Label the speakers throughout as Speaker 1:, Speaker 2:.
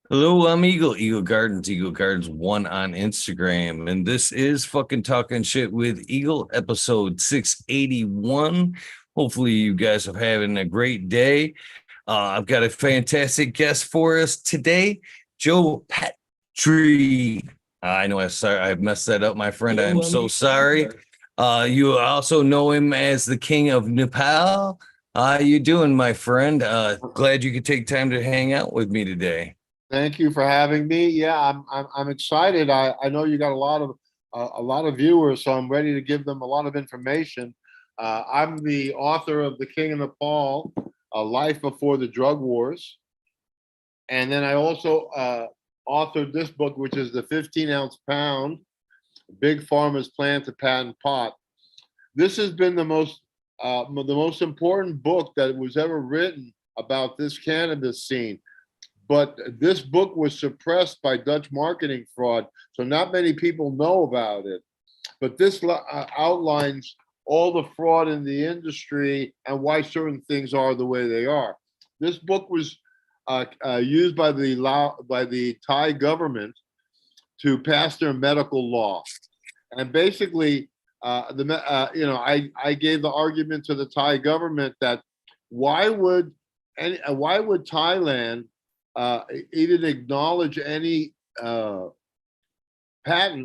Speaker 1: Hello, I'm Eagle Gardens 1 on Instagram, and this is fucking talking shit with Eagle, episode 681. Hopefully, you guys are having a great day. I've got a fantastic guest for us today, Joe Pietrie. I know I've messed that up, my friend. I am so sorry. You also know him as the King of Nepal. How you doing, my friend? Glad you could take time to hang out with me today.
Speaker 2: Thank you for having me. Yeah, I'm excited. I know you got a lot of viewers, so I'm ready to give them a lot of information. I'm the author of The King of Nepal, A Life Before the Drug Wars, and then I also authored this book, which is the 15-ounce pound: Big Pharma's Plan to Patent Pot. This has been the most important book that was ever written about this cannabis scene. But this book was suppressed by Dutch marketing fraud, so not many people know about it. But this outlines all the fraud in the industry and why certain things are the way they are. This book was used by the Thai government to pass their medical law, and basically, I gave the argument to the Thai government that why would why would Thailand even acknowledge any patent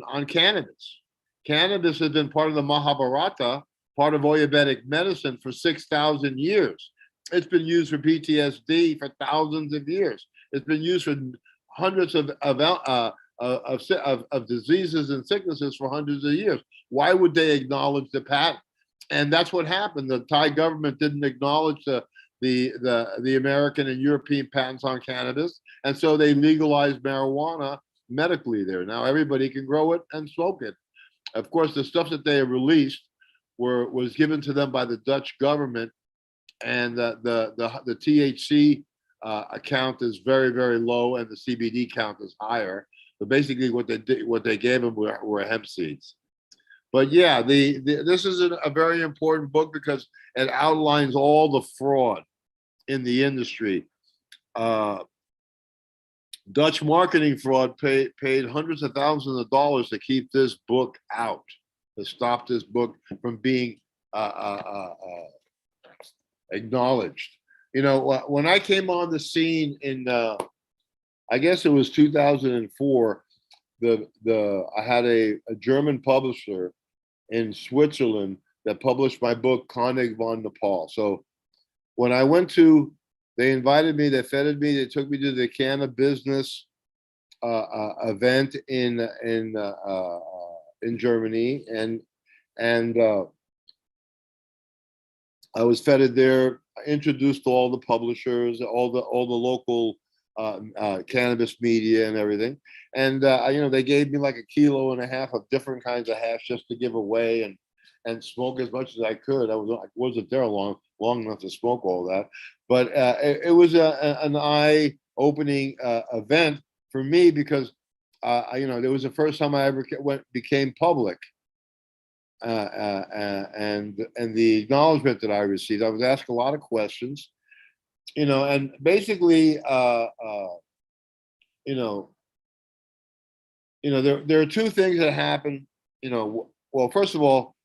Speaker 2: on cannabis? Cannabis has been part of the Mahabharata, part of Ayurvedic medicine for 6,000 years. It's been used for PTSD for thousands of years. It's been used for hundreds of diseases and sicknesses for hundreds of years. Why would they acknowledge the patent? And that's what happened. The Thai government didn't acknowledge the American and European patents on cannabis, and so they legalized marijuana medically there. Now everybody can grow it and smoke it. Of course, the stuff that they released was given to them by the Dutch government, and the THC account is very, very low, and the CBD count is higher. But basically, what they gave them were hemp seeds. But yeah, this is a very important book because it outlines all the fraud in the industry. Uh, Dutch marketing fraud paid hundreds of thousands of dollars to keep this book out, to stop this book from being acknowledged. You know, when I came on the scene in, I guess it was 2004, I had a German publisher in Switzerland that published my book, Koenig von Nepal. So when I went to, they invited me, they feted me, they took me to the Canna Business event in Germany, and I was feted there, introduced to all the publishers, all the local cannabis media and everything. And they gave me like 1.5 kilos of different kinds of hash just to give away and smoke as much as I could. I wasn't there long enough to smoke all that, but it was an eye-opening event for me because it was the first time I ever became public. And the acknowledgement that I received, I was asked a lot of questions, and basically, there are two things that happen. Well, first of all,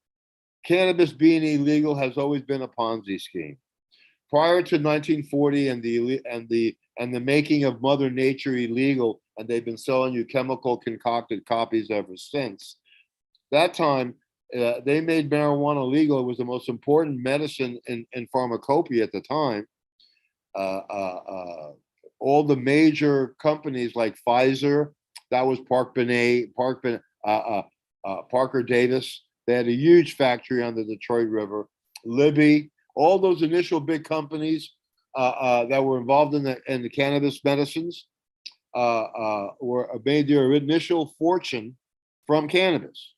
Speaker 2: cannabis being illegal has always been a Ponzi scheme. Prior to 1940 and the making of Mother Nature illegal, and they've been selling you chemical concocted copies ever since. That time, they made marijuana legal. It was the most important medicine in pharmacopoeia at the time. All the major companies like Pfizer, that was Parker Davis. They had a huge factory on the Detroit River. Libby, all those initial big companies that were involved in the cannabis medicines were made their initial fortune from cannabis.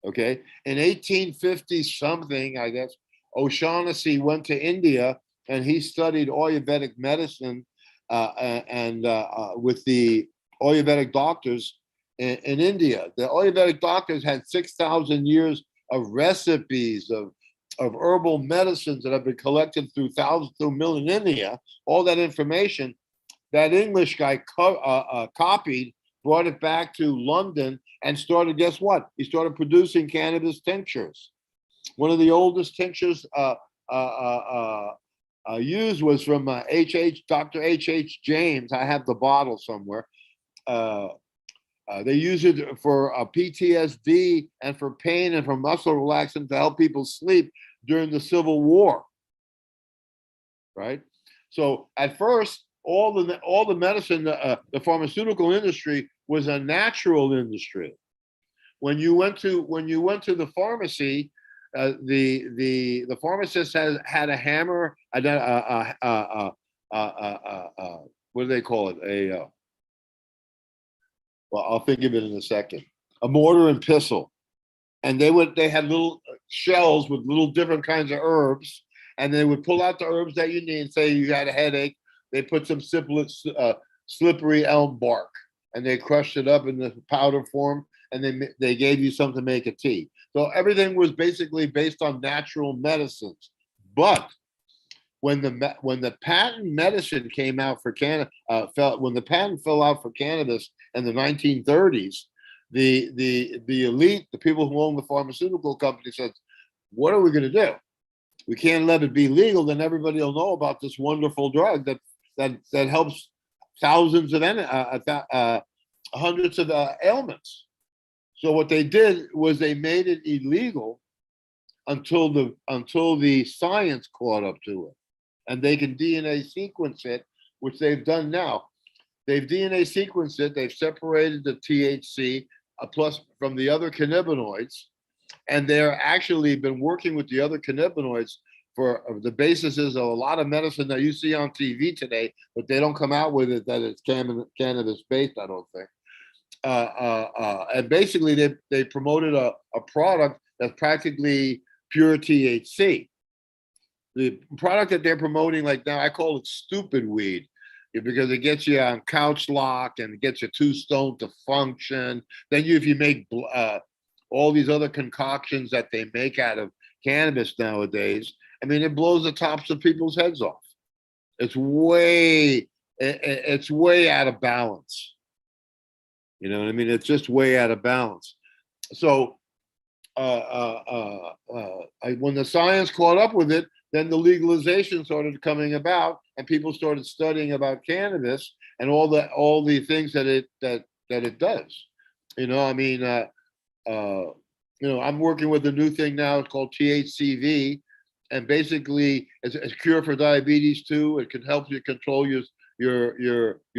Speaker 2: Okay, in 1850 something, I guess, O'Shaughnessy went to India and he studied Ayurvedic medicine and with the Ayurvedic doctors in India. The Ayurvedic doctors had 6,000 years of recipes of herbal medicines that have been collected through millennia. All that information, that English guy copied, brought it back to London, and started. Guess what? He started producing cannabis tinctures. One of the oldest tinctures used was from Dr. H. James. I have the bottle somewhere. Uh, they use it for PTSD and for pain and for muscle relaxant to help people sleep during the Civil War. Right. So at first, all the medicine, the pharmaceutical industry was a natural industry. When you went to the pharmacy, the pharmacist had a hammer, what do they call it? Well, I'll think of it in a second. A mortar and pestle, and they had little shells with little different kinds of herbs, and they would pull out the herbs that you need. Say you had a headache, they put some slippery elm bark, and they crushed it up in the powder form, and they gave you something to make a tea. So everything was basically based on natural medicines. But when the patent medicine came out for when the patent fell out for cannabis in the 1930s, the elite, the people who own the pharmaceutical company, said, "What are we going to do? We can't let it be legal. Then everybody will know about this wonderful drug that helps thousands of hundreds of ailments." So what they did was they made it illegal until the science caught up to it, and they can DNA sequence it, which they've done now. They've DNA sequenced it. They've separated the THC plus from the other cannabinoids, and they're actually been working with the other cannabinoids for the basis of a lot of medicine that you see on TV today, but they don't come out with it that it's cannabis based. I don't think. And basically, they promoted a product that's practically pure THC. The product that they're promoting, like now, I call it stupid weed because it gets you on couch lock and it gets you too stoned to function. Then if you make all these other concoctions that they make out of cannabis nowadays, I mean, it blows the tops of people's heads off. It's way out of balance. You know what I mean? It's just way out of balance. So when the science caught up with it, then the legalization started coming about, and people started studying about cannabis and all the things that it does. You know, I mean, I'm working with a new thing now. It's called THCV, and basically, it's a cure for diabetes too. It can help you control your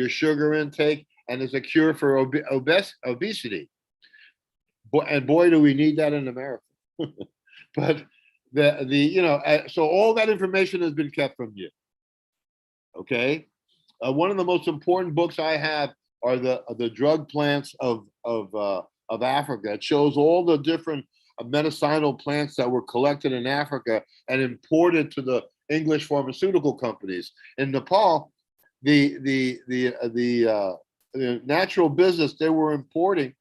Speaker 2: sugar intake, and it's a cure for obesity. And boy, do we need that in America. But so all that information has been kept from you. Okay, one of the most important books I have are the drug plants of Africa. It shows all the different medicinal plants that were collected in Africa and imported to the English pharmaceutical companies. In Nepal, the natural business, they were importing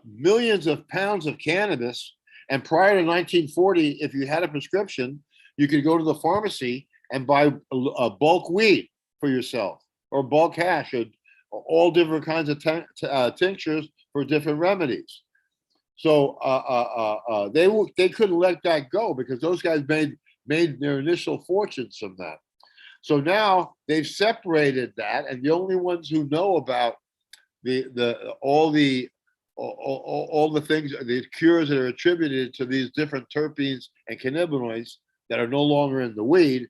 Speaker 2: millions of pounds of cannabis. And prior to 1940, if you had a prescription, you could go to the pharmacy and buy a bulk weed for yourself, or bulk hash, or all different kinds of tinctures for different remedies. So they couldn't let that go because those guys made their initial fortunes from that. So now they've separated that, and the only ones who know about all the things, the cures that are attributed to these different terpenes and cannabinoids that are no longer in the weed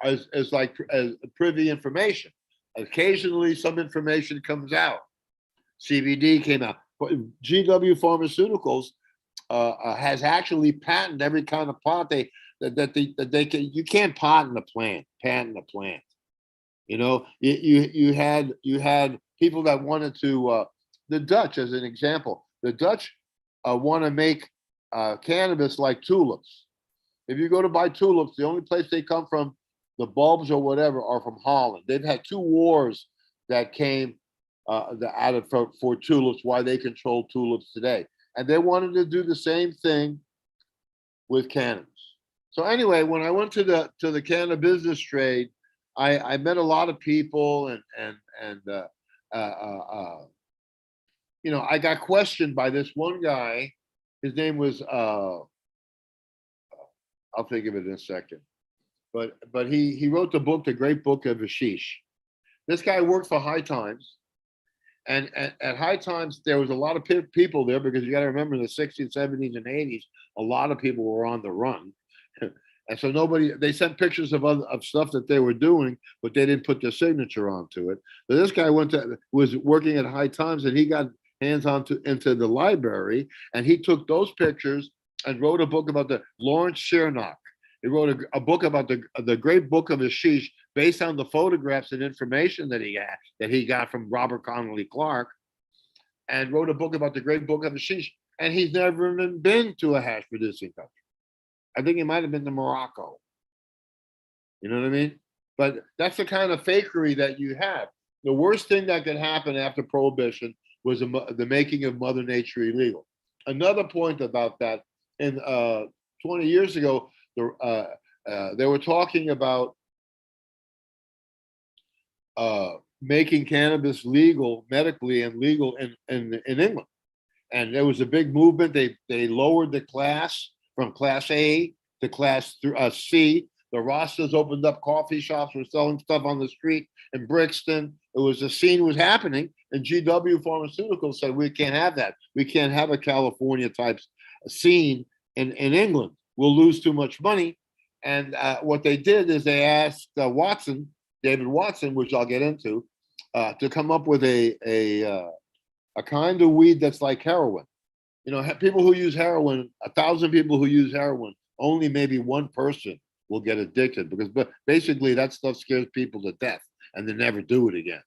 Speaker 2: as privy information. Occasionally, some information comes out. CBD came out. But GW Pharmaceuticals has actually patented every kind of pot they can. You can't patent a plant. You know, you had people that wanted to. The Dutch, as an example, the Dutch want to make cannabis like tulips. If you go to buy tulips, the only place they come from, the bulbs or whatever, are from Holland. They've had 2 wars that came for tulips, why they control tulips today. And they wanted to do the same thing with cannabis. So anyway, when I went to the cannabis business trade, I met a lot of people, and uh, uh, uh, I got questioned by this one guy. His name was I'll think of it in a second. But he wrote the book, The Great Book of Ashish. This guy worked for High Times, and at High Times there was a lot of people there because you got to remember in the 60s, 70s, and 80s, a lot of people were on the run. And so they sent pictures of stuff that they were doing, but they didn't put their signature onto it. So this guy was working at High Times, and he got hands on into the library, and he took those pictures and wrote a book about the Lawrence Shernock. He wrote a book about the Great Book of Ashish based on the photographs and information that he got from Robert Connolly Clark, and wrote a book about the Great Book of Ashish. And he's never even been to a hash producing country. I think he might have been to Morocco. You know what I mean? But that's the kind of fakery that you have. The worst thing that could happen after Prohibition was the making of Mother Nature illegal. Another point about that, in 20 years ago, they were talking about making cannabis legal medically and legal in England. And there was a big movement. They lowered the class from class A to class C. The Rastas opened up coffee shops, were selling stuff on the street in Brixton. A scene was happening, and GW Pharmaceuticals said, we can't have that. We can't have a California type scene in England. We'll lose too much money. And what they did is they asked David Watson, which I'll get into, to come up with a kind of weed that's like heroin. People who use heroin, 1,000 people who use heroin, only maybe one person will get addicted, because basically that stuff scares people to death and they never do it again.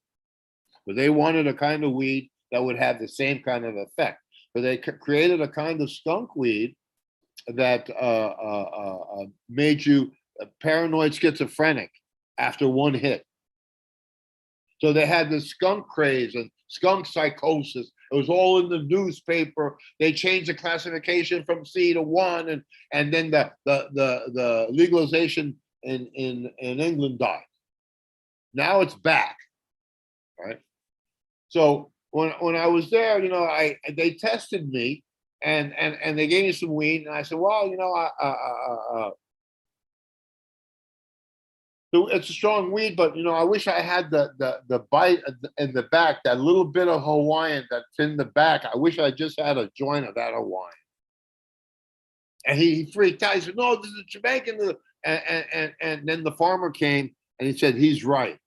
Speaker 2: But they wanted a kind of weed that would have the same kind of effect. So they created a kind of skunk weed that made you paranoid schizophrenic after one hit. So they had this skunk craze and skunk psychosis. It was all in the newspaper. They changed the classification from C to 1, and then the legalization in England died. Now it's back, right? So when I was there, they tested me, and they gave me some weed, and I said, well, it's a strong weed, but I wish I had the bite in the back, that little bit of Hawaiian that's in the back. I wish I just had a joint of that Hawaiian. And he freaked out. He said, "No, this is Jamaican." And then the farmer came and he said, "He's right.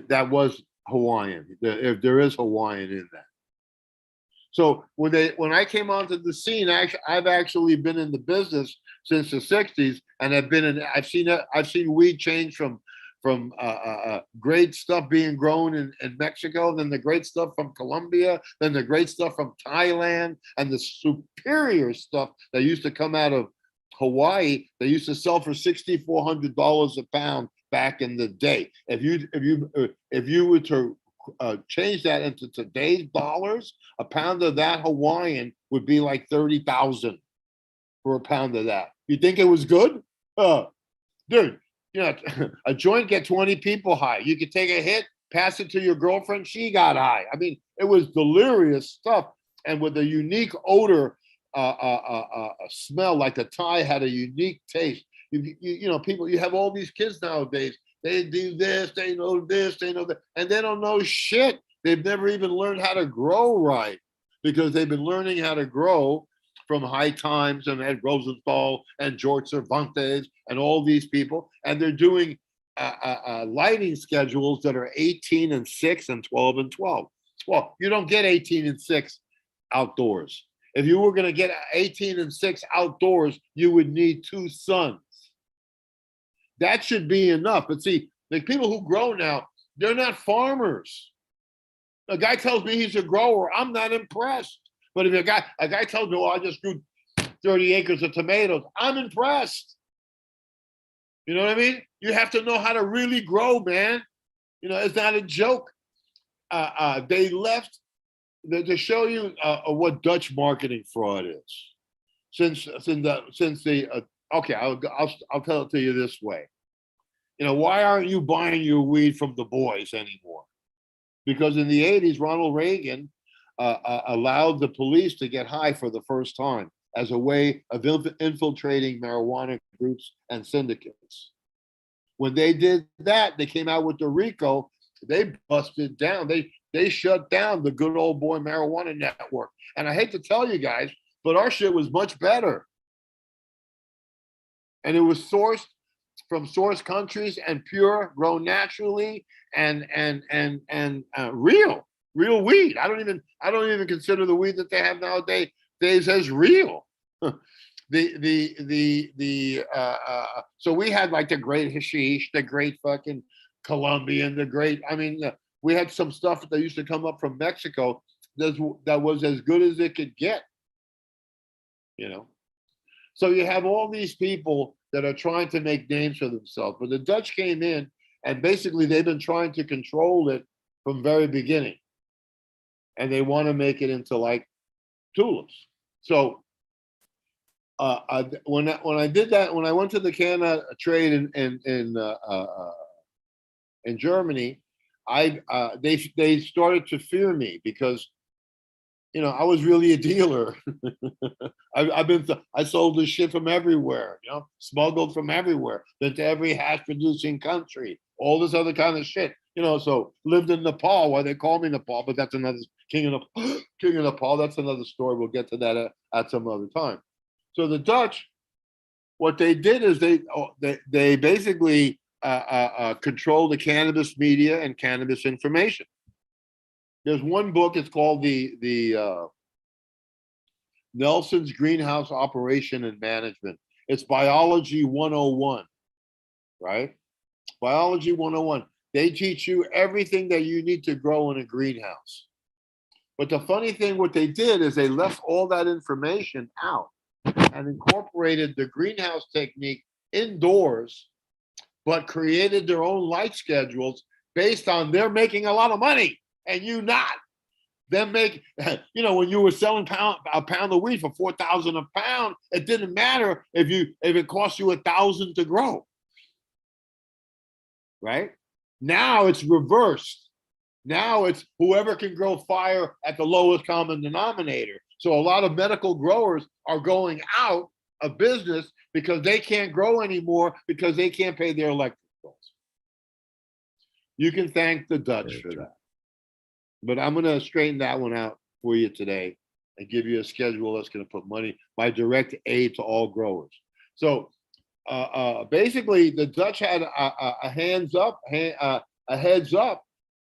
Speaker 2: That was Hawaiian. If there is Hawaiian in that." So when I came onto the scene, I've actually been in the business since the 60s, and I've seen weed change from great stuff being grown in Mexico, then the great stuff from Colombia, then the great stuff from Thailand, and the superior stuff that used to come out of Hawaii. They used to sell for $6,400 a pound back in the day. If you were to change that into today's dollars, a pound of that Hawaiian would be like 30,000 for a pound of that. You think it was good? Dude, a joint get 20 people high. You could take a hit, pass it to your girlfriend, she got high. I mean, it was delirious stuff, and with a unique odor, smell, like the Thai had a unique taste. People, you have all these kids nowadays. They do this, they know this, they know that, and they don't know shit. They've never even learned how to grow right, because they've been learning how to grow from High Times and Ed Rosenthal and George Cervantes and all these people, and they're doing lighting schedules that are 18 and 6 and 12 and 12. Well, you don't get 18 and 6 outdoors. If you were going to get 18 and 6 outdoors, you would need 2 suns. That should be enough. But see, the people who grow now, they're not farmers. A guy tells me he's a grower, I'm not impressed. But if a guy tells me, well, I just grew 30 acres of tomatoes, I'm impressed. You know what I mean? You have to know how to really grow, man. It's not a joke. They left to show you what Dutch marketing fraud is. Okay, I'll tell it to you this way. why aren't you buying your weed from the boys anymore? Because in the 80s, Ronald Reagan allowed the police to get high for the first time as a way of infiltrating marijuana groups and syndicates. When they did that, they came out with the RICO. They busted down. They shut down the good old boy marijuana network. And I hate to tell you guys, but our shit was much better. And it was sourced from source countries and pure, grown naturally, and real weed. I don't even consider the weed that they have nowadays as real. So we had like the great hashish, the great fucking Colombian, the great. I mean, we had some stuff that used to come up from Mexico that was as good as it could get. So you have all these people that are trying to make names for themselves, but the Dutch came in and basically they've been trying to control it from very beginning, and they want to make it into like tulips. So when I did that, when I went to the Canada trade in Germany, they started to fear me because I was really a dealer. I sold this shit from everywhere, smuggled from everywhere, been to every hash producing country, all this other kind of shit. So lived in Nepal. Why they call me Nepal, but that's another king of Nepal. That's another story. We'll get to that at some other time. So the Dutch, what they did is they basically control the cannabis media and cannabis information. There's one book. It's called the Nelson's Greenhouse Operation and Management. It's Biology 101, right? Biology 101. They teach you everything that you need to grow in a greenhouse. But the funny thing, what they did is they left all that information out and incorporated the greenhouse technique indoors, but created their own light schedules based on they're making a lot of money and you not. Them make, when you were selling a pound of weed for $4,000 a pound, it didn't matter if it cost you $1,000 to grow. Right? Now it's reversed. Now it's whoever can grow fire at the lowest common denominator. So a lot of medical growers are going out of business because they can't grow anymore because they can't pay their electric bills. You can thank the Dutch for that. But I'm going to straighten that one out for you today and give you a schedule that's going to put money, my direct aid to all growers. So basically, the Dutch had a heads up,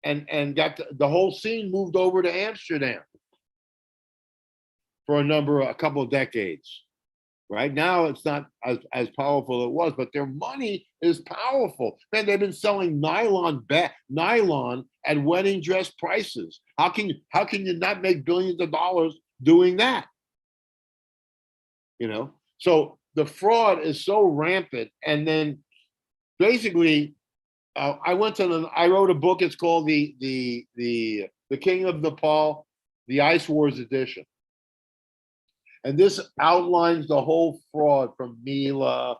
Speaker 2: and got the whole scene moved over to Amsterdam for a couple of decades. Right now, it's not as powerful as it was, but their money is powerful. Man, they've been selling nylon at wedding dress prices. How can you not make billions of dollars doing that? So the fraud is so rampant. And then basically, I wrote a book. It's called the King of Nepal, the Ice Wars edition. And this outlines the whole fraud from Mila,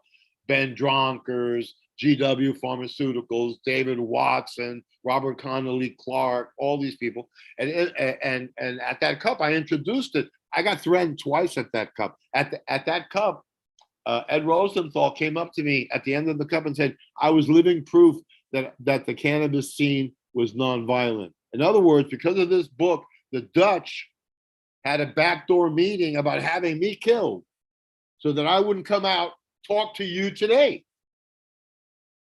Speaker 2: Ben Dronkers, GW Pharmaceuticals, David Watson, Robert Connolly Clark, all these people. And at that cup, I introduced it. I got threatened twice at that cup. At that cup, Ed Rosenthal came up to me at the end of the cup and said, I was living proof that the cannabis scene was nonviolent. In other words, because of this book, the Dutch had a backdoor meeting about having me killed so that I wouldn't come out, talk to you today.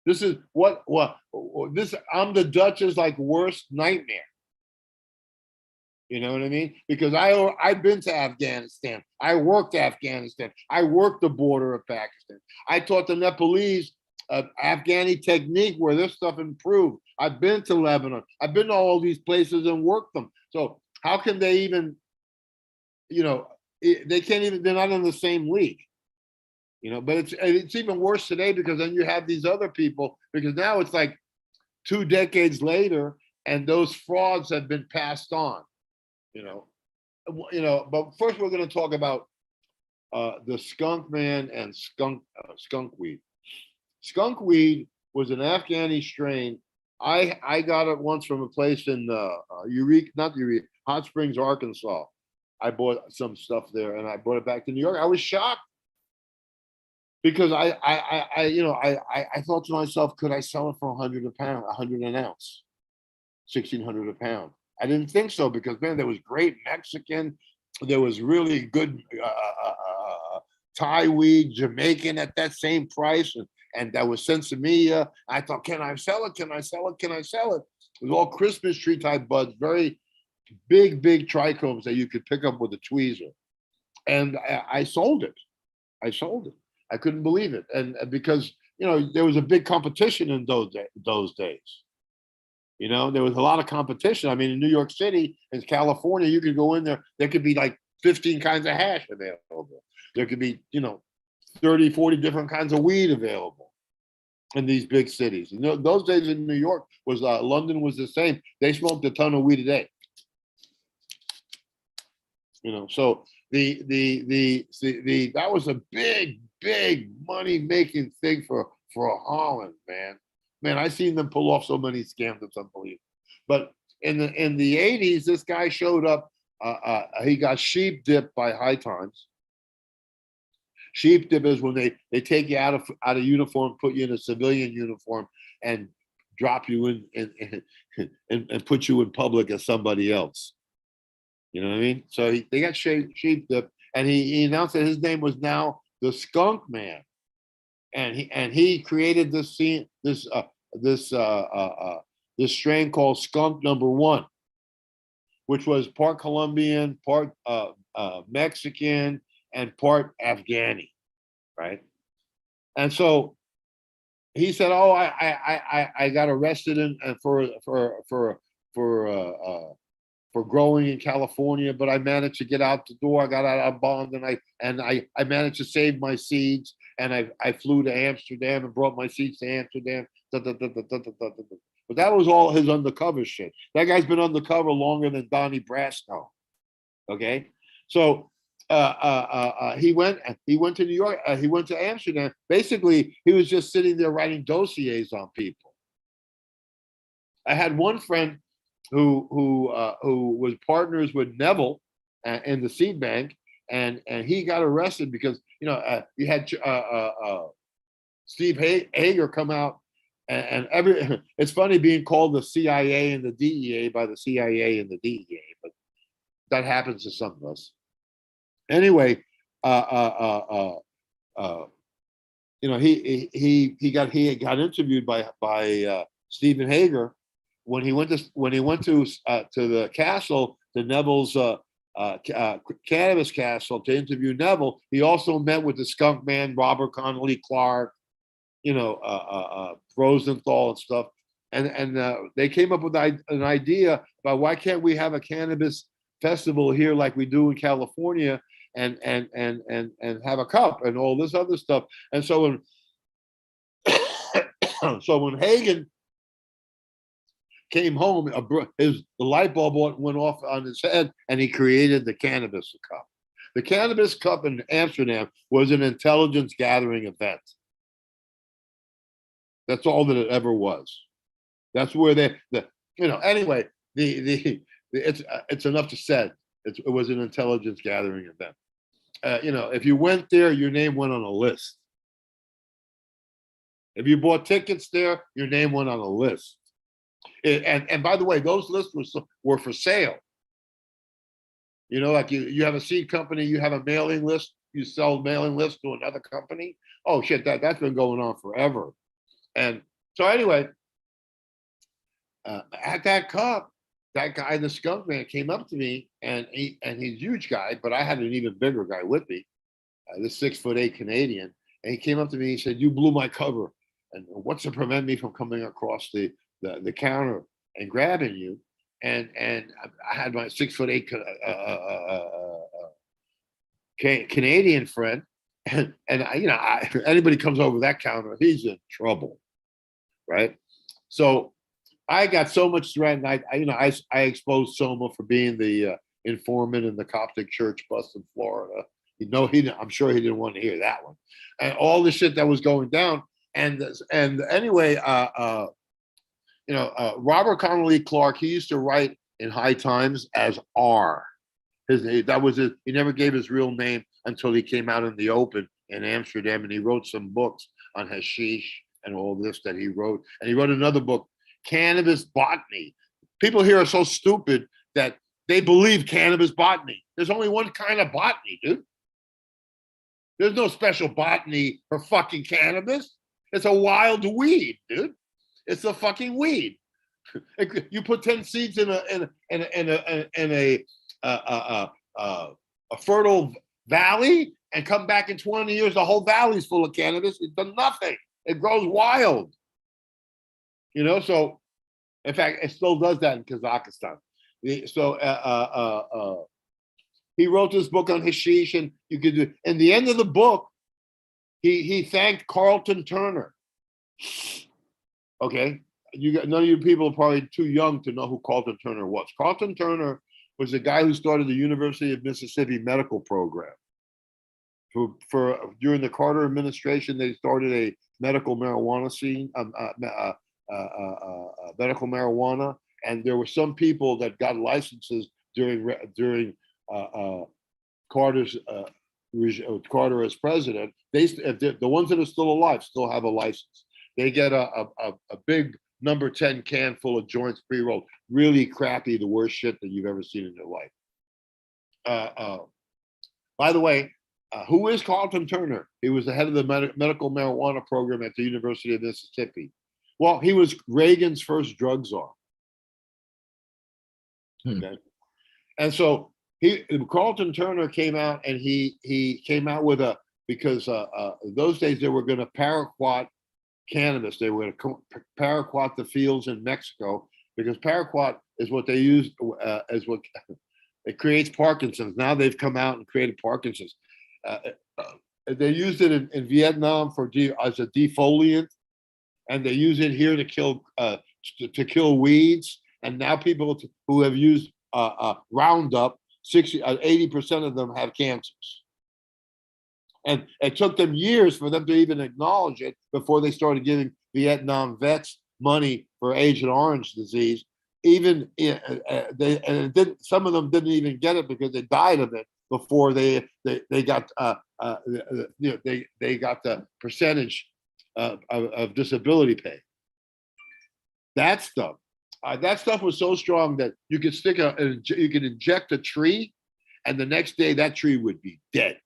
Speaker 2: This is I'm the Dutch's worst nightmare. You know what I mean? Because I've been to Afghanistan. I worked Afghanistan. I worked the border of Pakistan. I taught the Nepalese Afghani technique where this stuff improved. I've been to Lebanon. I've been to all these places and worked them. So how can they even, they can't even, they're not in the same league. But it's even worse today because then you have these other people, because now it's like 2 decades later and those frauds have been passed on. But first we're going to talk about the skunk man and skunk weed. Skunk weed was an Afghani strain. I got it once from a place in Eureka, not Eureka, Hot Springs, Arkansas. I bought some stuff there, and I brought it back to New York. I was shocked because I thought to myself, could I sell it for 100 a pound, 100 an ounce, 1,600 a pound? I didn't think so because man, there was great Mexican, there was really good Thai weed, Jamaican at that same price, and that was Sensimilla. I thought, can I sell it? Can I sell it? Can I sell it? It was all Christmas tree type buds, very big trichomes that you could pick up with a tweezer. And I sold it. I sold it. I couldn't believe it, and because there was a big competition in those days. There was a lot of competition. I mean, in New York City, in California, you could go in there. There could be like 15 kinds of hash available. There could be 30, 40 different kinds of weed available in these big cities. Those days in New York was London was the same. They smoked a ton of weed a day. So the that was a big money making thing for Holland, man. Man, I seen them pull off so many scams. It's unbelievable. But in the 80s, this guy showed up. He got sheep dipped by High Times. Sheep dip is when they take you out of uniform, put you in a civilian uniform, and drop you in and put you in public as somebody else. You know what I mean? So they got sheep dip, and he announced that his name was now the Skunk Man, and he created this strain called Skunk #1, which was part Colombian, part Mexican, and part Afghani, right? And so he said, "Oh, I got arrested for growing in California, but I managed to get out the door. I got out of bond, and I managed to save my seeds, and I flew to Amsterdam and brought my seeds to Amsterdam." But that was all his undercover shit. That guy's been undercover longer than Donnie Brasco. Okay, so he went to New York. He went to Amsterdam. Basically, he was just sitting there writing dossiers on people. I had one friend who was partners with Neville in the seed bank, and he got arrested because you had Steve Hager come out, and it's funny being called the CIA and the DEA by the CIA and the DEA, but that happens to some of us. Anyway, he got interviewed by Stephen Hager when he went to the castle, to Neville's cannabis castle, to interview Neville. He also met with the Skunk Man, Robert Connolly Clark, Rosenthal and stuff, and they came up with an idea about why can't we have a cannabis festival here like we do in California, and have a cup and all this other stuff. And so when Hagen came home, the light bulb went off on his head, and he created the Cannabis Cup. The Cannabis Cup in Amsterdam was an intelligence gathering event. That's all that it ever was. That's where anyway, it's enough to say. It was an intelligence gathering event. If you went there, your name went on a list. If you bought tickets there, your name went on a list. And by the way, those lists were for sale. Like you have a seed company, you have a mailing list, you sell mailing list to another company. Oh shit, that's been going on forever. And so anyway, at that cup, that guy, the Skunk Man, came up to me, and he's a huge guy, but I had an even bigger guy with me, this 6'8" Canadian, and he came up to me and he said, "You blew my cover, and what's to prevent me from coming across the counter and grabbing you?" And I had my 6'8" Canadian friend, and anybody comes over that counter, he's in trouble, right? So I got so much threatened. I exposed Soma for being the informant in the Coptic church bus in Florida. I'm sure he didn't want to hear that one, and all the shit that was going down. And anyway, Robert Connolly Clark, he used to write in High Times as R. That was it. He never gave his real name until he came out in the open in Amsterdam, and he wrote some books on hashish and all this that he wrote. And he wrote another book, Cannabis Botany. People here are so stupid that they believe cannabis botany. There's only one kind of botany, dude. There's no special botany for fucking cannabis. It's a wild weed, dude. It's a fucking weed. You put 10 seeds in a fertile valley and come back in 20 years, the whole valley's full of cannabis. It does nothing. It grows wild. So in fact, it still does that in Kazakhstan. So he wrote this book on hashish, and you could do. In the end of the book, he thanked Carlton Turner. Okay, none of you people are probably too young to know who Carlton Turner was. Carlton Turner was the guy who started the University of Mississippi medical program. For during the Carter administration, they started a medical marijuana scene, medical marijuana, and there were some people that got licenses during Carter's Carter as president. The ones that are still alive still have a license. They get a big number 10 can full of joints pre-rolled, really crappy, the worst shit that you've ever seen in your life. By the way, who is Carlton Turner? He was the head of the medical marijuana program at the University of Mississippi. Well, he was Reagan's first drug czar. Okay, and so Carlton Turner came out, and he came out with because those days they were going to paraquat cannabis. They were going to paraquat the fields in Mexico, because paraquat is what they use as what it creates Parkinson's. Now they've come out and created Parkinson's. They used it in Vietnam as a defoliant, and they use it here to kill weeds. And now people who have used Roundup, 80% of them have cancers. And it took them years for them to even acknowledge it before they started giving Vietnam vets money for Agent Orange disease. Even some of them didn't even get it because they died of it before they got they got the percentage of disability pay. That stuff was so strong that you could you could inject a tree, and the next day that tree would be dead.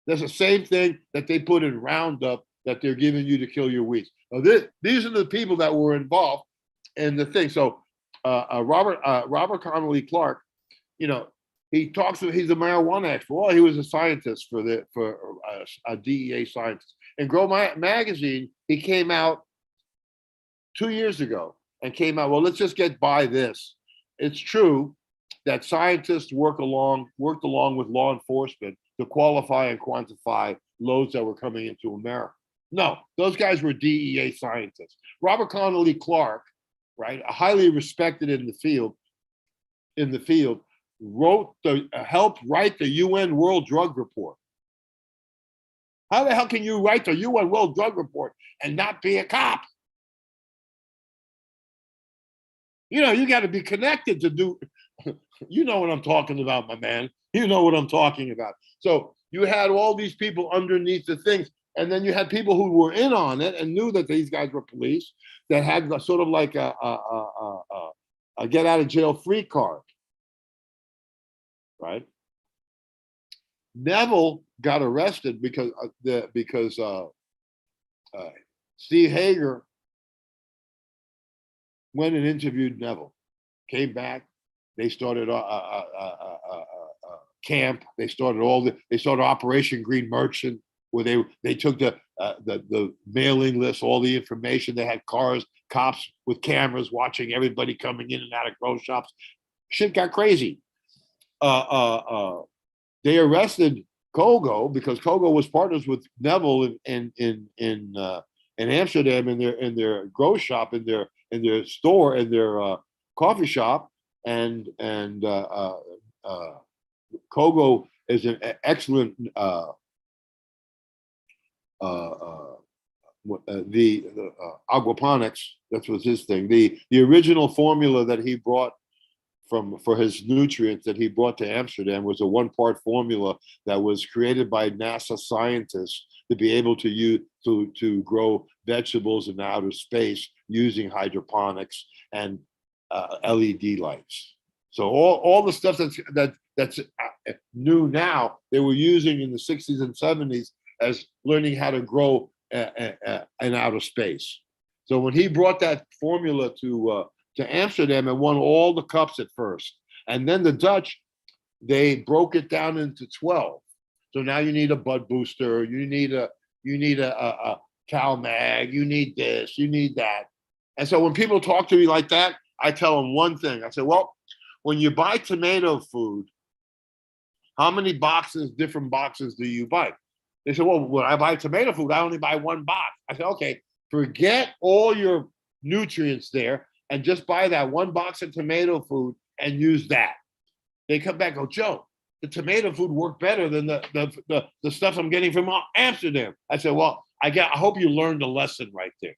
Speaker 2: That's the same thing that they put in Roundup that they're giving you to kill your weeds. Now these are the people that were involved in the thing. So Robert Connolly Clark, he talks. He's a marijuana expert. Well, he was a scientist for a DEA scientist. In Grow Magazine, he came out 2 years ago and came out. Well, let's just get by this. It's true that scientists worked along with law enforcement to qualify and quantify loads that were coming into America. No, those guys were DEA scientists. Robert Connolly Clark, right, highly respected in the field, helped write the UN World Drug Report. How the hell can you write the UN World Drug Report and not be a cop? You got to be connected to do. You know what I'm talking about, my man. You know what I'm talking about. So you had all these people underneath the things, and then you had people who were in on it and knew that these guys were police, that had sort of like a get out of jail free card, right? Neville got arrested because Steve Hager went and interviewed Neville, came back. They started camp. They started Operation Green Merchant, where they took the mailing list, all the information. They had cops with cameras watching everybody coming in and out of grow shops. Shit got crazy. They arrested Kogo because Kogo was partners with Neville in Amsterdam in their grow shop, in their store, in their coffee shop. And Kogo is an excellent aquaponics. That was his thing. The original formula that he brought for his nutrients that he brought to Amsterdam was a one-part formula that was created by NASA scientists to be able to use to grow vegetables in outer space using hydroponics and LED lights. So all the stuff that's new now, they were using in the 60s and 70s as learning how to grow in outer space. So when he brought that formula to Amsterdam and won all the cups at first, and then the Dutch, they broke it down into 12. So now you need a bud booster, you need a CalMag, you need this, you need that. And so when people talk to me like that, I tell them one thing. I say, well, when you buy tomato food, how many different boxes do you buy? They said, well, when I buy tomato food, I only buy one box. I said, okay, forget all your nutrients there and just buy that one box of tomato food and use that. They come back and go, Joe, the tomato food worked better than the stuff I'm getting from Amsterdam. I said, well, I hope you learned a lesson right there.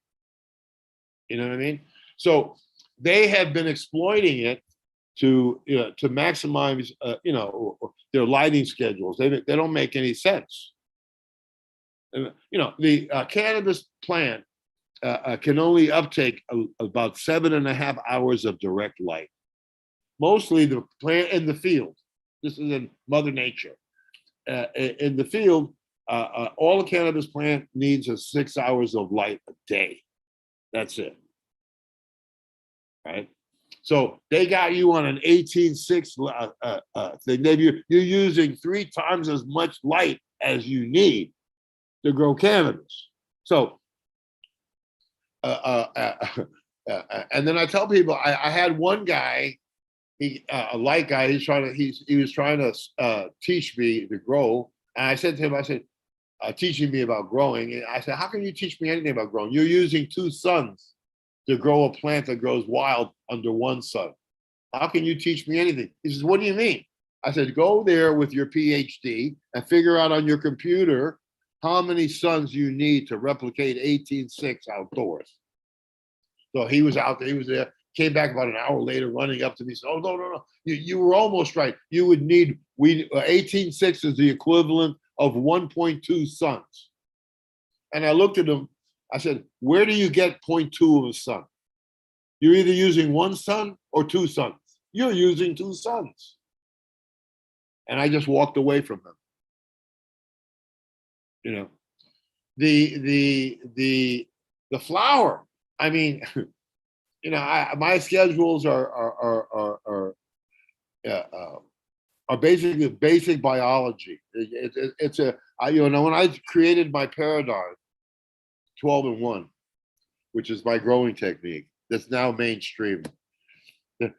Speaker 2: You know what I mean? So they have been exploiting it to maximize their lighting schedules. They don't make any sense. The cannabis plant can only uptake about 7.5 hours of direct light. Mostly the plant in the field. This is in Mother Nature. In the field, all a cannabis plant needs is 6 hours of light a day. That's it. Right? So they got you on an 18.6 thing. You're using 3 times as much light as you need to grow cannabis. So, and then I tell people, I had one guy, a light guy, he was trying to teach me to grow. And I said to him, teaching me about growing. And I said, how can you teach me anything about growing? You're using 2 suns to grow a plant that grows wild under 1 sun. How can you teach me anything? He says, what do you mean? I said, go there with your PhD and figure out on your computer how many suns you need to replicate 18.6 outdoors. So he was out there, he was there, came back about an hour later running up to me, said, oh, no. You were almost right. You would need, 18.6 is the equivalent of 1.2 suns. And I looked at him, I said, where do you get 0.2 of a sun? You're either using 1 sun or 2 suns. You're using 2 suns. And I just walked away from him. The flower. I mean, my schedules are basically basic biology. It's when I created my paradigm, 12-in-1, which is my growing technique that's now mainstream. The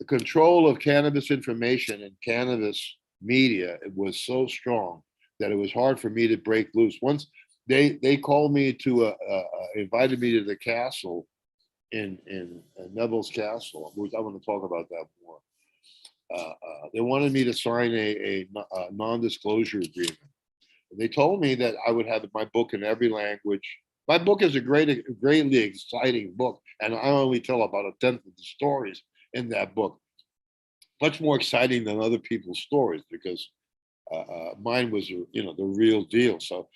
Speaker 2: control of cannabis information and cannabis media, it was so strong that it was hard for me to break loose. Once they called me to invited me to the castle in Neville's Castle, which I want to talk about that more. They wanted me to sign a non-disclosure agreement. They told me that I would have my book in every language. My book is a greatly exciting book, and I only tell about 1/10 of the stories in that book. Much more exciting than other people's stories because mine was, the real deal. So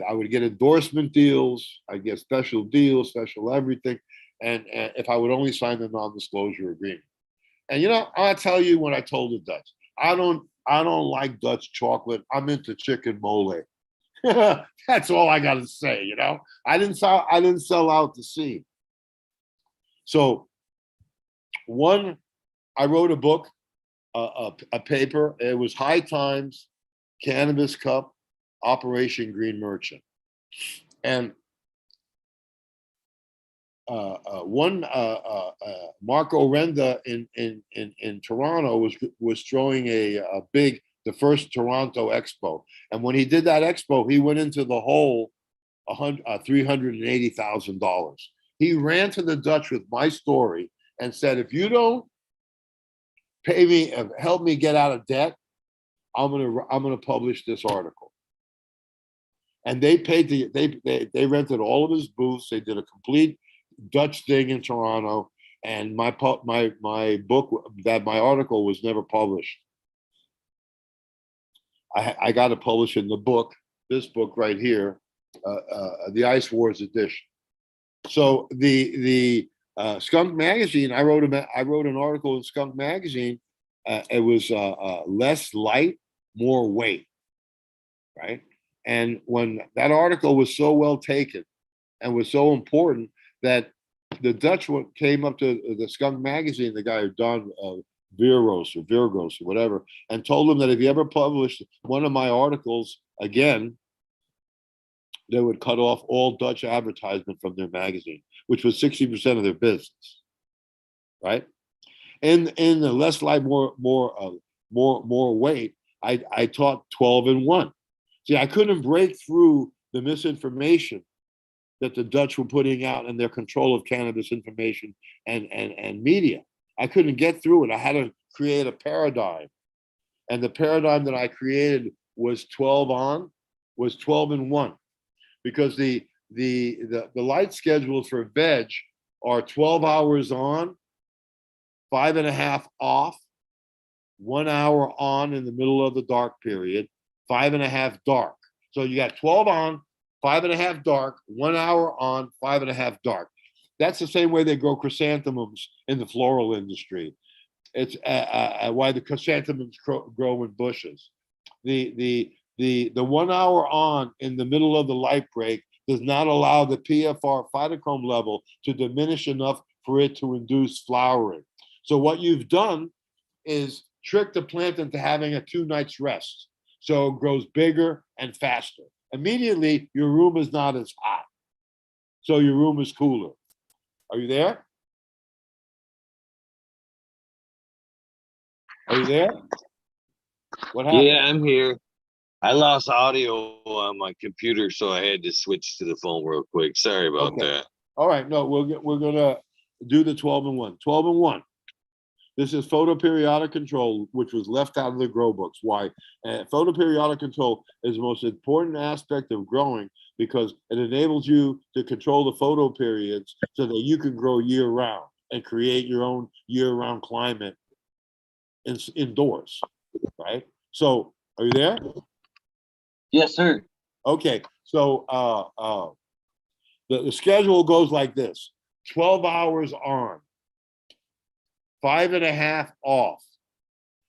Speaker 2: I would get endorsement deals, I'd get special deals, special everything, and if I would only sign the non-disclosure agreement. And I'll tell you what I told the Dutch. I don't like Dutch chocolate. I'm into chicken mole. That's all I got to say. I didn't sell out the scene. So I wrote a book, a paper. It was High Times, Cannabis Cup, Operation Green Merchant, and Marco Renda in Toronto was throwing the first Toronto Expo, and when he did that expo, he went into the hole $380,000. He ran to the Dutch with my story and said, if you don't pay me, help me get out of debt, I'm gonna publish this article. And they paid they rented all of his booths. They did a complete Dutch thing in Toronto, and my book, my article was never published. I got to publish in the book, this book right here, the Ice Wars edition. So the Skunk Magazine, I wrote an article in Skunk Magazine. It was less light, more weight, right? And when that article was so well taken and was so important that the Dutch one came up to the Skunk Magazine, the guy Don Virgos or whatever, and told him that if he ever published one of my articles again, they would cut off all Dutch advertisement from their magazine, which was 60% of their business, right? In the less light, more weight, I taught 12-in-1. See, I couldn't break through the misinformation that the Dutch were putting out in their control of cannabis information and media. I couldn't get through it. I had to create a paradigm. And the paradigm that I created was 12-in-1. Because the light schedules for veg are 12 hours on, 5.5 off, 1 hour on in the middle of the dark period, 5.5 dark. So you got 12 on, 5.5 dark, 1 hour on, 5.5 dark. That's the same way they grow chrysanthemums in the floral industry. It's why the chrysanthemums grow in bushes. The 1 hour on in the middle of the light break does not allow the PFR phytochrome level to diminish enough for it to induce flowering. So what you've done is trick the plant into having a 2 nights rest. So it grows bigger and faster. Immediately, your room is not as hot. So your room is cooler. Are you there? Are you there? What happened?
Speaker 1: Yeah, I'm here. I lost audio on my computer, so I had to switch to the phone real quick. Sorry about that.
Speaker 2: All right. No, we're gonna do the 12-in-1. 12-in-1. This is photoperiodic control, which was left out of the grow books. Why? Photoperiodic control is the most important aspect of growing because it enables you to control the photo periods so that you can grow year round and create your own year round climate indoors, right? So, are you there?
Speaker 1: Yes, sir.
Speaker 2: Okay. So, the schedule goes like this: 12 hours on, 5.5 off,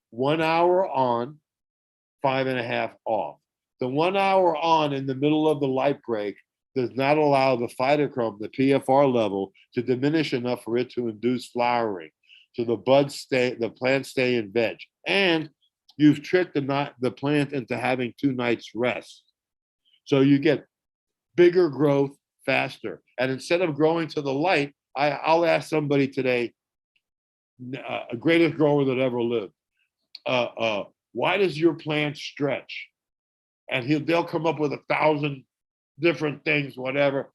Speaker 2: 1 hour on, 5.5 off. The 1 hour on in the middle of the light break does not allow the phytochrome, the PFR level, to diminish enough for it to induce flowering. So the plants stay in veg. And you've tricked the plant into having 2 nights rest. So you get bigger growth faster. And instead of growing to the light, I'll ask somebody today, a greatest grower that ever lived, why does your plant stretch? And they'll come up with 1,000 different things, whatever.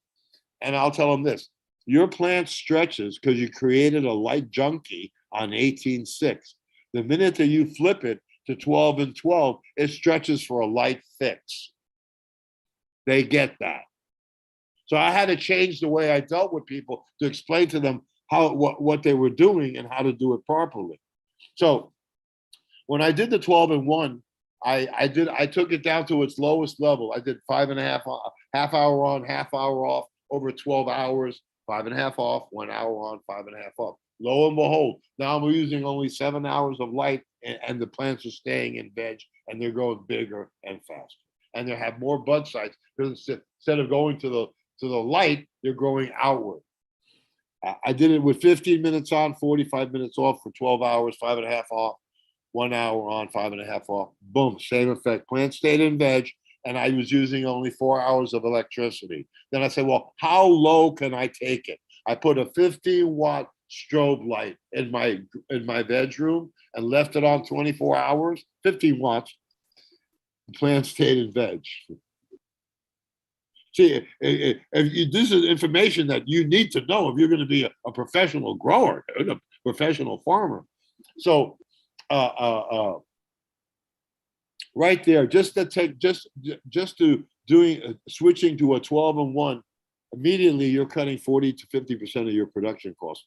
Speaker 2: And I'll tell them this: your plant stretches because you created a light junkie on 18.6. The minute that you flip it to 12-in-12, it stretches for a light fix. They get that. So I had to change the way I dealt with people to explain to them what they were doing and how to do it properly. So when I did the 12-in-1, I took it down to its lowest level. I did 5.5, half hour on, half hour off over 12 hours, 5.5 off, 1 hour on, 5.5 off. Lo and behold, now I'm using only 7 hours of light, and the plants are staying in veg, and they're growing bigger and faster. And they have more bud sites because instead of going to the light, they're growing outward. I did it with 15 minutes on, 45 minutes off for 12 hours, 5.5 off, 1 hour on, 5.5 off. Boom, same effect. Plant stayed in veg, and I was using only 4 hours of electricity. Then I said, well, how low can I take it? I put a 15-watt strobe light in my bedroom and left it on 24 hours, 15 watts. The plant stayed in veg. See, this is information that you need to know if you're going to be a professional grower, a professional farmer. So right there, just to take just to doing switching to a 12-1, immediately you're cutting 40 to 50% of your production costs.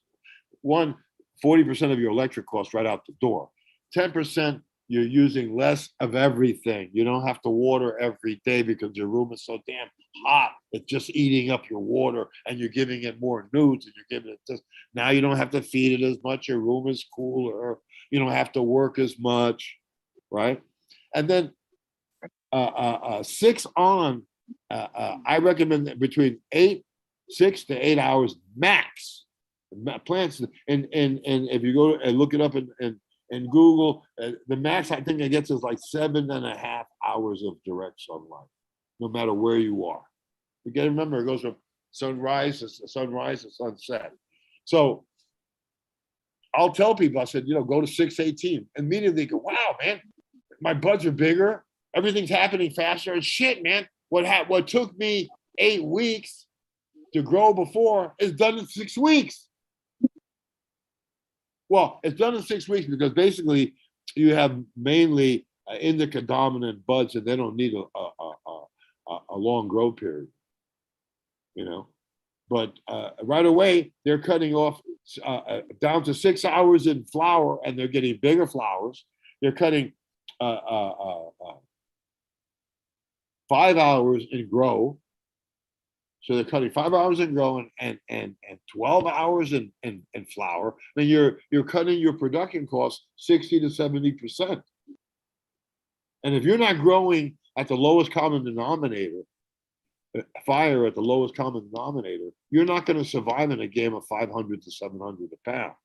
Speaker 2: 40% of your electric costs right out the door. 10%, you're using less of everything. You don't have to water every day because your room is so damn hot. It's just eating up your water, and you're giving it more nutrients, and you're giving it this. Now you don't have to feed it as much. Your room is cooler. You don't have to work as much, right? And then 6 on, I recommend that between 6 to 8 hours max. Plants, and if you go and look it up in Google, the max I think it gets is like 7.5 hours of direct sunlight, no matter where you are. You got to remember, it goes from sunrise to sunset. So I'll tell people, I said, go to 618. Immediately they go, wow, man, my buds are bigger. Everything's happening faster. And shit, man, what took me 8 weeks to grow before is done in 6 weeks. Well, it's done in 6 weeks because basically you have mainly indica dominant buds, and they don't need a long grow period, But right away they're cutting off down to 6 hours in flower, and they're getting bigger flowers. They're cutting 5 hours in grow. So they're cutting 5 hours in grow and 12 hours in flower. I mean, you're cutting your production costs 60 to 70%. And if you're not growing at the lowest common denominator, fire at the lowest common denominator, you're not going to survive in a game of 500 to 700 a pound.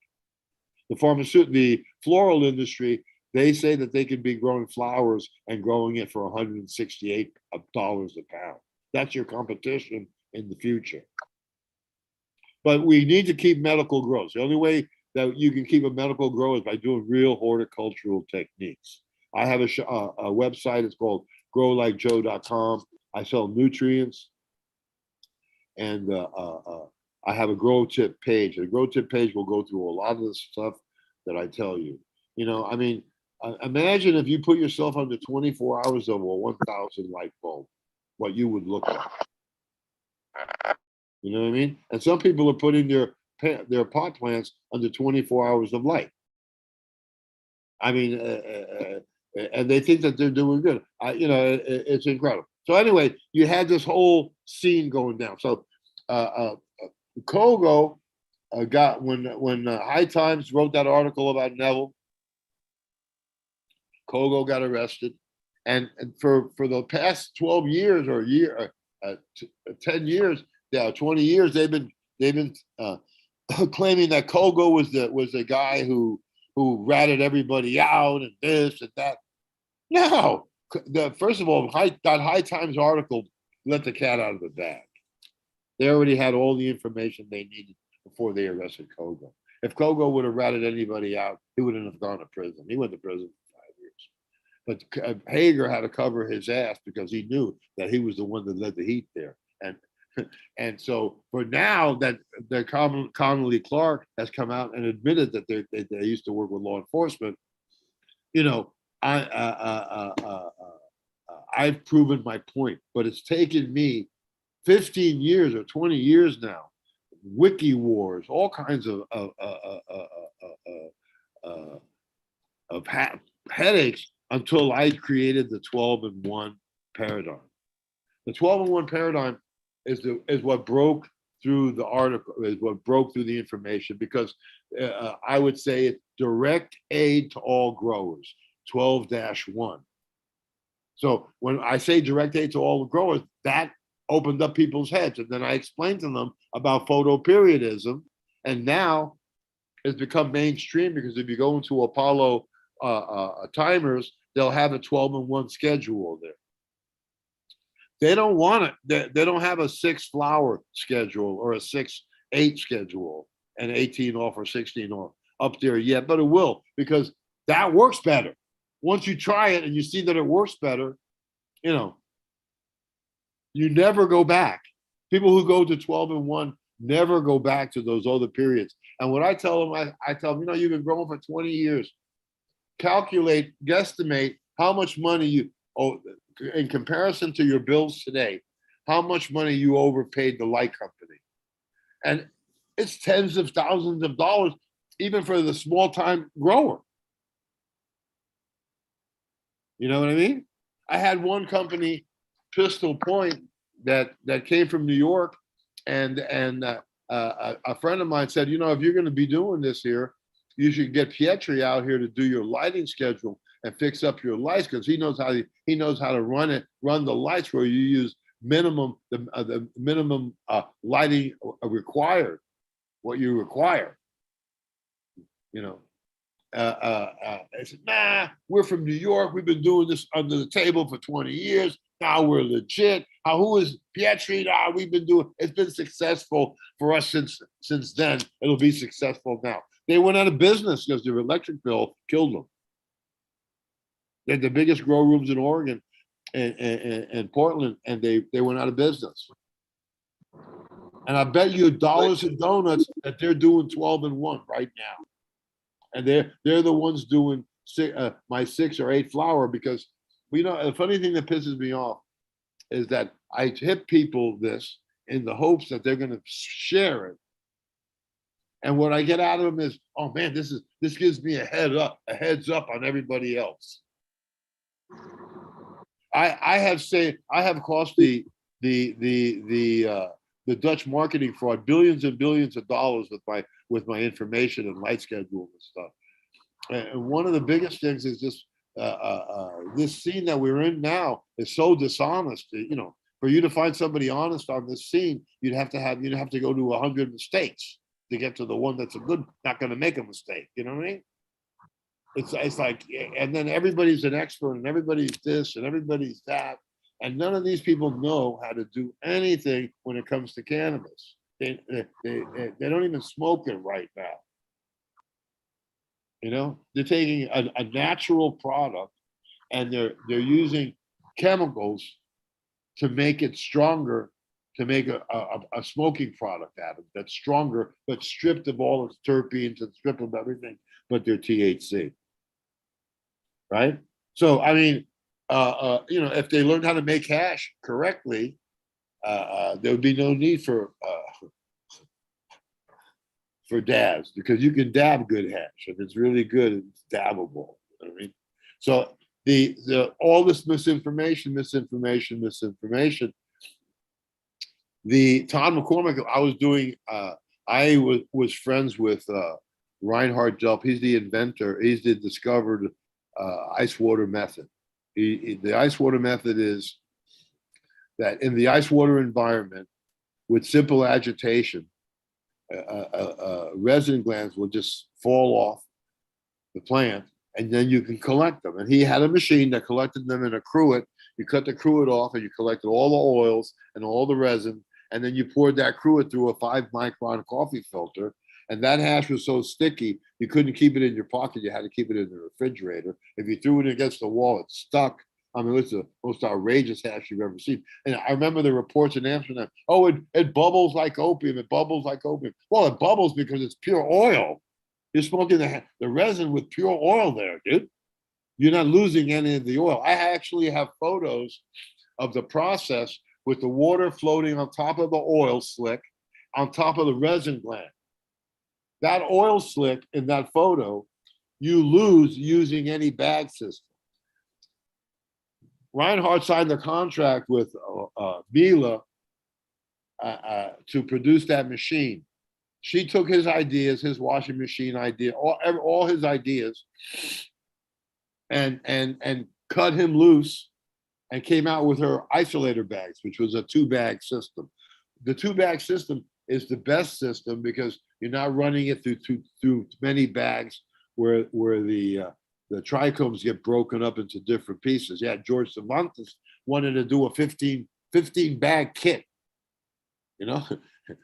Speaker 2: The floral industry, they say that they can be growing flowers and growing it for $168 a pound. That's your competition in the future. But we need to keep medical grows. The only way that you can keep a medical grow is by doing real horticultural techniques. I have a website. It's called growlikejoe.com. I sell nutrients, and I have a grow tip page. The grow tip page will go through a lot of the stuff that I tell you. I mean, imagine if you put yourself under 24 hours of a 1,000 light bulb, what you would look like. You know what I mean? And some people are putting their pot plants under 24 hours of light. I mean, and they think that they're doing good. It's incredible. So anyway, you had this whole scene going down. So Kogo got when High Times wrote that article about Neville, Kogo got arrested, and for the past 12 years or 10 years, 20 years, they've been claiming that Kogo was the guy who ratted everybody out and this and that. No, first of all, that High Times article let the cat out of the bag. They already had all the information they needed before they arrested Kogo. If Kogo would have ratted anybody out, he wouldn't have gone to prison. He went to prison for 5 years. But Hager had to cover his ass because he knew that he was the one that led the heat there. And so for now that Connolly Clark has come out and admitted that they used to work with law enforcement, I've proven my point. But it's taken me 15 years or 20 years now, wiki wars, all kinds of headaches until I created the 12-1 paradigm. The 12-1 paradigm is what broke through the article, is what broke through the information, because I would say it's direct aid to all growers, 12-1. So when I say direct aid to all the growers, that opened up people's heads. And then I explained to them about photoperiodism. And now it's become mainstream, because if you go into Apollo timers, they'll have a 12-1 schedule there. They don't want it. They don't have a 6 flower schedule or a 6-8 schedule and 18 off or 16 off up there yet, but it will, because that works better. Once you try it and you see that it works better, you never go back. People who go to 12-1 never go back to those other periods. And what I tell them, I tell them, you've been growing for 20 years. guesstimate how much money you owe in comparison to your bills today, how much money you overpaid the light company. And it's tens of thousands of dollars, even for the small time grower. You know what I mean? I had one company, Pistol Point, that came from New York, and a friend of mine said, you know, if you're going to be doing this here, you should get Pietrie out here to do your lighting schedule and fix up your lights, because he knows how to run the lights where you use the minimum lighting required, what you require. You know, I said, nah, we're from New York. We've been doing this under the table for 20 years. Now we're legit. Who is Pietrie? We've been doing, it's been successful for us since then. It'll be successful now. They went out of business because their electric bill killed them. They had the biggest grow rooms in Oregon and Portland, and they went out of business. And I bet you dollars and donuts that they're doing 12-1 right now. And they're the ones doing my 6 or 8 flower, because the funny thing that pisses me off is that I hit people this in the hopes that they're going to share it. And what I get out of them is, oh man, this gives me a heads up on everybody else. I have cost the Dutch marketing fraud billions and billions of dollars with my information and light schedule and stuff. And one of the biggest things is just this scene that we're in now is so dishonest. For you to find somebody honest on this scene, you'd have to go to 100 mistakes to get to the one that's not going to make a mistake. You know what I mean? It's like, and then everybody's an expert, and everybody's this, and everybody's that, and none of these people know how to do anything when it comes to cannabis. They don't even smoke it right now. They're taking a natural product and they're using chemicals to make it stronger, to make a smoking product out of it that's stronger, but stripped of all its terpenes and stripped of everything but their THC. Right? So, I mean, if they learned how to make hash correctly, there would be no need for dabs, because you can dab good hash. If it's really good, it's dabbable. You know what I mean? So all this misinformation. The Todd McCormick, I was friends with Reinhard Delp. He's the inventor. He's the discovered ice water method. The ice water method is that in the ice water environment, with simple agitation, resin glands will just fall off the plant, and then you can collect them. And he had a machine that collected them in a cruet. You cut the cruet off, and you collected all the oils and all the resin, and then you poured that cruet through a 5-micron coffee filter. And that hash was so sticky, you couldn't keep it in your pocket. You had to keep it in the refrigerator. If you threw it against the wall, it stuck. I mean, it's the most outrageous hash you've ever seen. And I remember the reports in Amsterdam. Oh, it bubbles like opium. It bubbles like opium. Well, it bubbles because it's pure oil. You're smoking the resin with pure oil there, dude. You're not losing any of the oil. I actually have photos of the process with the water floating on top of the oil slick, on top of the resin gland. That oil slick in that photo, you lose using any bag system. Reinhardt signed the contract with Mila to produce that machine. She took his ideas, his washing machine idea, all his ideas, and cut him loose, and came out with her isolator bags, which was a 2-bag system. The 2-bag system is the best system because you're not running it through many bags where the trichomes get broken up into different pieces. Yeah, George Cervantes wanted to do a 15 bag kit,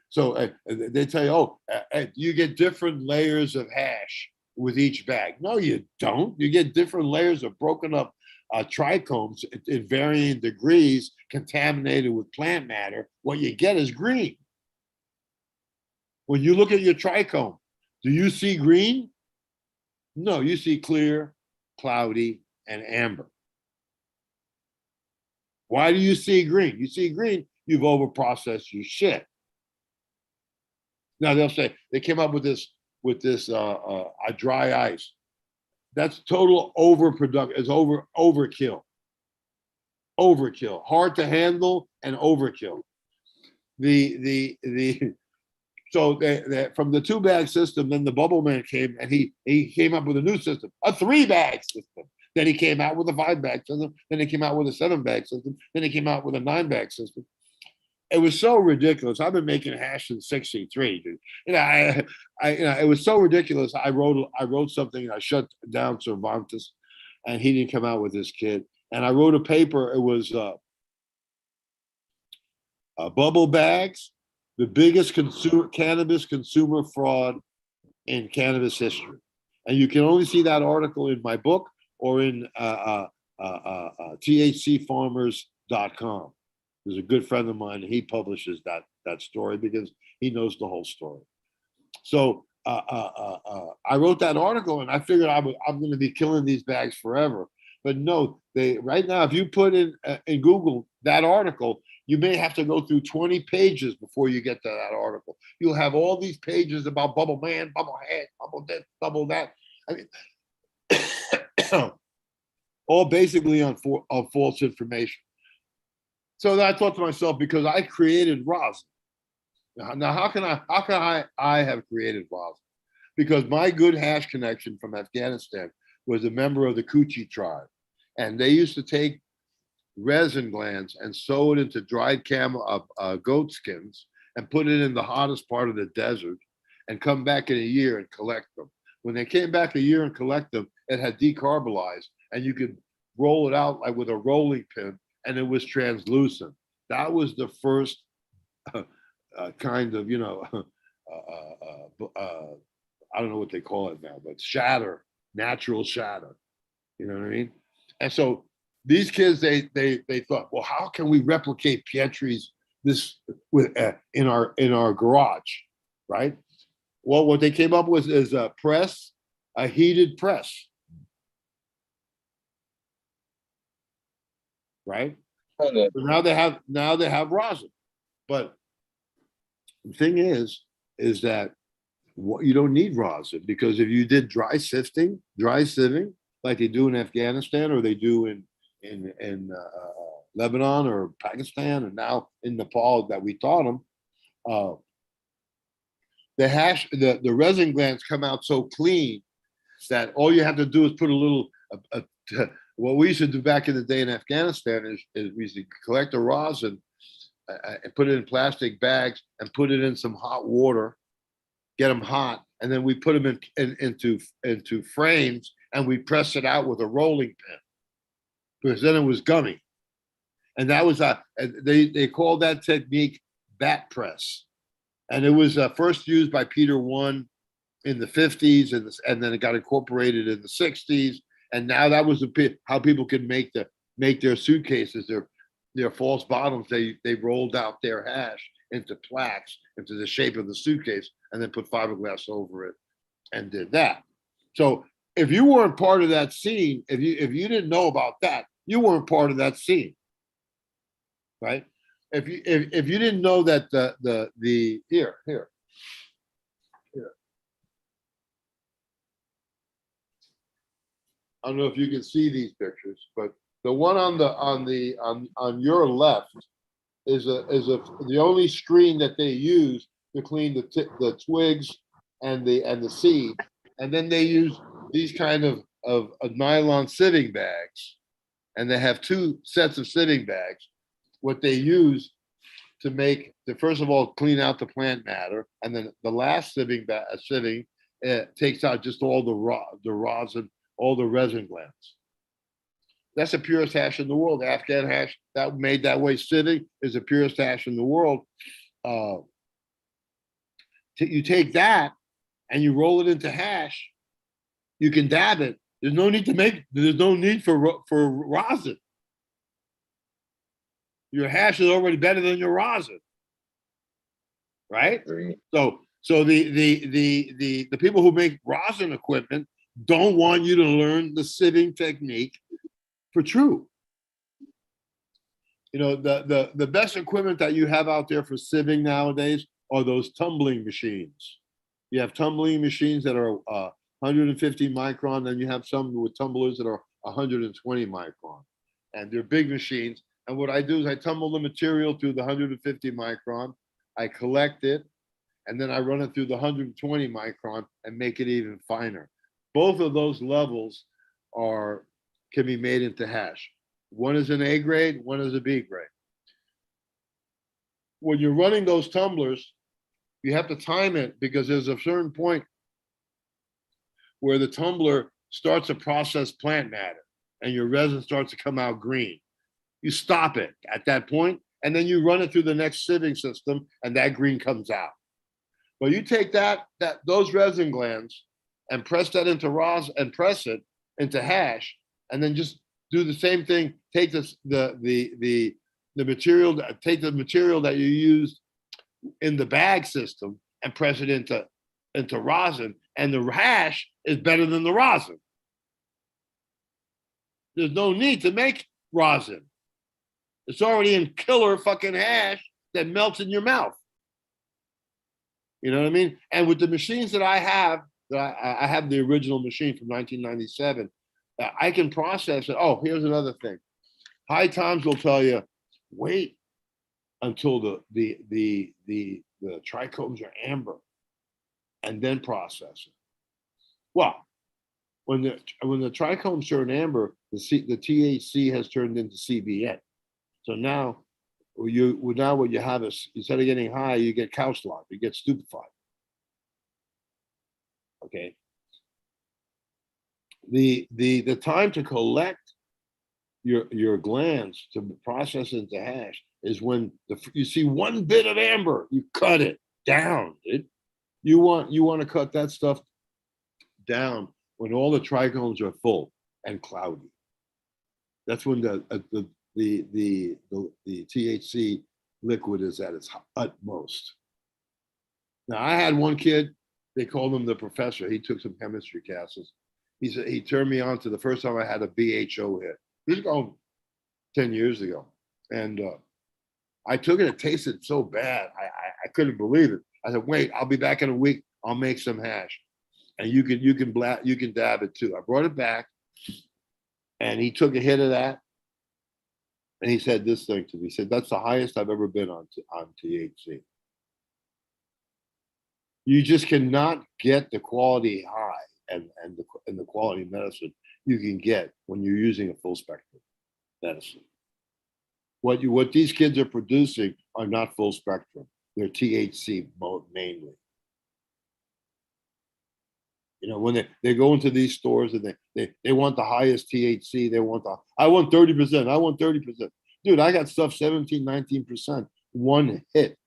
Speaker 2: So they tell you, you get different layers of hash with each bag. No, you don't. You get different layers of broken up trichomes in varying degrees, contaminated with plant matter. What you get is green. When you look at your trichome, do you see green? No, you see clear, cloudy, and amber. Why do you see green? You see green, you've overprocessed your shit. Now they'll say they came up with this a dry ice. That's total overproduction. It's overkill. Overkill. Hard to handle and overkill. The so they, from the 2-bag system, then the bubble man came and he came up with a new system, a 3-bag system. Then he came out with a 5-bag system. Then he came out with a 7-bag system. Then he came out with a 9-bag system. It was so ridiculous. I've been making hash since '63, dude. It was so ridiculous. I wrote something. And I shut down Cervantes, and he didn't come out with this kid. And I wrote a paper. It was bubble bags, the biggest cannabis consumer fraud in cannabis history. And you can only see that article in my book or in THCfarmers.com. There's a good friend of mine, and he publishes that story because he knows the whole story. So I wrote that article, and I figured I'm going to be killing these bags forever. But no, right now, if you put in Google that article, you may have to go through 20 pages before you get to that article. You'll have all these pages about bubble man, bubble head, bubble this, bubble that. I mean, all basically on false information. So I thought to myself, because I created rosin. Now, how can I have created rosin? Because my good hash connection from Afghanistan was a member of the Kuchi tribe, and they used to take resin glands and sew it into dried goat skins and put it in the hottest part of the desert, and come back in a year and collect them. When they came back a year and collect them, it had decarbonized, and you could roll it out like with a rolling pin, and it was translucent. That was the first kind of, I don't know what they call it now, but shatter, natural shatter. You know what I mean? And so these kids, they thought, well, how can we replicate Pietrie's this with in our garage, right? Well, what they came up with is a heated press. Right? So now they have rosin. But the thing is that you don't need rosin, because if you did dry sieving, like they do in Afghanistan or they do in Lebanon or Pakistan and now in Nepal that we taught them, the resin glands come out so clean that all you have to do is put a little. What we used to do back in the day in Afghanistan is we used to collect the rosin and put it in plastic bags and put it in some hot water, get them hot, and then we put them into frames and we press it out with a rolling pin, because then it was gummy. And that was they called that technique bat press, and it was first used by Peter I in the 50s, and then it got incorporated in the 60s. And now that was how people could make their suitcases, their false bottoms. They rolled out their hash into plaques, into the shape of the suitcase, and then put fiberglass over it and did that. So if you weren't part of that scene, if you didn't know about that, you weren't part of that scene, right? If you didn't know that the here. I don't know if you can see these pictures, but the one on your left is the only screen that they use to clean the twigs and the seed, and then they use these kind of nylon sieving bags, and they have 2 sets of sieving bags. What they use to make first of all clean out the plant matter, and then the last sieving takes out just all the rosin, all the resin glands. That's the purest hash in the world. The Afghan hash that made that way sieving is the purest hash in the world. You take that and you roll it into hash. You can dab it. There's no need for rosin. Your hash is already better than your rosin, right? So the people who make rosin equipment, don't want you to learn the sieving technique for true. You know, the best equipment that you have out there for sieving nowadays are those tumbling machines. You have tumbling machines that are 150 micron, then you have some with tumblers that are 120 micron. And they're big machines. And what I do is I tumble the material through the 150 micron, I collect it, and then I run it through the 120 micron and make it even finer. Both of those levels can be made into hash. One is an A grade, one is a B grade. When you're running those tumblers, you have to time it because there's a certain point where the tumbler starts to process plant matter and your resin starts to come out green. You stop it at that point, and then you run it through the next sieving system, and that green comes out. But you take those resin glands and press that into rosin and press it into hash, and then just do the same thing. Take the material, take the material that you used in the bag system and press it into rosin, and the hash is better than the rosin. There's no need to make rosin. It's already in killer fucking hash that melts in your mouth. You know what I mean? And with the machines that I have, I have the original machine from 1997. I can process it. Oh, here's another thing. High Times will tell you, wait until the trichomes are amber, and then process it. Well, when the trichomes turn amber, the THC has turned into CBN. So now what you have is, instead of getting high, you get couch locked, you get stupefied. Okay. The time to collect your glands to process into hash is when you see one bit of amber, you cut it down, dude. You want to cut that stuff down when all the trichomes are full and cloudy. That's when the THC liquid is at its utmost. Now, I had one kid, they called him the professor. He took some chemistry classes. He turned me on to the first time I had a BHO hit. This is going 10 years ago. And I took it, it tasted so bad. I couldn't believe it. I said, wait, I'll be back in a week. I'll make some hash. And you can dab it too. I brought it back and he took a hit of that. And he said this thing to me. He said, that's the highest I've ever been on THC. You just cannot get the quality high and the quality medicine you can get when you're using a full spectrum medicine. What these kids are producing are not full spectrum. They're THC mainly. You know, when they go into these stores and they want the highest THC, I want 30%, I want 30%. Dude, I got stuff 17, 19%. One hit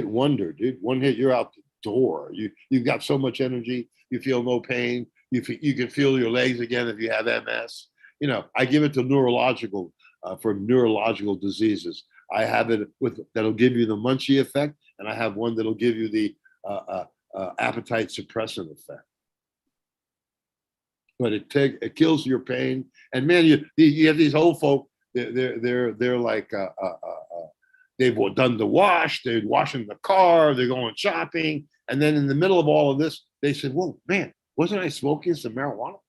Speaker 2: wonder, dude. One hit, you're out the door. You've got so much energy, you feel no pain. You can feel your legs again if you have MS. You know, I give it to for neurological diseases. I have it that'll give you the munchie effect, and I have one that'll give you the appetite suppressant effect. But it kills your pain. And man, you have these old folk. They're like they've done the wash. They're washing the car. They're going shopping, and then in the middle of all of this, they said, "Whoa, man, wasn't I smoking some marijuana?"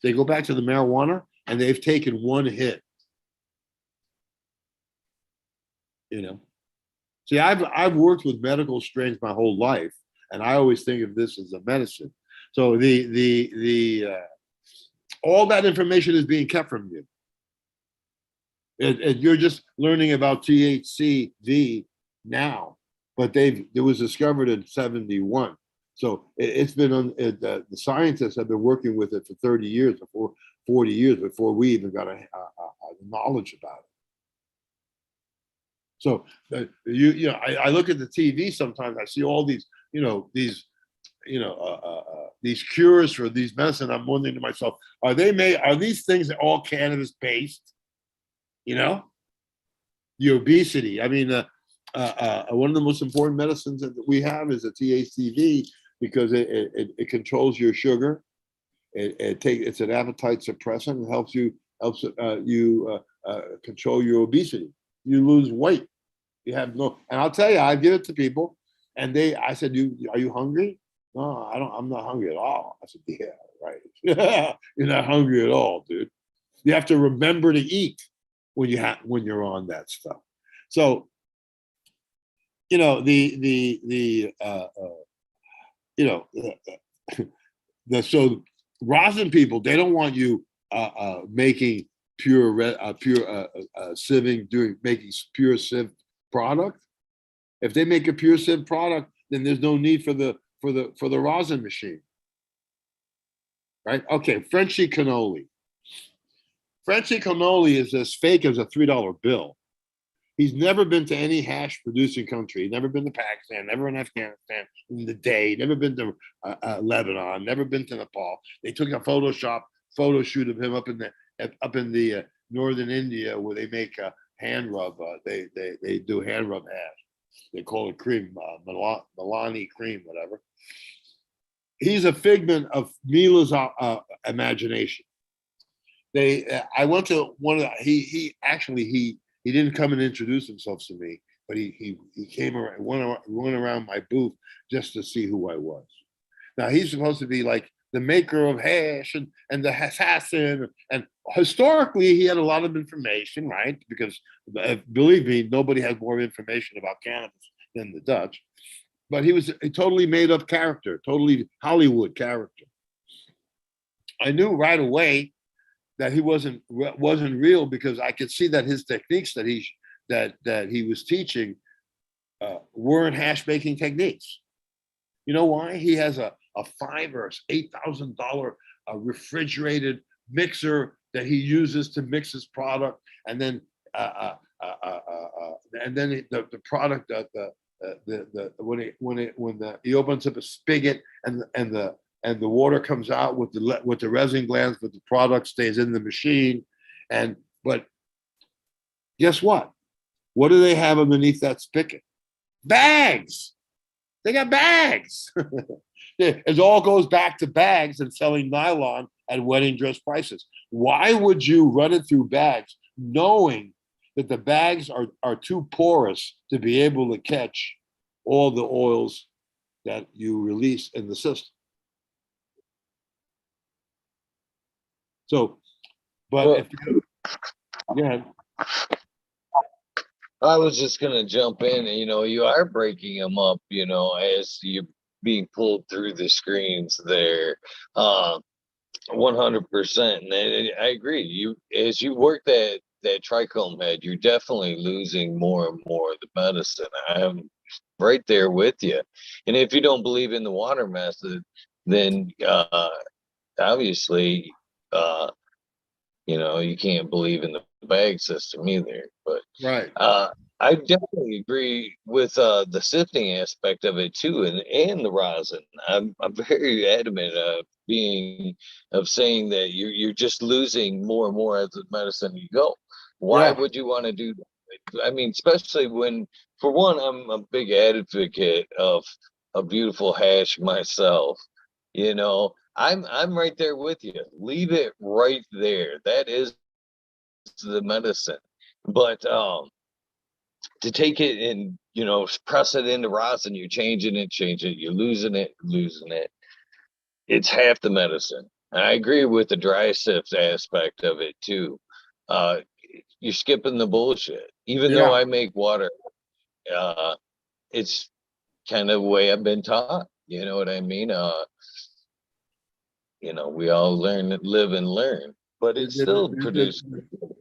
Speaker 2: They go back to the marijuana, and they've taken one hit. You know, see, I've worked with medical strains my whole life, and I always think of this as a medicine. So all that information is being kept from you. You're just learning about THCV now, but it was discovered in 71. So it's been the scientists have been working with it for 30 years, 40 years before we even got a knowledge about it. So I look at the TV sometimes. I see all these these cures for these medicine. I'm wondering to myself, are these things all cannabis based? You know, the obesity. I mean, one of the most important medicines that we have is a THCV because it controls your sugar. It's an appetite suppressant. It helps you control your obesity. You lose weight. You have no, and I'll tell you, I give it to people, and I said, are you hungry? No, I don't. I'm not hungry at all. I said, yeah, right. You're not hungry at all, dude. You have to remember to eat when you're on that stuff. So, the you know so rosin people, they don't want you making sieving, making pure sieve product. If they make a pure sieve product, then there's no need for the rosin machine, right? Okay, Frenchy cannoli. Frenchy cannoli is as fake as a $3 bill. He's never been to any hash producing country. Never been to Pakistan, never in Afghanistan in the day, never been to Lebanon, never been to Nepal. They took a photo shoot of him up in the northern India where they make hand rub. They do hand rub hash. They call it cream, Milani cream, whatever. He's a figment of Mila's imagination. I went to one of the, he didn't come and introduce himself to me, but he came around, went around my booth just to see who I was. Now he's supposed to be like the maker of hash and the assassin, and historically he had a lot of information, right? Because believe me, nobody has more information about cannabis than the Dutch. But he was a totally made up character, totally Hollywood character. I knew right away that he wasn't real, because I could see that his techniques that he was teaching weren't hash making techniques. You know why? He has a $5,000 or $8,000 refrigerated mixer that he uses to mix his product, and then the product when he opens up a spigot and the water comes out with the resin glands, but the product stays in the machine. But guess what? What do they have underneath that spigot? Bags. They got bags. It all goes back to bags and selling nylon at wedding dress prices. Why would you run it through bags knowing that the bags are too porous to be able to catch all the oils that you release in the system? So, but
Speaker 1: Well,
Speaker 2: if you, yeah,
Speaker 1: I was just gonna jump in, and you are breaking them up, as you're being pulled through the screens there. 100%. And I agree. As you work that trichome head, you're definitely losing more and more of the medicine. I'm right there with you. And if you don't believe in the water method, then obviously you can't believe in the bag system either. But
Speaker 2: right.
Speaker 1: I definitely agree with the sifting aspect of it too, and the rosin. I'm very adamant of saying that you're just losing more and more as the medicine you go. Why
Speaker 2: Yeah.
Speaker 1: would you want to do that? I mean, especially when, for one, I'm a big advocate of a beautiful hash myself. I'm right there with you. Leave it right there. That is the medicine. But to take it and press it into rosin, you're changing it, you're losing it. It's half the medicine. And I agree with the dry sift aspect of it too. Uh, you're skipping the bullshit. Even though
Speaker 2: Yeah.
Speaker 1: I make water, it's kind of the way I've been taught. You know what I mean? We all live and learn, but
Speaker 2: The,
Speaker 1: it still
Speaker 2: the,
Speaker 1: produces.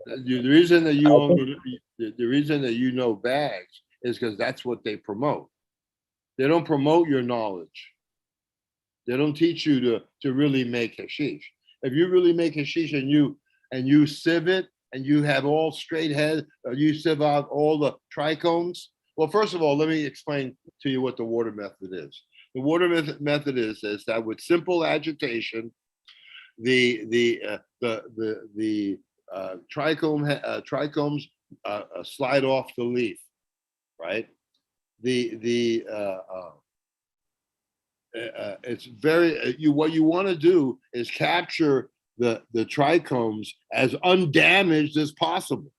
Speaker 2: the reason that you only the reason that you know bags is because that's what they promote. They don't promote your knowledge. They don't teach you to really make hashish. If you really make hashish and you sieve it and you have all straight head, you sieve out all the trichomes. Well, first of all, let me explain to you what the water method is. The water method is that with simple agitation, the trichomes slide off the leaf, right? The It's very you. What you want to do is capture the trichomes as undamaged as possible.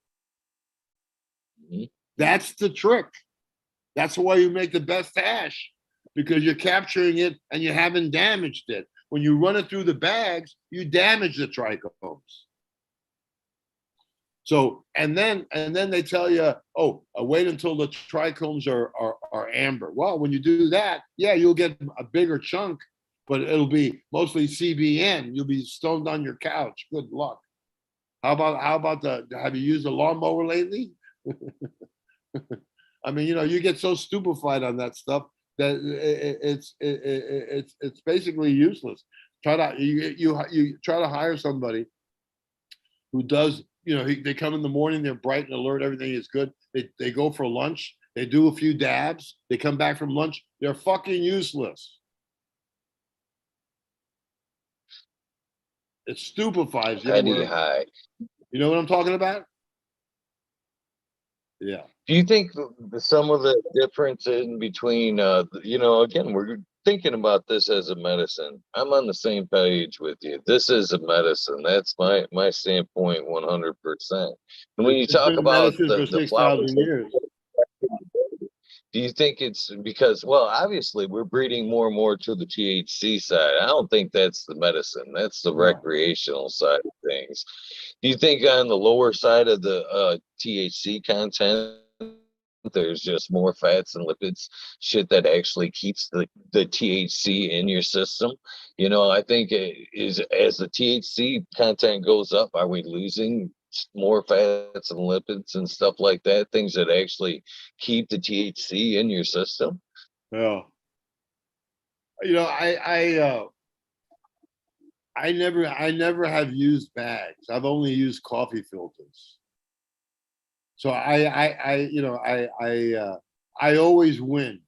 Speaker 1: Mhm.
Speaker 2: That's the trick. That's why you make the best hash, because you're capturing it and you haven't damaged it. When you run it through the bags, you damage the trichomes. So and then they tell you, oh, wait until the trichomes are amber. Well, when you do that, yeah, you'll get a bigger chunk, but it'll be mostly CBN. You'll be stoned on your couch. Good luck. How about the? Have you used a lawnmower lately? I mean, you get so stupefied on that stuff that it's basically useless. Try to you try to hire somebody who does, they come in the morning, they're bright and alert, everything is good. They go for lunch, they do a few dabs, they come back from lunch, they're fucking useless. It stupefies you.
Speaker 1: Heady high.
Speaker 2: You know what I'm talking about? Yeah.
Speaker 1: Do you think some of the difference in between, again, we're thinking about this as a medicine. I'm on the same page with you. This is a medicine. That's my standpoint, 100%. And when you
Speaker 2: It's
Speaker 1: talk
Speaker 2: been
Speaker 1: about
Speaker 2: medicine for
Speaker 1: the flowers,
Speaker 2: 6,000 years.
Speaker 1: do you think it's because, well, obviously we're breeding more and more to the THC side. I don't think that's the medicine. That's the
Speaker 2: No.
Speaker 1: recreational side of things. Do you think on the lower side of the THC content, there's just more fats and lipids, shit that actually keeps the THC in your system? I think it is, as the THC content goes up, are we losing more fats and lipids and stuff like that? Things that actually keep the THC in your system?
Speaker 2: Yeah. I never have used bags. I've only used coffee filters. So I always win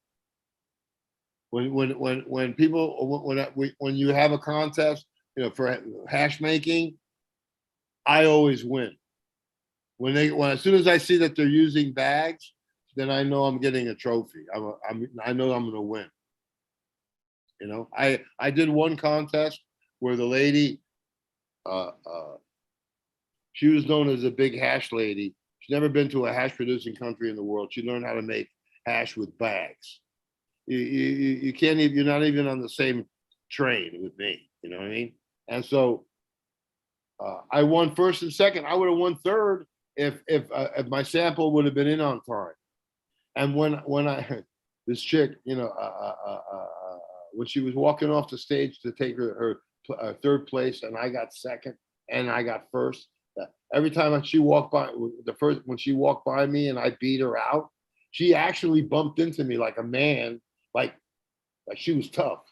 Speaker 2: when people when you have a contest, for hash making. I always win when as soon as I see that they're using bags, then I know I'm getting a trophy. I know I'm going to win. I did one contest where the lady, uh, uh, she was known as a big hash lady. She's never been to a hash producing country in the world. She learned how to make hash with bags. You can't even, you're not even on the same train with me. You know what I mean? And so I won first and second. I would have won third if my sample would have been in on time. And when I this chick, when she was walking off the stage to take her third place, and I got second, and I got first. Every time she walked by, when she walked by me and I beat her out, she actually bumped into me like a man, like she was tough.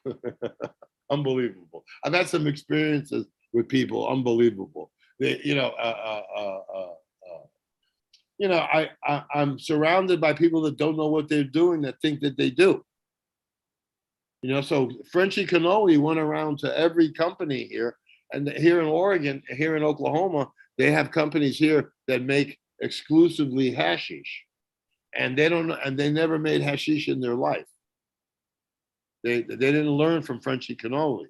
Speaker 2: Unbelievable. I've had some experiences with people, unbelievable. I'm surrounded by people that don't know what they're doing, that think that they do. So Frenchy Cannoli went around to every company here, and here in Oregon, here in Oklahoma, they have companies here that make exclusively hashish, and they never made hashish in their life. They didn't learn from Frenchy Cannoli.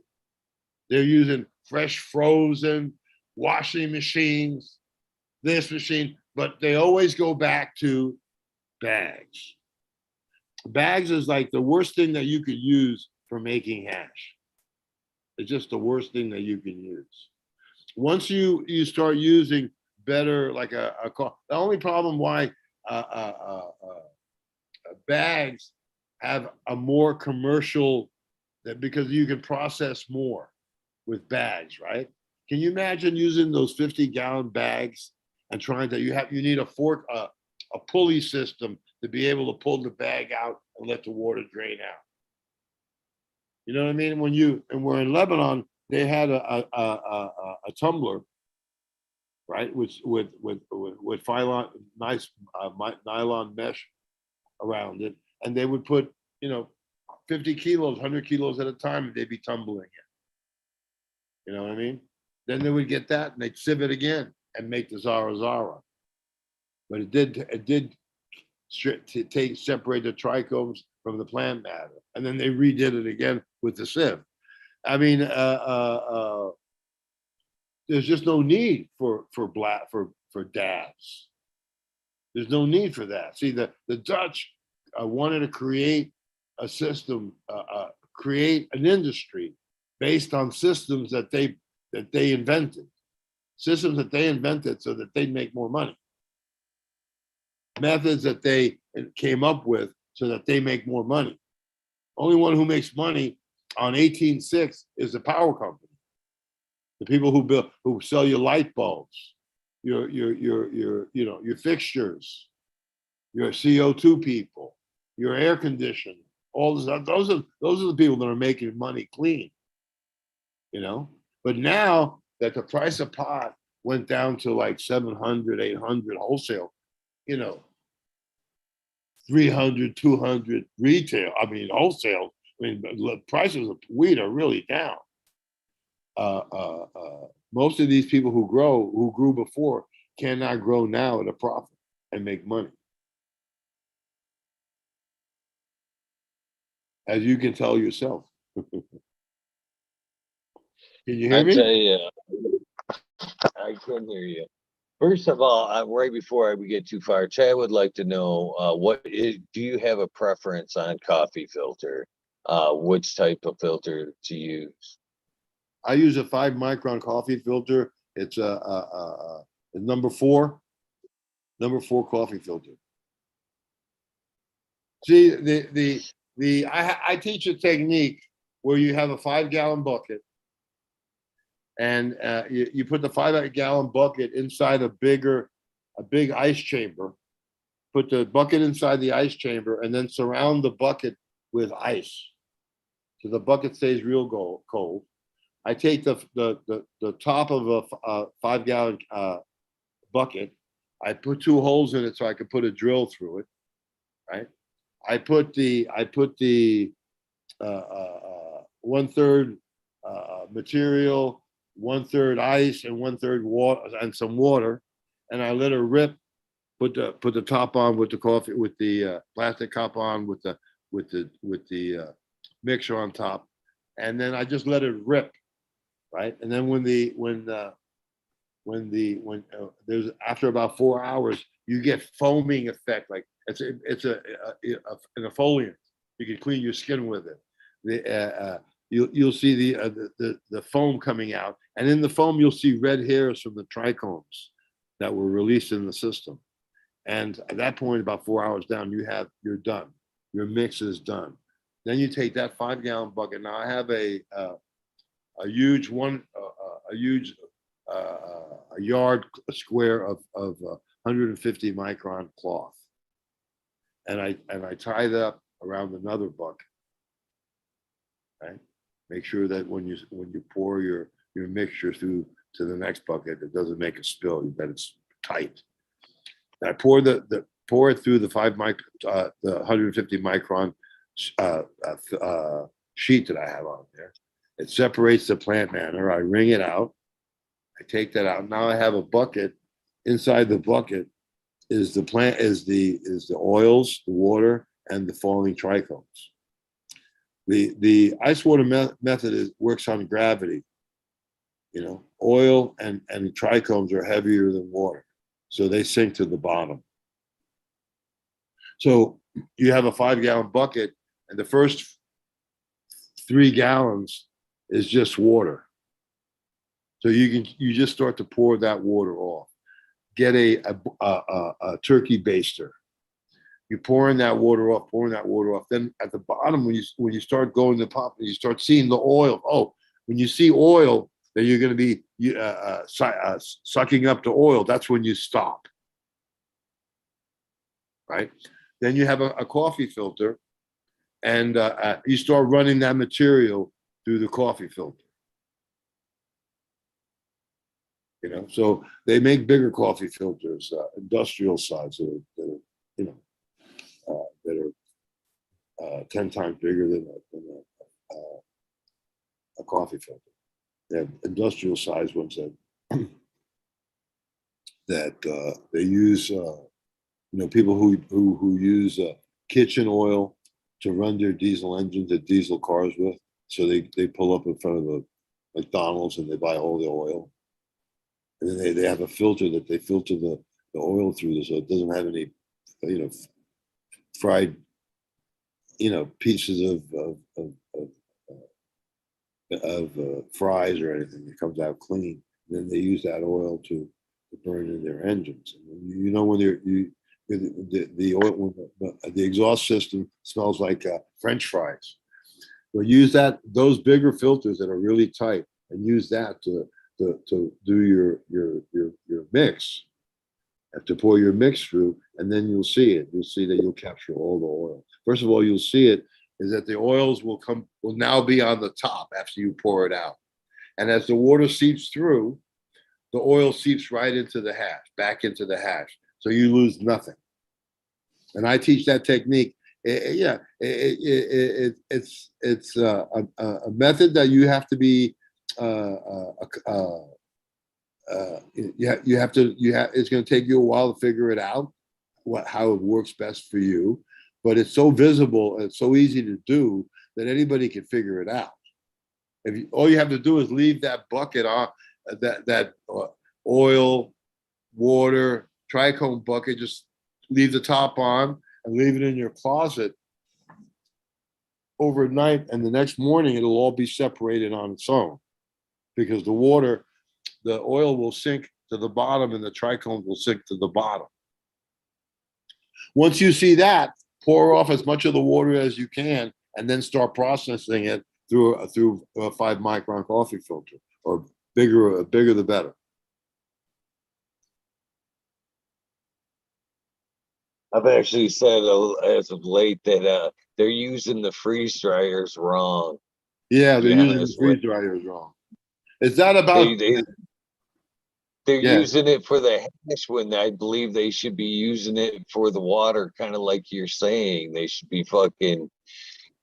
Speaker 2: They're using fresh frozen washing machines, this machine, but they always go back to bags. Bags is like the worst thing that you could use for making hash. It's just the worst thing that you can use. Once you start using better, like the only problem why bags have a more commercial, that because you can process more with bags, right? Can you imagine using those 50-gallon bags and trying to, you need a pulley system to be able to pull the bag out and let the water drain out. You know what I mean? And we're in Lebanon, they had a tumbler, right, with nice nylon mesh around it, and they would put 50 kilos, 100 kilos at a time, and they'd be tumbling it. You know what I mean? Then they would get that, and they'd sieve it again and make the Zara Zara. But it did separate the trichomes from the plant matter, and then they redid it again with the sieve. I mean, there's just no need for dabs. There's no need for that. See, the Dutch wanted to create a system, create an industry based on systems that they invented, systems that they invented so that they'd make more money, methods that they came up with so that they make more money. Only one who makes money on 18.6 is the power company. The people who sell you light bulbs, your fixtures, your CO2 people, your air conditioning, all this. Those are the people that are making money clean. But now that the price of pot went down to like 700, 800 wholesale, 300, 200 retail. I mean, wholesale. I mean, prices of weed are really down. Most of these people who grew before, cannot grow now at a profit and make money. As you can tell yourself. Can you hear
Speaker 1: I
Speaker 2: me?
Speaker 1: tell you, I can hear you. First of all, right before we get too far, Chad would like to know do you have a preference on coffee filter? Which type of filter to use?
Speaker 2: I use a 5-micron coffee filter. It's a number 4 coffee filter. See, I teach a technique where you have a 5-gallon bucket, and you put the 5-gallon bucket inside a big ice chamber. Put the bucket inside the ice chamber, and then surround the bucket with ice, so the bucket stays real cold. I take the top of a 5-gallon bucket. I put 2 holes in it so I could put a drill through it. Right. I put the 1/3 material, 1/3 ice, and 1/3 water, and some water, and I let it rip. Put the top on with the coffee, with the plastic cup on, with the mixer on top, and then I just let it rip. Right. And then when there's, after about 4 hours, you get foaming effect. Like it's an exfoliant. You can clean your skin with it. You'll see the foam coming out, and in the foam you'll see red hairs from the trichomes that were released in the system. And at that point, about 4 hours down, you're done. Your mix is done. Then you take that 5-gallon bucket. Now I have a huge a yard square of 150 micron cloth, and I tie that up around another bucket. Right. Make sure that when you pour your mixture through to the next bucket, it doesn't make a spill. That it's tight. And I pour it through the 150 micron sheet that I have on there. It separates the plant matter. I wring it out. I take that out. Now I have a bucket. Inside the bucket is the oils, the water, and the falling trichomes. The ice water method works on gravity. Oil and trichomes are heavier than water, so they sink to the bottom. So you have a 5-gallon bucket, and the first 3 gallons is just water. So you just start to pour that water off. Get a turkey baster. You're pouring that water off. Then at the bottom, when you start going to pop, you start seeing the oil. Oh, when you see oil, then you're going to be sucking up the oil. That's when you stop. Right. Then you have a coffee filter, and you start running that material through the coffee filter. So they make bigger coffee filters, industrial size, that are 10 times bigger than a coffee filter. They have industrial size ones that they use. People who use kitchen oil to run their diesel engines, their diesel cars with. So they pull up in front of a McDonald's and they buy all the oil. And then they have a filter that they filter the oil through so it doesn't have any, fried, pieces of fries or anything. It comes out clean. And then they use that oil to burn in their engines. And when the oil, when the exhaust system smells like French fries. Well, use those bigger filters that are really tight, and use that to do your mix, and to pour your mix through, and then you'll see it. You'll see that you'll capture all the oil. First of all, you'll see it is that the oils will now be on the top after you pour it out, and as the water seeps through, the oil seeps right into the hash, back into the hash, so you lose nothing. And I teach that technique. It's a method that you have to be. It's going to take you a while to figure it out, how it works best for you. But it's so visible and it's so easy to do that anybody can figure it out. All you have to do is leave that bucket on, that oil, water, trichome bucket. Just leave the top on and leave it in your closet overnight, and the next morning it'll all be separated on its own, because the oil will sink to the bottom and the trichome will sink to the bottom. Once you see that, pour off as much of the water as you can, and then start processing it through a 5-micron coffee filter, or bigger the better.
Speaker 1: I've actually said as of late that they're using the freeze dryers wrong.
Speaker 2: Yeah, they're using the freeze dryers wrong. Is that about?
Speaker 1: They're using it for the hash when I believe they should be using it for the water, kind of like you're saying. They should be fucking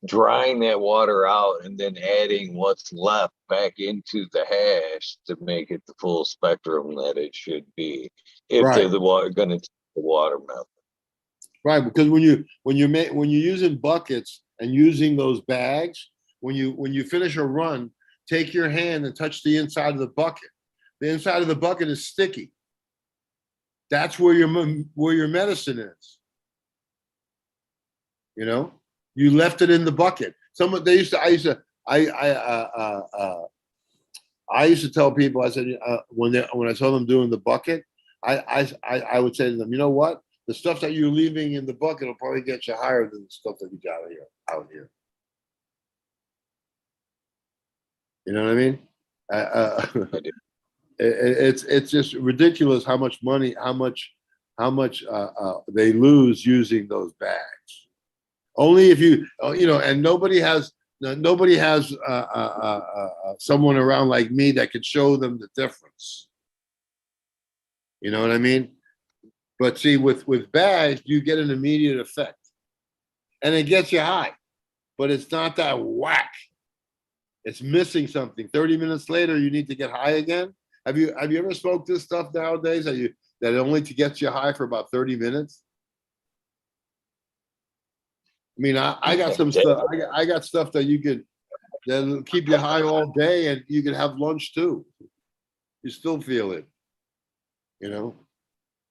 Speaker 1: drying that water out and then adding what's left back into the hash to make it the full spectrum that it should be, if they're going to take the water method.
Speaker 2: Right, because when you're using buckets and using those bags, when you finish a run, take your hand and touch the inside of the bucket. The inside of the bucket is sticky. That's where your medicine is. You left it in the bucket. I used to tell people, I said, when I saw them doing the bucket, I would say to them, you know what? The stuff that you're leaving in the bucket will probably get you higher than the stuff that you got out here. You know what I mean? It's just ridiculous how much money, how much they lose using those bags. Only if and nobody has someone around like me that could show them the difference. You know what I mean? But see, with bags, you get an immediate effect, and it gets you high, but it's not that whack. It's missing something. 30 minutes later, you need to get high again. Have you ever smoked this stuff nowadays that only to get you high for about 30 minutes? I mean, I got some stuff. I got stuff that'll keep you high all day, and you can have lunch too. You still feel it.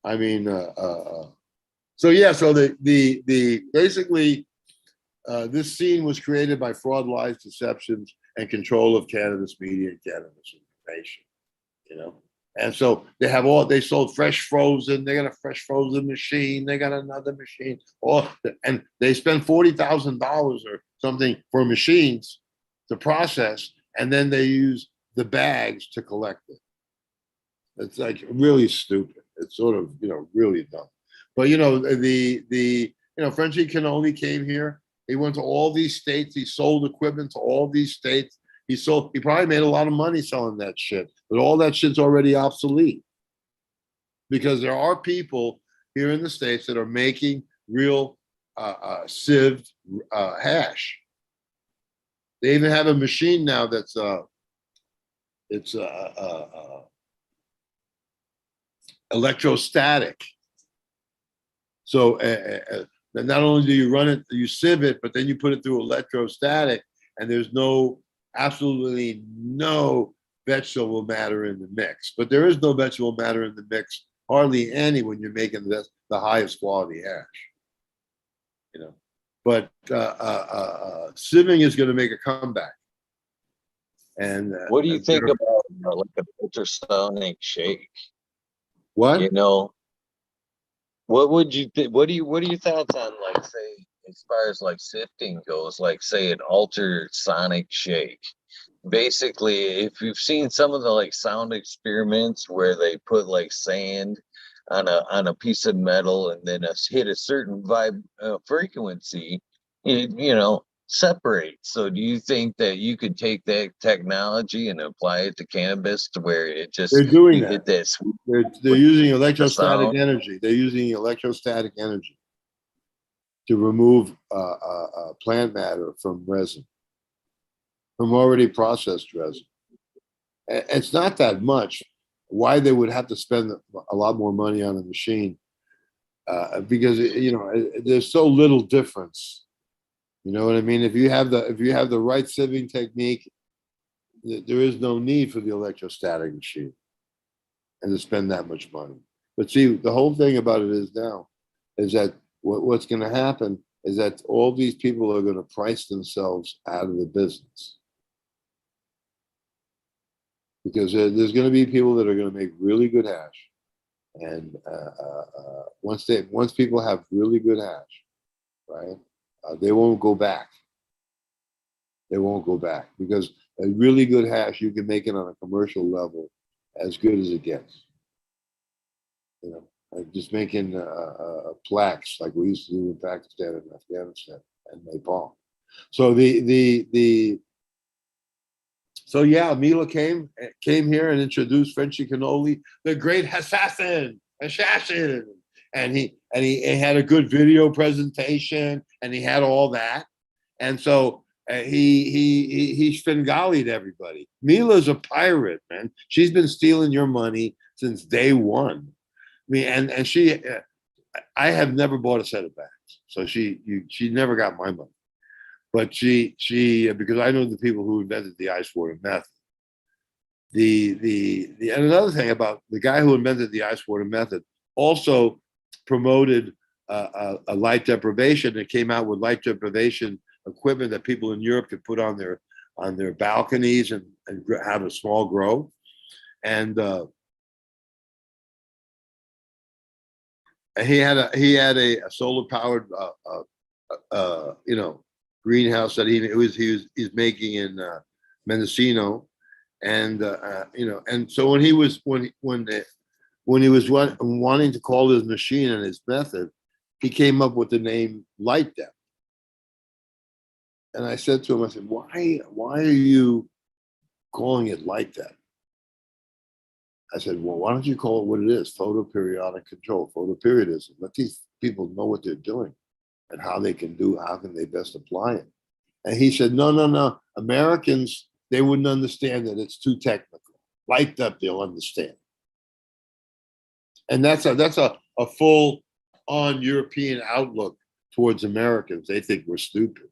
Speaker 2: I mean, so the basically this scene was created by fraud, lies, deceptions, and control of cannabis media and cannabis information. And so they sold fresh frozen. They got a fresh frozen machine. They got another machine. And they spend $40,000 or something for machines to process, and then they use the bags to collect it. It's like really stupid. It's sort of really dumb. But Frenchie Cannoli came here. He went to all these states. He sold equipment to all these states. He probably made a lot of money selling that shit, but all that shit's already obsolete, because there are people here in the States that are making real sieved hash. They even have a machine now that's electrostatic. So then not only do you run it, you sieve it, but then you put it through electrostatic, and there's absolutely no vegetable matter in the mix. But there is no vegetable matter in the mix, hardly any, when you're making the highest quality hash. You know, but sieving is going to make a comeback. And
Speaker 3: what do you think about like an ultrasonic shake?
Speaker 2: what?
Speaker 3: You know, what would you think? What are your thoughts on, like, say, as far as like sifting goes, like say an ultrasonic shake? Basically, if you've seen some of the like sound experiments where they put like sand on a piece of metal and then hit a certain frequency, it separates. So do you think that you could take that technology and apply it to cannabis to where it
Speaker 2: They're
Speaker 3: just
Speaker 2: doing
Speaker 3: you
Speaker 2: that.
Speaker 3: get this
Speaker 2: They're using
Speaker 3: the
Speaker 2: electrostatic
Speaker 3: sound?
Speaker 2: energy. They're using electrostatic energy to remove plant matter from resin, from already processed resin. It's not that much. Why they would have to spend a lot more money on a machine? Because there's so little difference. You know what I mean? If you have the right sieving technique, there is no need for the electrostatic machine and to spend that much money. But see, the whole thing about it is that what's going to happen is that all these people are going to price themselves out of the business, because there's going to be people that are going to make really good hash, and once people have really good hash, right, they won't go back. They won't go back, because a really good hash, you can make it on a commercial level as good as it gets. You know, like just making plaques like we used to do in Pakistan and Afghanistan and Nepal. So so yeah, Mila came here and introduced Frenchy Cannoli, the great assassin, and he had a good video presentation, and he had all that, and so he Svengali'd everybody. Mila's a pirate, man. She's been stealing your money since day one. I mean, and she, I have never bought a set of bags, so she never got my money. But she because I know the people who invented the ice water method. And another thing about the guy who invented the ice water method also promoted a light deprivation. It came out with light deprivation equipment that people in Europe could put on their balconies and have a small grow. And he had a solar powered greenhouse that he's making in Mendocino, and and so when he was wanting to call his machine and his method, he came up with the name Light Depth. And I said to him, I said, why are you calling it Light Depth? I said, well, why don't you call it what it is? Photoperiodic control, photoperiodism. Let these people know what they're doing and how can they best apply it. And he said, no. Americans, they wouldn't understand that it's too technical. Light Depth, they'll understand. And that's a full on European outlook towards Americans. They think we're stupid.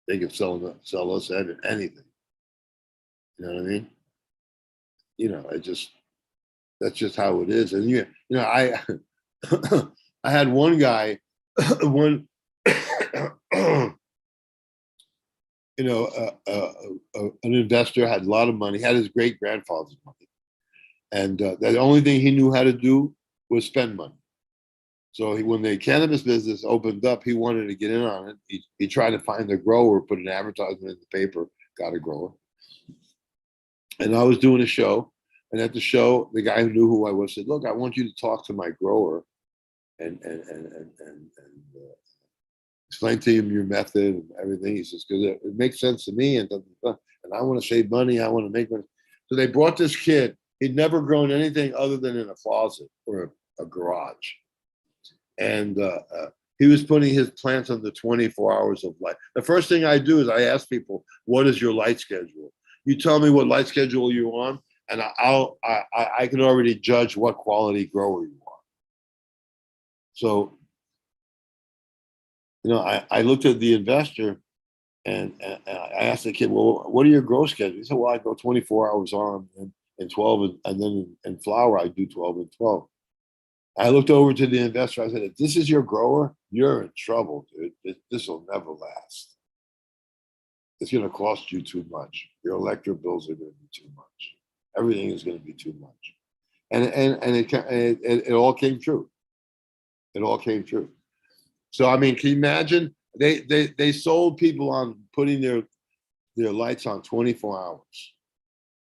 Speaker 2: They can sell us anything. You know what I mean? That's just how it is. And I I had one guy, one an investor, had a lot of money, had his great grandfather's money, and the only thing he knew how to do was spend money. So when the cannabis business opened up, he wanted to get in on it. He tried to find a grower, put an advertisement in the paper, got a grower. And I was doing a show, and at the show, the guy who knew who I was said, "Look, I want you to talk to my grower and explain to him your method and everything." He says, "Because it makes sense to me, and I want to save money. I want to make money." So they brought this kid. He'd never grown anything other than in a closet or a garage, and he was putting his plants on the 24 hours of light. The first thing I do is I ask people, "What is your light schedule?" You tell me what light schedule you're on, and I can already judge what quality grower you are. So I looked at the investor and I asked the kid, well, what are your growth schedules? He said, well, I go 24 hours on and 12, and then in flower, I do 12 and 12. I looked over to the investor. I said, if this is your grower, you're in trouble, dude. This will never last. It's going to cost you too much. Your electric bills are going to be too much. Everything is going to be too much. And it all came true. It all came true. So I mean, can you imagine? They sold people on putting their lights on 24 hours.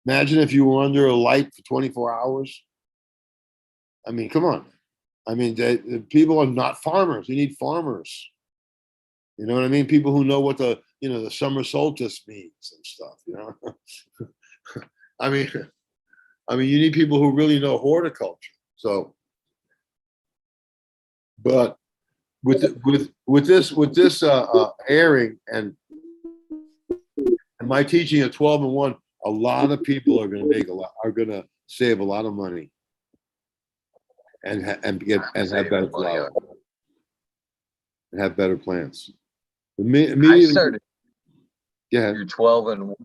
Speaker 2: Imagine if you were under a light for 24 hours. I mean, come on. I mean, the people are not farmers. You need farmers. You know what I mean? People who know what the summer solstice means and stuff. I mean, you need people who really know horticulture. So, but with this airing and my teaching at 12 and 1, a lot of people are going to save a lot of money and have better flower and have better plants.
Speaker 3: I started
Speaker 2: Yeah.
Speaker 3: 12 and 1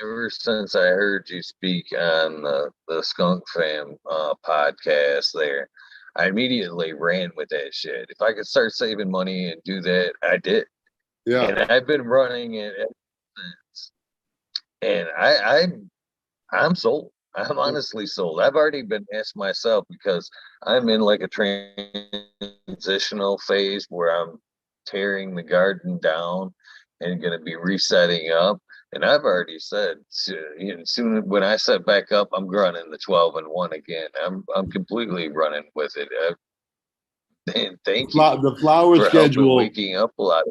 Speaker 3: ever since I heard you speak on the Skunk Fam podcast there. I immediately ran with that shit. If I could start saving money and do that, I did.
Speaker 2: Yeah.
Speaker 3: And I've been running it ever since. And I'm sold. I'm honestly sold. I've already been asked myself because I'm in like a transitional phase where I'm tearing the garden down and going to be resetting up. And I've already said, soon when I set back up, I'm running the 12 and 1 again. I'm completely running with it. And thank you
Speaker 2: The flower
Speaker 3: for
Speaker 2: schedule,
Speaker 3: waking up a lot.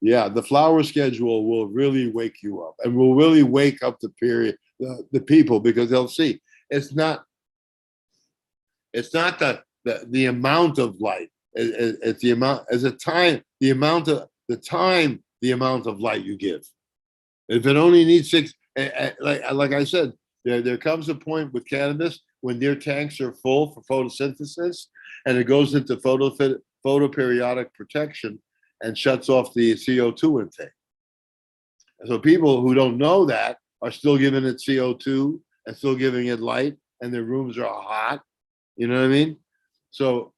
Speaker 2: Yeah, the flower schedule will really wake you up, and will really wake up the people, because they'll see it's not the amount of light. It's the amount as a time the amount of light you give. If it only needs 6, like I said, there comes a point with cannabis when their tanks are full for photosynthesis, and it goes into photoperiodic protection and shuts off the CO2 intake. So people who don't know that are still giving it CO2 and still giving it light, and their rooms are hot. You know what I mean? So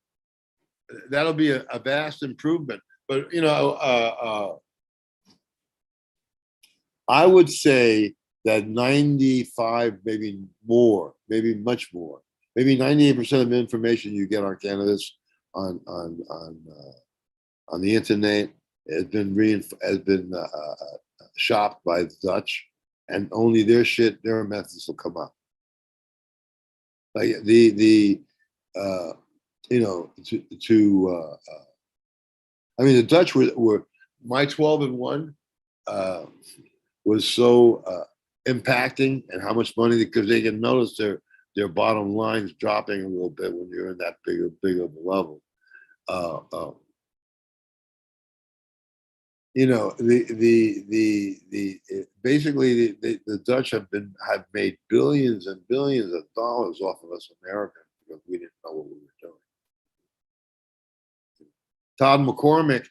Speaker 2: that'll be a vast improvement. But I would say that 95, maybe more, maybe much more, maybe 98% of the information you get on cannabis on the internet has been shopped by the Dutch, and only their methods will come up. Like I mean, the Dutch were my 12 and 1 was so impacting, and how much money, because they can notice their bottom lines dropping a little bit when you're in that big of a level. Basically the Dutch have made billions and billions of dollars off of us Americans because we didn't know what we were doing. Todd McCormick,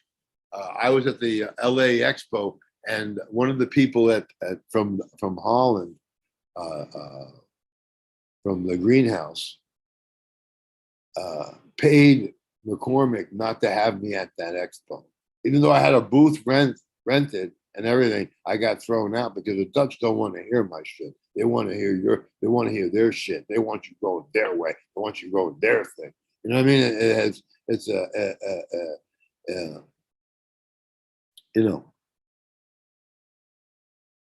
Speaker 2: I was at the LA Expo, and one of the people from Holland, from the greenhouse, paid McCormick not to have me at that expo. Even though I had a booth rented and everything, I got thrown out because the Dutch don't want to hear my shit. They want to hear their shit. They want you going their way. They want you going their thing. You know what I mean?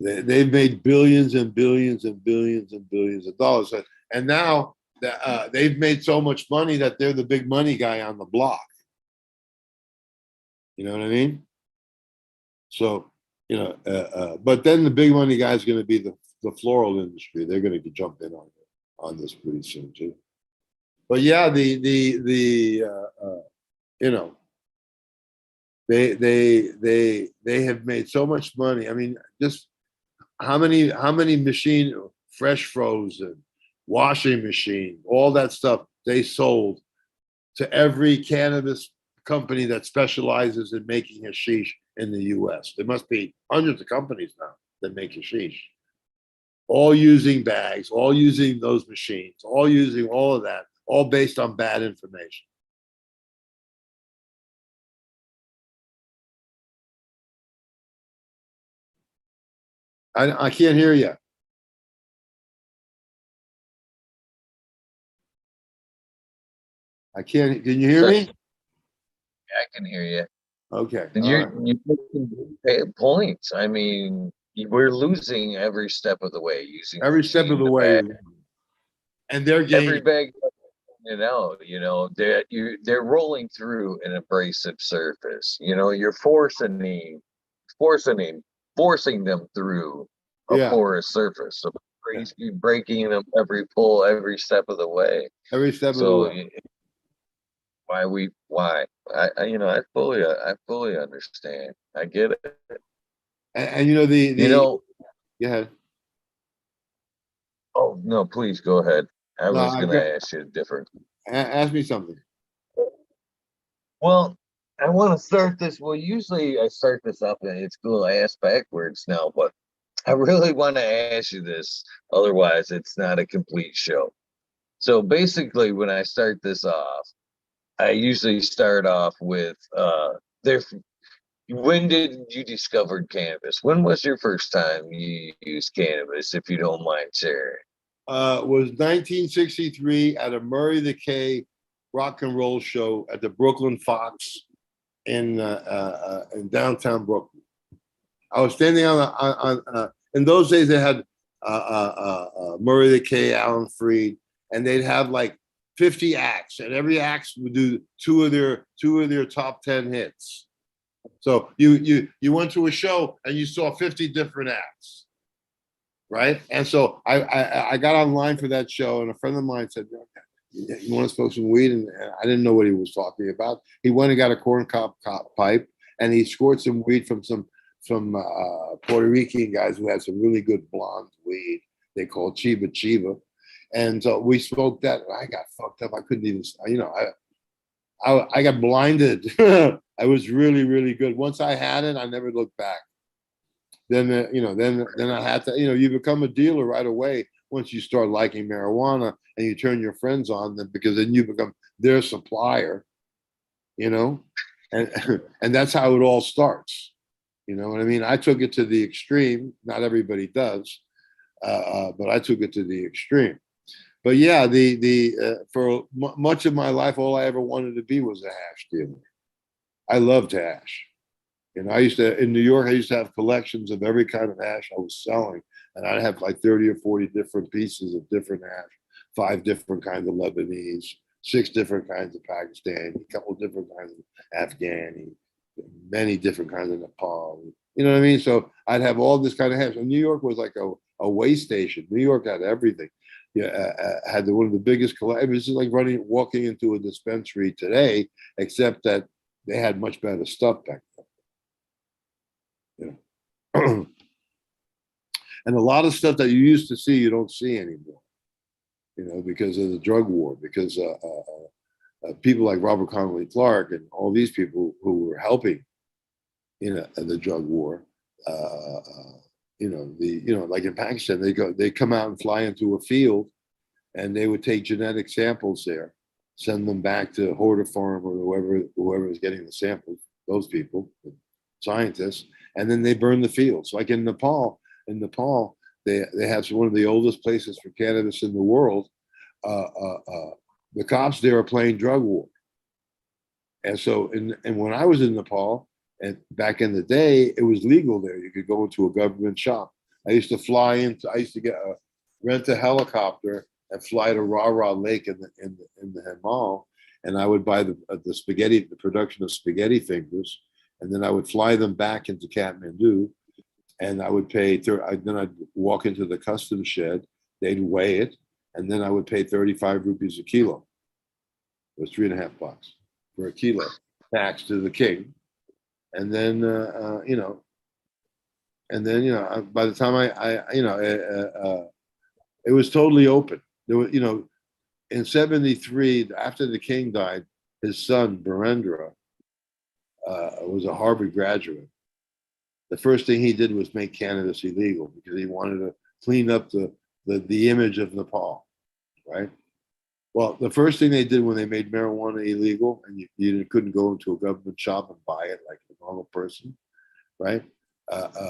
Speaker 2: They've made billions and billions and billions and billions of dollars, and now they've made so much money that they're the big money guy on the block. You know what I mean? So, but then the big money guy is going to be the floral industry. They're going to jump in on this pretty soon too. But yeah, they have made so much money. I mean, just how many fresh frozen, washing machine, all that stuff they sold to every cannabis company that specializes in making hashish in the US. There must be hundreds of companies now that make hashish, all using bags, all using those machines, all using all of that, all based on bad information. I can't hear you. I can't. Can you hear me?
Speaker 3: I can hear you.
Speaker 2: Okay.
Speaker 3: And you're making points. I mean, we're losing every step of the way using
Speaker 2: Every step of the way.
Speaker 3: bag.
Speaker 2: And they're
Speaker 3: Every
Speaker 2: gaining.
Speaker 3: bag, they're rolling through an abrasive surface. You're forcing them through a
Speaker 2: Yeah.
Speaker 3: porous surface. So you're breaking them every step of the way.
Speaker 2: Every step of the
Speaker 3: So
Speaker 2: way.
Speaker 3: why? I fully understand. I get it.
Speaker 2: And you know go ahead.
Speaker 3: Oh no, please go ahead. I
Speaker 2: No,
Speaker 3: was gonna ask you a different.
Speaker 2: ask me something.
Speaker 3: Well, I want to start this. Well, usually I start this up and it's cool. I ask backwards now, but I really want to ask you this. Otherwise, it's not a complete show. So basically, when I start this off, I usually start off with there. When did you discover cannabis? When was your first time you used cannabis, if you don't mind sharing?
Speaker 2: Was 1963 at a Murray the K rock and roll show at the Brooklyn Fox in downtown Brooklyn. I was standing in those days they had Murray the K, Alan Freed, and they'd have like 50 acts, and every act would do two of their top 10 hits. So you went to a show and you saw 50 different acts, right? And so I got online for that show, and a friend of mine said, "You want to smoke some weed?" And I didn't know what he was talking about. He went and got a corn cob pipe, and he scored some weed from some Puerto Rican guys who had some really good blonde weed. They called Chiba Chiba, and so we smoked that. And I got fucked up. I couldn't even, I got blinded. I was really, really good. Once I had it, I never looked back. Then then I had to, you become a dealer right away once you start liking marijuana and you turn your friends on them, because then you become their supplier, and and that's how it all starts. You know what I mean? I took it to the extreme. Not everybody does, but I took it to the extreme. But yeah, for much of my life, all I ever wanted to be was a hash dealer. I loved hash. I used to, in New York, I used to have collections of every kind of hash I was selling. And I'd have like 30 or 40 different pieces of different hash, 5 different kinds of Lebanese, 6 different kinds of Pakistani, a couple of different kinds of Afghani, many different kinds of Nepal. You know what I mean? So I'd have all this kind of hash. And New York was like a way station. New York had everything. Yeah, had one of the biggest collections. It was just like walking into a dispensary today, except that they had much better stuff back then. And a lot of stuff that you used to see, you don't see anymore, because of the drug war, because people like Robert Connolly Clark and all these people who were helping in the drug war, like in Pakistan, they come out and fly into a field, and they would take genetic samples there, send them back to Horta Farm or whoever was getting the samples, those people, the scientists, and then they burn the fields. Like in Nepal, they have one of the oldest places for cannabis in the world. The cops there are playing drug war, and so and when I was in Nepal, and back in the day, it was legal there. You could go into a government shop. I used to I used to rent a helicopter and fly to Rara Lake in the Himal, and I would buy the production of spaghetti fingers, and then I would fly them back into Kathmandu, and I would pay. Then I'd walk into the customs shed. They'd weigh it, and then I would pay 35 rupees a kilo. It was $3.50 for a kilo, tax to the king, and then by the time it was totally open. There was, in '73, after the king died, his son Barendra was a Harvard graduate. The first thing he did was make cannabis illegal because he wanted to clean up the image of Nepal, right? Well, the first thing they did when they made marijuana illegal and you couldn't go into a government shop and buy it like a normal person, right?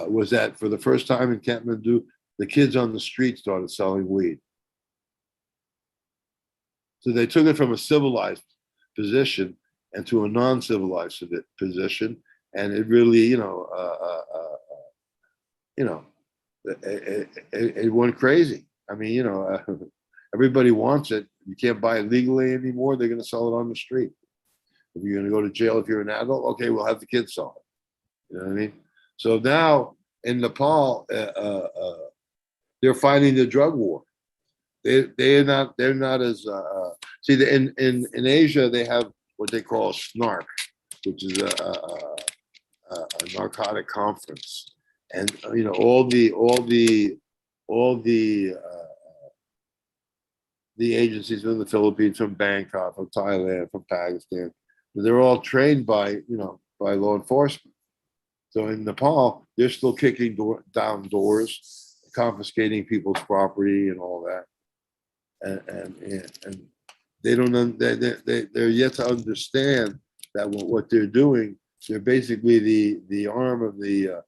Speaker 2: Was that for the first time in Kathmandu, the kids on the street started selling weed. So they took it from a civilized position and to a non-civilized position, and it really, it went crazy. I mean, everybody wants it. You can't buy it legally anymore. They're going to sell it on the street. If you're going to go to jail if you're an adult, okay, we'll have the kids sell it. You know what I mean? So now in Nepal, they're fighting the drug war. They're not as see in Asia they have what they call SNARC, which is a narcotic conference, and the agencies from the Philippines, from Bangkok, from Thailand, from Pakistan, they're all trained by law enforcement. So in Nepal, they're still kicking down doors, confiscating people's property and all that, and they don't they're yet to understand that what they're doing, they're basically the arm of the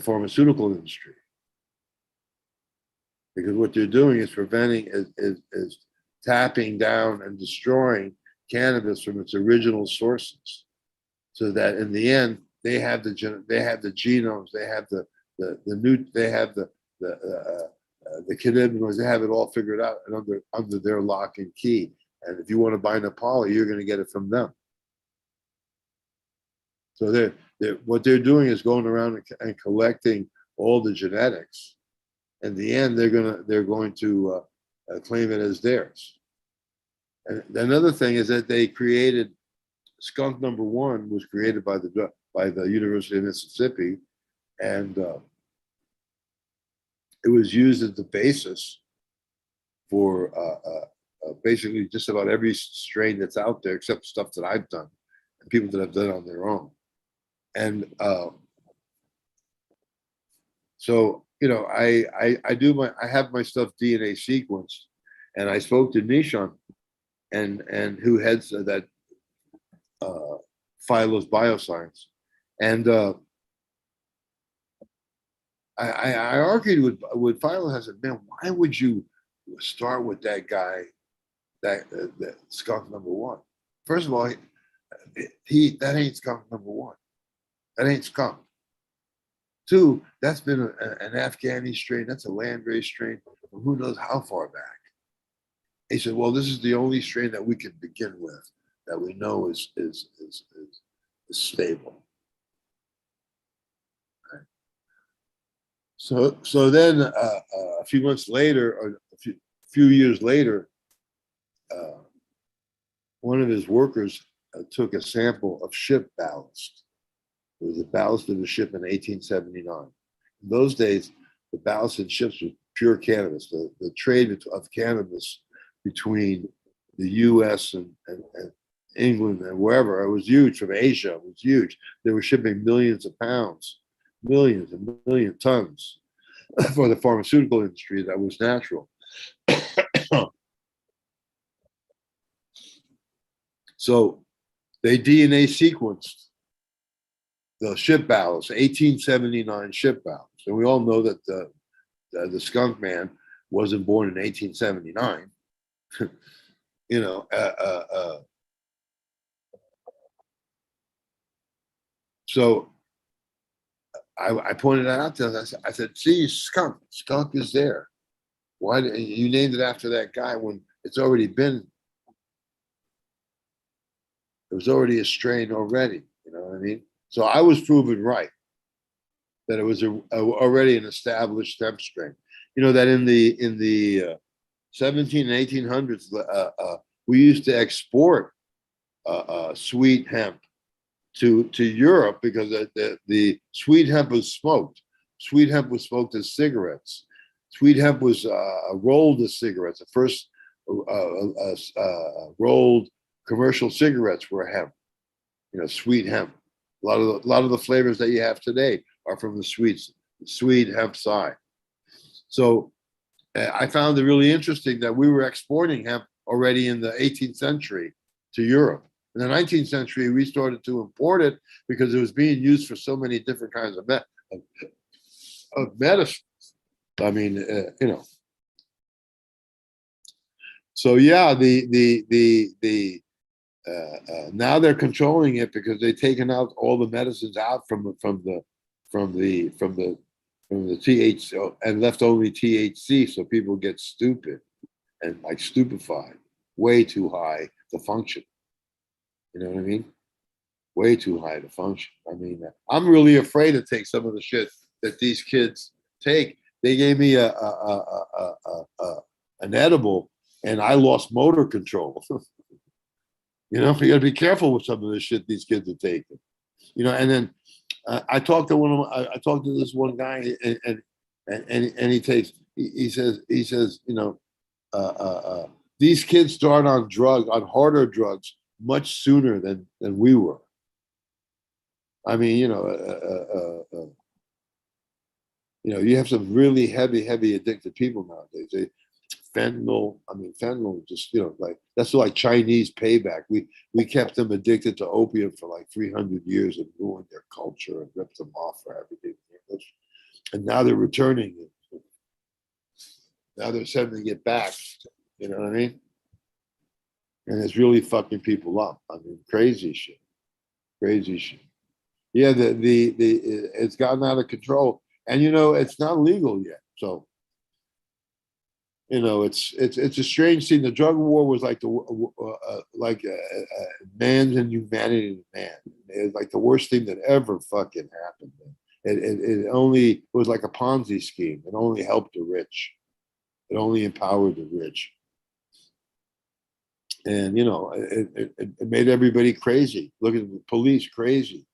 Speaker 2: pharmaceutical industry, because what they're doing is preventing is tapping down and destroying cannabis from its original sources, so that in the end they have the genomes, they have the cannabinoids, they have it all figured out and under their lock and key. And if you want to buy Nepal, you're going to get it from them. So what they're doing is going around and collecting all the genetics. In the end, they're going to claim it as theirs. And another thing is that they created skunk number 1 was created by the University of Mississippi, and it was used as the basis for basically just about every strain that's out there, except stuff that I've done and people that have done it on their own. And so I have my stuff DNA sequenced, and I spoke to Nishan, and who heads that Philo's Bioscience, and I argued with Philo. I said, man, why would you start with that guy, that skunk number 1? First of all, that ain't skunk number 1. That ain't skunk. 2, that's been an Afghani strain. That's a landrace strain from who knows how far back. He said, well, this is the only strain that we can begin with that we know is stable. Right. So then a few months later, or a few years later, one of his workers took a sample of ship ballast. It was the ballast of a ship in 1879. In those days, the ballast in ships was pure cannabis. The trade of cannabis between the U.S. and England and wherever, it was huge. From Asia, it was huge. They were shipping millions of pounds, millions and million tons for the pharmaceutical industry that was natural. So they DNA sequenced the ship ballast, 1879 ship ballast. And we all know that the skunk man wasn't born in 1879. So I pointed out to them. I said, see, skunk is there. Why you named it after that guy when it was already a strain already, you know what I mean? So I was proven right that it was already an established hemp strain. You know that in the 17 and 1800s, we used to export sweet hemp to Europe because the sweet hemp was smoked. Sweet hemp was smoked as cigarettes. Sweet hemp was rolled as cigarettes. The first rolled commercial cigarettes were hemp. sweet hemp. A lot of the flavors that you have today are from the sweet hemp side. So I found it really interesting that we were exporting hemp already in the 18th century to Europe. In the 19th century, we started to import it because it was being used for so many different kinds of medicine. I mean, So yeah, now they're controlling it because they've taken out all the medicines out from the THC and left only THC, so people get stupid and like stupefied, way too high to function. You know what I mean? Way too high to function. I mean, I'm really afraid to take some of the shit that these kids take. They gave me an edible, and I lost motor control. You got to be careful with some of the shit these kids are taking. And then I talked to I talked to this one guy, and he says, these kids start on harder drugs much sooner than we were. I mean, you have some really heavy addicted people nowadays. Fentanyl just, like that's like Chinese payback. We kept them addicted to opium for like 300 years and ruined their culture and ripped them off for everything. And now they're returning it. Now they're sending it back. You know what I mean? And it's really fucking people up. I mean, crazy shit. Yeah, it's gotten out of control, and it's not legal yet. So it's a strange thing. The drug war was like man's inhumanity to man. It was like the worst thing that ever fucking happened. It was like a Ponzi scheme. It only helped the rich. It only empowered the rich. And it made everybody crazy. Look at the police, crazy.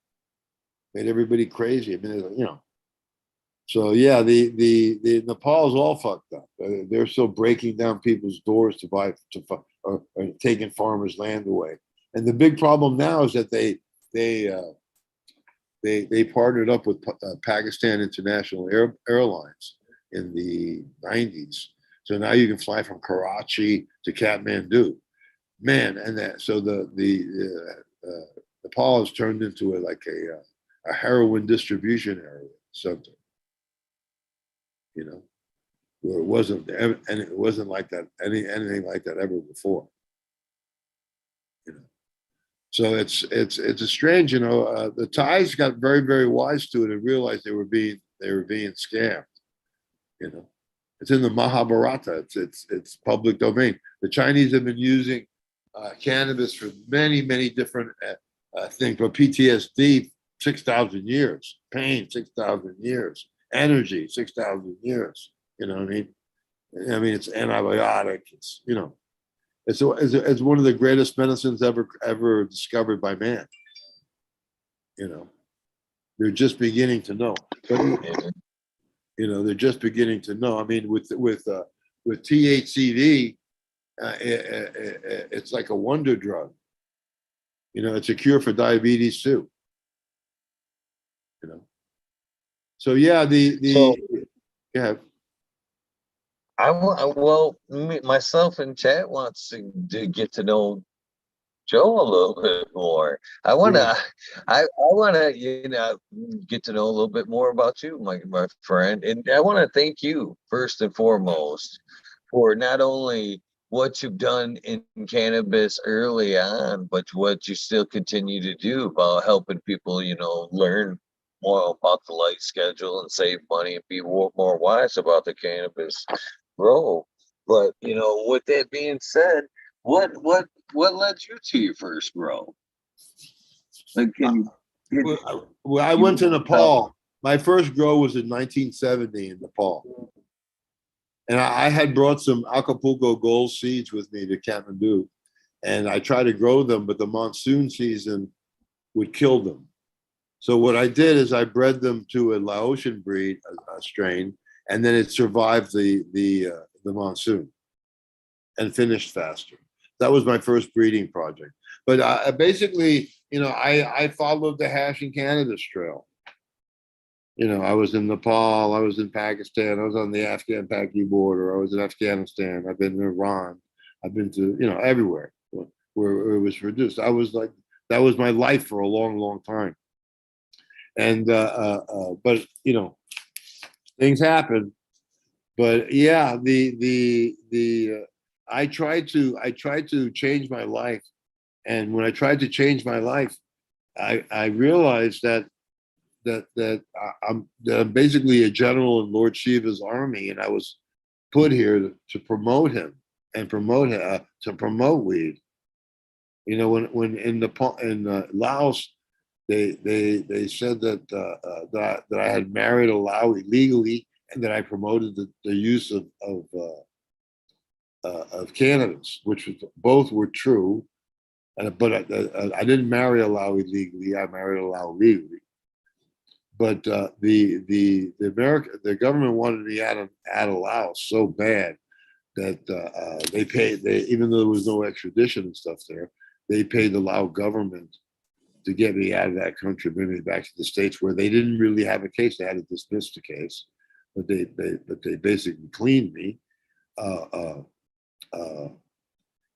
Speaker 2: Made everybody crazy. I mean, So yeah, the Nepal is all fucked up. They're still breaking down people's doors to buy or taking farmers' land away. And the big problem now is that they partnered up with Pakistan International Airlines in the 90s. So now you can fly from Karachi to Kathmandu, man. And Nepal has turned into a heroin distribution area center. Where it wasn't like that anything like that ever before. So it's a strange, the Thais got very, very wise to it and realized they were being scammed. It's in the Mahabharata. It's public domain. The Chinese have been using cannabis for many, many different things. But PTSD, 6,000 years. Pain, 6,000 years. Energy, 6,000 years. You know what I mean? It's antibiotic. It's one of the greatest medicines ever discovered by man. They're just beginning to know. They're just beginning to know. I mean, with THCV, it's like a wonder drug. It's a cure for diabetes too. So yeah, yeah.
Speaker 3: Myself in chat wants to get to know Joe a little bit more. I want to get to know a little bit more about you, my friend, and I want to thank you first and foremost for not only what you've done in cannabis early on, but what you still continue to do about helping people, learn more about the light schedule and save money and be more wise about the cannabis grow. But with that being said, what led you to your first grow? Like,
Speaker 2: I went to Nepal. My first grow was in 1970 in Nepal. And I had brought some Acapulco Gold seeds with me to Kathmandu. And I tried to grow them, but the monsoon season would kill them. So what I did is I bred them to a Laotian breed, a strain, and then it survived the monsoon and finished faster. That was my first breeding project. But basically, I followed the Hash and Cannabis Trail. I was in Nepal, I was in Pakistan, I was on the Afghan-Paki border, I was in Afghanistan, I've been in Iran, I've been to, everywhere where it was reduced. I was like, that was my life for a long, long time. And but things happen. But yeah, I tried to change my life, and when I tried to change my life, I realized that I'm basically a general in Lord Shiva's army, and I was put here to promote him and to promote weed. When in Laos, they said that I had married a Lao illegally, and that I promoted the use of cannabis, which both were true. But I didn't marry a Lao illegally. I married a Lao legally. But the government wanted me out of Laos so bad that they paid. Even though there was no extradition and stuff there, they paid the Lao government to get me out of that country, bring me back to the States, where they didn't really have a case. They had to dismiss the case, but they basically cleaned me. Uh, uh, uh,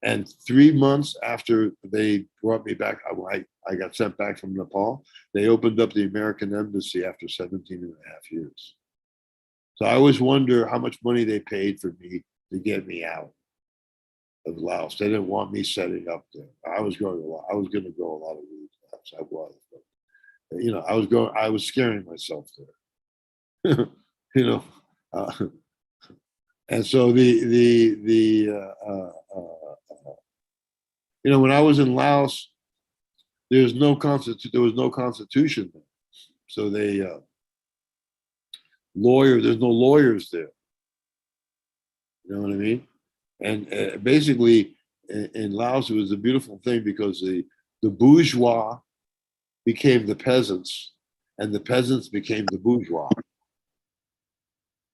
Speaker 2: and 3 months after they brought me back, I got sent back from Nepal. They opened up the American embassy after 17 and a half years. So I always wonder how much money they paid for me to get me out of Laos. They didn't want me setting up there. I was going to grow a lot of weed. I was, but I was scaring myself there. you know, uh, and so when I was in Laos, there was no constitution there. So there's no lawyers there. You know what I mean? And basically, in Laos, it was a beautiful thing because the bourgeois became the peasants, and the peasants became the bourgeois.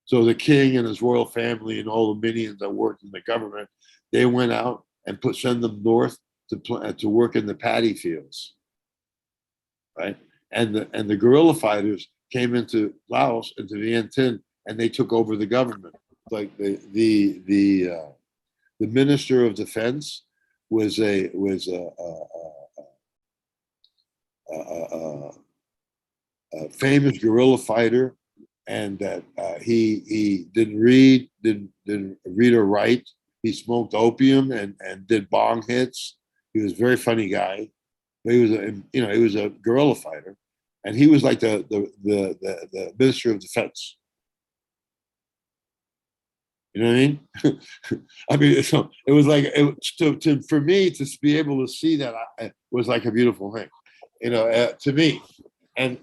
Speaker 2: So the king and his royal family and all the minions that worked in the government, they went out and send them north to work in the paddy fields, right? And the guerrilla fighters came into Laos, into Vientiane, and they took over the government. Like the minister of defense was a famous guerrilla fighter, and that he didn't read or write. He smoked opium and did bong hits. He was a very funny guy. But he was a guerrilla fighter, and he was like the minister of defense. You know what I mean? I mean, so it was like for me to be able to see that was like a beautiful thing, to me. And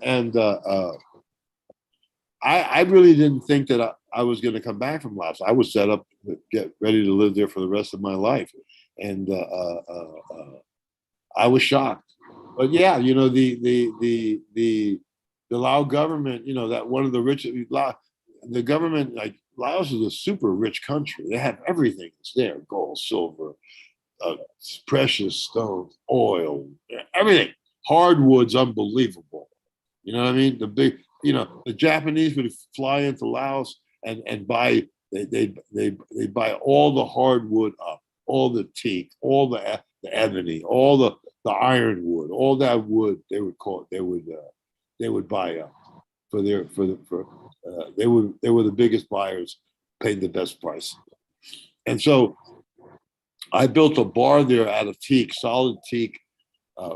Speaker 2: I really didn't think that I was going to come back from Laos. I was set up to get ready to live there for the rest of my life, and I was shocked. But yeah, the Lao government, that one of the richest the government, like Laos is a super rich country. They have everything. It's there: gold, silver, precious stones, oil, everything. Hardwood's unbelievable. You know what I mean? The Japanese would fly into Laos and buy. They buy all the hardwood up, all the teak, all the ebony, all the ironwood, all that wood. They would buy up they were the biggest buyers, paid the best price. And so I built a bar there out of teak, solid teak,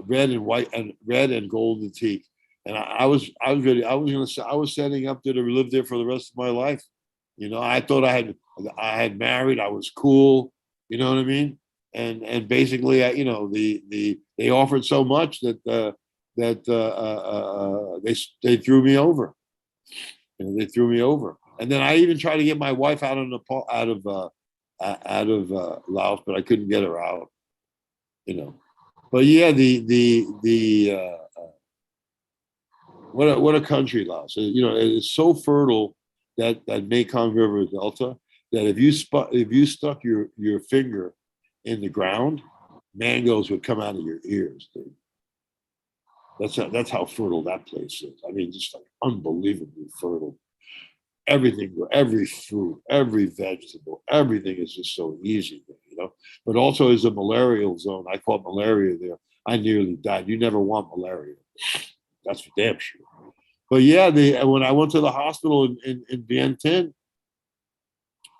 Speaker 2: red and white and red and golden teak. And I was ready. I was setting up there to live there for the rest of my life. I thought I had married. I was cool. You know what I mean? And basically, they offered so much that they threw me over. They threw me over. And then I even tried to get my wife out of Nepal, out of Laos, but I couldn't get her out. But yeah, what a country, Laos. It's so fertile that Mekong River Delta, that if you stuck your finger in the ground, mangoes would come out of your ears, dude. That's how fertile that place is. I mean, just like unbelievably fertile. Everything, every fruit, every vegetable, everything is just so easy there, you know. But also is a malarial zone. I caught malaria there. I nearly died. You never want malaria. That's for damn sure. But yeah, when I went to the hospital in Vientiane,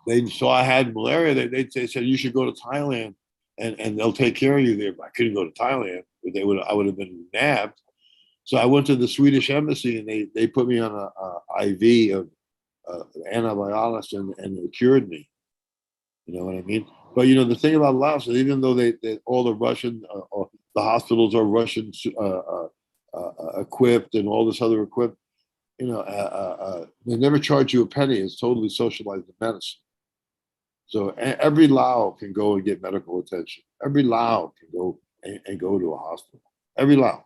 Speaker 2: they saw I had malaria. They said you should go to Thailand and they'll take care of you there. But I couldn't go to Thailand. But I would have been nabbed. So I went to the Swedish embassy and they put me on a IV of antibiotics and it cured me. You know what I mean? But you know the thing about Laos is even though they all the Russian or the hospitals are Russian equipped and all this other equipped, you know, they never charge you a penny. It's totally socialized medicine. So every Lao can go and get medical attention. Every Lao can go and go to a hospital. Every Lao,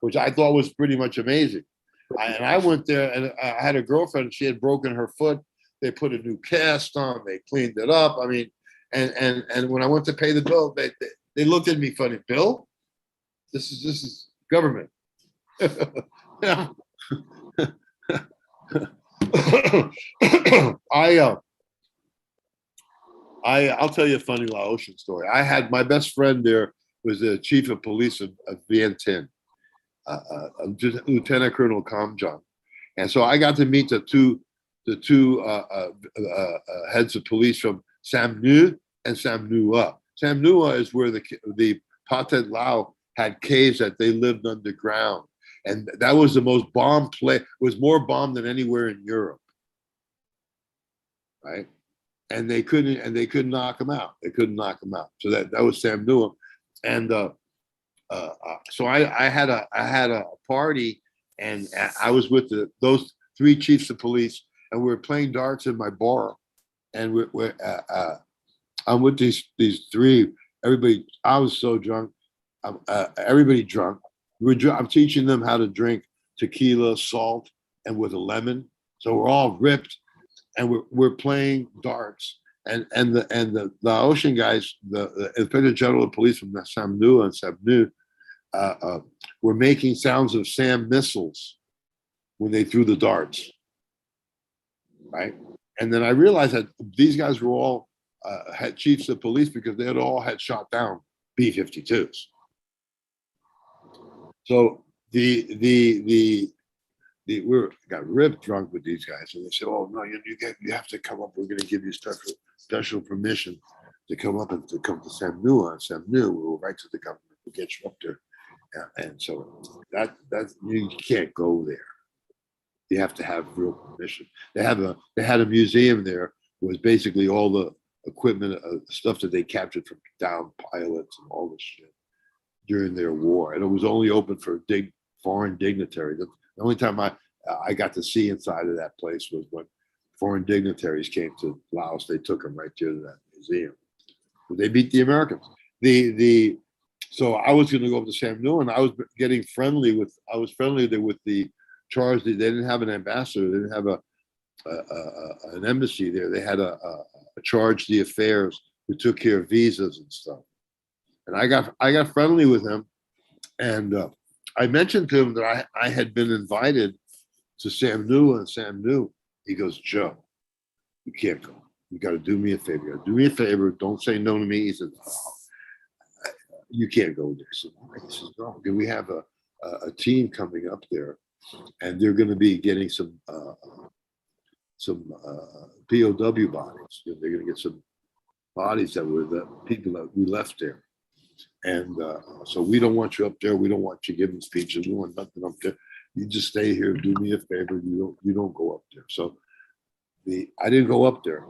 Speaker 2: which I thought was pretty much amazing. And I went there and I had a girlfriend. She had broken her foot. They put a new cast on. They cleaned it up. I mean, and when I went to pay the bill, they looked at me funny. Bill, this is government. Yeah. I'll tell you a funny Laotian story. I had my best friend there was the chief of police of Vientiane, Lieutenant Colonel Kamjong, and so I got to meet the two heads of police from Sam Nu and Sam Nua. Sam Nua is where the Pathet Lao had caves that they lived underground, and that was the most bombed place. Was more bombed than anywhere in Europe, right? And they couldn't knock them out. They couldn't knock them out. So that was Sam Newham, and so I had a party, and I was with those three chiefs of police, and we were playing darts in my bar, and I'm with these three. Everybody, I was so drunk. Everybody drunk. I'm teaching them how to drink tequila, salt, and with a lemon. So we're all ripped, and we're playing darts. And the Laotian guys, the Inspector General of Police from Samnu and Sabnu, were making sounds of SAM missiles when they threw the darts, right? And then I realized that these guys were all had chiefs of police because they had shot down B-52s. So we got ripped drunk with these guys, and they said, "Oh no, you have to come up. We're going to give you special permission to come up and to come to Samnu. And Samnu, we'll write to the government. We'll get you up there." And so that you can't go there. You have to have real permission. They had a museum there. It was basically all the equipment, stuff that they captured from downed pilots and all this shit during their war, and it was only open for foreign dignitaries. The only time I got to see inside of that place was when foreign dignitaries came to Laos. They took them right to that museum. They beat the Americans. So I was going to go up to Sam Newell, and I was getting friendly with. I was friendly there with the charge. They didn't have an ambassador. They didn't have an embassy there. They had a charge d'affaires who took care of visas and stuff. And I got friendly with him, and I mentioned to him that I had been invited to Sam New, and Sam New. He goes, "Joe, you can't go. You got to do me a favor. You got to do me a favor. Don't say no to me." He said, "Oh, you can't go there." So he says, "No, we have a team coming up there, and they're going to be getting some POW bodies. They're going to get some bodies that were the people that we left there. And so we don't want you up there. We don't want you giving speeches. We want nothing up there. You just stay here. Do me a favor. You don't go up there." So I didn't go up there.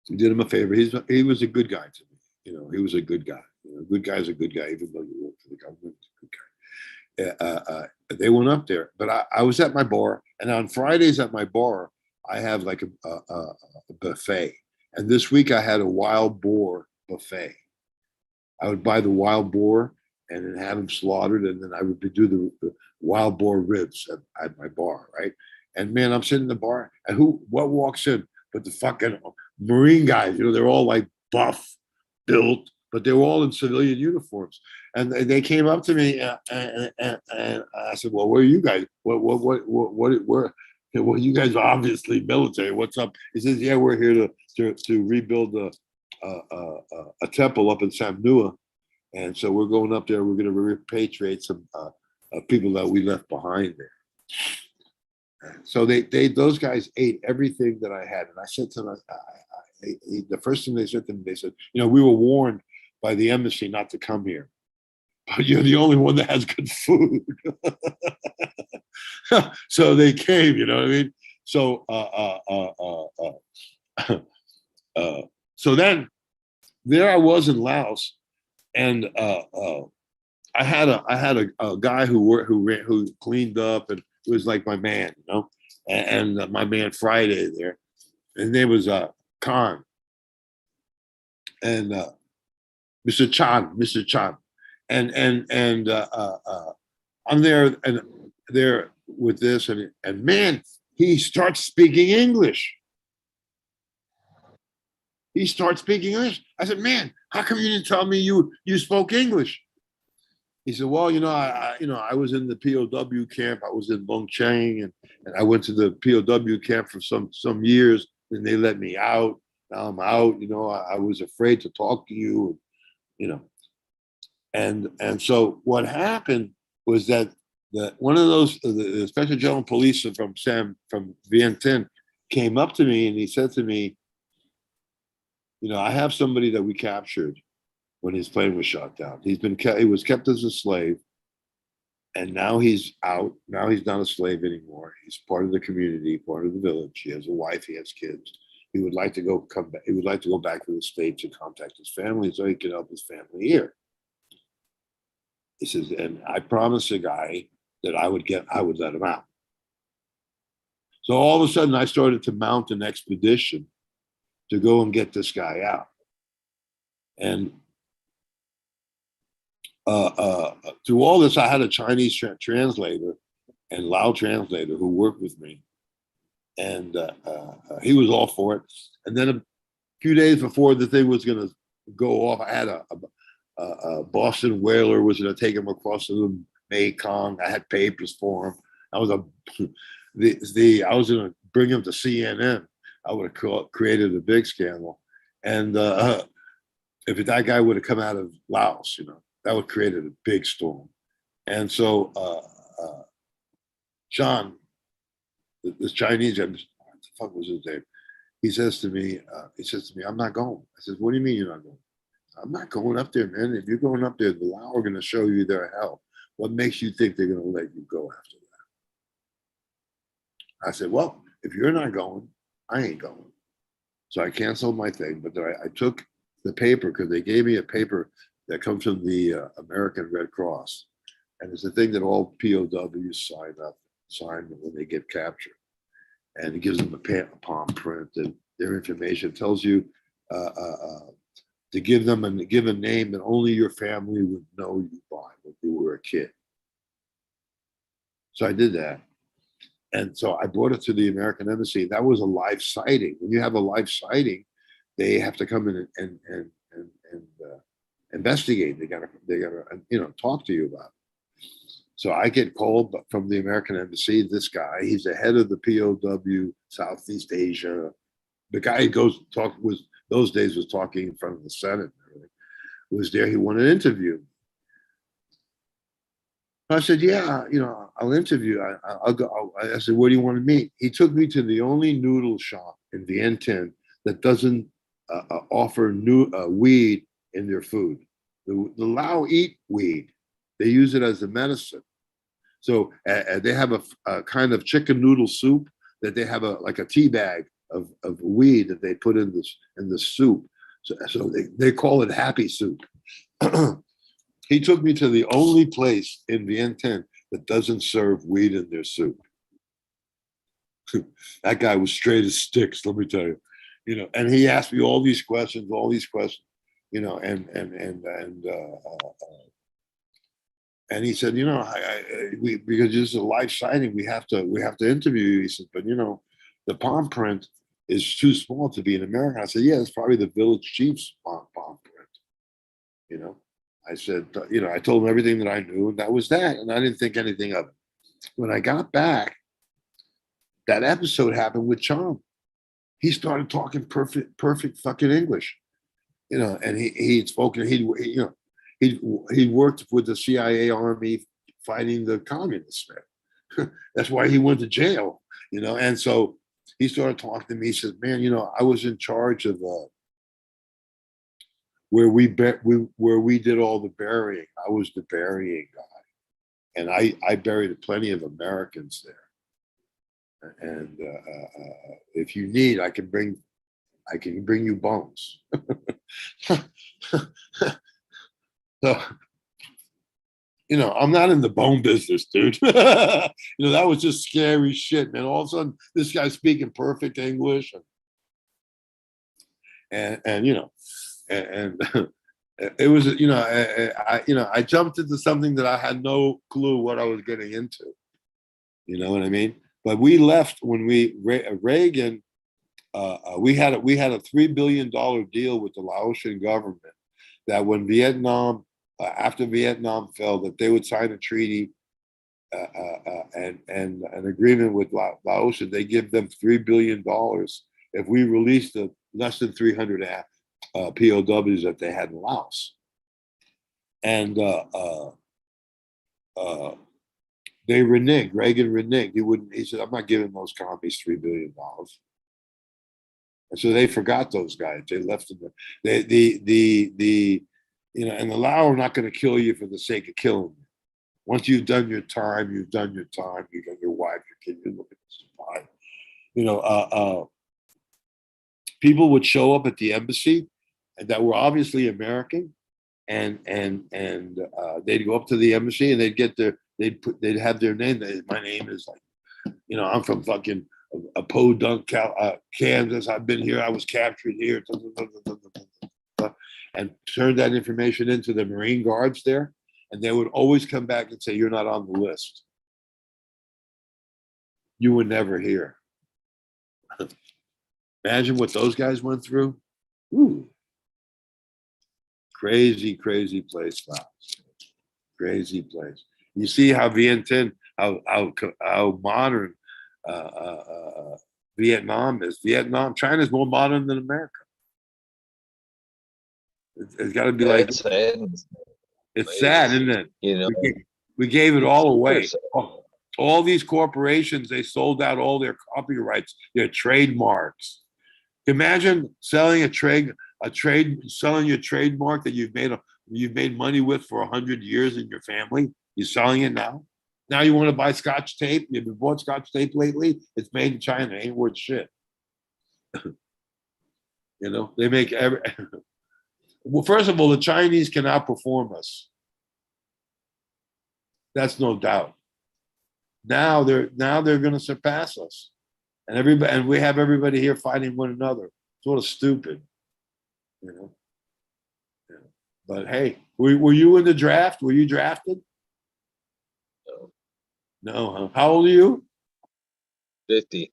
Speaker 2: He did him a favor. He was a good guy to me. You know, he was a good guy. You know, a good guy's a good guy, even though you work for the government. Good guy. They went up there, but I was at my bar, and on Fridays at my bar, I have like a buffet. And this week I had a wild boar buffet. I would buy the wild boar and then have them slaughtered, and then I would do the wild boar ribs at my bar, right? And man, I'm sitting in the bar, and what walks in? But the fucking Marine guys, you know, they're all like buff, built, but they were all in civilian uniforms. And they came up to me, and I said, "Well, where are you guys? Where? Well, you guys are obviously military. What's up?" He says, "Yeah, we're here to rebuild a temple up in Samnua, and so we're going up there. We're going to repatriate some people that we left behind there." So those guys ate everything that I had, and I said to them, the first thing they said to me, they said, "We were warned by the embassy not to come here, but you're the only one that has good food." So they came. You know what I mean? So so then there I was in Laos, and I had a guy who cleaned up and was like my man, and my man Friday there. His name was Khan, and Mr. Chan, and I'm there with this, and man, he starts speaking English. He starts speaking English. I said, "Man, how come you didn't tell me you spoke English?" He said, "Well, I was in the POW camp. I was in Longcheng, and I went to the POW camp for some years, and they let me out. Now I'm out. I was afraid to talk to you, you know." And so what happened was that one of those the special general police from Vientiane came up to me, and he said to me, "I have somebody that we captured when his plane was shot down. He was kept as a slave, and now he's out. Now he's not a slave anymore. He's part of the community, part of the village. He has a wife. He has kids. He would like to come back. He would like to go back to the States and contact his family so he can help his family here." He says, "And I promised the guy that I would let him out." So all of a sudden, I started to mount an expedition to go and get this guy out. And through all this, I had a Chinese translator and Lao translator who worked with me, and he was all for it. And then a few days before the thing was going to go off, I had a Boston whaler was going to take him across the Mekong. I had papers for him. I was I was going to bring him to CNN. I would have created a big scandal, and if that guy would have come out of Laos, that would have created a big storm. And so John, this Chinese guy, what the fuck was his name? He says to me, "I'm not going." I says, "What do you mean you're not going?" "I'm not going up there, man. If you're going up there, the Lao are going to show you their hell. What makes you think they're going to let you go after that?" I said, "Well, if you're not going, I ain't going." So I canceled my thing, but I took the paper because they gave me a paper that comes from the American Red Cross, and it's a thing that all POWs sign when they get captured, and it gives them a palm print and their information. It tells you to give them give a name that only your family would know you by when you were a kid. So I did that. And so I brought it to the American Embassy. That was a live sighting. When you have a live sighting, they have to come in and investigate. They gotta talk to you about it. So I get called from the American Embassy. This guy, he's the head of the POW Southeast Asia. The guy those days was talking in front of the Senate. Was there? He wanted to interview. I said, "Yeah, I'll interview. I'll go." I said, "Where do you want to meet?" He took me to the only noodle shop in Vientiane that doesn't offer weed in their food. The Lao eat weed. They use it as a medicine. So they have a kind of chicken noodle soup that they have like a tea bag of weed that they put in the soup. So they call it happy soup. He took me to the only place in Vientiane that doesn't serve weed in their soup. That guy was straight as sticks, let me tell you. And he asked me all these questions, and he said, because this is a live sighting, we have to interview you. He said, "But the palm print is too small to be in America." I said, "Yeah, it's probably the village chief's palm print." You know, I said, I told him everything that I knew, and that was that. And I didn't think anything of it. When I got back, that episode happened with Chom. He started talking perfect fucking English, and he'd spoken, he'd worked with the CIA army fighting the communists, man. That's why he went to jail, and so he started talking to me. He says, man, I was in charge of where we did all the burying. I was the burying guy, and I buried plenty of Americans there. And if you need, I can bring you bones. So, I'm not in the bone business, dude. That was just scary shit, man. All of a sudden, this guy's speaking perfect English, and it was, I jumped into something that I had no clue what I was getting into. You know what I mean? But we left when Reagan. We had a $3 billion deal with the Laotian government that when Vietnam, after Vietnam fell, that they would sign a treaty and an agreement with Laos, and they give them $3 billion if we release the less than 300 POWs that they had in Laos. And they reneged. Reagan reneged. He said, I'm not giving those commies $3 billion. And so they forgot those guys. They left them. And the Lao are not going to kill you for the sake of killing you. Once you've done your time, you've done your time. You got your wife, your kid, you're looking to survive. People would show up at the embassy and that were obviously American, and they'd go up to the embassy and they'd have their name. My name is I'm from fucking a Podunk, Kansas. I've been here. I was captured here. And turned that information into the Marine Guards there. And they would always come back and say, you're not on the list. You were never here. Imagine what those guys went through. Ooh. Crazy, crazy place, Laos. Crazy place. You see how Vientiane, how modern Vietnam is. China's more modern than America. It's got to be like.
Speaker 3: It's sad.
Speaker 2: It's sad, isn't it? We gave it all away. All these corporations, they sold out all their copyrights, their trademarks. Imagine selling selling your trademark that you've made money with for 100 years in your family. You're selling it now. Now you want to buy Scotch tape. You've bought Scotch tape lately. It's made in China. It ain't worth shit. They make Well, first of all, the Chinese can outperform us. That's no doubt. Now they're going to surpass us, and we have everybody here fighting one another. Sort of stupid, Yeah. But hey, were you in the draft? Were you drafted?
Speaker 3: No.
Speaker 2: No, huh? How old are you?
Speaker 3: 50.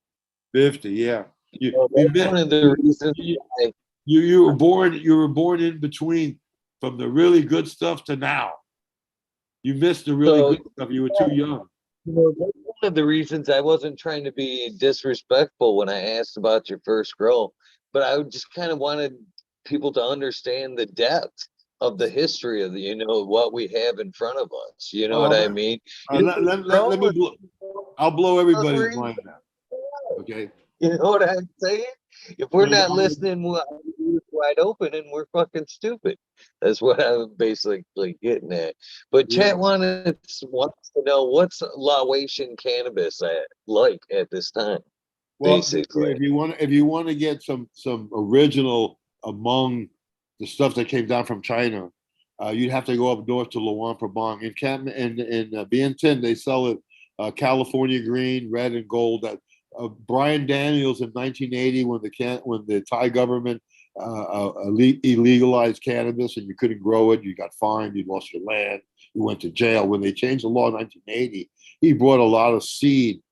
Speaker 2: 50, yeah.
Speaker 3: One of the reasons
Speaker 2: you were born in between from the really good stuff to now. You missed the really good stuff. You were too young.
Speaker 3: One of the reasons I wasn't trying to be disrespectful when I asked about your first girl, but I just kind of wanted people to understand the depth of the history of what we have in front of us. You know what I mean?
Speaker 2: Let me blow. I'll blow everybody's mind now. Okay.
Speaker 3: You know what I'm saying? If we're not listening, we're wide open and we're fucking stupid. That's what I'm basically getting at. But chat wants to know what's Laotian cannabis at this time.
Speaker 2: Well,
Speaker 3: basically,
Speaker 2: if you want to get some original among the stuff that came down from China, you'd have to go up north to Luang Prabang. In Vientiane, they sell it California green, red, and gold. That Brian Daniels in 1980, when the Thai government illegalized cannabis and you couldn't grow it, you got fined, you lost your land, you went to jail. When they changed the law in 1980, he brought a lot of seed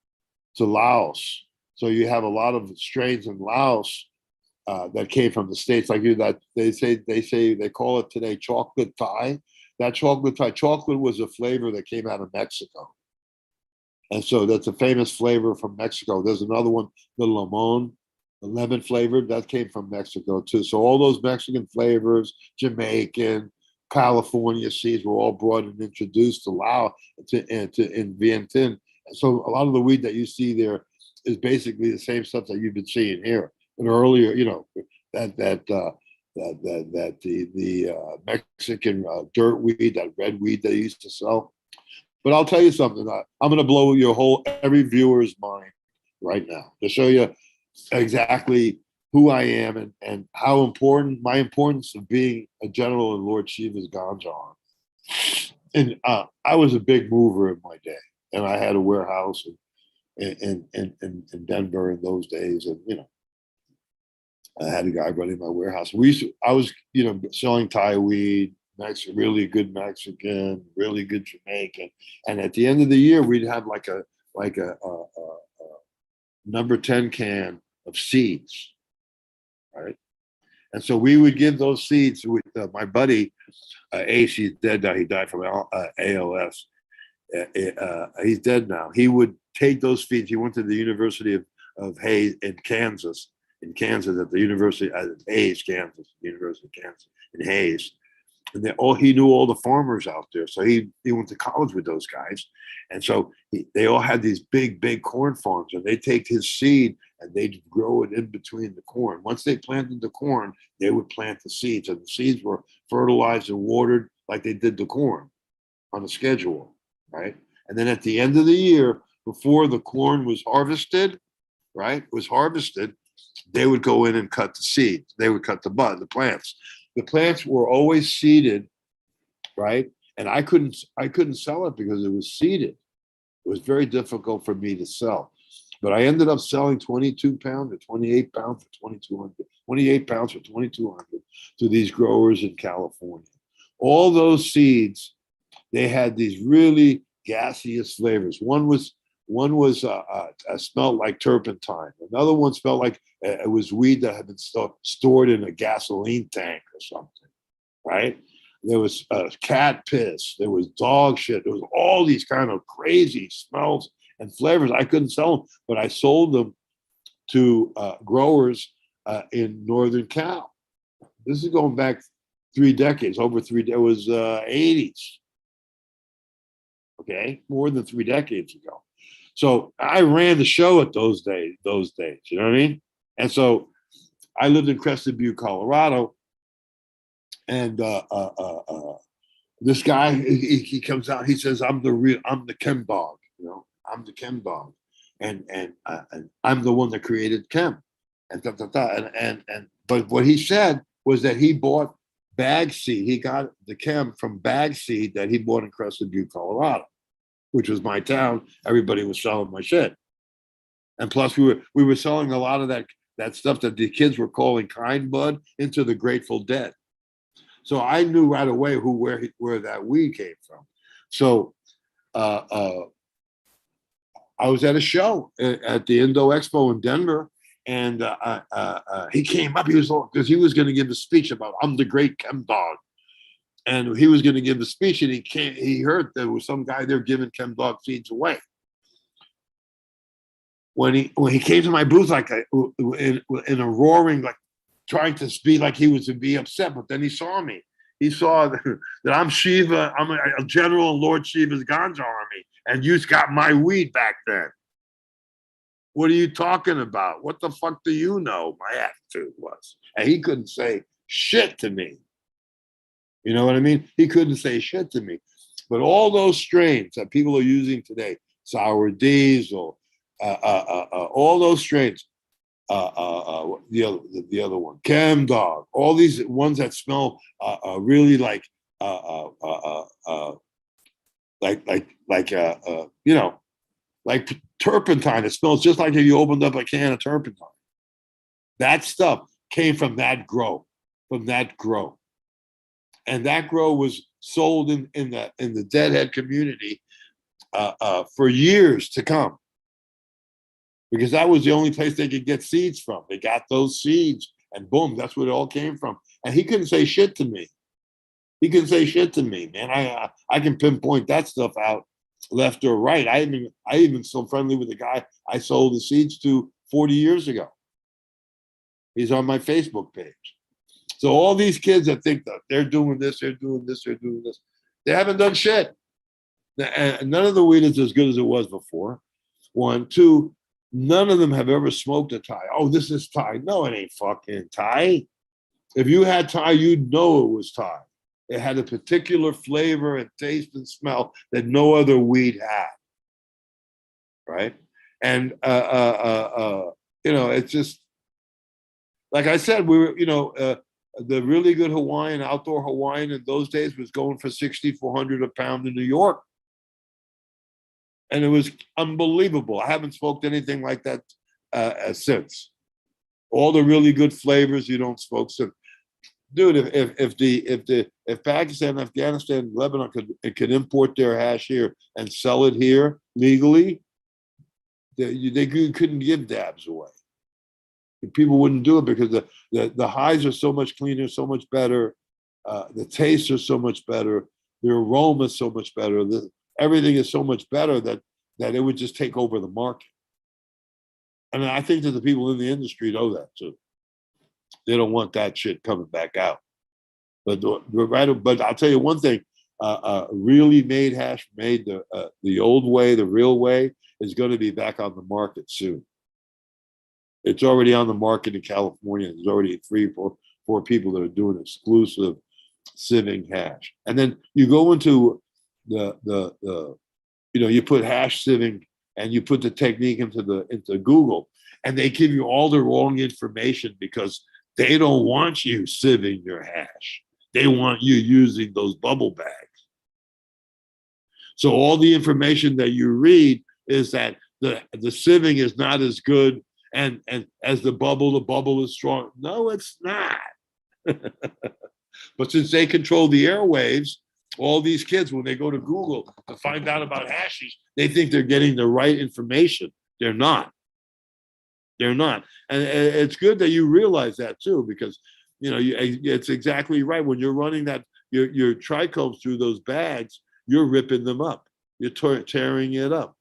Speaker 2: to Laos. So you have a lot of strains in Laos that came from the States, like you, that they call it today chocolate Thai. That chocolate Thai chocolate was a flavor that came out of Mexico. And so that's a famous flavor from Mexico. There's another one, the lemon, the lemon flavored, that came from Mexico too. So all those Mexican flavors, Jamaican, California seeds were all brought and introduced to Laos in Vientiane. So a lot of the weed that you see there is basically the same stuff that you've been seeing here. And earlier, the Mexican dirt weed, that red weed they used to sell. But I'll tell you something. I'm going to blow every viewer's mind right now to show you exactly who I am and how important my importance of being a general in Lord Shiva's ganja are. And I was a big mover in my day, and I had a warehouse in Denver in those days, and I had a guy running my warehouse. I was selling Thai weed, really good Mexican, really good Jamaican, and at the end of the year we'd have like a number 10 can of seeds, right? And so we would give those seeds with my buddy Ace. He's dead now. He died from ALS. He's dead now. He would take those seeds. He went to the University of Hayes in Kansas at the University of Hayes, Kansas, University of Kansas in Hayes. And he knew all the farmers out there. So he went to college with those guys. And so they all had these big corn farms, and they take his seed and they'd grow it in between the corn. Once they planted the corn, they would plant the seeds, and the seeds were fertilized and watered like they did the corn on a schedule, right? And then at the end of the year, before the corn was harvested, they would go in and cut the seeds. They would cut the plants. The plants were always seeded, right? And I couldn't sell it because it was seeded. It was very difficult for me to sell. But I ended up selling 22 pounds or 28 pounds for 2,200, 28 pounds for 2,200 to these growers in California. All those seeds, they had these really gaseous flavors. One was smelled like turpentine. Another one smelled like it was weed that had been stored in a gasoline tank or something, right? There was cat piss. There was dog shit. There was all these kind of crazy smells and flavors. I couldn't sell them, but I sold them to growers in Northern Cal. This is going back 3 decades, over 3. It was 80s. Okay, more than 3 decades ago. So I ran the show at those days, you know what I mean? And so I lived in Crested Butte, Colorado. And this guy, he comes out, he says, I'm the chem dog, I'm the chem dog. And I'm the one that created chem. And but what he said was that he bought bag seed. He got the chem from bag seed that he bought in Crested Butte, Colorado, which was my town. Everybody was selling my shit. And plus we were selling a lot of that stuff that the kids were calling kind bud into the Grateful Dead. So I knew right away where that weed came from. So I was at a show at the Indo Expo in Denver, and he came up. He was going to give a speech about I'm the great chem dog. And he was going to give the speech, and he heard there was some guy there giving chem dog seeds away. When he came to my booth, like in a roaring, like trying to be like he was to be upset, but then he saw me. He saw that I'm Shiva. I'm a general in Lord Shiva's ganja army, and you got my weed back then. What are you talking about? What the fuck do you know? My attitude was, and he couldn't say shit to me. You know what I mean? He couldn't say shit to me. But all those strains that people are using today, sour diesel, all those strains, the other one, Chem Dog, all these ones that smell really like turpentine. It smells just like if you opened up a can of turpentine. That stuff came from that grow, and that grow was sold in the Deadhead community for years to come, because that was the only place they could get seeds from. They got those seeds And boom, that's where it all came from. And he couldn't say shit to me. He couldn't say shit to me, man. I can pinpoint that stuff out left or right. I even still friendly with the guy I sold the seeds to 40 years ago. He's on my Facebook page. So all these kids that think that they're doing this, they're doing this, they're doing this, they haven't done shit. And none of the weed is as good as it was before. One, two, none of them have ever smoked a tie. Oh, this is tie. No, it ain't fucking tie. If you had tie, you'd know it was tie. It had a particular flavor and taste and smell that no other weed had. Right? And it's just like I said, we were, the really good Hawaiian, outdoor Hawaiian in those days was going for $6,400 a pound in New York. And it was unbelievable. I haven't smoked anything like that since. All the really good flavors you don't smoke since. Dude, if Pakistan, Afghanistan, Lebanon could import their hash here and sell it here legally, they couldn't give dabs away. People wouldn't do it because the highs are so much cleaner, so much better. The tastes are so much better. The aroma is so much better. Everything is so much better that it would just take over the market. And I think that the people in the industry know that too. They don't want that shit coming back out. But I'll tell you one thing: really made hash, made the old way, the real way, is going to be back on the market soon. It's already on the market in California. There's already 3, 4 people that are doing exclusive sieving hash. And then you go into you put hash sieving and you put the technique into Google, and they give you all the wrong information because they don't want you sieving your hash. They want you using those bubble bags. So all the information that you read is that the sieving is not as good and as the bubble is strong. No, it's not. But since they control the airwaves, all these kids, when they go to Google to find out about hashish, they think they're getting the right information. They're not. They're not. And it's good that you realize that too, because it's exactly right. When you're running that your trichomes through those bags, you're ripping them up. You're tearing it up.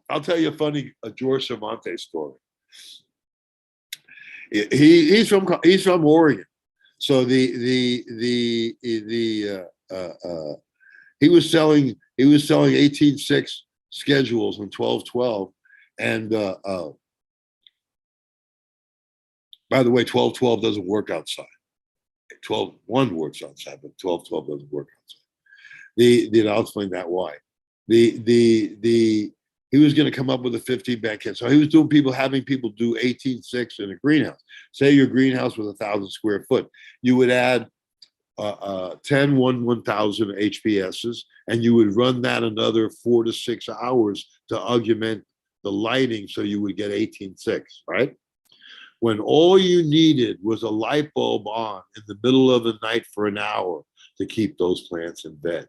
Speaker 2: I'll tell you a funny George Cervantes story. He's from Oregon, so he was selling 18.6 schedules in 12.12, and by the way, 12.12 doesn't work outside. 12.1 works outside, but 12.12 doesn't work outside. I'll explain that why. He was going to come up with a 15-bag kit. So he was having people do 18.6 in a greenhouse. Say your greenhouse was 1,000 square foot. You would add 10 1,000 HPSs, and you would run that another 4 to 6 hours to augment the lighting so you would get 18.6, right? When all you needed was a light bulb on in the middle of the night for an hour to keep those plants in veg.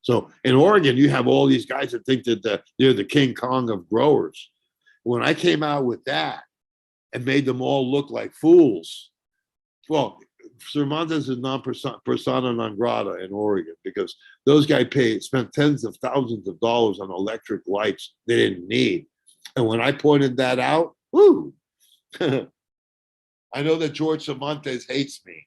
Speaker 2: So in Oregon, you have all these guys that think that they're the King Kong of growers. When I came out with that and made them all look like fools, well, Cervantes is persona non grata in Oregon because those guys spent tens of thousands of dollars on electric lights they didn't need. And when I pointed that out, whoo, I know that George Cervantes hates me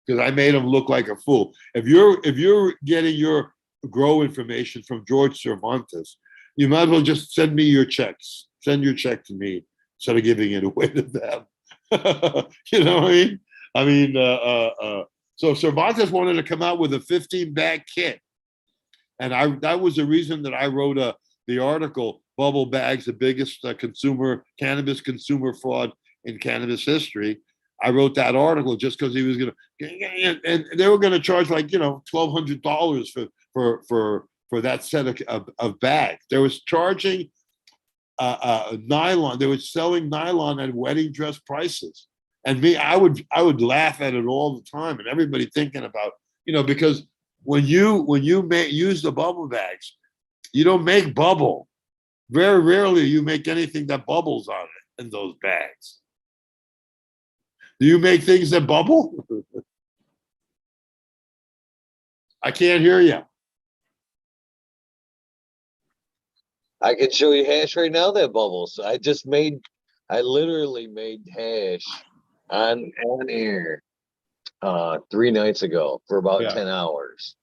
Speaker 2: because I made him look like a fool. If you're getting your grow information from George Cervantes, you might as well just send me your checks. Send your check to me instead of giving it away to them. You know what I mean? So Cervantes wanted to come out with a 15-bag kit, and that was the reason that I wrote the article, "Bubble Bags: The Biggest Cannabis Consumer Fraud in Cannabis History." I wrote that article just because he was going to, and they were going to charge like $1,200 for that set of bags. They was charging nylon. They were selling nylon at wedding dress prices. And I would laugh at it all the time. And everybody thinking about, because when you use the bubble bags, you don't make bubble. Very rarely you make anything that bubbles on it in those bags. Do you make things that bubble? I can't hear you.
Speaker 3: I can show you hash right now that bubbles. I literally made hash on air 3 nights ago for about
Speaker 2: Yeah.
Speaker 3: 10 hours.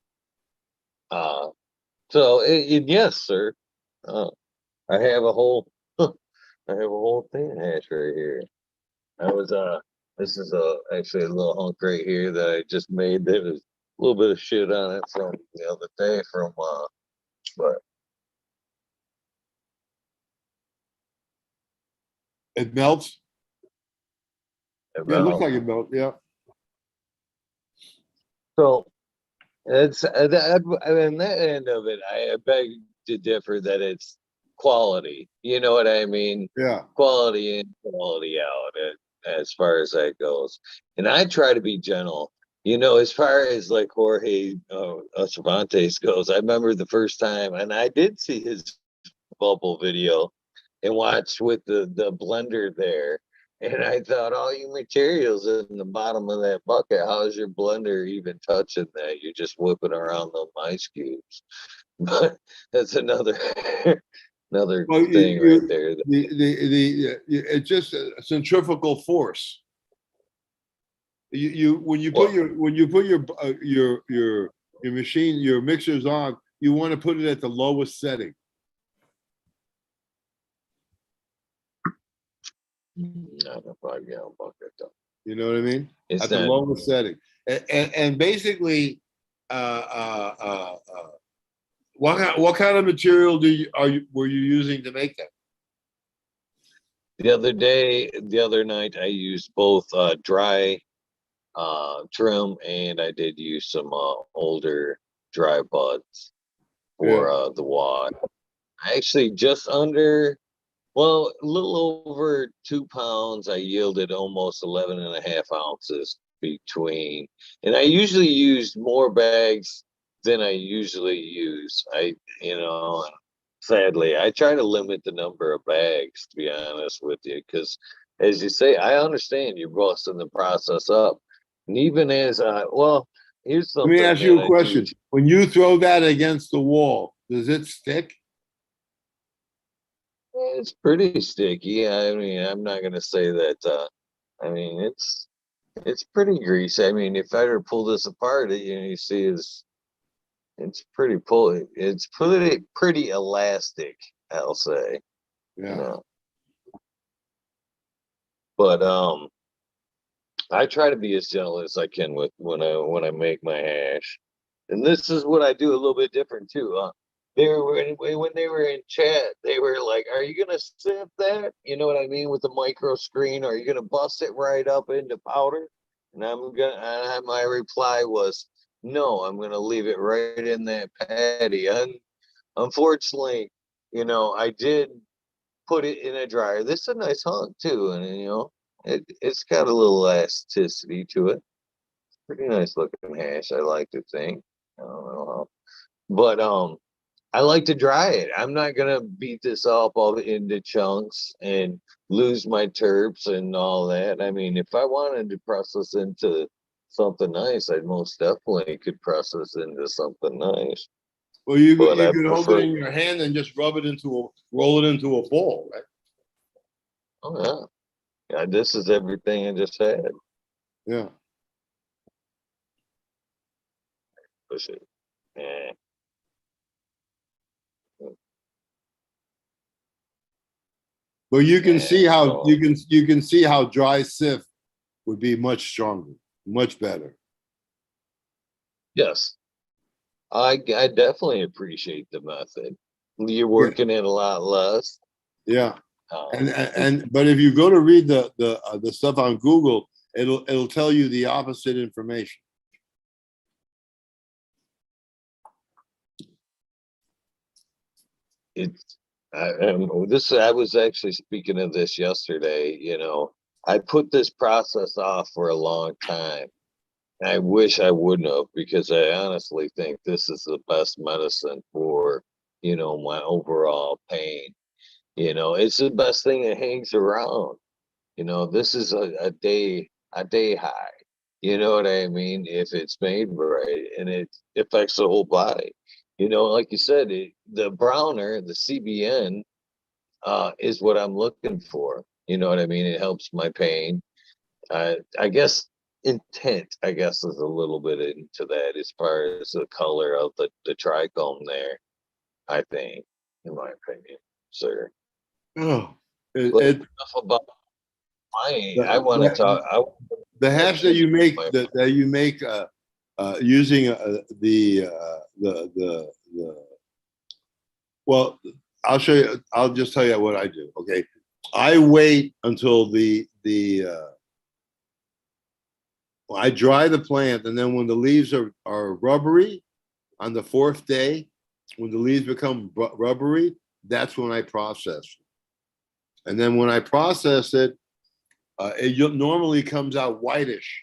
Speaker 3: Yes, sir. Uh, I have a whole I have a whole thing of hash right here. I was this is actually a little hunk right here that I just made. There was a little bit of shit on it from the other day from but
Speaker 2: It melts. Yeah, it looks
Speaker 3: about
Speaker 2: like it melts. Yeah.
Speaker 3: so it's I mean that end of it, I beg to differ that it's quality. You know what I mean?
Speaker 2: Yeah.
Speaker 3: Quality in, quality out, as far as that goes. And I try to be gentle. You know, as far as like Jorge Cervantes goes, I remember the first time, and I did see his bubble video and watched with the blender there. And I thought, all you materials in the bottom of that bucket, how is your blender even touching that? You're just whipping around those ice cubes. But that's another another
Speaker 2: Well,
Speaker 3: thing right there.
Speaker 2: it's just a centrifugal force. You when you put
Speaker 3: Well,
Speaker 2: your machine, your mixers on, you want to put it at the lowest setting.
Speaker 3: not a 5 gallon bucket though.
Speaker 2: You know what I mean?
Speaker 3: It's
Speaker 2: At the
Speaker 3: not.
Speaker 2: lowest setting, and basically, what kind of material were you using to make that?
Speaker 3: The other night, I used both dry trim and I did use some older dry buds
Speaker 2: Yeah,
Speaker 3: for the wad. Actually, just under, well, a little over 2 pounds. I yielded almost 11 and a half ounces between, and I usually used more bags than I usually use. You know, sadly, I try to limit the number of bags, to be honest with you, because as you say, I understand you're busting the process up. And even as well, here's
Speaker 2: let me
Speaker 3: something
Speaker 2: ask you
Speaker 3: that
Speaker 2: a
Speaker 3: I do.
Speaker 2: question. When you throw that against the wall, does it stick?
Speaker 3: It's pretty sticky. I mean, I'm not gonna say that. I mean, it's pretty greasy. I mean, if I were to pull this apart, you see, it's pretty pull. It's pretty elastic, I'll say. You
Speaker 2: Yeah.
Speaker 3: know, but I try to be as gentle as I can with when I make my hash, and this is what I do a little bit different too. They were when they were in chat, they were like, "Are you gonna sift that? You know what I mean with the micro screen? Are you gonna bust it right up into powder?" And my reply was, "No, I'm gonna leave it right in that patty." And unfortunately, I did put it in a dryer. This is a nice hunk too, and it's got a little elasticity to it. Pretty nice looking hash, I like to think. I don't know how, but I like to dry it. I'm not gonna beat this up all into chunks and lose my terps and all that. I mean, if I wanted to process into something nice, I most definitely could process into something nice.
Speaker 2: Well, you
Speaker 3: But
Speaker 2: you
Speaker 3: I
Speaker 2: can hold it
Speaker 3: prefer,
Speaker 2: in your hand and just roll it into a ball, right?
Speaker 3: oh yeah, yeah, this is everything I just had.
Speaker 2: Yeah.
Speaker 3: Push it. Yeah.
Speaker 2: But you can
Speaker 3: Yeah,
Speaker 2: see how
Speaker 3: so
Speaker 2: you can see how dry sift would be much stronger, much better.
Speaker 3: yes, I definitely appreciate the method. You're
Speaker 2: Yeah.
Speaker 3: working it a lot less.
Speaker 2: Yeah.
Speaker 3: Um,
Speaker 2: And but if you go to read the stuff on Google, it'll tell you the opposite information.
Speaker 3: it's I was actually speaking of this yesterday. I put this process off for a long time. I wish I wouldn't have, because I honestly think this is the best medicine for my overall pain. It's the best thing that hangs around. This is a day a day high. You know what I mean? If it's made right and it affects the whole body. You know, like you said, the browner, the CBN, is what I'm looking for. You know what I mean? It helps my pain. I guess intent, I guess, is a little bit into that as far as the color of the trichome there, I think, in my opinion, sir.
Speaker 2: Oh,
Speaker 3: But
Speaker 2: it
Speaker 3: enough about my, I want to
Speaker 2: the,
Speaker 3: talk, I want
Speaker 2: the
Speaker 3: to
Speaker 2: hash that
Speaker 3: mention
Speaker 2: you make
Speaker 3: my,
Speaker 2: that you make using the well, I'll show you. I'll just tell you what I do. Okay, I wait until well, I dry the plant, and then when the leaves are rubbery on the fourth day, when the leaves become rubbery, that's when I process. And then when I process it, it normally comes out whitish,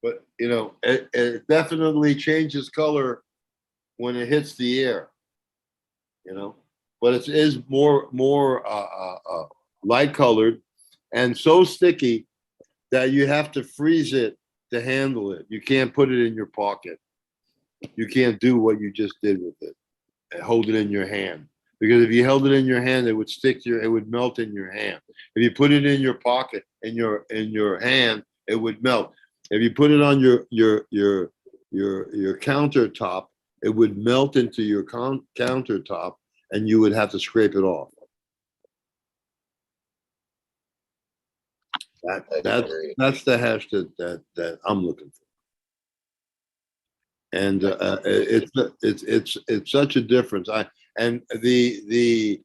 Speaker 2: but it definitely changes color when it hits the air. But it is more light colored and so sticky that you have to freeze it to handle it. You can't put it in your pocket. You can't do what you just did with it and hold it in your hand. Because if you held it in your hand, it would it would melt in your hand. If you put it in your pocket, in your hand, it would melt. If you put it on your countertop, it would melt into your countertop, and you would have to scrape it off.
Speaker 3: I agree.
Speaker 2: That's the hash that I'm looking for. And it's such a difference. And the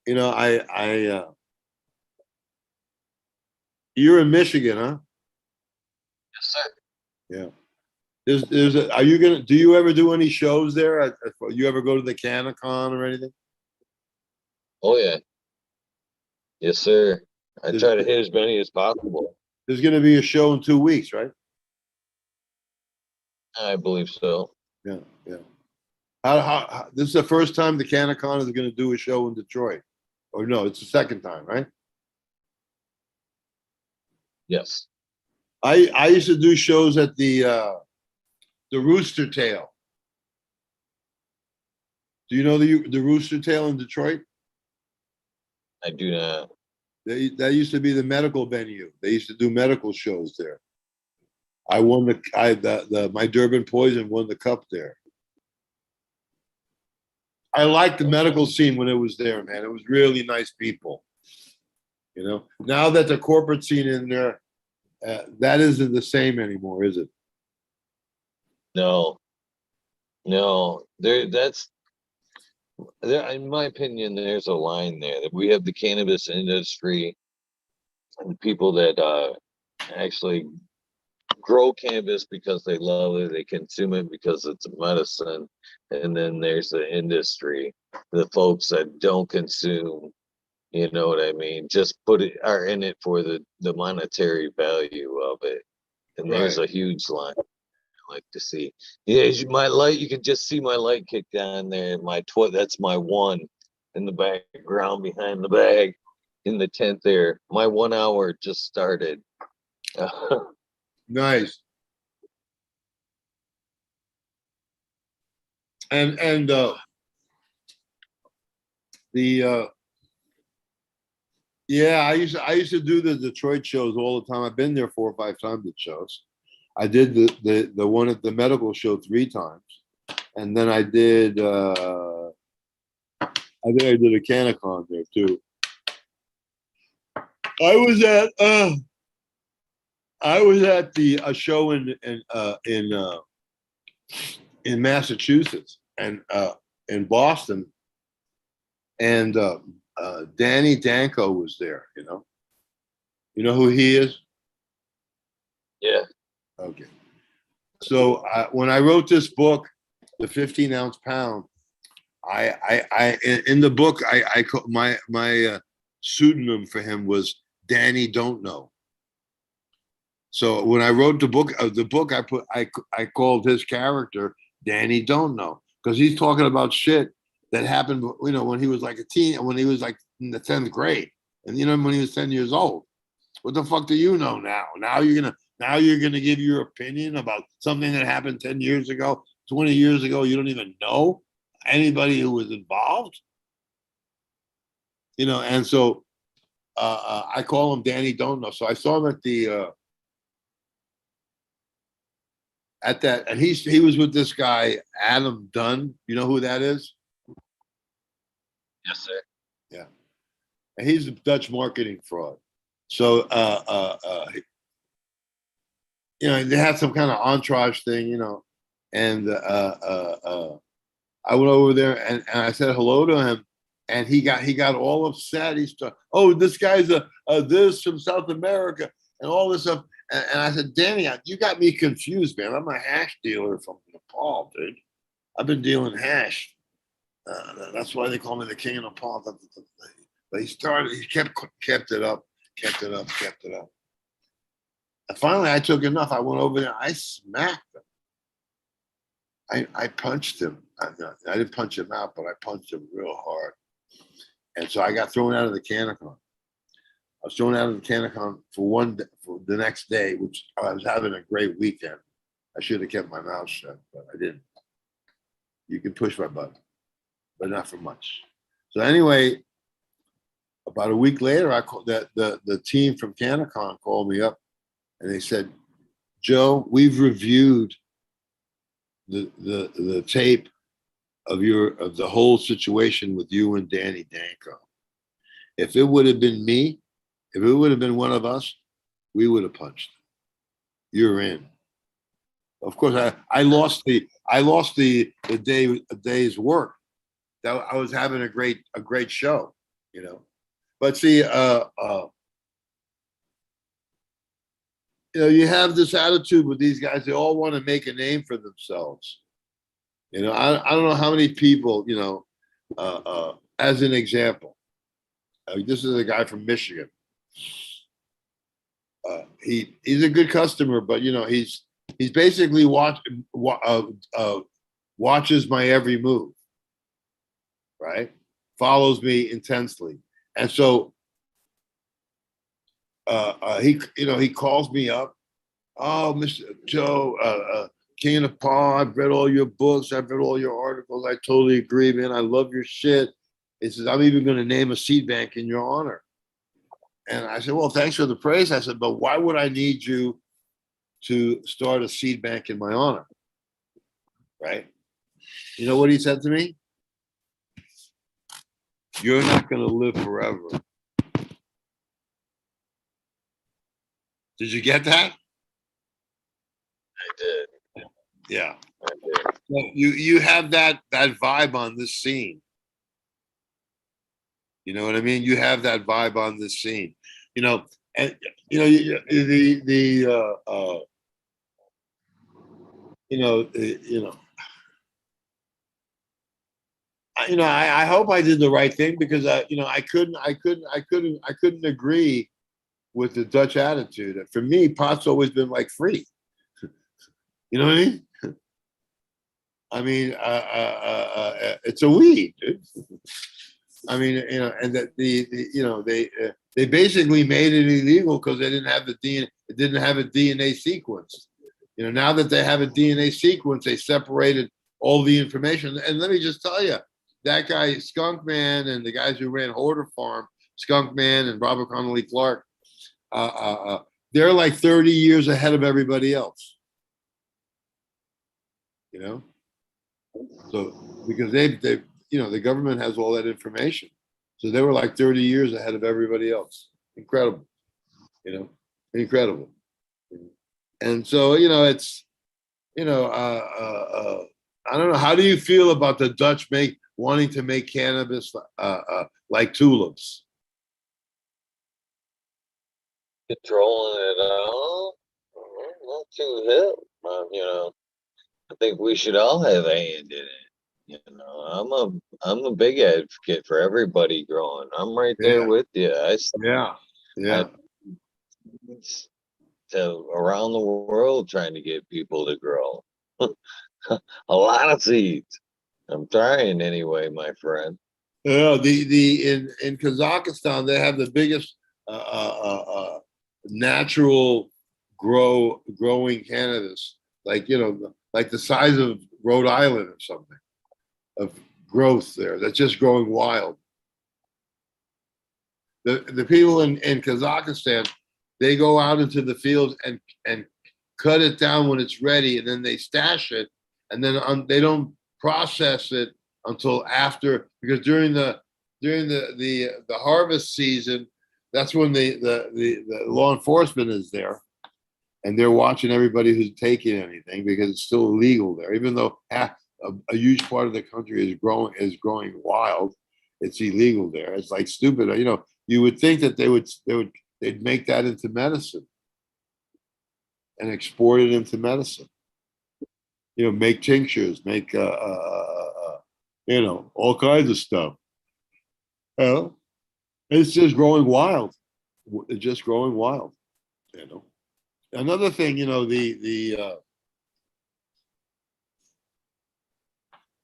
Speaker 2: I you're in Michigan, huh?
Speaker 3: Yes, sir.
Speaker 2: Yeah. Are you gonna? Do you ever do any shows there? You ever go to the CanaCon or anything?
Speaker 3: Oh yeah. Yes, sir. I
Speaker 2: There's,
Speaker 3: try to hit as many as possible.
Speaker 2: there's going to be a show in 2 weeks, right?
Speaker 3: I believe so.
Speaker 2: Yeah, yeah. This is the first time the CanaCon is going to do a show in Detroit, or no? It's the second time, right?
Speaker 3: Yes.
Speaker 2: I used to do shows at the Rooster Tail. Do you know the Rooster Tail in Detroit?
Speaker 3: I do not.
Speaker 2: That used to be the medical venue. They used to do medical shows there. I won my Durban Poison won the cup there. I liked the medical scene when it was there, man. It was really nice people. Now that the corporate scene in there, that isn't the same anymore, is it?
Speaker 3: No, no. There, in my opinion, there's a line there that we have the cannabis industry and the people that actually grow cannabis because they love it, they consume it because it's a medicine, and then there's the industry, the folks that don't consume. You know what I mean? Just are in it for the monetary value of it, and there's
Speaker 2: Right.
Speaker 3: a huge line. Like to see. Yeah, my light, you can just see my light kick down there. That's my one in the background behind the bag in the tent there. My 1 hour just started.
Speaker 2: Nice. And the yeah, I used to do the Detroit shows all the time. I've been there 4 or 5 times at shows. I did the one at the medical show 3 times, and then I think I did a CanaCon there too. I was at the a show in Massachusetts and in Boston, and Danny Danko was there. You know who he is?
Speaker 3: Yeah.
Speaker 2: Okay. So when I wrote this book, the 15-ounce pound, in the book my pseudonym for him was Danny Don't Know. So when I wrote the book I called his character Danny Don't Know, because he's talking about shit that happened when he was like a teen, when he was like in the 10th grade, and when he was 10 years old. What the fuck do you know now? Now you're gonna give your opinion about something that happened 10 years ago, 20 years ago. You don't even know anybody who was involved. And so I call him Danny Don't Know. So I saw him at that, and he was with this guy Adam Dunn. You know who that is?
Speaker 3: Yes, sir.
Speaker 2: Yeah, and he's a Dutch marketing fraud. So they had some kind of entourage thing, and I went over there and I said hello to him, and he got all upset. He started, oh, this guy's a this from South America and all this stuff. And I said, Danny, you got me confused, man. I'm a hash dealer from Nepal, dude. I've been dealing hash. That's why they call me the king of Nepal. But he kept it up. And finally, I took enough. I went over there. I smacked him. I punched him. I didn't punch him out, but I punched him real hard. And so I got thrown out of the Canacon. I was thrown out of the Canacon for the next day, which I was having a great weekend. I should have kept my mouth shut, but I didn't. You can push my button, but not for much. So anyway, about a week later, I called the team from Canacon called me up, and they said, Joe, we've reviewed the tape of the whole situation with you and Danny Danko. If it would have been me, if it would have been one of us, we would have punched. You're in. Of course, I lost the day's work. That I was having a great show, But see, you have this attitude with these guys. They all want to make a name for themselves. I don't know how many people, as an example, this is a guy from Michigan. He's a good customer, but he's basically watches my every move, right? Follows me intensely, and so he calls me up. Oh, Mr. Joe, King of Nepal, I've read all your books. I've read all your articles. I totally agree, man. I love your shit. He says, I'm even going to name a seed bank in your honor. And I said, well, thanks for the praise. I said, but why would I need you to start a seed bank in my honor? Right? You know what he said to me? You're not going to live forever. Did you get that?
Speaker 3: I did.
Speaker 2: Yeah.
Speaker 3: I did.
Speaker 2: So you have that vibe on this scene. You know what I mean? You have that vibe on this scene. And I hope I did the right thing because I couldn't agree with the Dutch attitude. For me, pot's always been like free. You know what I mean? I mean, it's a weed, dude. I mean, and that they basically made it illegal because they didn't have the DNA. It didn't have a DNA sequence. Now that they have a DNA sequence, they separated all the information. And let me just tell you, that guy Skunk Man and the guys who ran Hoarder Farm, Skunk Man and Robert Connolly Clark, they're like 30 years ahead of everybody else. So because they the government has all that information, so they were like 30 years ahead of everybody else. Incredible, incredible. And so it's I don't know. How do you feel about the Dutch wanting to make cannabis like tulips?
Speaker 3: Controlling it all, not too hip. I think we should all have a hand in it. I'm a big advocate for everybody growing. I'm right there with you.
Speaker 2: Yeah.
Speaker 3: To around the world trying to get people to grow. A lot of seeds. I'm trying anyway, my friend.
Speaker 2: Yeah, in Kazakhstan they have the biggest natural growing cannabis, like like the size of Rhode Island or something, of growth there that's just growing wild. The people in Kazakhstan, they go out into the fields and cut it down when it's ready, and then they stash it, and then they don't process it until after, because during the harvest season, that's when the law enforcement is there, and they're watching everybody who's taking anything, because it's still illegal there, even though a huge part of the country is growing wild. It's illegal there. It's like stupid. You would think that they'd make that into medicine and export it into medicine. Make tinctures, make all kinds of stuff. It's just growing wild. It's just growing wild. Another thing, the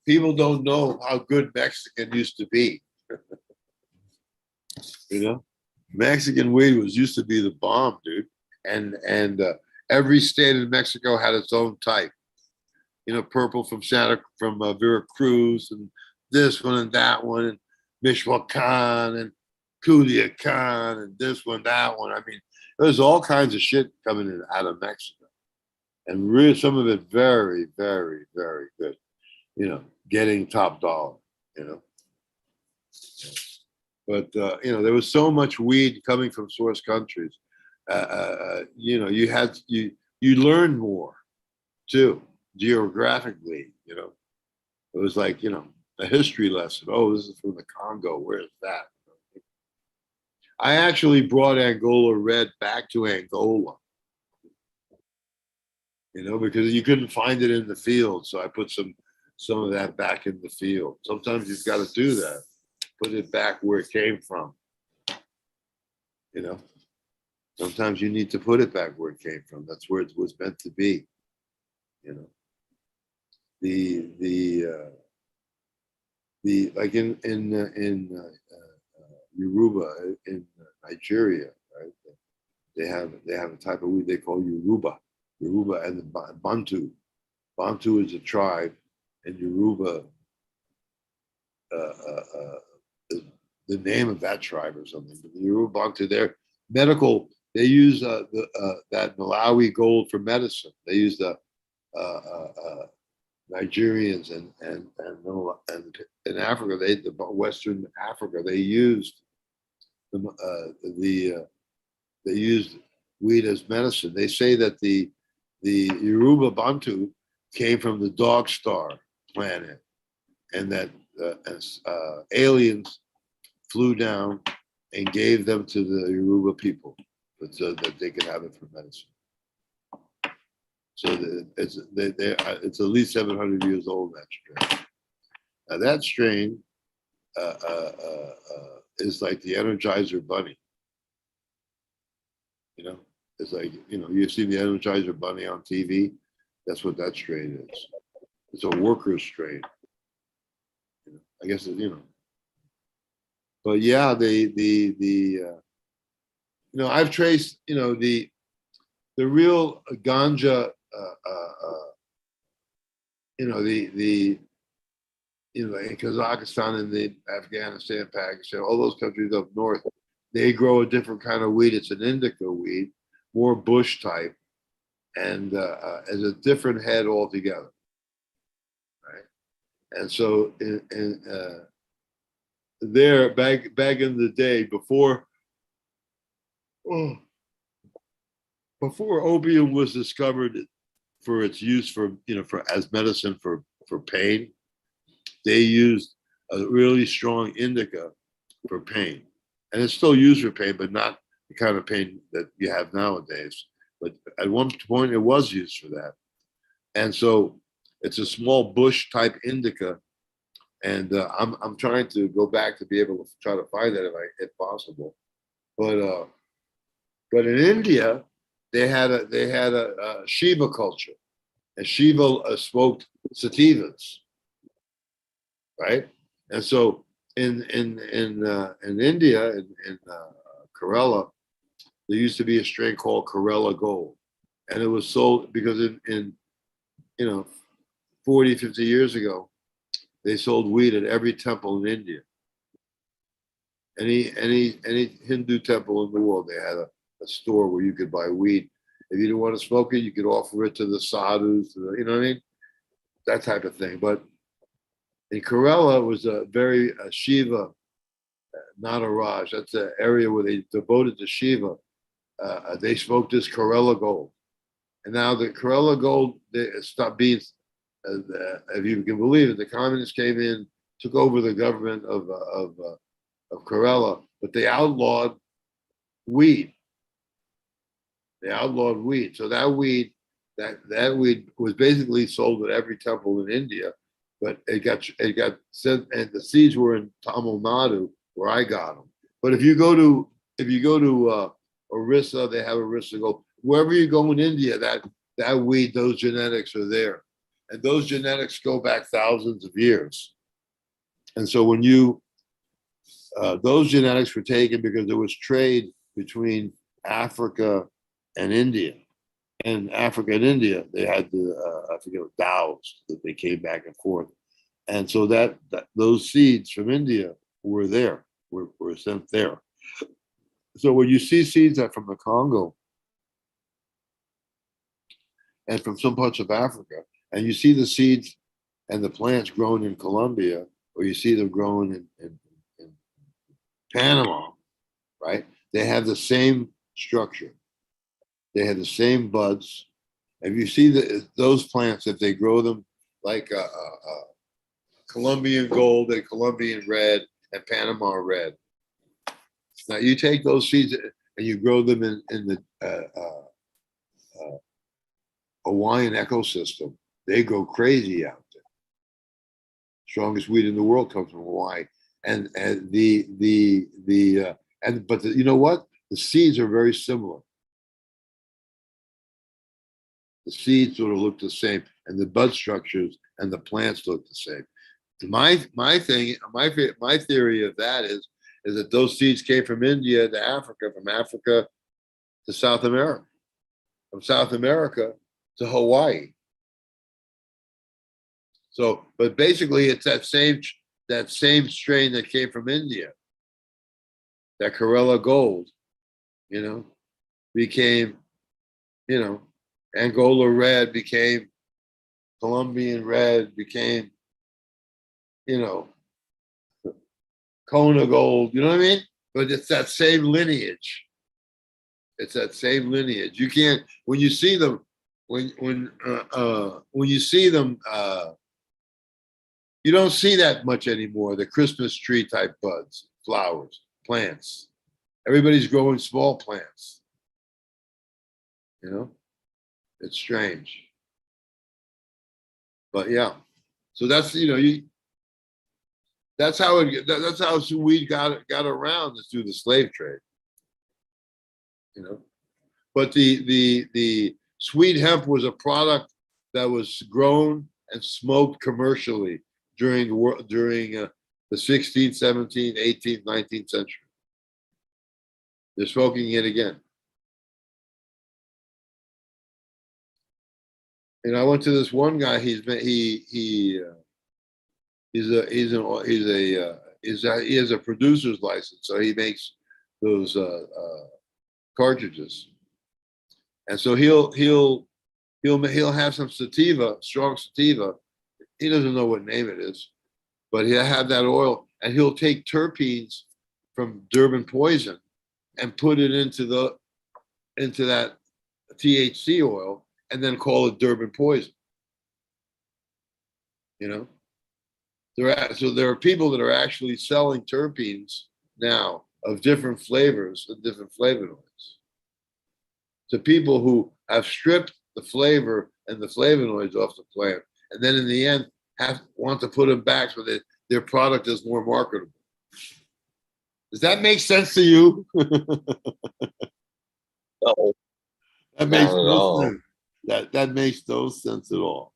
Speaker 2: people don't know how good Mexican used to be. Mexican weed used to be the bomb, dude. And every state in Mexico had its own type. Purple from Veracruz, and this one and that one, and Michoacan and Culiacan, and this one, that one. I mean, there's all kinds of shit coming in out of Mexico, and really some of it very, very, very good. Getting top dollar. But there was so much weed coming from source countries. You learned more too, geographically. It was like a history lesson. Oh, this is from the Congo. Where's that? I actually brought Angola Red back to Angola. Because you couldn't find it in the field, so I put some of that back in the field. Sometimes you've got to do that. Put it back where it came from. Sometimes you need to put it back where it came from. That's where it was meant to be. The like in Yoruba in Nigeria, right? They have a type of weed they call Yoruba, and the Bantu. Bantu is a tribe, and Yoruba is the name of that tribe or something. But the Yoruba Bantu, they're medical. They use that Malawi gold for medicine. They use the Nigerians and in Africa, Western Africa, they used they used weed as medicine. They say that the Yoruba Bantu came from the Dog Star planet, and that aliens flew down and gave them to the Yoruba people so that they could have it for medicine. So it's at least 700 years old, that strain. Now that strain is like the Energizer Bunny. It's like, you see the Energizer Bunny on TV. That's what that strain is. It's a worker strain. I guess But yeah, I've traced the real ganja. In Kazakhstan and the Afghanistan, Pakistan, all those countries up north, they grow a different kind of weed. It's an indica weed, more bush type, and as a different head altogether. Right, and so there, back in the day, before opium was discovered for its use for as medicine for pain, they used a really strong indica for pain, and it's still used for pain, but not the kind of pain that you have nowadays. But at one point, it was used for that, and so it's a small bush type indica, and I'm trying to go back to be able to try to find that if possible, but in India they had a Shiva culture, and Shiva smoked sativas, right? And so in India, in Kerala, there used to be a strain called Corella Gold, and it was sold because in 40, 50 years ago, they sold weed at every temple in India. Any Hindu temple in the world, they had a store where you could buy weed. If you didn't want to smoke it, you could offer it to the sadhus, you know what I mean? That type of thing. But in Kerala, it was a very Shiva, not a Raj. That's an area where they devoted to Shiva. They smoked this Kerala Gold. And now the Kerala Gold, they stopped being, if you can believe it, the communists came in, took over the government of Kerala, but they outlawed weed. They outlawed weed. So that weed was basically sold at every temple in India, but it got sent, and the seeds were in Tamil Nadu where I got them. But if you go to Orissa, they have Orissa Gold. Wherever you go in India, that weed, those genetics are there, and those genetics go back thousands of years. And so when those genetics were taken because there was trade between Africa and India. And Africa and India, they had I forget what dhows that they came back and forth. And so that those seeds from India were sent there. So when you see seeds that from the Congo and from some parts of Africa, and you see the seeds and the plants grown in Colombia, or you see them grown in Panama, right? They have the same structure. They have the same buds. If you see those plants, if they grow them like Colombian gold and Colombian red and Panama red. Now you take those seeds and you grow them in the Hawaiian ecosystem. They go crazy out there. Strongest weed in the world comes from Hawaii, and you know what? The seeds are very similar. The seeds sort of look the same, and the bud structures and the plants look the same. My theory of that is that those seeds came from India to Africa, from Africa to South America, from South America to Hawaii. So, but basically, it's that same strain that came from India, that Kerala Gold, became, Angola Red became Colombian Red, became, Kona Gold, you know what I mean? But it's that same lineage. It's that same lineage. You can't, when you see them, when you see them, you don't see that much anymore, the Christmas tree type buds, flowers, plants. Everybody's growing small plants. It's strange. But yeah. So that's that's how weed got around, is through the slave trade. But the sweet hemp was a product that was grown and smoked commercially during the 16th, 17th, 18th, 19th century. They're smoking it again. And I went to this one guy. He has a producer's license, so he makes those cartridges. And so he'll have some sativa, strong sativa. He doesn't know what name it is, but he'll have that oil, and he'll take terpenes from Durban poison and put it into that THC oil, and then call it Durban poison. So there are people that are actually selling terpenes now of different flavors and different flavonoids to people who have stripped the flavor and the flavonoids off the plant, and then in the end want to put them back so that their product is more marketable. Does that make sense to you?
Speaker 3: No,
Speaker 2: That makes
Speaker 3: not at
Speaker 2: no
Speaker 3: all.
Speaker 2: sense. That makes no sense at all.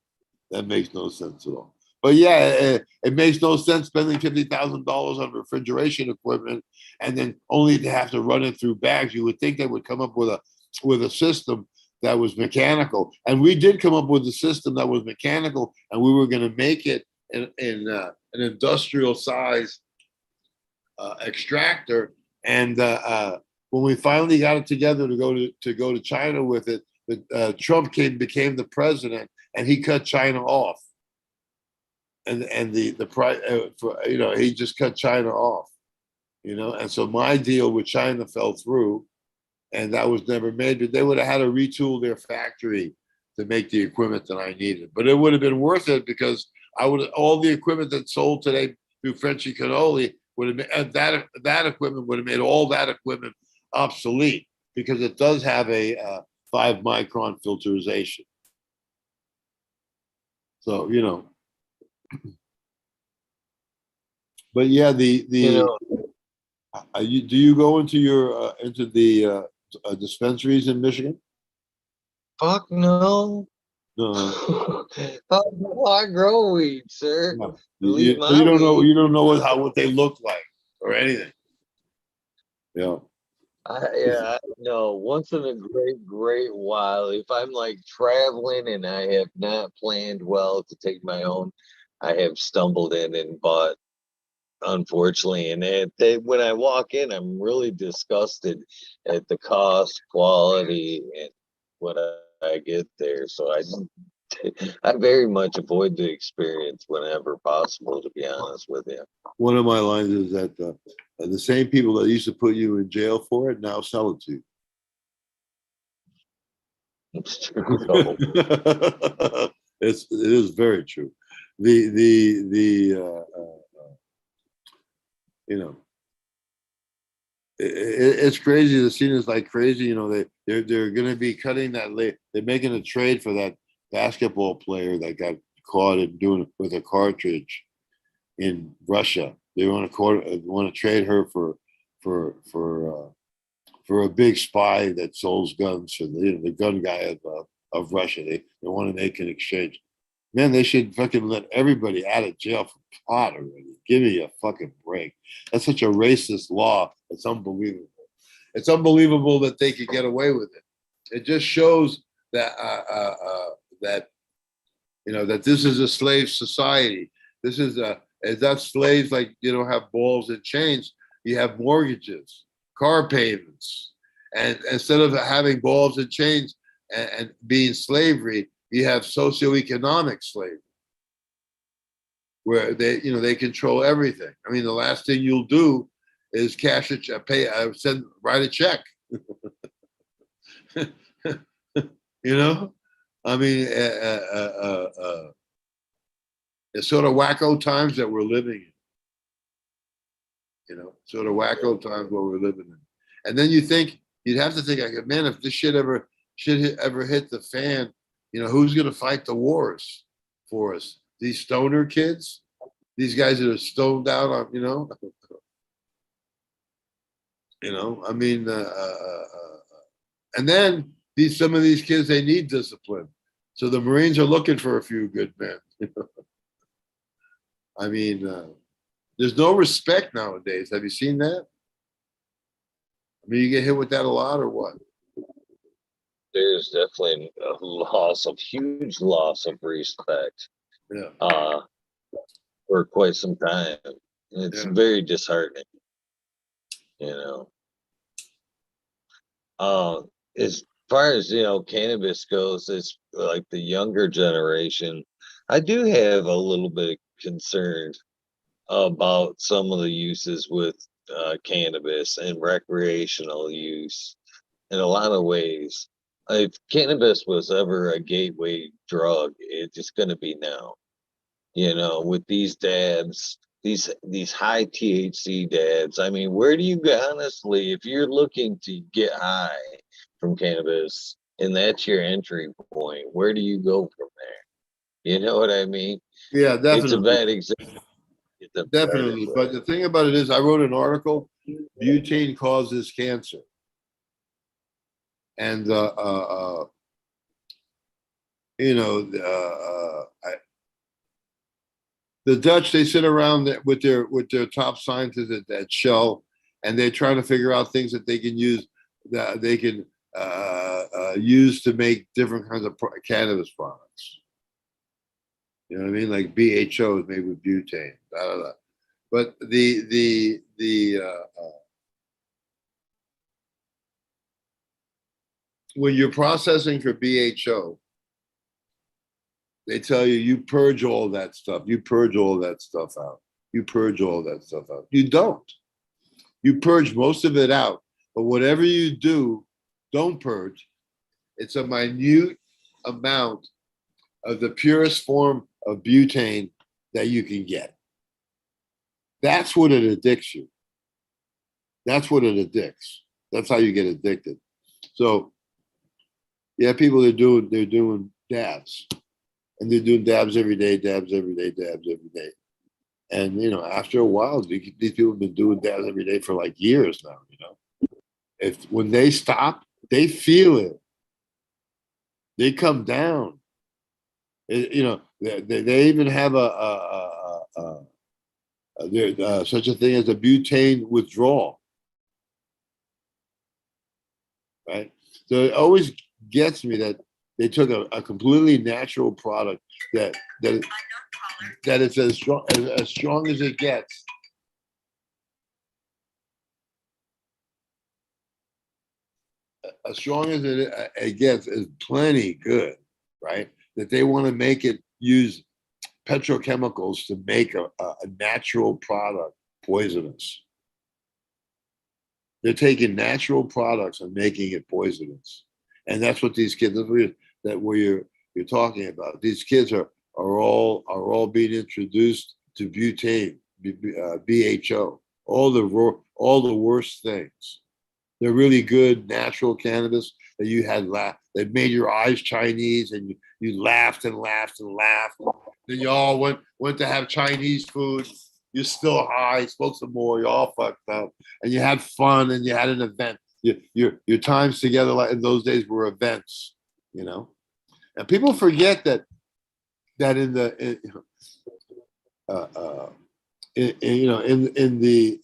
Speaker 2: That makes no sense at all. But yeah, it makes no sense spending $50,000 on refrigeration equipment and then only to have to run it through bags. You would think they would come up with a system that was mechanical, and we did come up with a system that was mechanical, and we were going to make it in an industrial size extractor. And when we finally got it together to go to China with it, Trump became the president, and he cut China off. And the price for he just cut China off, and so my deal with China fell through, and that was never made. But they would have had to retool their factory to make the equipment that I needed. But it would have been worth it because I would all the equipment that's sold today through Frenchy Cannoli would have been that equipment would have made all that equipment obsolete because it does have a 5 micron filterization. So but yeah, do you go into the dispensaries in Michigan?
Speaker 3: fuck no.
Speaker 2: No,
Speaker 3: I grow weed, sir.
Speaker 2: no.
Speaker 3: Leave
Speaker 2: So
Speaker 3: my weed.
Speaker 2: you don't know what they look like or anything. Yeah.
Speaker 3: No, once in a great while, if I'm like traveling and I have not planned well to take my own, I have stumbled in and bought, unfortunately. And when I walk in, I'm really disgusted at the cost, quality, and what I get there. So I very much avoid the experience whenever possible, to be honest with you.
Speaker 2: One of my lines is that the same people that used to put you in jail for it now sell it to you.
Speaker 3: It's true, though.
Speaker 2: It is very true. The you know it's crazy. The scene is like crazy. They're going to be cutting that. They're making a trade for that basketball player that got caught in doing it with a cartridge in Russia. They want to trade her for for a big spy that sells guns for the gun guy of Russia. They want to make an exchange. Man, they should fucking let everybody out of jail for pot already. Give me a fucking break. That's such a racist law. It's unbelievable. It's unbelievable that they could get away with it. It just shows that that that this is a slave society. This is it's not slaves like have balls and chains. You have mortgages, car payments, and instead of having balls and chains and being slavery, you have socioeconomic slavery, where they control everything. I mean, the last thing you'll do is cash a check, write a check. I mean, it's sort of wacko times that we're living in. Sort of wacko times what we're living in. And then you'd have to think, like, man, if this shit ever hit the fan, who's going to fight the wars for us? These stoner kids, these guys that are stoned out on, I mean, and then some of these kids, they need discipline. So the Marines are looking for a few good men. I mean, there's no respect nowadays. Have you seen that? I mean, you get hit with that a lot, or what?
Speaker 3: There's definitely a huge loss of respect.
Speaker 2: Yeah.
Speaker 3: For quite some time. It's very disheartening. As far as cannabis goes, it's like the younger generation. I do have a little bit of concern about some of the uses with cannabis and recreational use in a lot of ways. If cannabis was ever a gateway drug, it's just going to be now. With these dabs, these high THC dabs. I mean, where do you honestly, if you're looking to get high from cannabis and that's your entry point, where do you go from there? You know what I mean?
Speaker 2: Yeah, definitely.
Speaker 3: It's a bad example.
Speaker 2: Definitely. But the thing about it is, I wrote an article, butane causes cancer. And, The Dutch, they sit around with their top scientists at that show, and they're trying to figure out things that they can use that they can use to make different kinds of cannabis products. You know what I mean? Like BHO is made with butane. Blah, blah, blah. But when you're processing for BHO, they tell you purge all that stuff. You purge all that stuff out. You purge all that stuff out. You don't. You purge most of it out. But whatever you do, don't purge. It's a minute amount of the purest form of butane that you can get. That's what it addicts you. That's what it addicts. That's how you get addicted. So, yeah, people they're doing dabs, and they're doing dabs every day, dabs every day, dabs every day. And you know, after a while, these people have been doing dabs every day for like years now. You know, if when they stop, they feel it. They come down. You know, they even have such a thing as a butane withdrawal, right? So it always gets me that they took a completely natural product that it's as strong as it gets. As strong as it gets is plenty good, right? That they want to make it use petrochemicals to make a natural product poisonous. They're taking natural products and making it poisonous, and that's what these kids that you're talking about. These kids are all being introduced to butane, BHO, all the worst things. They're really good natural cannabis that you had that made your eyes Chinese, and you laughed and laughed and laughed. Then you all went to have Chinese food. You're still high, spoke some more, you're all fucked up, and you had fun and you had an event. Your times together like in those days were events, you know. And people forget that in the in the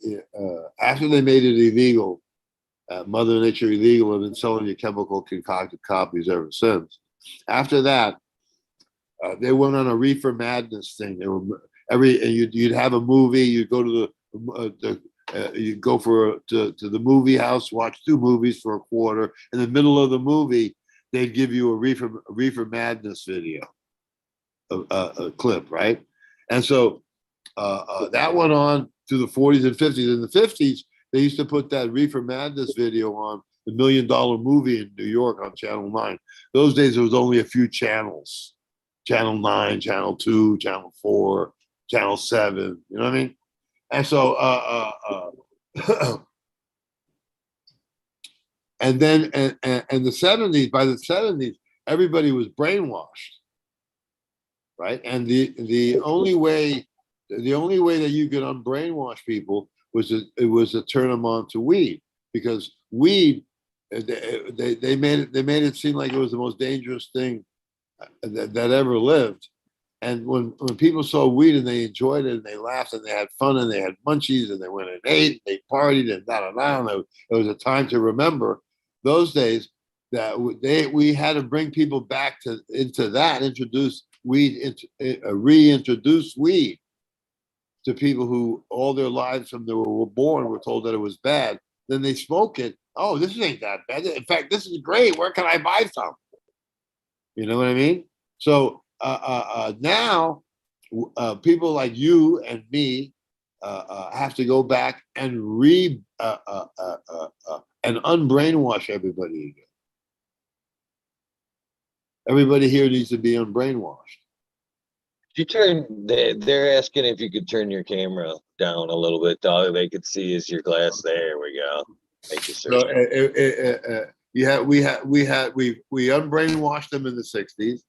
Speaker 2: after they made it illegal, Mother Nature illegal, and been selling you chemical concocted copies ever since. After that, they went on a reefer madness thing. They were you'd have a movie. You'd go to you'd go to the movie house, watch 2 movies for a quarter. In the middle of the movie, they'd give you a reefer madness video, a clip, right? And so that went on through the 40s and 50s. In the 50s, they used to put that reefer madness video on the $1 Million Movie in New York on Channel 9. Those days, there was only a few channels. Channel 9, Channel 2, Channel 4, Channel 7, you know what I mean? And so, and then, and the 70s, by the 70s, everybody was brainwashed, right? And the only way that you could unbrainwash people was to turn them on to weed, because weed, they made it seem like it was the most dangerous thing that ever lived. And when people saw weed and they enjoyed it and they laughed and they had fun and they had munchies and they went and ate, and they partied and da da da, and it was a time to remember those days that we had to bring people back into that, introduce weed, reintroduce weed to people who all their lives from they were born were told that it was bad. Then they smoke it. Oh, this ain't that bad. In fact, this is great. Where can I buy some? You know what I mean? So now people like you and me have to go back and and unbrainwash everybody again. Everybody here needs to be unbrainwashed.
Speaker 3: They're asking if you could turn your camera down a little bit, dog. They could see is your glass. There we go. Thank you, sir.
Speaker 2: So, we unbrainwashed them in the 60s,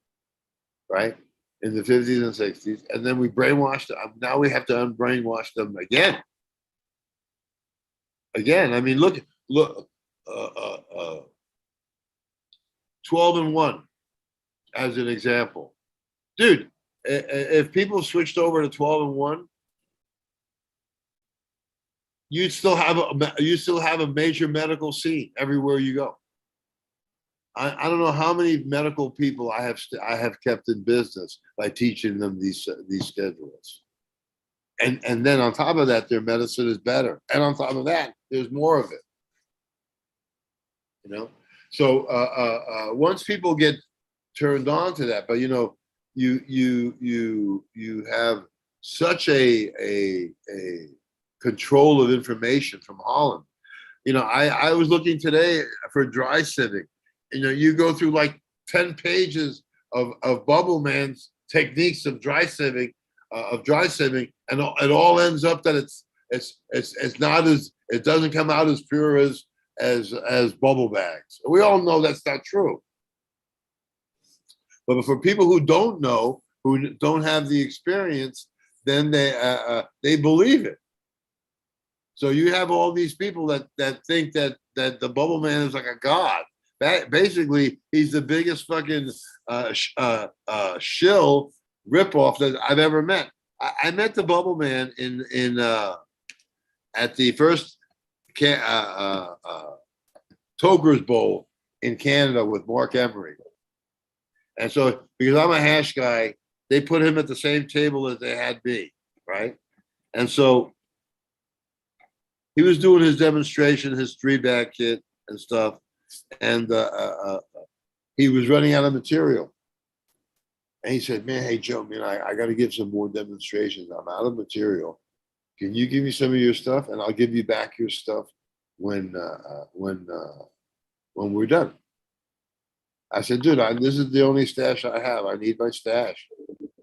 Speaker 2: right? In the 50s and 60s, and then we brainwashed them. Now we have to unbrainwash them again. I mean, look, 12 and 1 as an example. Dude, if people switched over to 12-1, you'd still have a major medical scene everywhere you go. I don't know how many medical people I have kept in business by teaching them these schedules. And then on top of that, their medicine is better. And on top of that, there's more of it. You know, so once people get turned on to that, but you know, you have such a control of information from Holland. You know, I was looking today for dry sieving. You know, you go through like 10 pages of Bubble Man's techniques of dry sieving, and it all ends up that it's not as, it doesn't come out as pure as bubble bags. We all know that's not true. But for people who don't know, who don't have the experience, then they believe it. So you have all these people that think that the Bubble Man is like a god. Basically, he's the biggest fucking shill ripoff that I've ever met. I met the Bubble Man in at the first Toger's Bowl in Canada with Mark Emery. And so, because I'm a hash guy, they put him at the same table as they had me, right? And so he was doing his demonstration, his 3-bag kit and stuff, and he was running out of material. And he said, "Man, hey Joe, man, I got to give some more demonstrations. I'm out of material. Can you give me some of your stuff, and I'll give you back your stuff when we're done." I said, "Dude, this is the only stash I have. I need my stash.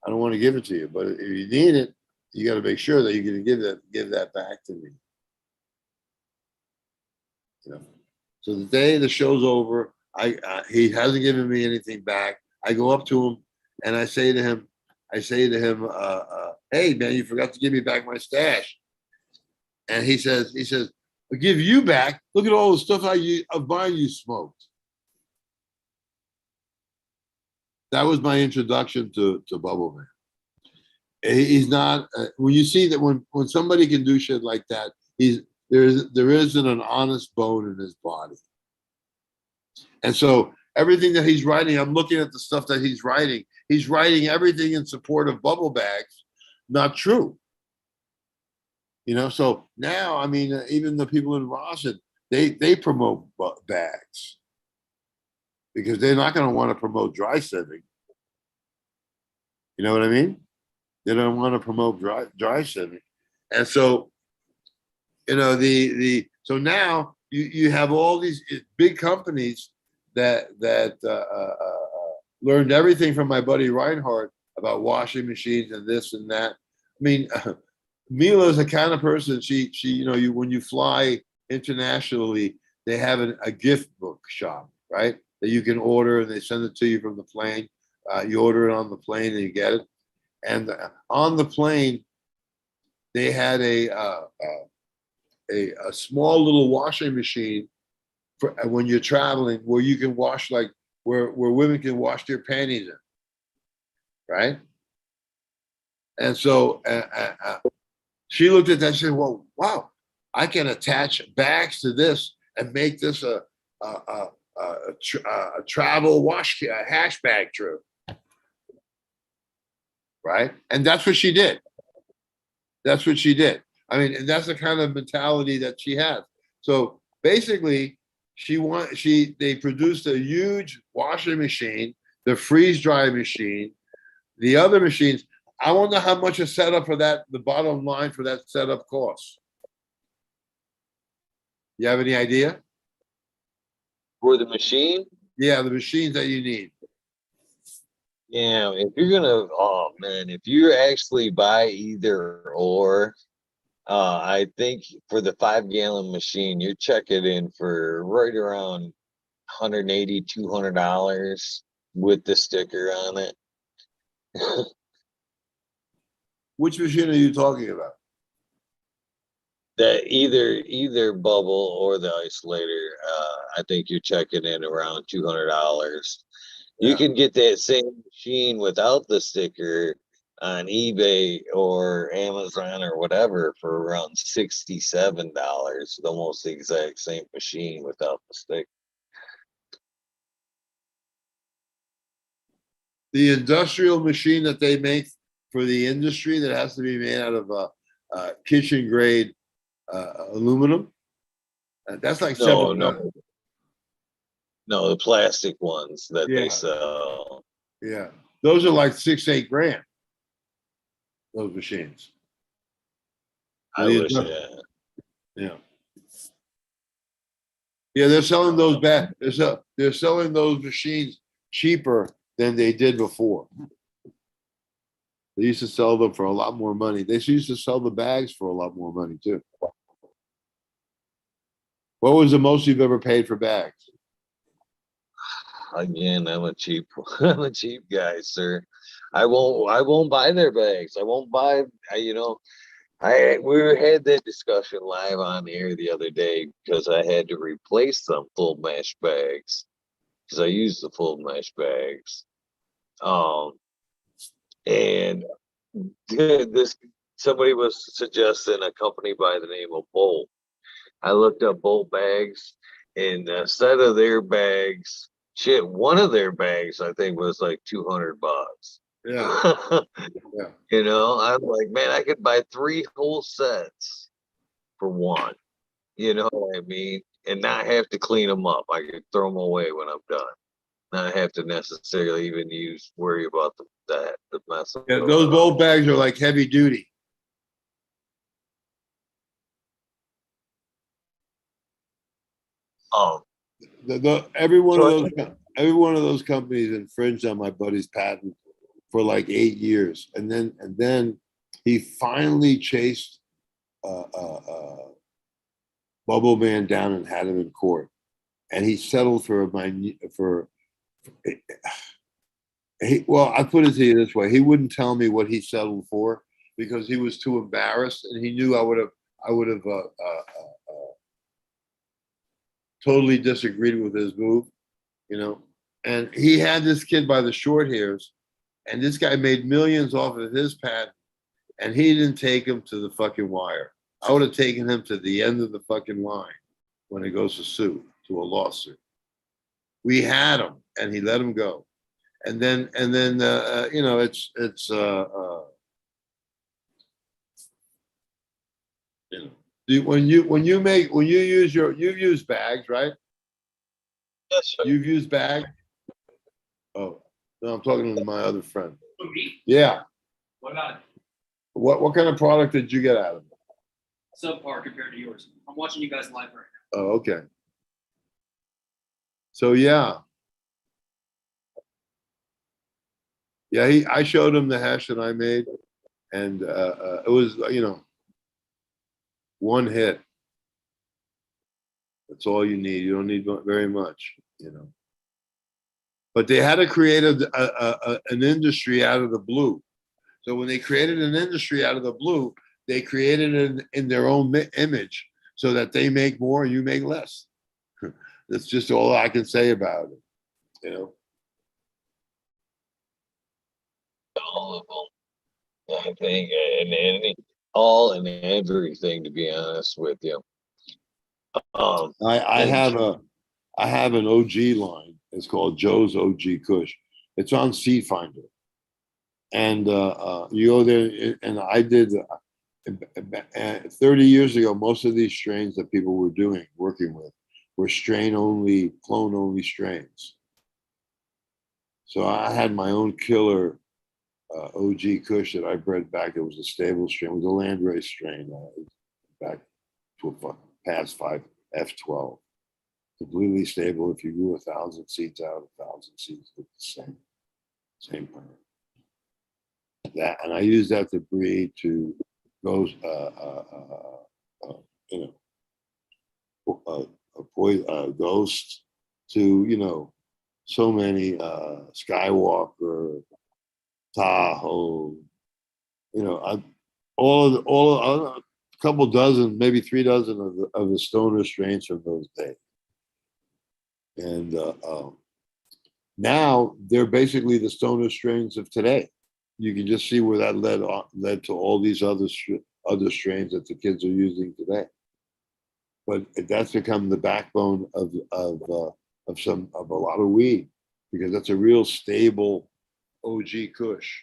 Speaker 2: I don't want to give it to you, but if you need it, you got to make sure that you're going to give that back to me." You know. So the day the show's over, he hasn't given me anything back. I go up to him and I say to him, "Hey man, you forgot to give me back my stash." And he says, "I'll give you back. Look at all the stuff of mine you smoked." That was my introduction to Bubble Man. He's not when you see that when somebody can do shit like that, there isn't an honest bone in his body. And so everything that he's writing, I'm looking at the stuff that he's writing. He's writing everything in support of bubble bags. Not true. You know, so now, I mean, even the people in Rosin, they promote bags because they're not going to want to promote dry sieving. You know what I mean? They don't want to promote dry sieving. And so, you know, so now you have all these big companies that learned everything from my buddy Reinhardt about washing machines and this and that. I mean, Mila is the kind of person, she you know, when you fly internationally, they have a gift book shop, right? That you can order and they send it to you from the plane. You order it on the plane and you get it. And on the plane, they had a small little washing machine for when you're traveling, where you can wash, like where women can wash their panties in, right? And so she looked at that and said, "Well, wow, I can attach bags to this and make this a travel wash hash bag trip." Right? And that's what she did. That's what she did. I mean, and that's the kind of mentality that she has. So basically, they produced a huge washing machine, the freeze dry machine, the other machines. I wonder how much a setup for that, the bottom line for that setup costs. You have any idea?
Speaker 3: For the machine?
Speaker 2: Yeah, the machines that you need.
Speaker 3: Yeah, if you're gonna, oh man, if you actually buy either or, I think for the 5-gallon machine, you're checking in for right around $180, $200 with the sticker on it.
Speaker 2: Which machine are you talking about?
Speaker 3: That either bubble or the isolator, I think you're checking in around $200. You can get that same machine without the sticker on eBay or Amazon or whatever for around $67, almost the exact same machine without the stick.
Speaker 2: The industrial machine that they make for the industry that has to be made out of kitchen grade aluminum. That's like
Speaker 3: No,
Speaker 2: several.
Speaker 3: no, no, the plastic ones that they
Speaker 2: Yeah,
Speaker 3: sell.
Speaker 2: yeah. Those are like 6-8 grand. Those machines.
Speaker 3: I wish, yeah.
Speaker 2: Yeah. Yeah, they're selling those back. They're selling those machines cheaper than they did before. They used to sell them for a lot more money. They used to sell the bags for a lot more money too. What was the most you've ever paid for bags?
Speaker 3: Again, I'm a cheap I'm a cheap guy, sir. I won't buy their bags. I won't buy we had that discussion live on air the other day because I had to replace some full mesh bags because I used the full mesh bags. Um, and this somebody was suggesting a company by the name of Bolt. I looked up Bolt bags, and a set of their bags, shit, one of their bags I think was like $200.
Speaker 2: Yeah, yeah.
Speaker 3: I'm like, man, I could buy 3 whole sets for one. You know what I mean? And not have to clean them up. I could throw them away when I'm done. Not have to necessarily even worry about the mess of
Speaker 2: Yeah, those bolt bags are like heavy duty.
Speaker 3: um
Speaker 2: Every one of
Speaker 3: so
Speaker 2: those companies infringed on my buddy's patent for like 8 years, and then he finally chased Bubble Man down and had him in court, and he settled for. Well, I put it to you this way: he wouldn't tell me what he settled for because he was too embarrassed, and he knew I would have totally disagreed with his move, you know. And he had this kid by the short hairs, and this guy made millions off of his patent, and he didn't take him to the fucking wire. I would have taken him to the end of the fucking line when it goes to sue, to a lawsuit. We had him, and he let him go. And then when you use you've used bags, right?
Speaker 3: yes, sir.
Speaker 2: You've used bags. Oh, no, I'm talking to my other friend. Yeah.
Speaker 4: What about it?
Speaker 2: What kind of product did you get out of it?
Speaker 4: Subpar compared to yours. I'm watching you guys live right
Speaker 2: Oh, okay. So yeah, I showed him the hash that I made, and it was one hit. That's all you need. You don't need very much. But they had to create an industry out of the blue. So when they created an industry out of the blue, they created it in their own image so that they make more and you make less. That's just all I can say about it.
Speaker 3: All of them, I think, and all and everything, to be honest with you.
Speaker 2: I
Speaker 3: And
Speaker 2: have an OG line. It's called Joe's OG Kush. It's on Seed Finder, and you go there. And I did 30 years ago. Most of these strains that people were working with, were strain only, clone only strains. So I had my own killer OG Kush that I bred back. It was a stable strain. It was a landrace strain back to a past 5 F12. Completely stable. If you grew 1,000 seeds out, 1,000 seeds look the same plant. That, and I use that to breed to goes, you ghosts to so many Skywalker, Tahoe. A couple dozen, maybe 3 dozen of the stoner strains from those days. And now they're basically the stoner strains of today. you can just see where that led to all these other strains that the kids are using today. But that's become the backbone of a lot of weed, because that's a real stable OG Kush.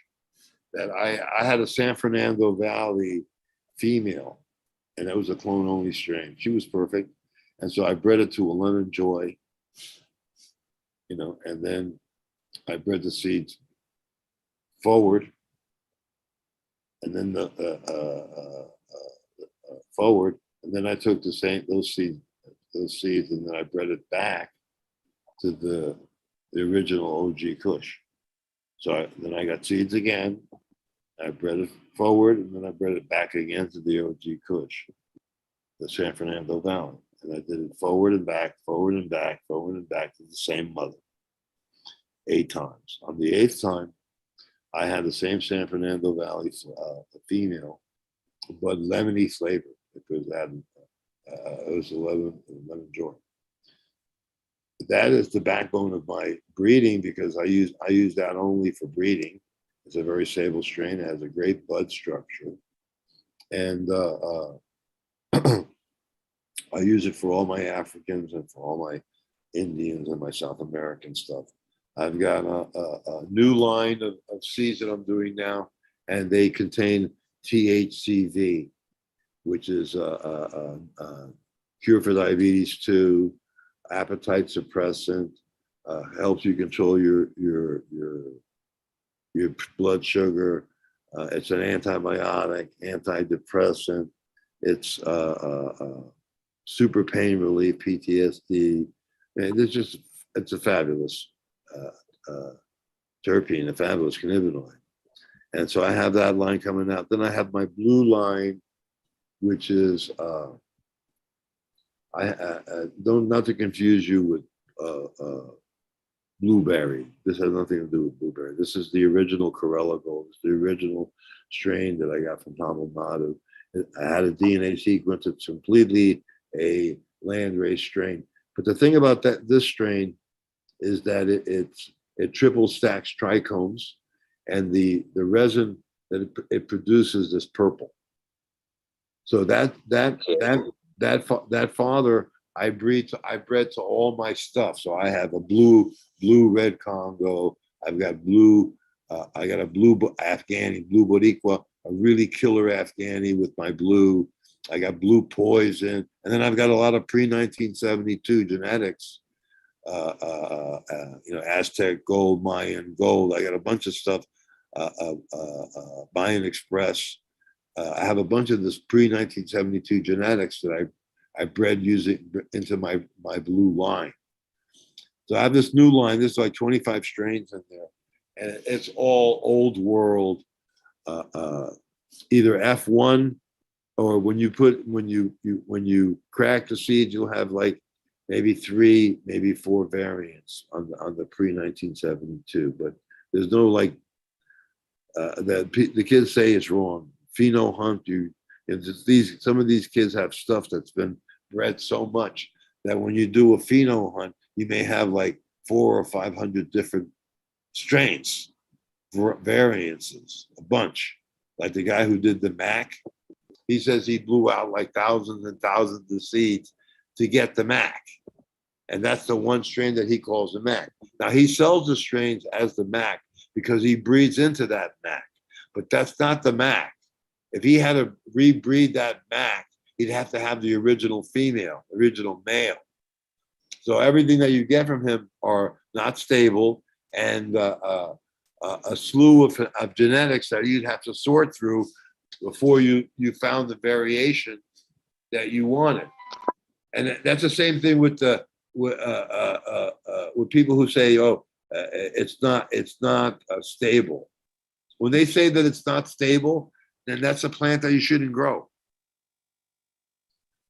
Speaker 2: That I had a San Fernando Valley female, and it was a clone only strain. She was perfect, and so I bred it to a Lemon Joy, and then I bred the seeds forward, and then the forward, and then I took those seeds, and then I bred it back to the original OG Kush. So then I got seeds again. I bred it forward, and then I bred it back again to the OG Kush, the San Fernando Valley, and I did it forward and back, forward and back, forward and back to the same mother 8 times. On the 8th time, I had the same San Fernando Valley female, but lemony flavor, because it was 11 joy. That is the backbone of my breeding, because I use that only for breeding. It's a very stable strain. It has a great bud structure, and I use it for all my Africans and for all my Indians and my South American stuff. I've got a new line of seeds that I'm doing now, and they contain THCV, which is cure for diabetes 2, appetite suppressant, helps you control your blood sugar. It's an antibiotic, antidepressant. It's super pain relief, PTSD. And it's a fabulous terpene, a fabulous cannabinoid. And so I have that line coming out. Then I have my blue line, which is not to confuse you with blueberry. This has nothing to do with blueberry. This is the original Corella Gold. It's the original strain that I got from Tamil Nadu. I had a DNA sequence. It's completely a landrace strain. But the thing about this strain is that it triple stacks trichomes, and the resin that it produces is purple. So that father I bred to all my stuff. So I have a blue red Congo. I've got I got a blue Afghani, blue Boricua, a really killer Afghani with my blue. I got blue poison, and then I've got a lot of pre-1972 genetics. Aztec gold, Mayan gold. I got a bunch of stuff. Mayan Express. I have a bunch of this pre-1972 genetics that I bred using into my blue line. So I have this new line. There's like 25 strains in there, and it's all old world, either F1, or when you crack the seeds, you'll have like maybe 3, maybe 4 variants on the pre-1972. But there's no like the kids say it's wrong. Pheno hunt, some of these kids have stuff that's been bred so much that when you do a pheno hunt, you may have like 400 or 500 different strains, variances, a bunch. Like the guy who did the Mac, he says he blew out like thousands and thousands of seeds to get the Mac. And that's the one strain that he calls the Mac. Now he sells the strains as the Mac because he breeds into that Mac, but that's not the Mac. If he had to rebreed that Mac, he'd have to have the original male. So everything that you get from him are not stable, and a slew of genetics that you'd have to sort through before you found the variation that you wanted. And that's the same thing with people who say, "Oh, it's not stable." When they say that it's not stable, then that's a plant that you shouldn't grow.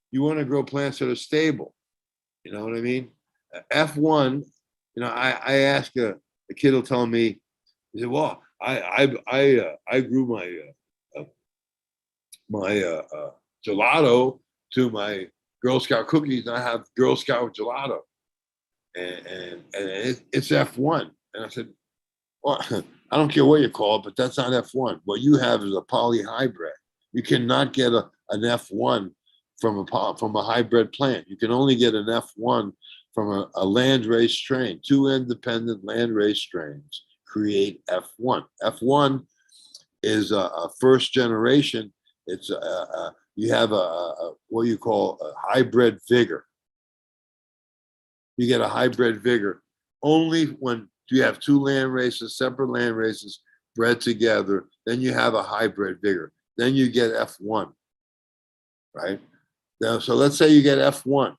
Speaker 2: You want to grow plants that are stable. You know what I mean? F1, I ask a kid will tell me, he said, "Well, I grew my gelato to my Girl Scout cookies, and I have Girl Scout gelato, and it's F1." And I said, Well, I don't care what you call it, but that's not F1. What you have is a polyhybrid. You cannot get an F1 from a hybrid plant. You can only get an F1 from a land race strain. Two independent land race strains create F1. F1 is a first generation. It's you have a what you call a hybrid vigor. You get a hybrid vigor only when you have two land races, separate land races bred together. Then you have a hybrid vigor. Then you get F1, right? Now, so let's say you get F1.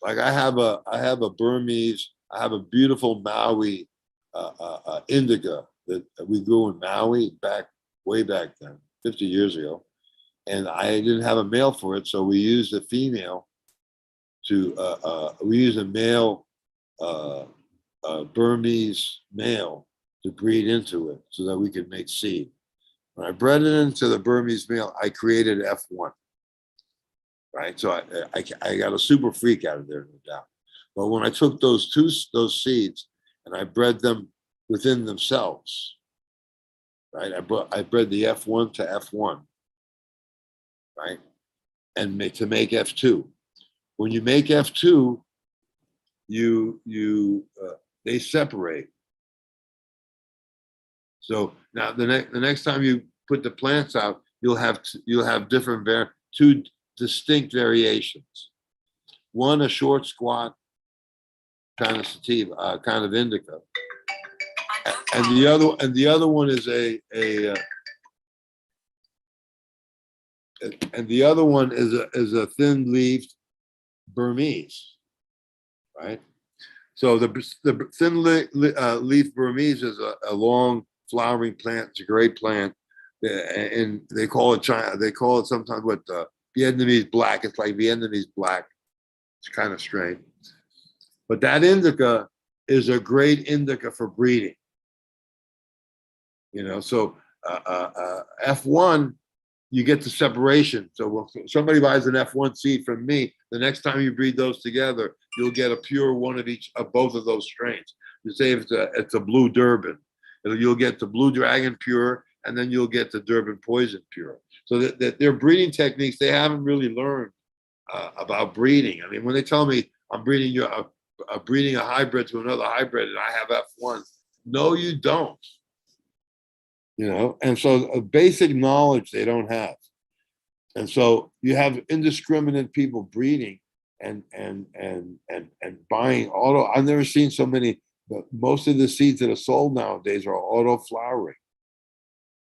Speaker 2: Like I have a Burmese, I have a beautiful Maui indica that we grew in Maui way back then, 50 years ago. And I didn't have a male for it, so we used a female we used a male Burmese male to breed into it so that we could make seed. When I bred it into the Burmese male, I created F1, right? So I got a super freak out of there, no doubt. But when I took those seeds and I bred them within themselves, right? I bred the F1 to F1, right? And to make F2. When you make F2, they separate. So now the next time you put the plants out, you'll have two distinct variations. One a short, squat kind of sativa, kind of indica, and the other one is a thin-leaved Burmese, right? So the thin leaf Burmese is a long flowering plant. It's a great plant, and they call it China. They call it sometimes Vietnamese black. It's like Vietnamese black. It's kind of strange, but that indica is a great indica for breeding. So F1, you get the separation. So when somebody buys an F1 seed from me, the next time you breed those together, you'll get a pure one of both of those strains. You say if it's a blue Durban, you'll get the blue dragon pure, and then you'll get the Durban poison pure. So that their breeding techniques, they haven't really learned about breeding. I mean, when they tell me I'm breeding a hybrid to another hybrid and I have F1, no, you don't. And so basic knowledge they don't have. And so you have indiscriminate people breeding and buying auto. I've never seen so many, but most of the seeds that are sold nowadays are auto flowering.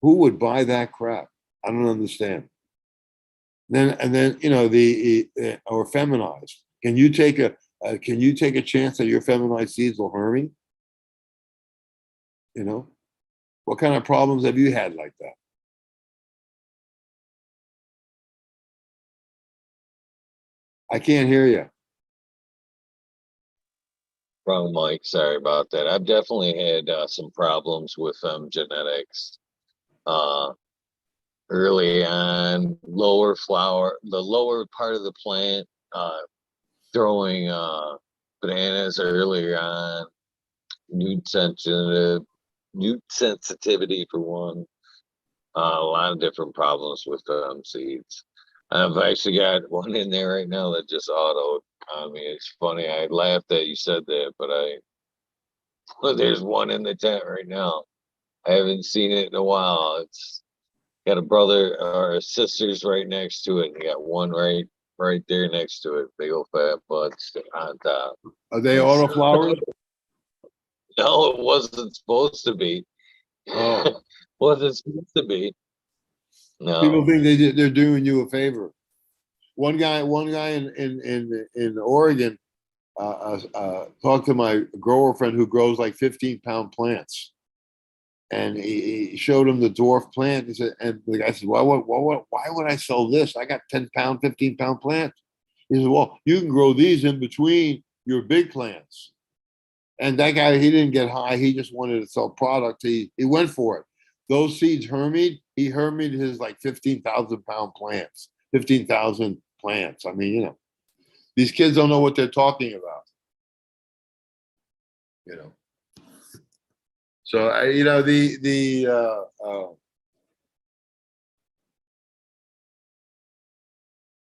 Speaker 2: Who would buy that crap? I don't understand. Then or feminized. Can you take a chance that your feminized seeds will Hermy? What kind of problems have you had like that? I can't hear you.
Speaker 3: Wrong mic. Sorry about that. I've definitely had some problems with genetics. Early on, the lower part of the plant, throwing bananas earlier on, newt sensitivity for one, a lot of different problems with seeds. I've actually got one in there right now that just autoed on me. It's funny. I laughed that you said that, but there's one in the tent right now. I haven't seen it in a while. It's got a brother or sisters right next to it. And got one right there next to it. Big old fat buds on top.
Speaker 2: Are they auto flowers?
Speaker 3: No, it wasn't supposed to be.
Speaker 2: Oh.
Speaker 3: Wasn't supposed to be. No.
Speaker 2: People think they're doing you a favor. One guy in Oregon talked to my grower friend who grows like 15-pound plants, and he showed him the dwarf plant. He said, and the guy said, why would I sell this? I got 10-pound, 15-pound plants. He said, well, you can grow these in between your big plants. And that guy, he didn't get high. He just wanted to sell product. He went for it. Those seeds Hermied. He Hermied his like 15,000-pound plants, 15,000 plants. I mean, these kids don't know what they're talking about. So you know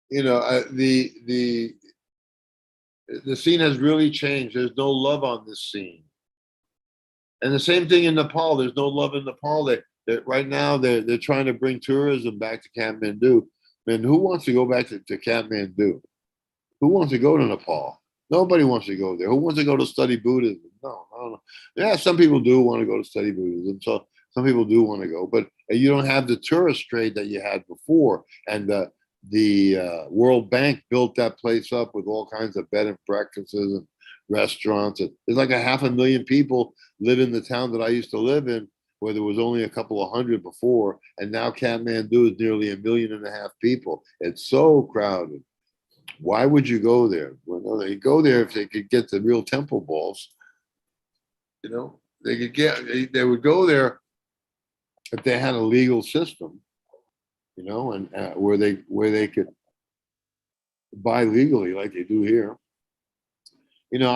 Speaker 2: you know the scene has really changed. There's no love on this scene. And the same thing in Nepal. There's no love in Nepal. Right now they're trying to bring tourism back to Kathmandu. Man, who wants to go back to Kathmandu? Who wants to go to Nepal? Nobody wants to go there. Who wants to go to study Buddhism? No, I don't know. Yeah, some people do want to go to study Buddhism. So some people do want to go, but you don't have the tourist trade that you had before. And the World Bank built that place up with all kinds of bed and breakfasts and restaurants. There's like 500,000 people live in the town that I used to live in, where there was only a couple of hundred before, and now Kathmandu is nearly 1.5 million people. It's so crowded. Why would you go there? Well, no, they go there if they could get the real temple balls. You know, they would go there if they had a legal system. You know, and where they could buy legally like they do here. You know,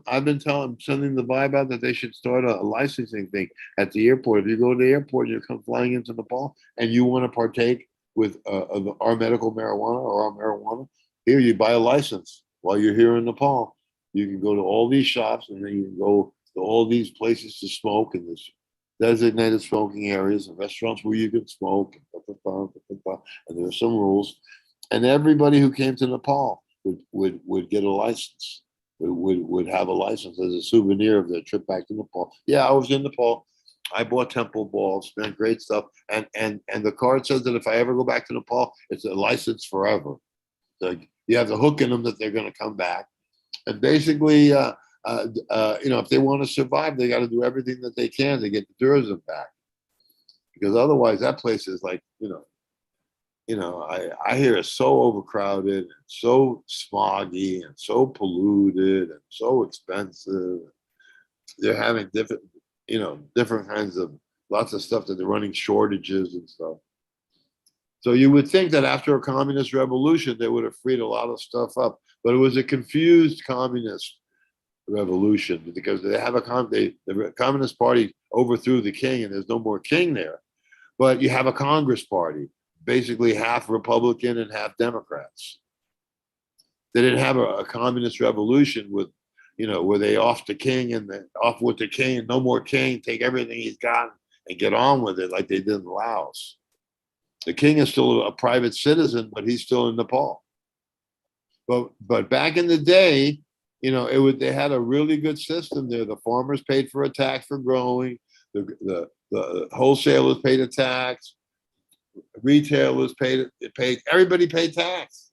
Speaker 2: I've been sending the vibe out that they should start a licensing thing at the airport. If you go to the airport, you come flying into Nepal, and you want to partake with our medical marijuana or our marijuana, here you buy a license while you're here in Nepal. You can go to all these shops, and then you can go to all these places to smoke, and there's designated smoking areas and restaurants where you can smoke, and there are some rules. And everybody who came to Nepal would get a license. Would have a license as a souvenir of their trip back to Nepal. Yeah, I was in Nepal. I bought temple balls, spent great stuff, and the card says that if I ever go back to Nepal, it's a license forever. So you have the hook in them that they're going to come back, and basically, you know, if they want to survive, they got to do everything that they can to get the tourism back, because otherwise, that place is like, I hear it's so overcrowded and so smoggy and so polluted and so expensive. They're having different kinds of lots of stuff that they're running shortages and stuff. So you would think that after a communist revolution, they would have freed a lot of stuff up, but it was a confused communist revolution because they have the Communist Party overthrew the king, and there's no more king there. But you have a Congress Party, basically half Republican and half Democrats. They didn't have a communist revolution with, where they off the king and off with the king, no more king, take everything he's got and get on with it like they did in Laos. The king is still a private citizen, but he's still in Nepal. But back in the day, they had a really good system there. The farmers paid for a tax for growing. The wholesalers paid a tax. Retailers paid. Everybody paid tax.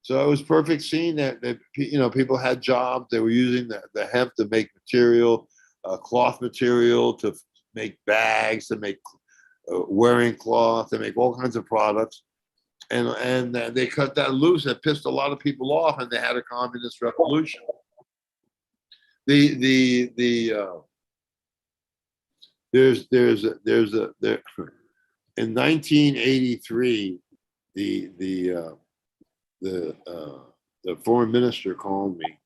Speaker 2: So it was perfect scene that people had jobs. They were using the hemp to make material, cloth material to make bags, to make wearing cloth, to make all kinds of products. And they cut that loose. That pissed a lot of people off, and they had a communist revolution. There's in 1983, the foreign minister called me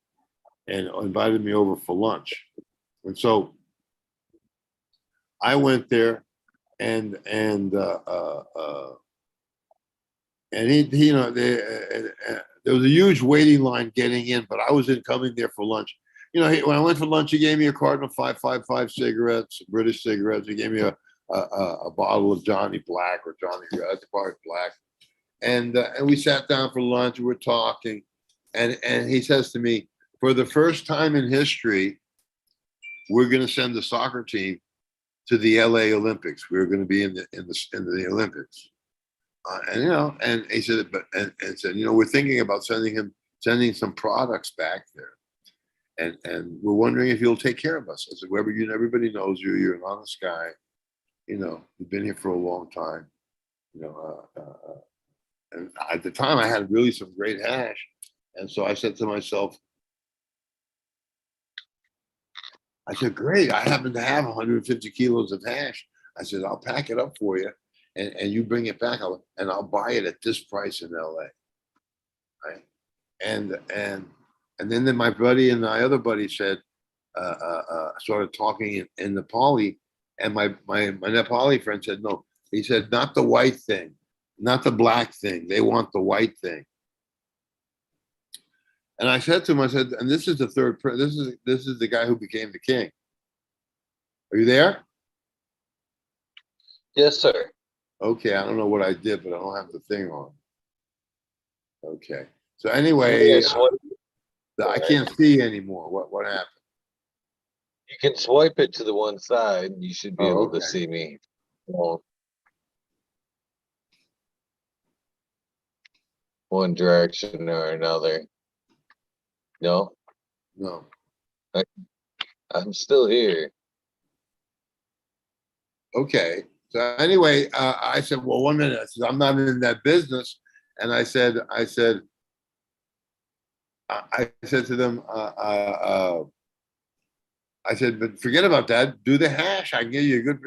Speaker 2: and invited me over for lunch, and so I went there, and there was a huge waiting line getting in, but I was coming there for lunch. When I went for lunch, he gave me a carton of 555 cigarettes, British cigarettes. He gave me a bottle of Johnny Black or Johnny Black, and we sat down for lunch. We were talking, and he says to me, for the first time in history, we're going to send the soccer team to the LA Olympics. We're going to be in the Olympics. And he said, we're thinking about sending some products back there, and we're wondering if you'll take care of us. I said, Weber, everybody knows you. You're an honest guy. You've been here for a long time. And at the time, I had really some great hash, and so I said to myself, I said, great. I happen to have 150 kilos of hash. I said, I'll pack it up for you. And you bring it back, and I'll buy it at this price in LA. Right. And then my buddy and my other buddy said, started talking in Nepali, and my Nepali friend said no. He said not the white thing, not the black thing. They want the white thing. And I said to him, I said, and this is the third. This is the guy who became the king. Are you there?
Speaker 3: Yes, sir.
Speaker 2: Okay, I don't know what I did, but I don't have the thing on. Okay. So
Speaker 3: Yeah,
Speaker 2: anyway,
Speaker 3: swipe.
Speaker 2: I can't see anymore. What happened?
Speaker 3: You can swipe it to the one side. You should be
Speaker 2: Oh,
Speaker 3: able
Speaker 2: okay.
Speaker 3: to see me. Well, one direction or another. No,
Speaker 2: No.
Speaker 3: I'm still here.
Speaker 2: Okay. So anyway, I said, well, 1 minute. I said, I'm not in that business. And I said to them, I said, but forget about that. Do the hash. I can give you a good,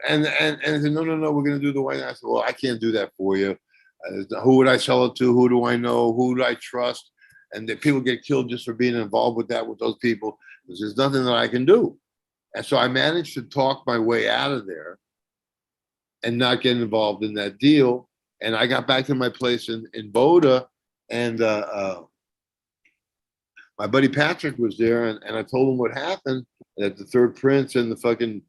Speaker 2: and they said, no, we're going to do the white. I said, well, I can't do that for you. Who would I sell it to? Who do I know? Who do I trust? And the people get killed just for being involved with that, with those people. There's nothing that I can do. And so I managed to talk my way out of there and not get involved in that deal. And I got back to my place in Boda, and my buddy Patrick was there, and I told him what happened. That the third prince and the fucking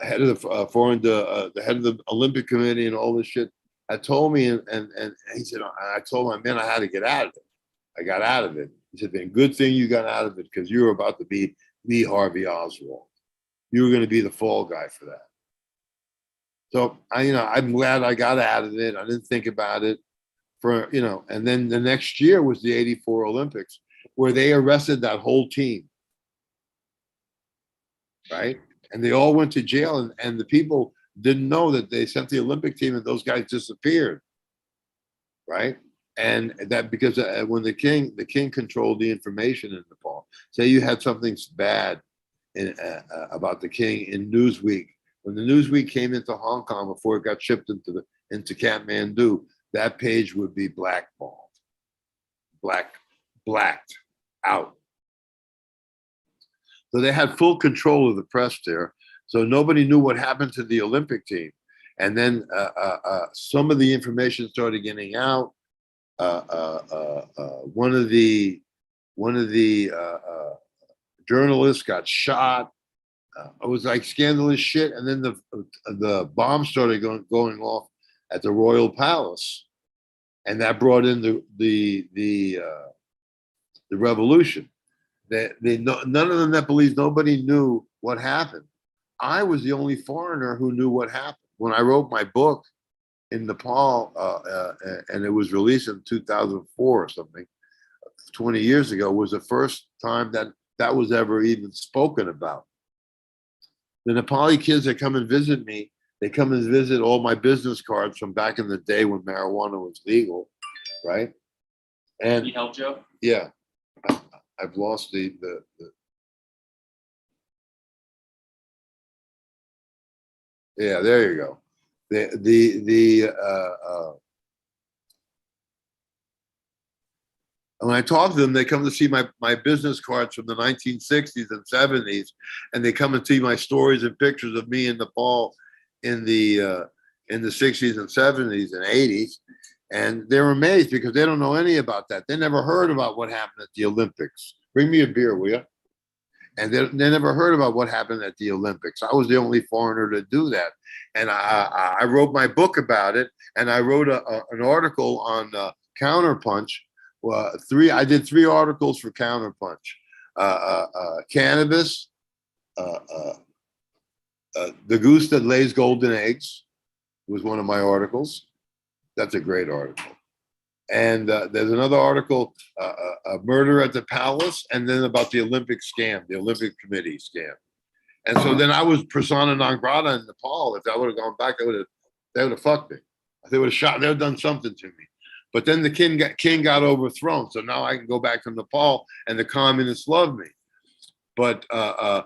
Speaker 2: head of the the head of the Olympic Committee and all this shit had told me, and he said, I told him, man, I had to get out of it. I got out of it. He said, "Man, good thing you got out of it because you were about to be Lee Harvey Oswald. You were going to be the fall guy for that." So I'm glad I got out of it. I didn't think about it and then the next year was the '84 Olympics, where they arrested that whole team, right? And they all went to jail, and the people didn't know that they sent the Olympic team and those guys disappeared, right? And that because when the king controlled the information in Nepal. Say you had something bad about the king in Newsweek. When the Newsweek came into Hong Kong before it got shipped into Kathmandu, that page would be blackballed, blacked out. So they had full control of the press there. So nobody knew what happened to the Olympic team. And then some of the information started getting out. One of the journalists got shot. It was like scandalous shit. And then the bomb started going off at the Royal Palace, and that brought in the revolution. None of the Nepalese, nobody knew what happened. I was the only foreigner who knew what happened. When I wrote my book in Nepal, and it was released in 2004 or something, 20 years ago, was the first time that was ever even spoken about. The Nepali kids that come and visit me, they come and visit all my business cards from back in the day when marijuana was legal, right? And
Speaker 4: Need help, Joe?
Speaker 2: yeah, I've lost the yeah, there you go. When I talk to them, they come to see my business cards from the 1960s and 70s, and they come and see my stories and pictures of me in Nepal in the 60s and 70s and 80s, and they're amazed because they don't know any about that. They never heard about what happened at the Olympics. Bring me a beer, will you? And they never heard about what happened at the Olympics. I was the only foreigner to do that, and I wrote my book about it, and I wrote an article on Counterpunch. I did 3 articles for Counterpunch. Cannabis, the goose that lays golden eggs was one of my articles. That's a great article. And there's another article, Murder at the Palace, and then about the Olympic scam, the Olympic Committee scam. And so then I was persona non grata in Nepal. If I would have gone back, they would have fucked me. They would have shot. They would have done something to me. But then the king got overthrown, so now I can go back to Nepal, and the communists love me. But the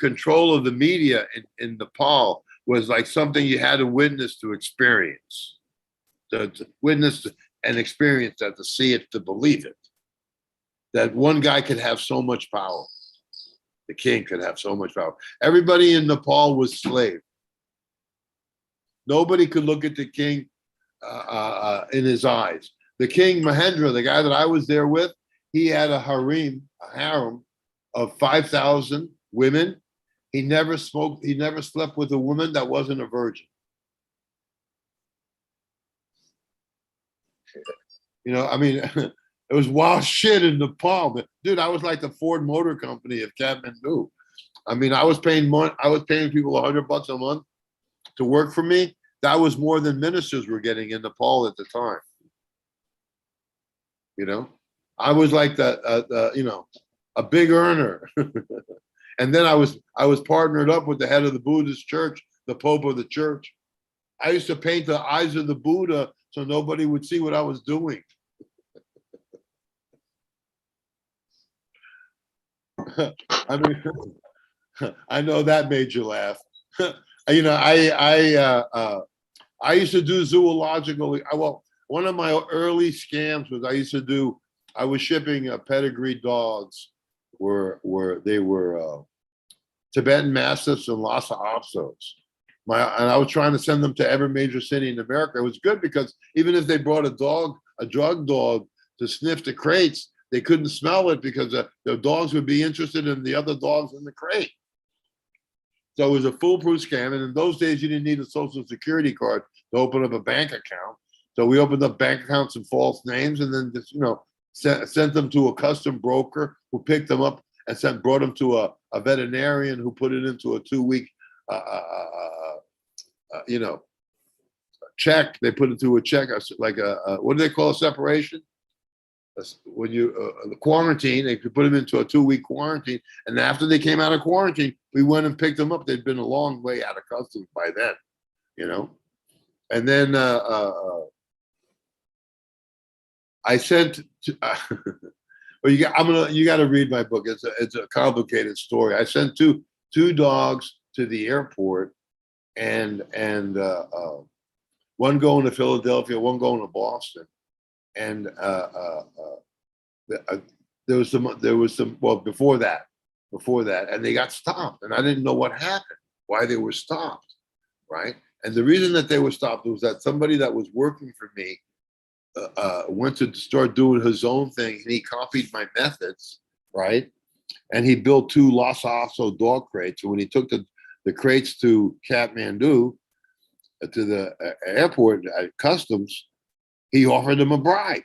Speaker 2: control of the media in Nepal was like something you had to witness to experience, to witness and experience that, to see it, to believe it. That one guy could have so much power. The king could have so much power. Everybody in Nepal was slave. Nobody could look at the king in his eyes. The king Mahendra, the guy that I was there with, he had a harem of 5,000 women. He never smoked. He never slept with a woman that wasn't a virgin. You know, I mean, it was wild shit in Nepal. Dude, I was like the Ford Motor Company of Kathmandu. I mean, I was paying people $100 a month to work for me. That was more than ministers were getting in Nepal at the time. You know, I was like a big earner. And then I was partnered up with the head of the Buddhist church, the Pope of the church. I used to paint the eyes of the Buddha so nobody would see what I was doing. I mean, I know that made you laugh. You know, I used to do zoological. Well, one of my early scams was I was shipping pedigree dogs, where they were Tibetan Mastiffs and Lhasa Apsos. And I was trying to send them to every major city in America. It was good because even if they brought a drug dog to sniff the crates, they couldn't smell it because the dogs would be interested in the other dogs in the crate. So it was a foolproof scam. And in those days, you didn't need a social security card to open up a bank account. So we opened up bank accounts in false names and then just, sent them to a custom broker who picked them up and brought them to a veterinarian who put it into a 2-week, check. They put it through a check, like what do they call a separation? When you the quarantine, they could put them into a 2-week quarantine, and after they came out of quarantine, we went and picked them up. They'd been a long way out of customs by then, And then I sent. Well, you got to read my book. It's a complicated story. I sent two dogs to the airport, and one going to Philadelphia, one going to Boston. And there was some well before that, and they got stopped, and I didn't know what happened, why they were stopped, right? And the reason that they were stopped was that somebody that was working for me went to start doing his own thing, and he copied my methods, right? And he built 2 Lhasa Apso dog crates. And when he took the crates to Kathmandu, to the airport at customs, he offered them a bribe.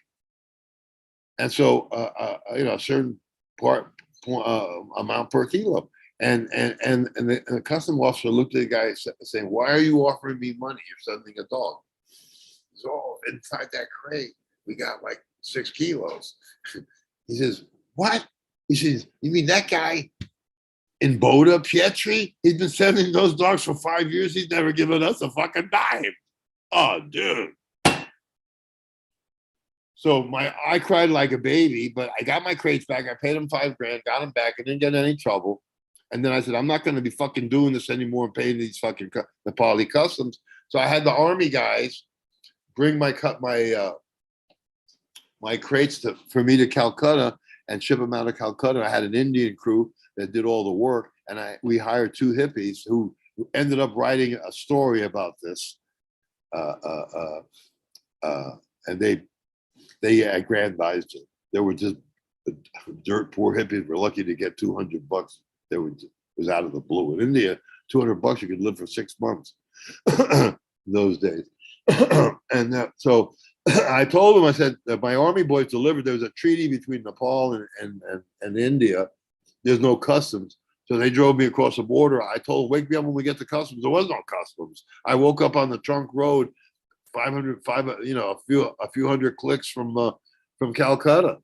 Speaker 2: And so, a certain amount per kilo. And the custom officer looked at the guy saying, "Why are you offering me money? You're sending a dog." So inside that crate, we got like 6 kilos. He says, "What?" He says, "You mean that guy in Boda, Pietrie? He's been sending those dogs for 5 years. He's never given us a fucking dime." Oh, dude. So I cried like a baby, but I got my crates back. I paid him $5,000, got them back. I didn't get in any trouble. And then I said, I'm not going to be fucking doing this anymore and paying these fucking Nepali customs. So I had the army guys bring my crates for me to Calcutta and ship them out of Calcutta. I had an Indian crew that did all the work, and we hired 2 hippies who ended up writing a story about this. And they aggrandized it. They were just dirt poor hippies. Were lucky to get $200. It was out of the blue. In India, $200 you could live for 6 months those days. And so I told them, I said, my army boys delivered. There was a treaty between Nepal and India. There's no customs. So they drove me across the border. I told them, wake me up when we get to customs. There was no customs. I woke up on the trunk road, a few hundred clicks from Calcutta.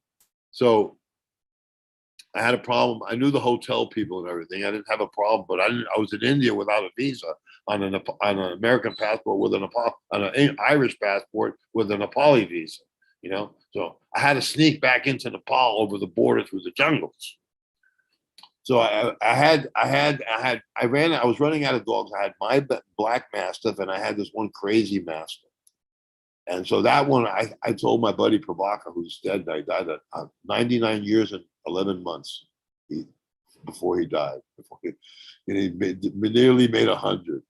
Speaker 2: So I had a problem. I knew the hotel people and everything. I didn't have a problem, but I was in India without a visa on an American passport with on an Irish passport with a Nepali visa. So I had to sneak back into Nepal over the border through the jungles. So I was running out of dogs. I had my black mastiff and I had this one crazy mastiff. And so that one, I told my buddy Prabhakar, who's dead, I died at 99 years and 11 months. before he died. And he nearly made 100.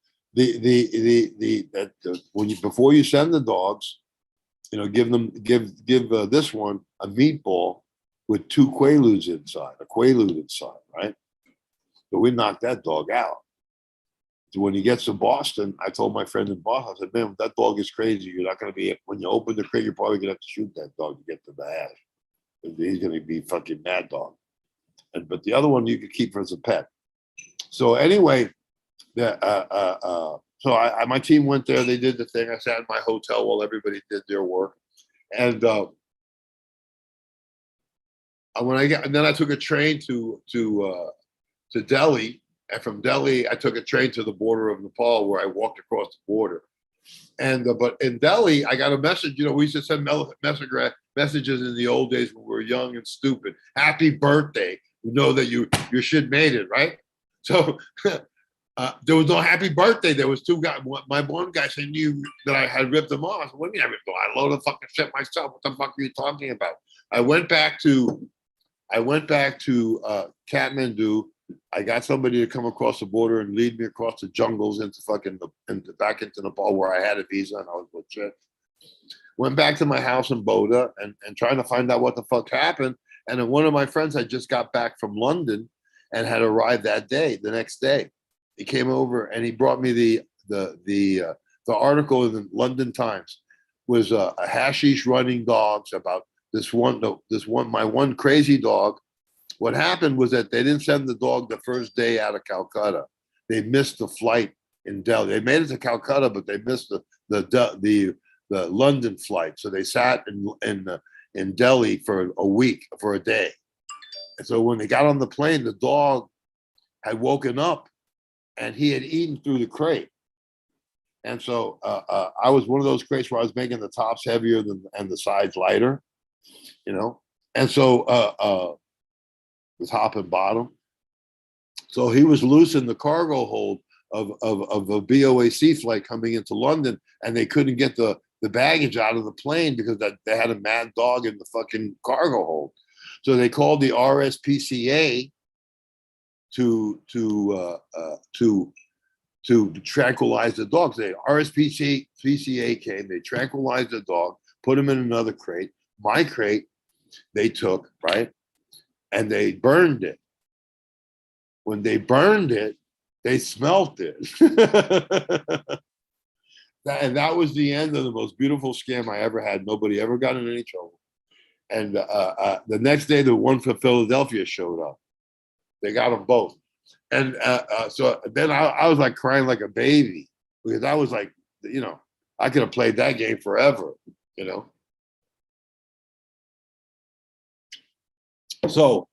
Speaker 2: When you before you send the dogs, give this one a meatball with 2 quaaludes inside, a quaalude inside, right? So we knocked that dog out. So when he gets to Boston, I told my friend in Boston, I said, man, that dog is crazy. You're not going to be, when you open the crate, you're probably going to have to shoot that dog to get to the hash. He's going to be fucking mad dog. But the other one you could keep as a pet. So anyway, my team went there. They did the thing. I sat in my hotel while everybody did their work. And then I took a train to Delhi. And from Delhi, I took a train to the border of Nepal, where I walked across the border. And but in Delhi, I got a message. We used to send messages in the old days when we were young and stupid. Happy birthday! We know that your shit made it, right? So there was no happy birthday. There was 2 guys. My one guy said knew that I had ripped him off. I said, what do you mean I ripped him off? I loaded the fucking shit myself. What the fuck are you talking about? I went back to Kathmandu. I got somebody to come across the border and lead me across the jungles into back into Nepal, where I had a visa and I was legit. Went back to my house in Boda and trying to find out what the fuck happened. And then one of my friends had just got back from London and had arrived the next day. He came over and he brought me the article in the London Times. Was a hashish running dogs about my one crazy dog. What happened was that they didn't send the dog the first day out of Calcutta. They missed the flight in Delhi. They made it to Calcutta, but they missed the London flight. So they sat in Delhi for a day. And so when they got on the plane, the dog had woken up and he had eaten through the crate. And so I was one of those crates where I was making the tops heavier and the sides lighter, And so the top and bottom. So he was loose in the cargo hold of a BOAC flight coming into London, and they couldn't get the baggage out of the plane because they had a mad dog in the fucking cargo hold. So they called the RSPCA to tranquilize the dogs. The RSPCA came, they tranquilized the dog, put him in another crate. My crate, they took, right? And they burned it. When they burned it, they smelt it. And that was the end of the most beautiful scam I ever had. Nobody ever got in any trouble. And the next day, the one from Philadelphia showed up. They got them both. And so then I was like crying like a baby, because I was like, I could have played that game forever, So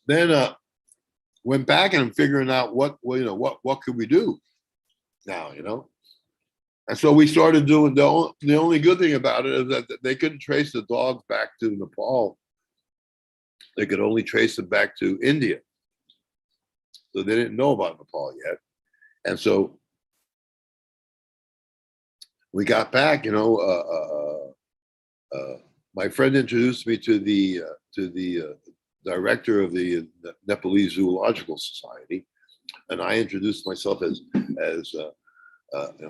Speaker 2: then went back and figuring out what could we do now, And so we started doing the only good thing about it is that they couldn't trace the dogs back to Nepal. They could only trace them back to India. So they didn't know about Nepal yet. And so we got back, my friend introduced me to the director of the Nepalese Zoological Society, and I introduced myself as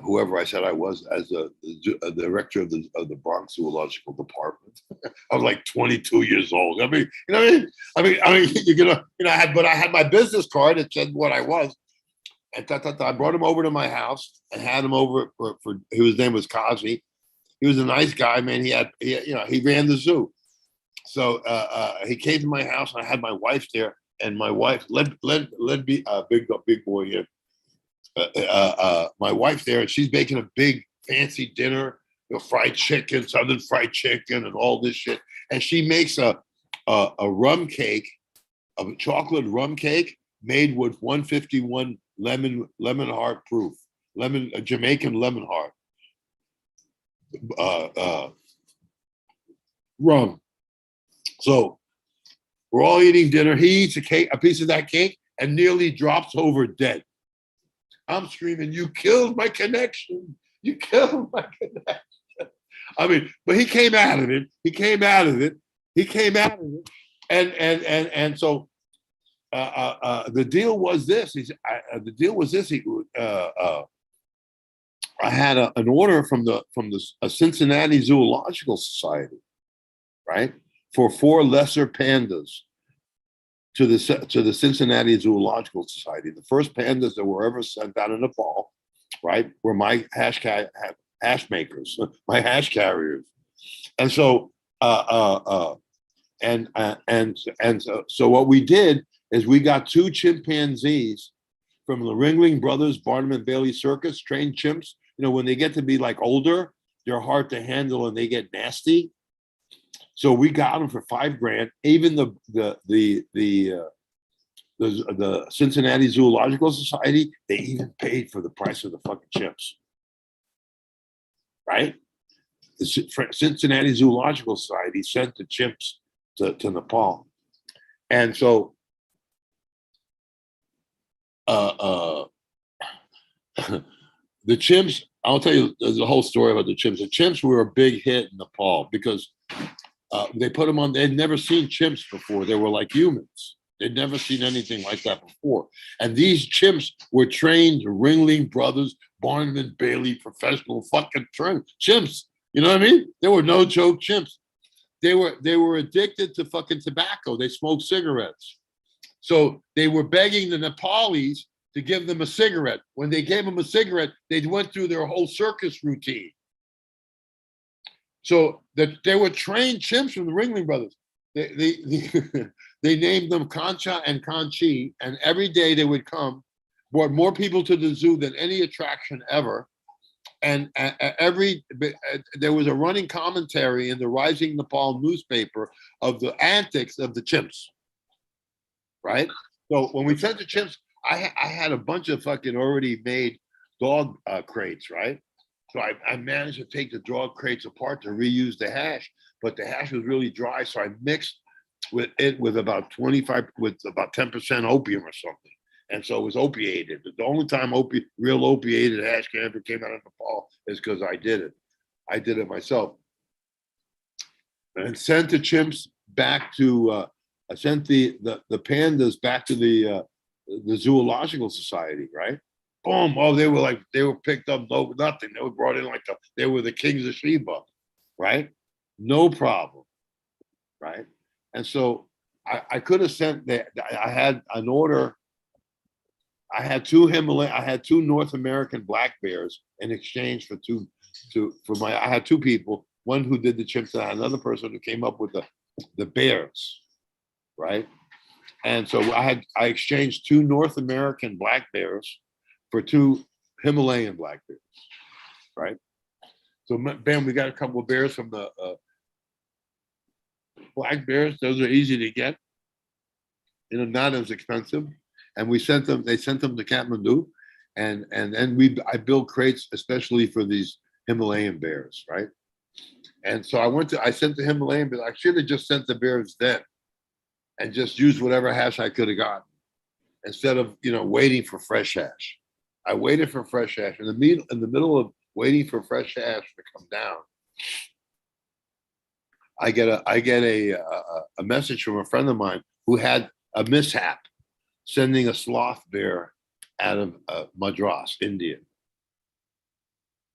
Speaker 2: whoever I said I was, as a director of the Bronx Zoological Department. I was like 22 years old. I mean, I had my business card that said what I was. And I brought him over to my house and had him over for his name was Kazi. He was a nice guy, man. He ran the zoo. So he came to my house, and I had my wife there, and my wife led me big boy here. My wife there, and she's making a big fancy dinner, fried chicken, southern fried chicken, and all this shit. And she makes a rum cake, a chocolate rum cake made with 151 lemon heart proof, a Jamaican lemon heart rum. So we're all eating dinner. He eats a piece of that cake, and nearly drops over dead. I'm screaming, "You killed my connection! You killed my connection!" I mean, but he came out of it. And so The deal was this. The deal was this. I had an order from the Cincinnati Zoological Society, right, for 4 lesser pandas to the Cincinnati Zoological Society. The first pandas that were ever sent out of Nepal, right, were my hash makers, my hash carriers, and so so what we did is we got 2 chimpanzees from the Ringling Brothers Barnum and Bailey Circus, trained chimps. You know, when they get to be like older, they're hard to handle and they get nasty. So we got them for $5,000. Even the Cincinnati Zoological Society, they even paid for the price of the fucking chimps. Right? The Cincinnati Zoological Society sent the chimps to Nepal. And so the chimps, I'll tell you the whole story about the chimps. The chimps were a big hit in Nepal because they put them on, they'd never seen chimps before. They were like humans. They'd never seen anything like that before. And these chimps were trained Ringling Brothers, Barnum and Bailey, professional fucking chimps. You know what I mean? They were no joke chimps. They were addicted to fucking tobacco. They smoked cigarettes. So they were begging the Nepalis to give them a cigarette. When they gave them a cigarette, they went through their whole circus routine. So that they were trained chimps from the Ringling Brothers. They named them Concha and Conchi, and every day they would come, brought more people to the zoo than any attraction ever. And there was a running commentary in the Rising Nepal newspaper of the antics of the chimps. Right? So when we sent the chimps, I had a bunch of fucking already made dog crates, right? So I managed to take the dog crates apart to reuse the hash, but the hash was really dry, so I mixed with about 10% opium or something. And so it was opiated. The only time real opiated hash ever came out of Nepal is because I did it. I did it myself. And sent the chimps back to I sent the pandas back to the Zoological Society, right? Boom! Oh, they were picked up, no nothing. They were brought in like they were the kings of Sheba, right? No problem, right? And so I could have sent I had an order. I had 2 North American black bears in exchange for I had 2 people, one who did the chimps and another person who came up with the bears. Right. And so I exchanged 2 North American black bears for 2 Himalayan black bears. Right. So bam, we got a couple of bears from the black bears. Those are easy to get, not as expensive. And they sent them to Kathmandu. And then I built crates especially for these Himalayan bears. Right. And so I sent the Himalayan bears. I should have just sent the bears then and just use whatever hash I could have gotten instead of waiting for fresh hash. I waited for fresh hash. In the middle of waiting for fresh hash to come down, I get a message from a friend of mine who had a mishap sending a sloth bear out of Madras, India.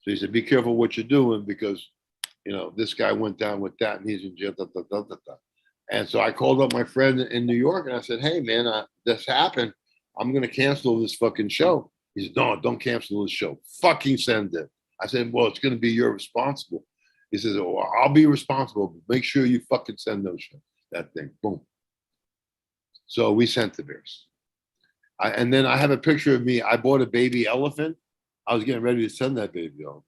Speaker 2: So he said, "Be careful what you're doing because this guy went down with that and he's in jail." Da, da, da, da, da. And so I called up my friend in New York and I said, "Hey, man, this happened. I'm going to cancel this fucking show." He said, "No, don't cancel this show. Fucking send it." I said, "Well, it's going to be your responsible." He says, "Oh, I'll be responsible. But make sure you fucking send that thing." Boom. So we sent the bears. And then I have a picture of me. I bought a baby elephant. I was getting ready to send that baby on.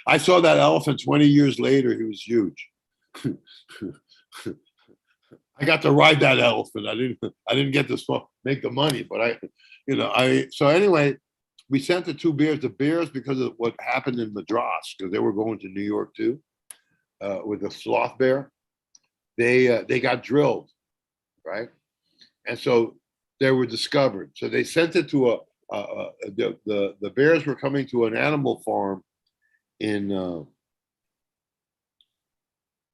Speaker 2: I saw that elephant 20 years later. He was huge. I got to ride that elephant. I didn't get to make the money, but so anyway, we sent the 2 bears. The bears, because of what happened in Madras, because they were going to New York too, with the sloth bear, they got drilled, right? And so they were discovered. So they sent it to the bears were coming to an animal farm in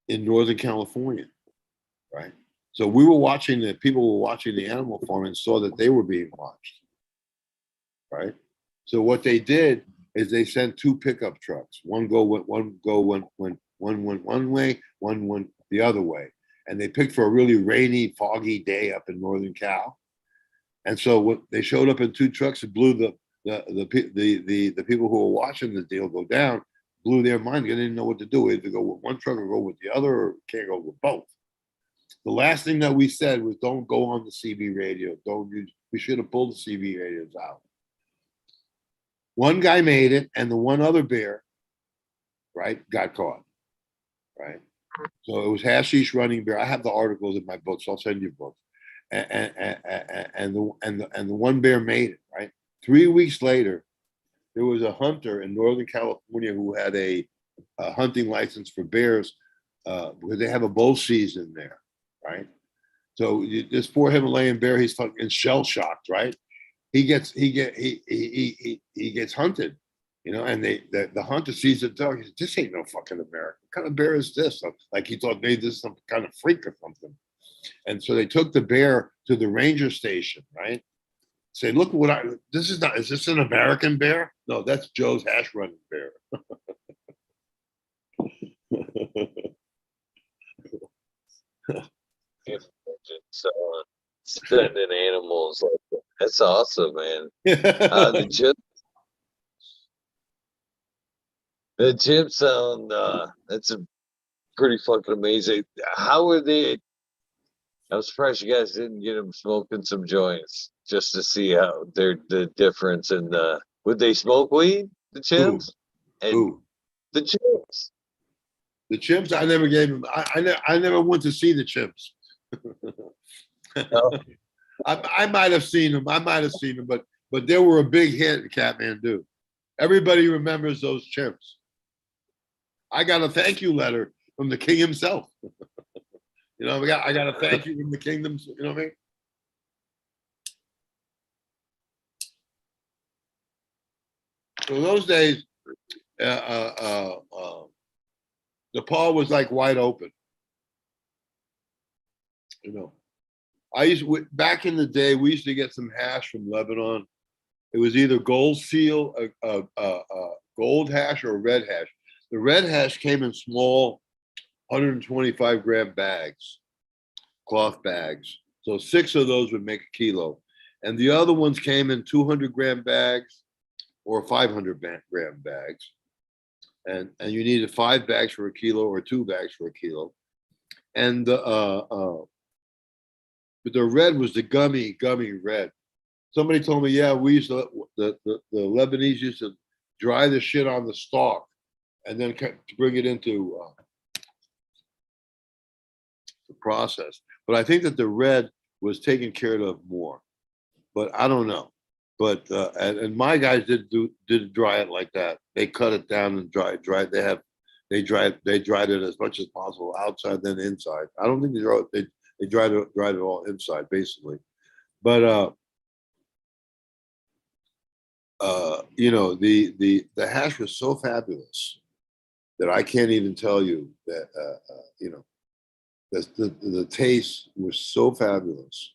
Speaker 2: Northern California, right? So we were watching the people were watching the animal farm and saw that they were being watched, right? So what they did is they sent two pickup trucks. One went one way, one went the other way, and they picked for a really rainy, foggy day up in northern Cal. And so what they showed up in two trucks and blew the people who were watching the deal go down, blew their mind. They didn't know what to do. Either go with one truck or go with the other, or can't go with both. The last thing that we said was, don't go on the CB radio. Don't use. We should have pulled the CB radios out. One guy made it, and the one other bear, right, got caught, right? So it was hashish running bear. I have the articles in my books. So I'll send you books. And the one bear made it, right? 3 weeks later, there was a hunter in Northern California who had a hunting license for bears because they have a bow season there, right? So this poor Himalayan bear, he's fucking shell shocked, right? He gets hunted, you know, and the hunter sees the dog. He says, "This ain't no fucking American. What kind of bear is this?" Like he thought maybe this is some kind of freak or something. And so they took the bear to the ranger station, right? Say, look what this is not. Is this an American bear? No, that's Joe's hash running bear.
Speaker 3: So sending animals like that. That's awesome, man. The chip sound. That's a pretty fucking amazing. How were they? I'm surprised you guys didn't get them smoking some joints just to see how the difference in the. Would they smoke weed? The chimps and
Speaker 2: Ooh.
Speaker 3: the chimps.
Speaker 2: The chimps, I never gave them. I never went to see the chimps.
Speaker 3: No.
Speaker 2: I might have seen them. But they were a big hit in Kathmandu. Everybody remembers those chimps. I got a thank you letter from the king himself. You know, I got a thank you from the kingdom. You know what I mean? So those days, Nepal was like wide open. You know, back in the day, we used to get some hash from Lebanon. It was either gold seal, gold hash, or red hash. The red hash came in small 125 gram bags, cloth bags. So 6 of those would make a kilo. And the other ones came in 200 gram bags or 500 gram bags. And you needed 5 bags for a kilo or 2 bags for a kilo. And but the red was the gummy red. Somebody told me, yeah, we used to, the Lebanese used to dry the shit on the stalk and then to bring it into the process. But I think that the red was taken care of more. But I don't know. But and my guys did dry it like that. They cut it down and dried. They dried it as much as possible outside then inside. I don't think they dried it all inside basically. But you know, the hash was so fabulous that I can't even tell you that you know, the taste was so fabulous,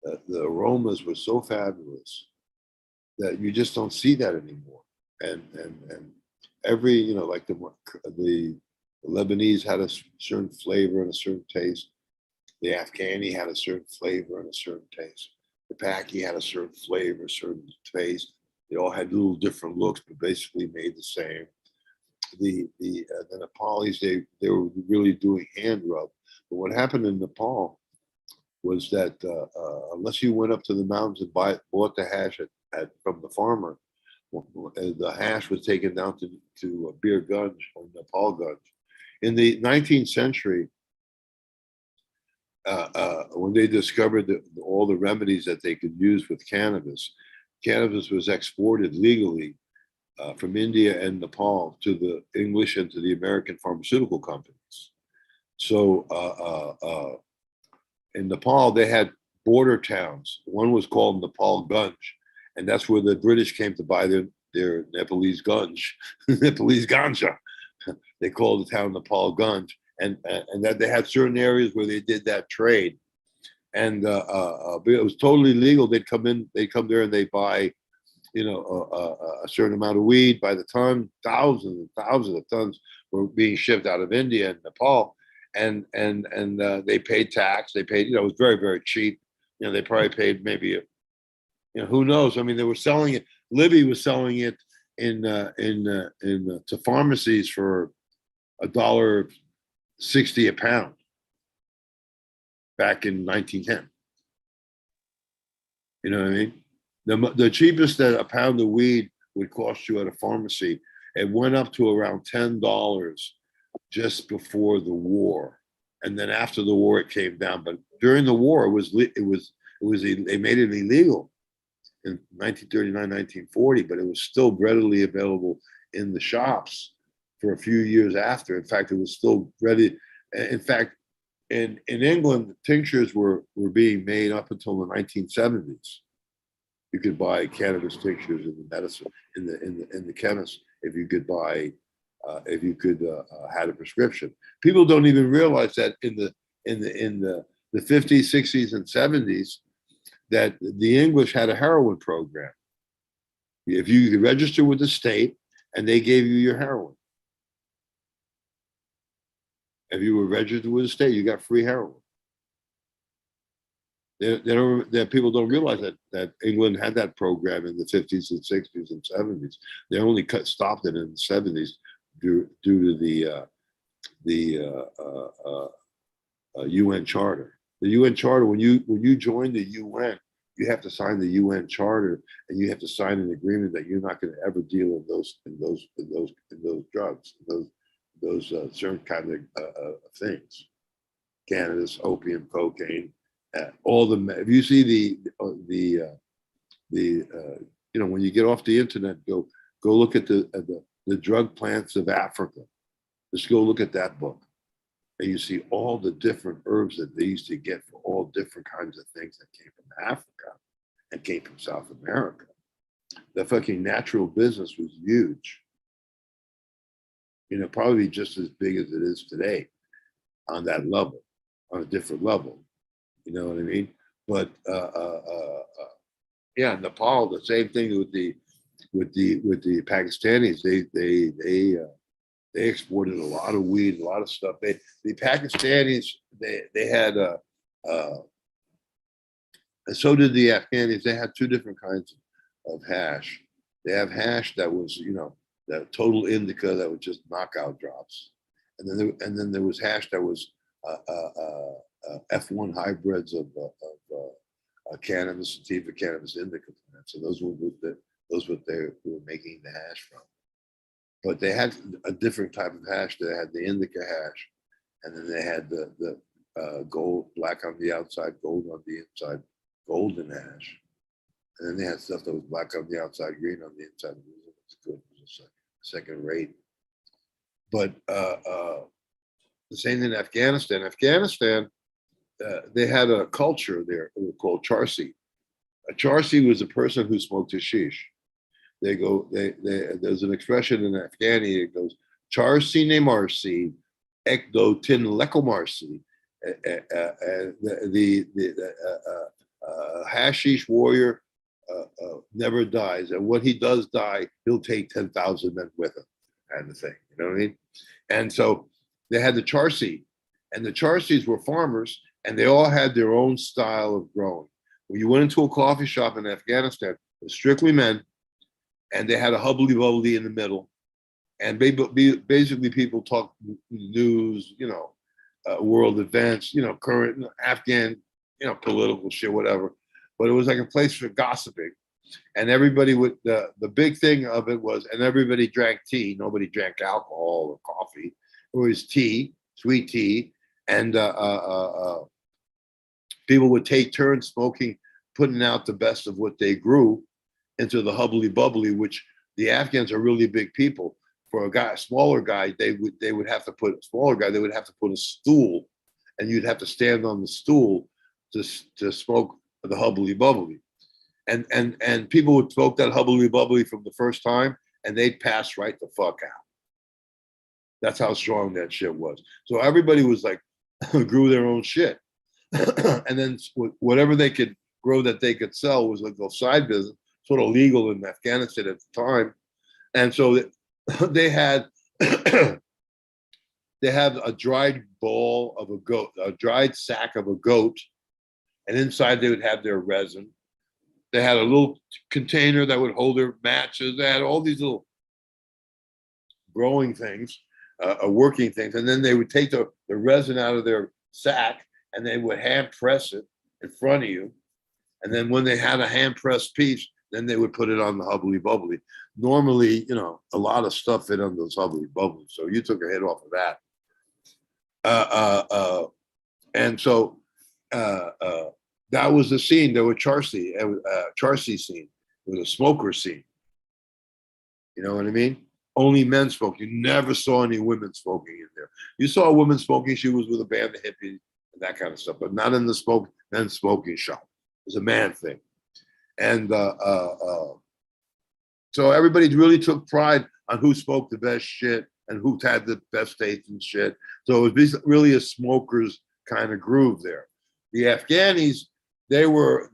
Speaker 2: the aromas were so fabulous that you just don't see that anymore. And every, you know, like the Lebanese had a certain flavor and a certain taste. The Afghani had a certain flavor and a certain taste. The Paki had a certain flavor, a certain taste. They all had little different looks, but basically made the same. The Nepalis, they were really doing hand rub. But what happened in Nepal was that unless you went up to the mountains and bought the hash from the farmer, the hash was taken down to Bir Gunj or Nepal Gunj. In the 19th century, when they discovered all the remedies that they could use with cannabis was exported legally from India and Nepal to the English and to the American pharmaceutical companies. So in Nepal, they had border towns. One was called Nepal Gunj, and that's where the British came to buy their Nepalese Gunj, Nepalese ganja. They called the town Nepal Gunj, and that they had certain areas where they did that trade, and but it was totally legal. They'd come there, and they buy, a certain amount of weed by the ton. Thousands and thousands of tons were being shipped out of India and Nepal, and they paid tax. They paid, it was very, very cheap. They probably paid maybe, who knows? I mean, they were selling it. Libby was selling it to pharmacies for $1.60 a pound back in 1910. You know what I mean? The cheapest that a pound of weed would cost you at a pharmacy, it went up to around $10 just before the war, and then after the war it came down. But during the war, they made it illegal in 1939, 1940, but it was still readily available in the shops for a few years after. In fact, it was still ready. In fact, in England, tinctures were being made up until the 1970s. You could buy cannabis tinctures in the medicine in the chemist if you could buy had a prescription. People don't even realize that in the 50s, 60s, and 70s that the English had a heroin program. If you could register with the state and they gave you your heroin. If you were registered with the state, you got free heroin. People don't realize that England had that program in the 50s and 60s and 70s. They only stopped it in the 70s due to the UN Charter. The UN Charter, when you join the UN, you have to sign the UN Charter, and you have to sign an agreement that you're not going to ever deal in those drugs, those certain kind of things, cannabis, opium, cocaine, all the. If you see when you get off the internet, go look at the drug plants of Africa. Just go look at that book, and you see all the different herbs that they used to get for all different kinds of things that came from Africa and came from South America. The fucking natural business was huge. Probably just as big as it is today on that level, on a different level. You know what I mean? But yeah, Nepal, the same thing with the Pakistanis. They exported a lot of weed, a lot of stuff. The Pakistanis, they had and so did the Afghanis. They had two different kinds of hash. They have hash that was, that total indica that was just knockout drops, and then there was hash that was F1 hybrids of cannabis, sativa, cannabis, indica plants. So those were what they were making the hash from. But they had a different type of hash. They had the indica hash, and then they had the gold, black on the outside, gold on the inside, golden hash. And then they had stuff that was black on the outside, green on the inside. It was good. It was second rate. But the same in Afghanistan. Afghanistan, they had a culture there called Charsi. A Charsi was a person who smoked hashish. There's an expression in Afghani. It goes, Charsi ne marsi, ekdo tin leko marsi. The hashish warrior never dies, and when he does die, he'll take 10,000 men with him, kind of thing. You know what I mean? And so they had the Charsi, and the Charsis were farmers, and they all had their own style of growing. When you went into a coffee shop in Afghanistan, it was strictly men, and they had a hubbly bubbly in the middle, and basically people talk news, world events, current Afghan, political shit, whatever. But it was like a place for gossiping, and everybody would. The big thing of it was, and everybody drank tea. Nobody drank alcohol or coffee. It was tea, sweet tea, and people would take turns smoking, putting out the best of what they grew into the hubbly bubbly, which the Afghans are really big people. For a smaller guy, they would have to put a stool, and you'd have to stand on the stool to smoke the hubbly bubbly. And people would smoke that hubbly bubbly from the first time, and they'd pass right the fuck out. That's how strong that shit was. So everybody was like, grew their own shit. And then whatever they could grow that they could sell was like a side business, sort of legal in Afghanistan at the time. And so they had they have a dried ball of a goat, a dried sack of a goat, and inside they would have their resin. They had a little container that would hold their matches. They had all these little growing things, working things, and then they would take the resin out of their sack and they would hand press it in front of you. And then when they had a hand pressed piece, then they would put it on the hubbly bubbly. Normally, a lot of stuff fit on those hubbly bubblies, so you took a hit off of that. And so that was the scene. There was Charsi scene. It was a smoker scene. You know what I mean? Only men spoke. You never saw any women smoking in there. You saw a woman smoking. She was with a band of hippies and that kind of stuff, but not in the men's smoking shop. It was a man thing. And so everybody really took pride on who smoked the best shit and who had the best taste and shit. So it was really a smokers kind of groove there. The Afghanis, they were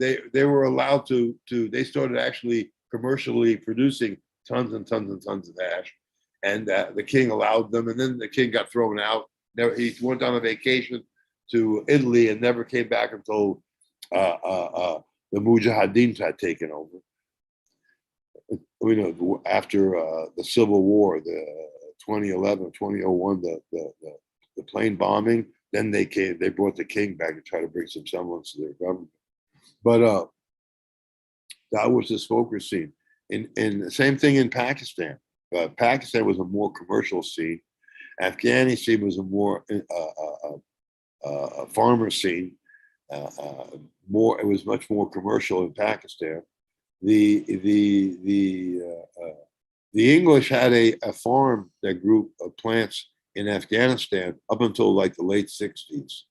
Speaker 2: allowed to they started actually commercially producing tons and tons and tons of hash, and the king allowed them. And then the king got thrown out. He went on a vacation to Italy and never came back until the Mujahideen had taken over. After the Civil War, the 2011, 2001, the plane bombing, then they brought the king back to try to bring some semblance to their government. But that was the smoker scene. In the same thing in Pakistan. Pakistan was a more commercial scene. Afghanistan was a more farmer scene. It was much more commercial in Pakistan. The English had a farm that grew plants in Afghanistan up until like the late 60s,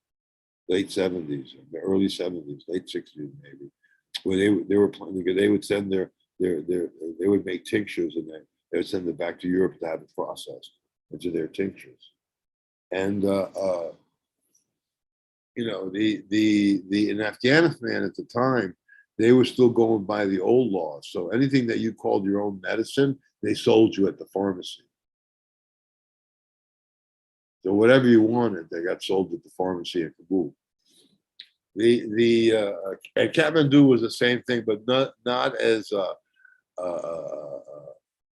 Speaker 2: late 70s, the early 70s, late 60s maybe, where they would send they would make tinctures and they would send it back to Europe to have it processed into their tinctures. And in Afghanistan at the time, they were still going by the old laws. So anything that you called your own medicine, they sold you at the pharmacy. So whatever you wanted, they got sold at the pharmacy in Kabul. And Kathmandu was the same thing, but not as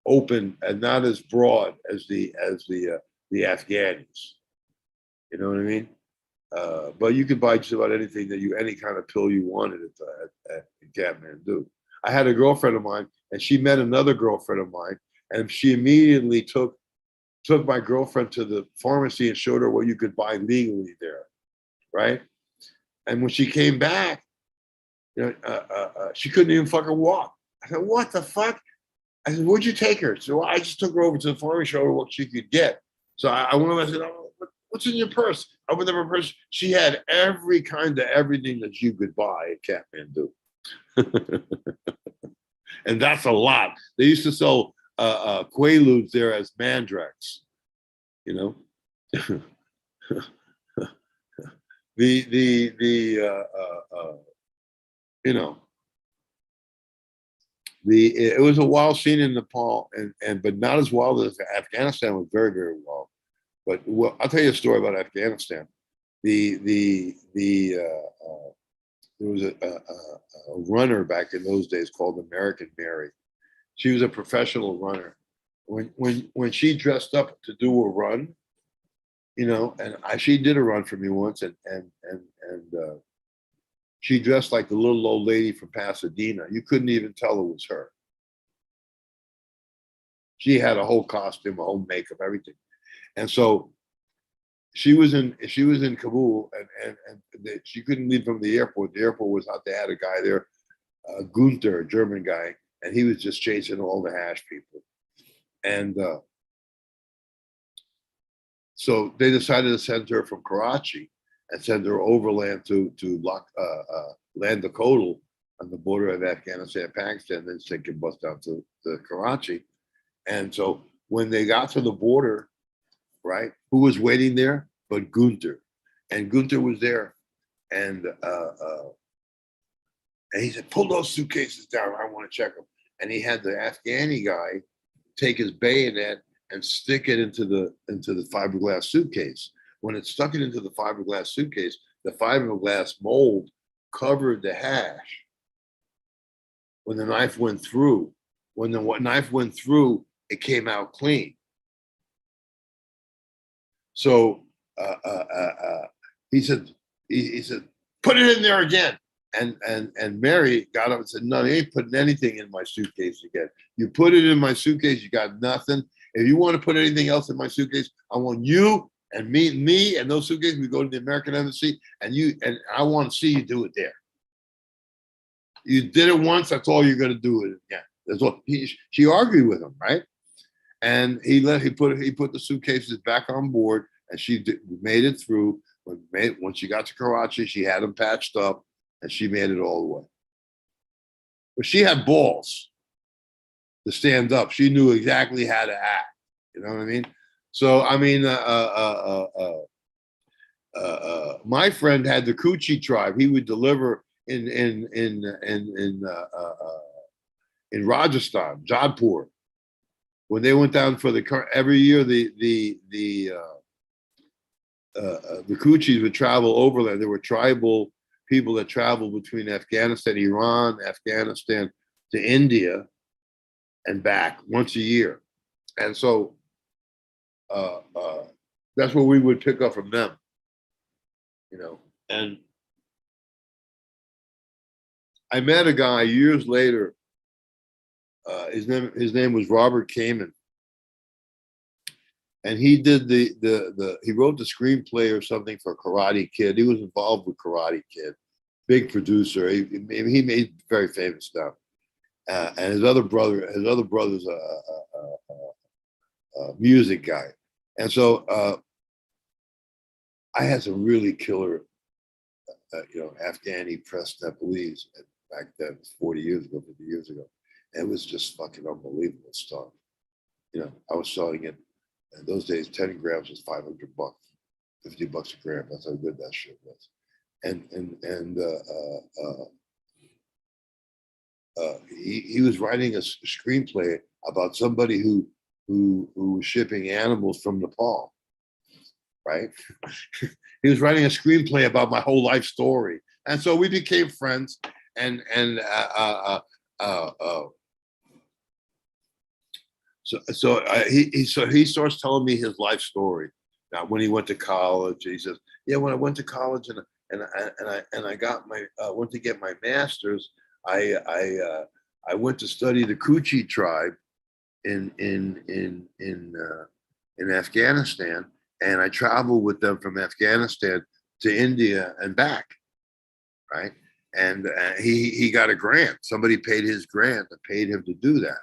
Speaker 2: open and not as broad as the Afghanis. You know what I mean? But you could buy just about anything any kind of pill you wanted at Kathmandu. I had a girlfriend of mine, and she met another girlfriend of mine, and she immediately took my girlfriend to the pharmacy and showed her what you could buy legally there, right? And when she came back, she couldn't even fucking walk. I said, "What the fuck?" I said, "Where'd you take her?" So I just took her over to the pharmacy, showed her what she could get. So I went over and I said, "Oh, what's in your purse?" I opened up her purse. She had every kind of everything that you could buy at Kathmandu. And that's a lot. They used to sell Quaaludes there as mandrakes, you know. It was a wild scene in Nepal, but not as wild as Afghanistan was. Very, very wild. But I'll tell you a story about Afghanistan. There was a runner back in those days called American Mary. She was a professional runner. When she dressed up to do a run, and she did a run for me once, and she dressed like the little old lady from Pasadena. You couldn't even tell it was her. She had a whole costume, a whole makeup, everything. And so she was in Kabul, and she couldn't leave from the airport. The airport was out. They had a guy there, Gunther, a German guy, and he was just chasing all the hash people. And so they decided to send her from Karachi and send her overland to Landakota on the border of Afghanistan and Pakistan, then she could bus down to Karachi. And so when they got to the border, right? Who was waiting there? But Gunther. And Gunther was there. And he said, pull those suitcases down. I want to check them. And he had the Afghani guy take his bayonet and stick it into the fiberglass suitcase. When it stuck it into the fiberglass suitcase, the fiberglass mold covered the hash. When the knife went through, it came out clean. So he said, put it in there again. And Mary got up and said, no, they ain't putting anything in my suitcase again. You put it in my suitcase, you got nothing. If you want to put anything else in my suitcase, I want you and me and those suitcases. We go to the American Embassy, and I want to see you do it there. You did it once, that's all you're going to do it again. That's all. She argued with him, right? And he put the suitcases back on board, and she made it through. When she got to Karachi, she had them patched up, and she made it all the way. But she had balls to stand up. She knew exactly how to act. You know what I mean? So I mean, my friend had the Coochie tribe. He would deliver in Rajasthan, Jodhpur. When they went down for every year, the Coochies would travel overland. There were tribal people that traveled between Afghanistan, Iran, Afghanistan to India and back once a year. And so that's what we would pick up from them, you know. And I met a guy years later. His name was Robert Kamen, and he did he wrote the screenplay or something for Karate Kid. He was involved with Karate Kid, big producer. He made very famous stuff. And his other brother's a music guy, and so I had some really killer, Afghani pressed Nepalese back then, 40 years ago, 50 years ago. It was just fucking unbelievable stuff. You know, I was selling it in those days. 10 grams was $500, $50 a gram. That's how good that shit was. And he was writing a screenplay about somebody who was shipping animals from Nepal, right? He was writing a screenplay about my whole life story, and so we became friends. So he starts telling me his life story. Now, when he went to college, he says, "Yeah, when I went to college and I got my went to get my master's, I went to study the Coochie tribe in Afghanistan, and I traveled with them from Afghanistan to India and back, right? And he got a grant. Somebody paid his grant and paid him to do that."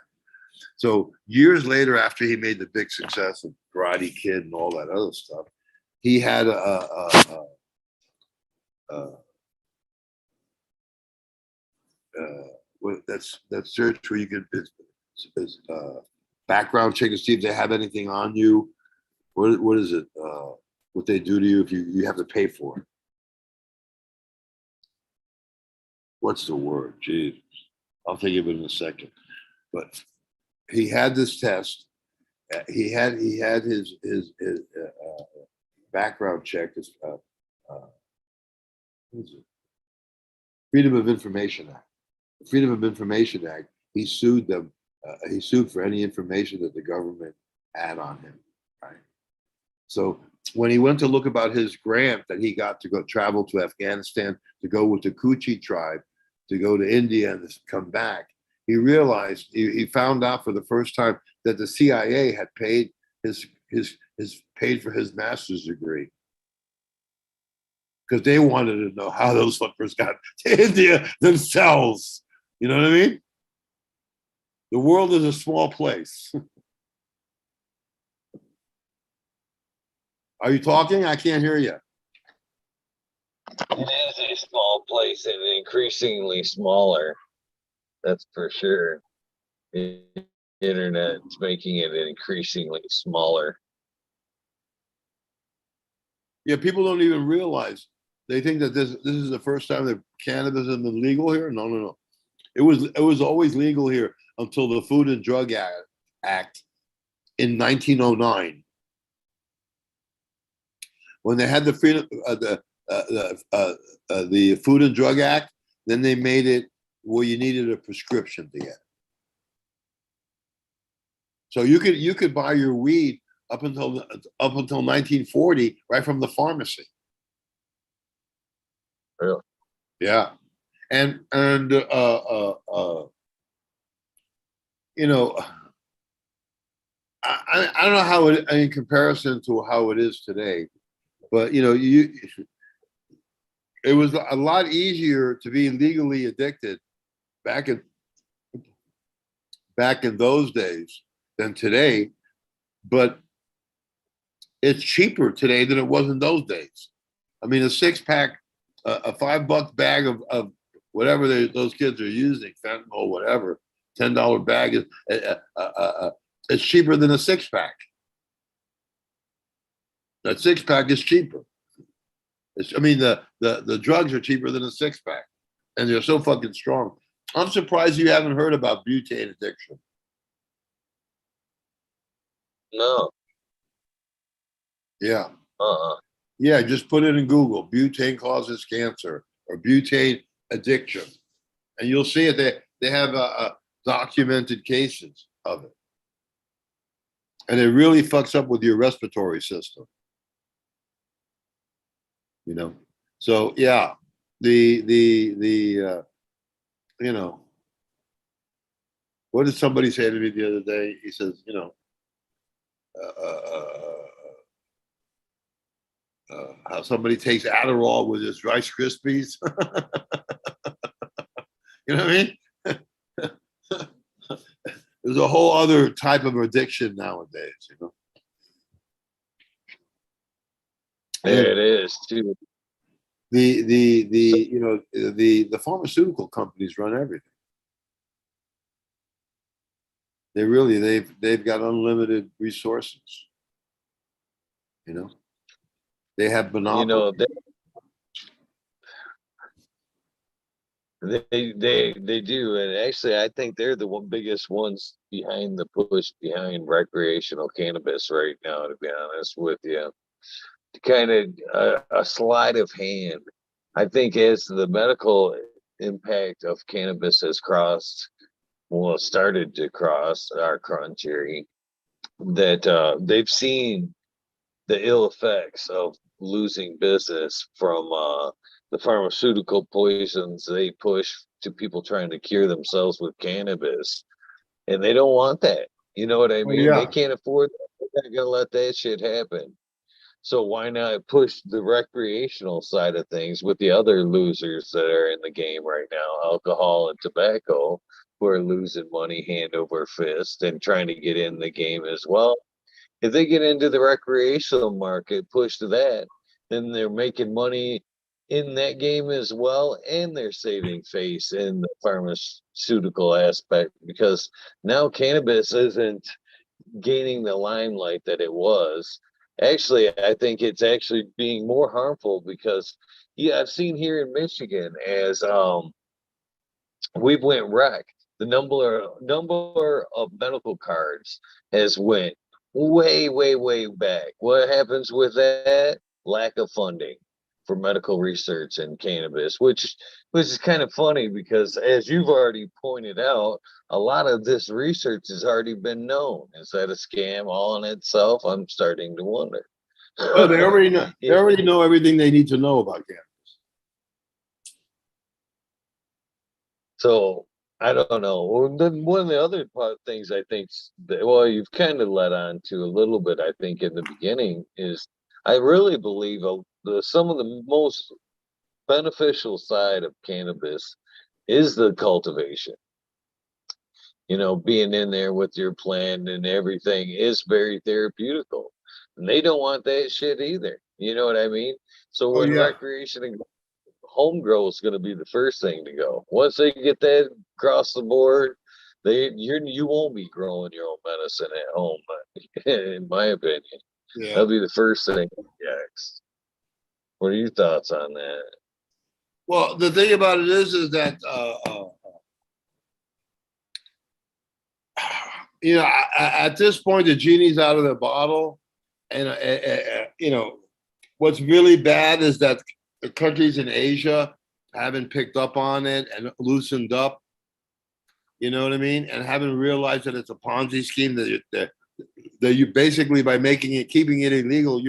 Speaker 2: So years later, after he made the big success of Karate Kid and all that other stuff, he had that search where you could background check and see if they have anything on you. What is it? What they do to you if you have to pay for it? What's the word? Jesus, I'll think of it in a second. But he had this test. He had his background check. His what is it? Freedom of Information Act. The Freedom of Information Act. He sued them. He sued for any information that the government had on him. Right. So when he went to look about his grant that he got to go travel to Afghanistan to go with the Coochie tribe to go to India and come back, he realized he found out for the first time that the CIA had paid paid for his master's degree because they wanted to know how those fuckers got to India themselves. You know what I mean? The world is a small place. Are you talking? I can't hear you.
Speaker 3: It is a small place and increasingly smaller. That's for sure. The internet's making it increasingly smaller.
Speaker 2: Yeah, people don't even realize. They think that this is the first time that cannabis has been legal here. No, no, no. It was always legal here until the Food and Drug Act in 1909, when they had the freedom the Food and Drug Act. Then they made it where you needed a prescription to get it. So you could buy your weed up until 1940 right from the pharmacy.
Speaker 3: Really?
Speaker 2: Yeah, and you know, I don't know how it in comparison to how it is today, but it was a lot easier to be legally addicted back in those days than today, but it's cheaper today than it was in those days. I mean, a 6-pack, a $5 bag of whatever those kids are using, fentanyl, whatever, $10 bag is it's cheaper than a 6-pack. That 6-pack is cheaper. I mean, the drugs are cheaper than a 6-pack, and they're so fucking strong. I'm surprised you haven't heard about butane addiction.
Speaker 3: No.
Speaker 2: Yeah.
Speaker 3: Uh-uh.
Speaker 2: Yeah, just put it in Google. Butane causes cancer or butane addiction. And you'll see it. They have documented cases of it. And it really fucks up with your respiratory system. So yeah, the what did somebody say to me the other day? He says, uh, uh, how somebody takes Adderall with his Rice Krispies. You know what I mean? There's a whole other type of addiction nowadays.
Speaker 3: It is too.
Speaker 2: The pharmaceutical companies run everything. They've got unlimited resources. They have monopoly.
Speaker 3: They do, and actually, I think they're the biggest ones behind the push behind recreational cannabis right now. To be honest with you, kind of a sleight of hand. I think as the medical impact of cannabis has started to cross our country, that they've seen the ill effects of losing business from the pharmaceutical poisons they push to people trying to cure themselves with cannabis. And they don't want that. You know what I mean?
Speaker 2: Yeah.
Speaker 3: They can't afford that. They're not going to let that shit happen. So why not push the recreational side of things with the other losers that are in the game right now, alcohol and tobacco, who are losing money hand over fist and trying to get in the game as well. If they get into the recreational market, push to that, then they're making money in that game as well, and they're saving face in the pharmaceutical aspect, because now cannabis isn't gaining the limelight that it was. Actually, I think it's actually being more harmful because, yeah, I've seen here in Michigan as we've went wreck. The number of medical cards has went way, way, way back. What happens with that? Lack of funding for medical research in cannabis, which is kind of funny because, as you've already pointed out, a lot of this research has already been known. Is that a scam all in itself? I'm starting to wonder.
Speaker 2: Oh, they already know. They already know everything they need to know about cannabis.
Speaker 3: So I don't know. Well, then one of the other things I think, you've kind of led on to a little bit, I think, in the beginning is I really believe some of the most beneficial side of cannabis is the cultivation. Being in there with your plant and everything is very therapeutical. And they don't want that shit either. You know what I mean? So when recreation and home grow is going to be the first thing to go. Once they get that across the board, you won't be growing your own medicine at home, in my opinion.
Speaker 2: Yeah.
Speaker 3: That'll be the first thing next. What are your thoughts on that?
Speaker 2: Well, the thing about it is that you know, at this point, the genie's out of the bottle, and you know, what's really bad is that the countries in Asia haven't picked up on it and loosened up. You know what I mean? And haven't realized that it's a Ponzi scheme that you basically by making it keeping it illegal,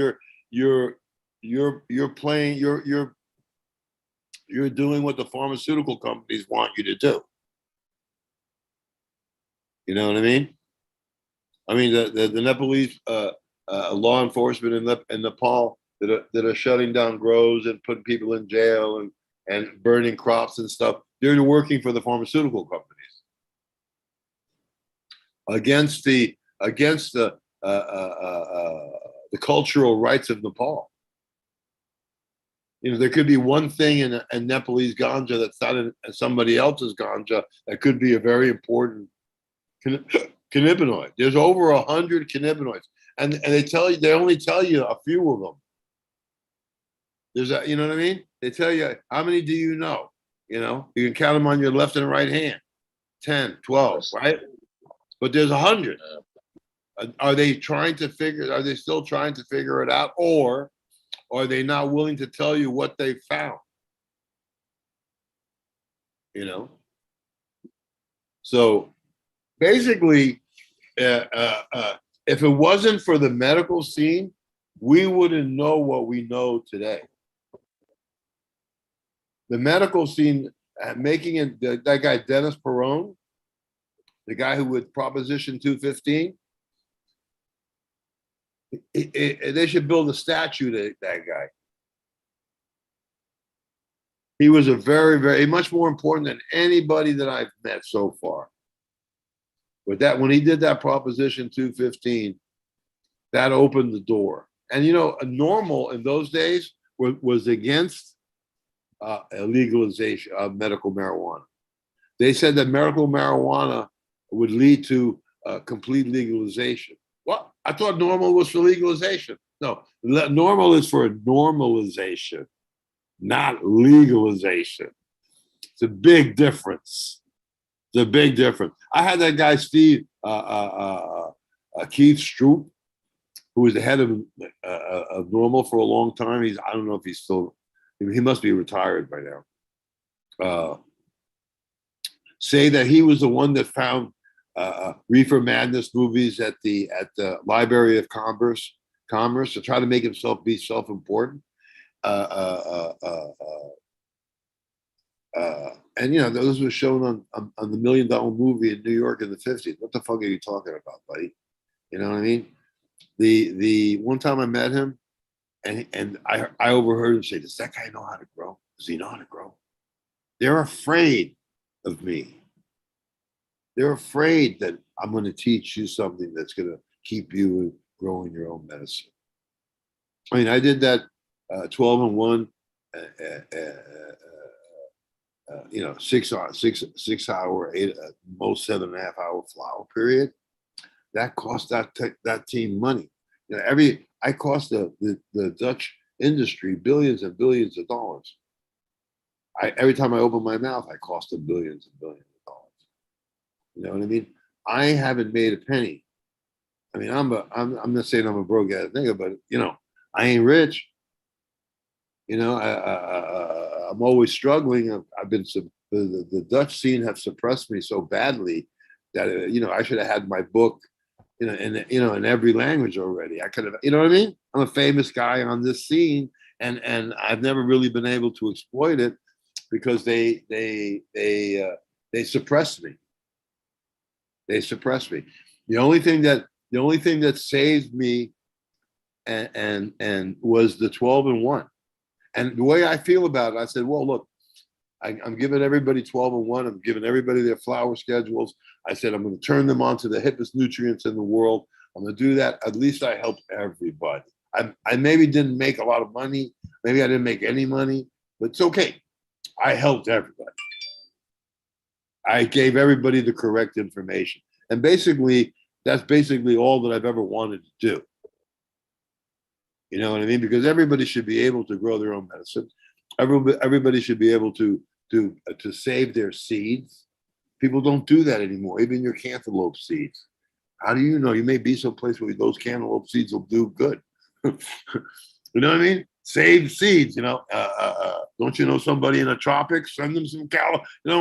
Speaker 2: you're playing you're doing what the pharmaceutical companies want you to do. You know what I mean? I mean the Nepalese law enforcement in Nepal that are shutting down grows and putting people in jail and burning crops and stuff. They're working for the pharmaceutical companies against the cultural rights of Nepal. You know, there could be one thing in Nepalese ganja that's not in somebody else's ganja that could be a very important cannabinoid. There's over 100 cannabinoids, and they only tell you a few of them. You know what I mean? They tell you how many do you know? You know, you can count them on your left and right hand, 10, 12, right? But there's 100. Are they still trying to figure it out, or are they not willing to tell you what they found? You know? So basically, if it wasn't for the medical scene, we wouldn't know what we know today. The medical scene, making it, that guy, Dennis Perone, the guy who would Proposition 215, they should build a statue to that guy. He was a very, very much more important than anybody that I've met so far. With that, when he did that Proposition 215, that opened the door. And you know, a normal in those days was against legalization of medical marijuana. They said that medical marijuana would lead to complete legalization. Well, I thought normal was for legalization. No, normal is for normalization, not legalization. It's a big difference. It's a big difference. I had that guy, Keith Stroop, who was the head of Normal for a long time. I don't know if he's still, he must be retired by now. Say that he was the one that found Reefer Madness movies at the Library of Commerce to try to make himself be self-important. And you know, those were shown on the $1 Million Movie in New York in the 50s. What the fuck are you talking about, buddy? You know what I mean? The one time I met him, and I overheard him say, "Does that guy know how to grow? Does he know how to grow?" They're afraid of me. They're afraid that I'm going to teach you something that's going to keep you growing your own medicine. I mean, I did that 12-in-1, you know, 6 hour, most 7.5 hour flower period. That cost that team money. You know, I cost the Dutch industry billions and billions of dollars. Every time I open my mouth, I cost them billions and billions of dollars. You know what I mean? I haven't made a penny. I mean, I'm not saying I'm a broke ass nigga, but you know, I ain't rich. You know, I'm always struggling. I've been the Dutch scene have suppressed me so badly that you know, I should have had my book, you know, in every language already. I could have, you know what I mean? I'm a famous guy on this scene, and I've never really been able to exploit it because they suppressed me. They suppressed me. The only thing that saved me and was the 12-in-1. And the way I feel about it, I said, well, look, I'm giving everybody 12-in-1. I'm giving everybody their flower schedules. I said, I'm going to turn them on to the hippest nutrients in the world. I'm going to do that. At least I helped everybody. I maybe didn't make a lot of money. Maybe I didn't make any money, but it's okay. I helped everybody. I gave everybody the correct information. And basically, that's basically all that I've ever wanted to do. You know what I mean? Because everybody should be able to grow their own medicine. Everybody should be able to save their seeds. People don't do that anymore. Even your cantaloupe seeds. How do you know? You may be someplace where those cantaloupe seeds will do good. You know what I mean? Save seeds. You know, don't you know somebody in the tropics? Send them some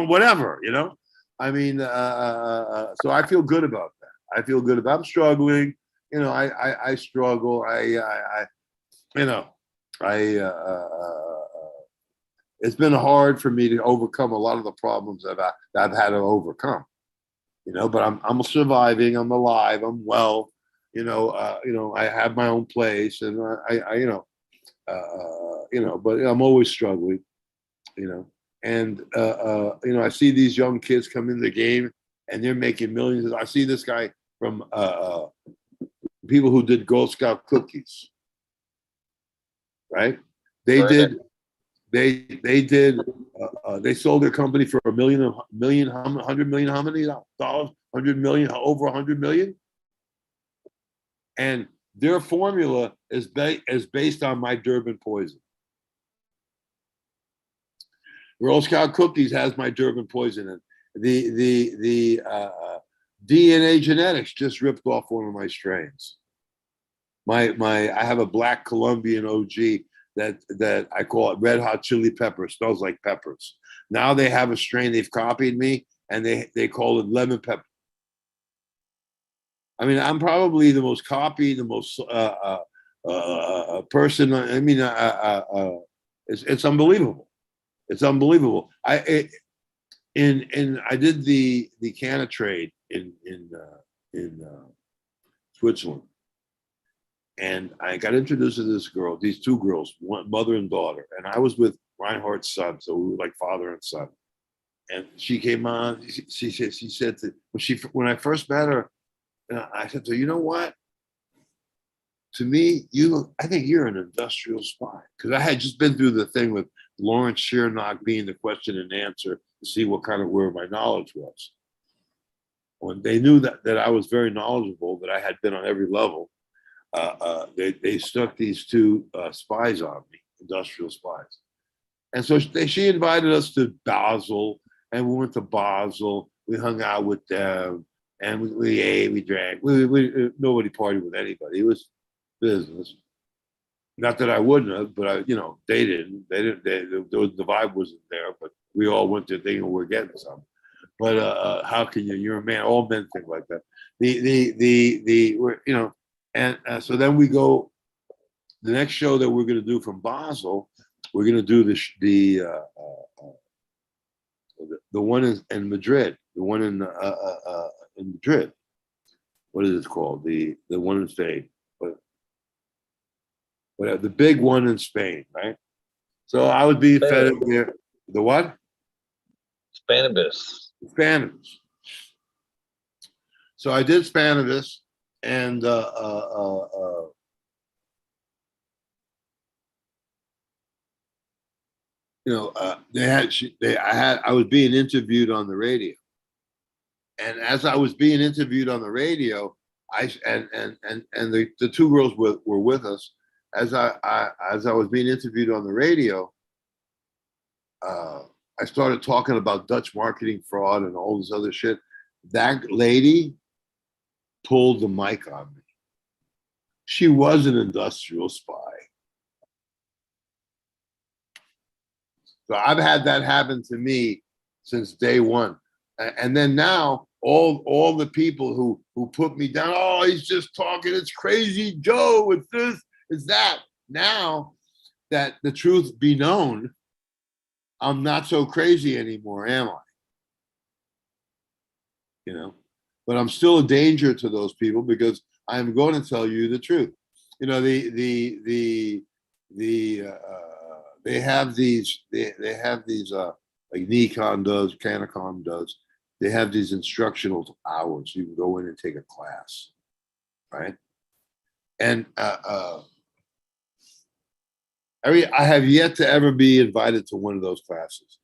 Speaker 2: whatever. You know. I mean, so I feel good about that. I feel good about. I'm struggling. You know, I struggle. You know, I. It's been hard for me to overcome a lot of the problems that I've had to overcome. You know, but I'm surviving. I'm alive. I'm well. You know, I have my own place, and but I'm always struggling. You know, and you know, I see these young kids come in the game, and they're making millions. I see this guy from people who did Girl Scout cookies, right? They
Speaker 3: Right.
Speaker 2: did. They sold their company for $1 million, $100 million, how many dollars? 100 million, over 100 million. And their formula is based on my Durban poison. Girl Scout cookies has my Durban poison in. The DNA genetics just ripped off one of my strains. I have a black Colombian OG that I call it red hot chili pepper. It smells like peppers. Now they have a strain, they've copied me, and they call it lemon pepper. I mean, I'm probably the most copied, the most person. I mean, it's unbelievable. It's unbelievable. I did the canna trade in Switzerland. And I got introduced to this girl, these two girls, one mother and daughter. And I was with Reinhardt's son, so we were like father and son. And she came on. She said when I first met her, I said to her, you know what? To me, I think you're an industrial spy, because I had just been through the thing with Lawrence Chernock being the question and answer to see what kind of where my knowledge was. When they knew that I was very knowledgeable, that I had been on every level. They stuck these two spies on me, industrial spies. And so she invited us to Basel, and we went to Basel. We hung out with them, and we ate, we drank. Nobody partied with anybody. It was business. Not that I wouldn't have, but they didn't. The vibe wasn't there, but we all went to thinking we're getting something. But how can you? You're a man. All men think like that. And so then we go, the next show that we're going to do from Basel, we're going to do the one in Madrid, the one in Madrid. What is it called? The one in Spain. Whatever, the big one in Spain, right? So I would be fed there. The what?
Speaker 3: Spanibus.
Speaker 2: Spanibus. So I did Spanibus, and I was being interviewed on the radio, and as I was being interviewed on the radio, the two girls were with us. As I was being interviewed on the radio, I started talking about Dutch marketing fraud and all this other shit. That lady pulled the mic on me. She was an industrial spy. So I've had that happen to me since day one. And then now all the people who put me down, oh, he's just talking, it's crazy Joe, it's this, it's that. Now that the truth be known, I'm not so crazy anymore, am I? You know, but I'm still a danger to those people because I'm going to tell you the truth. You know, they have these like Nikon does, Canicom does. They have these instructional hours. You can go in and take a class, right? And I have yet to ever be invited to one of those classes.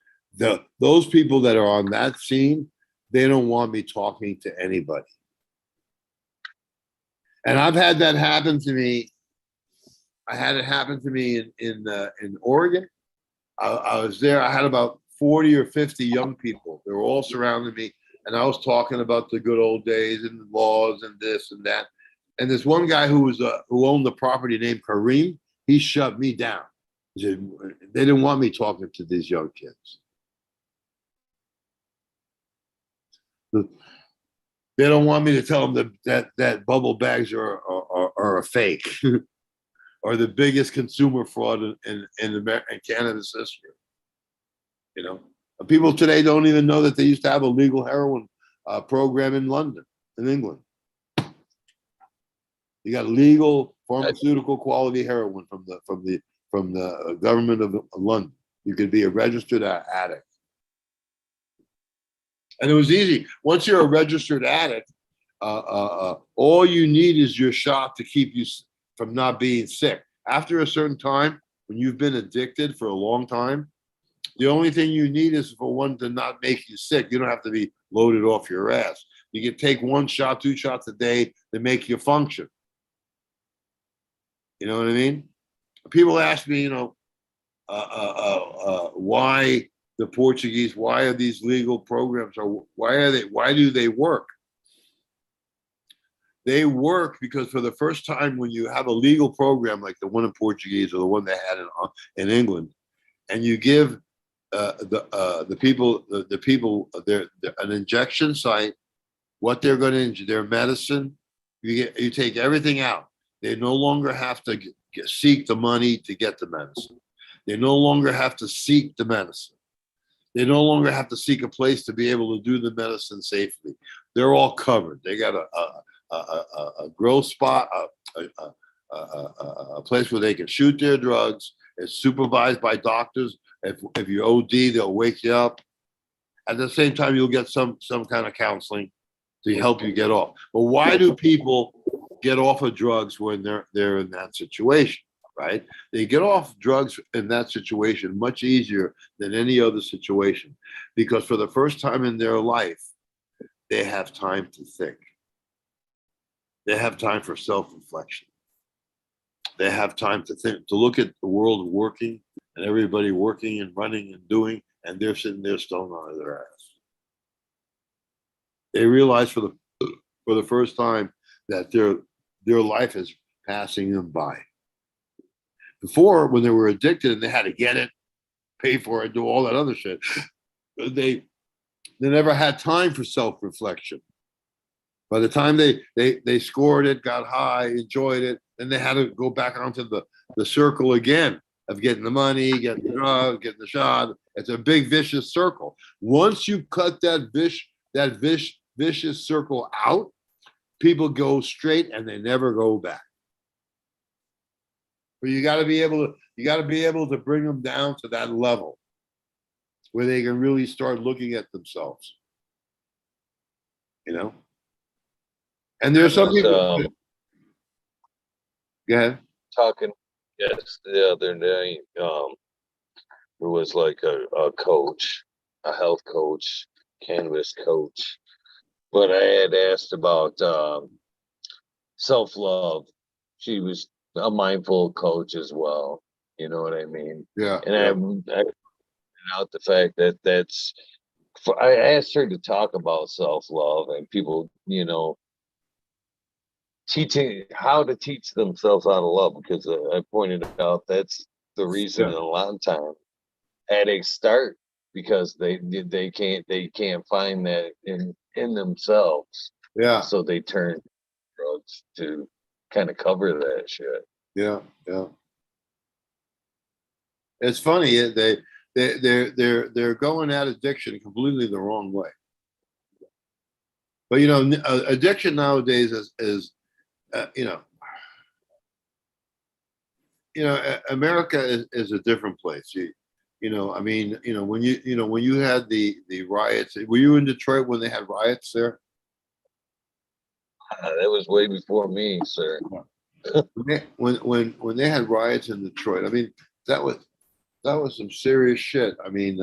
Speaker 2: Those people that are on that scene, they don't want me talking to anybody. And I've had that happen to me I had it happen to me in Oregon. I was there. I had about 40 or 50 young people. They were all surrounding me, and I was talking about the good old days and the laws and this and that. And this one guy who owned the property named Kareem, he shut me down. He said they didn't want me talking to these young kids. They don't want me to tell them that bubble bags are a fake or the biggest consumer fraud in American cannabis history. You know, people today don't even know that they used to have a legal heroin program in London, in England. You got legal pharmaceutical quality heroin from the government of London. You could be a registered addict. And it was easy. Once you're a registered addict, all you need is your shot to keep you from not being sick. After a certain time, when you've been addicted for a long time, the only thing you need is for one to not make you sick. You don't have to be loaded off your ass. You can take 1 shot, 2 shots a day to make you function. You know what I mean? People ask me, why the Portuguese, why are these legal programs, or why do they work? They work because for the first time, when you have a legal program like the one in Portuguese or the one they had in England, and you give the people an injection site, what they're going to inject, their medicine, you take everything out. They no longer have to seek the money to get the medicine. They no longer have to seek the medicine. They no longer have to seek a place to be able to do the medicine safely. They're all covered. They got a grow spot, a place where they can shoot their drugs. It's supervised by doctors. If you OD, they'll wake you up. At the same time, you'll get some kind of counseling to help you get off. But why do people get off of drugs when they're in that situation? Right? They get off drugs in that situation much easier than any other situation, because for the first time in their life, they have time to think. They have time for self-reflection. They have time to think, to look at the world working and everybody working and running and doing, and they're sitting there stoned on their ass. They realize for the first time that their life is passing them by. Before, when they were addicted and they had to get it, pay for it, do all that other shit, they never had time for self-reflection. By the time they scored it, got high, enjoyed it, then they had to go back onto the circle again of getting the money, getting the drug, getting the shot. It's a big vicious circle. Once you cut that vicious circle out, people go straight and they never go back. But you got to be able to bring them down to that level where they can really start looking at themselves. You know? And there's some people. Go ahead.
Speaker 3: Talking, yes, the other day, there was like a coach, a health coach, cannabis coach, but I had asked about self-love. She was a mindful coach as well. You know what I mean?
Speaker 2: Yeah.
Speaker 3: And
Speaker 2: yeah.
Speaker 3: I pointed out the fact that I asked her to talk about self-love and people, teaching how to teach themselves how to love, because I pointed out that's the reason a lot of time addicts start, because they can't find that in themselves.
Speaker 2: Yeah.
Speaker 3: So they turn to drugs to kind of cover that shit.
Speaker 2: Yeah. It's funny. They're going at addiction completely the wrong way. But addiction nowadays is America is a different place. When you had the riots, were you in Detroit when they had riots there?
Speaker 3: That was way before me, sir.
Speaker 2: When they had riots in Detroit, I mean, that was some serious shit. I mean,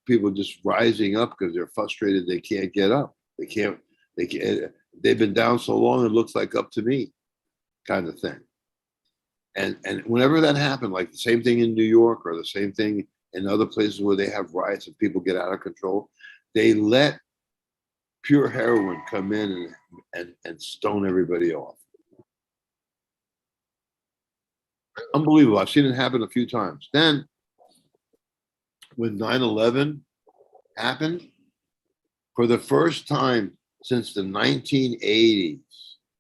Speaker 2: people just rising up because they're frustrated. They can't get up. They can't. They've been down so long. It looks like up to me. kind of thing. And whenever that happened, like the same thing in New York or the same thing in other places where they have riots and people get out of control, they let pure heroin come in and stone everybody off. Unbelievable. I've seen it happen a few times. Then when 9/11 happened, for the first time since the 1980s,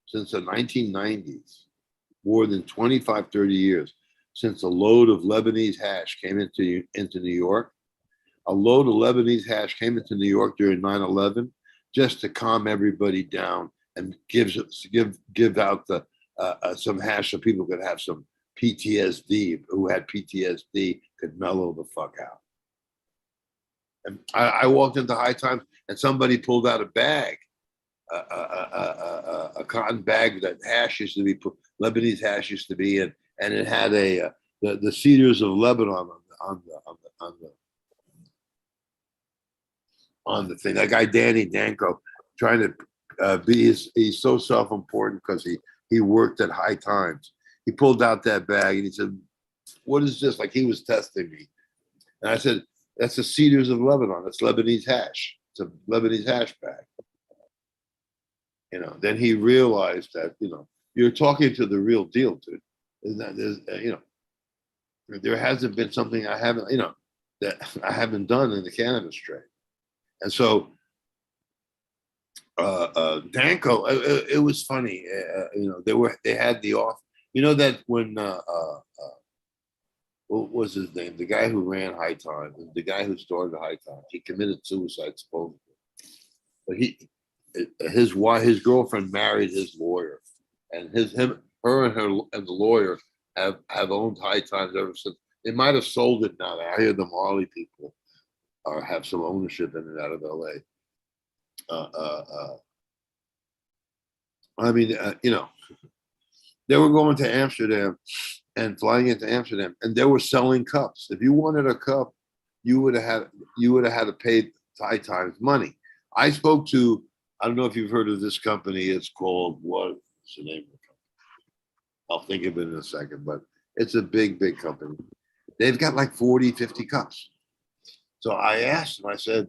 Speaker 2: since the 1990s, more than 25, 30 years, since a load of Lebanese hash came into New York, a load of Lebanese hash came into New York during 9/11 just to calm everybody down and give out the some hash so people could have some PTSD, who had PTSD could mellow the fuck out. And I walked into High Times and somebody pulled out a bag, a cotton bag that hash used to be, Lebanese hash used to be in, and it had the cedars of Lebanon on the thing. That guy Danny Danko trying to he's so self-important because he worked at High Times. He pulled out that bag and he said, "What is this?" Like he was testing me. And I said, "That's the cedars of Lebanon. It's Lebanese hash. It's a Lebanese hash bag." Then he realized that, you're talking to the real deal, dude. There hasn't been something I haven't, that I haven't done in the cannabis trade. And so Danko, it was funny. They had the off. That when what was his name? The guy who ran High Times, the guy who started High Times, he committed suicide supposedly. But his girlfriend married his lawyer, and her and the lawyer have owned High Times ever since. They might have sold it now. I hear the Marley people have some ownership in it out of LA. I mean, they were going to Amsterdam and flying into Amsterdam, and they were selling cups. If you wanted a cup, you would have had to pay High Times money. I spoke to, I don't know if you've heard of this company. It's called, what's the name of the company? I'll think of it in a second, but it's a big company. They've got like 40, 50 cups. So I asked them, I said,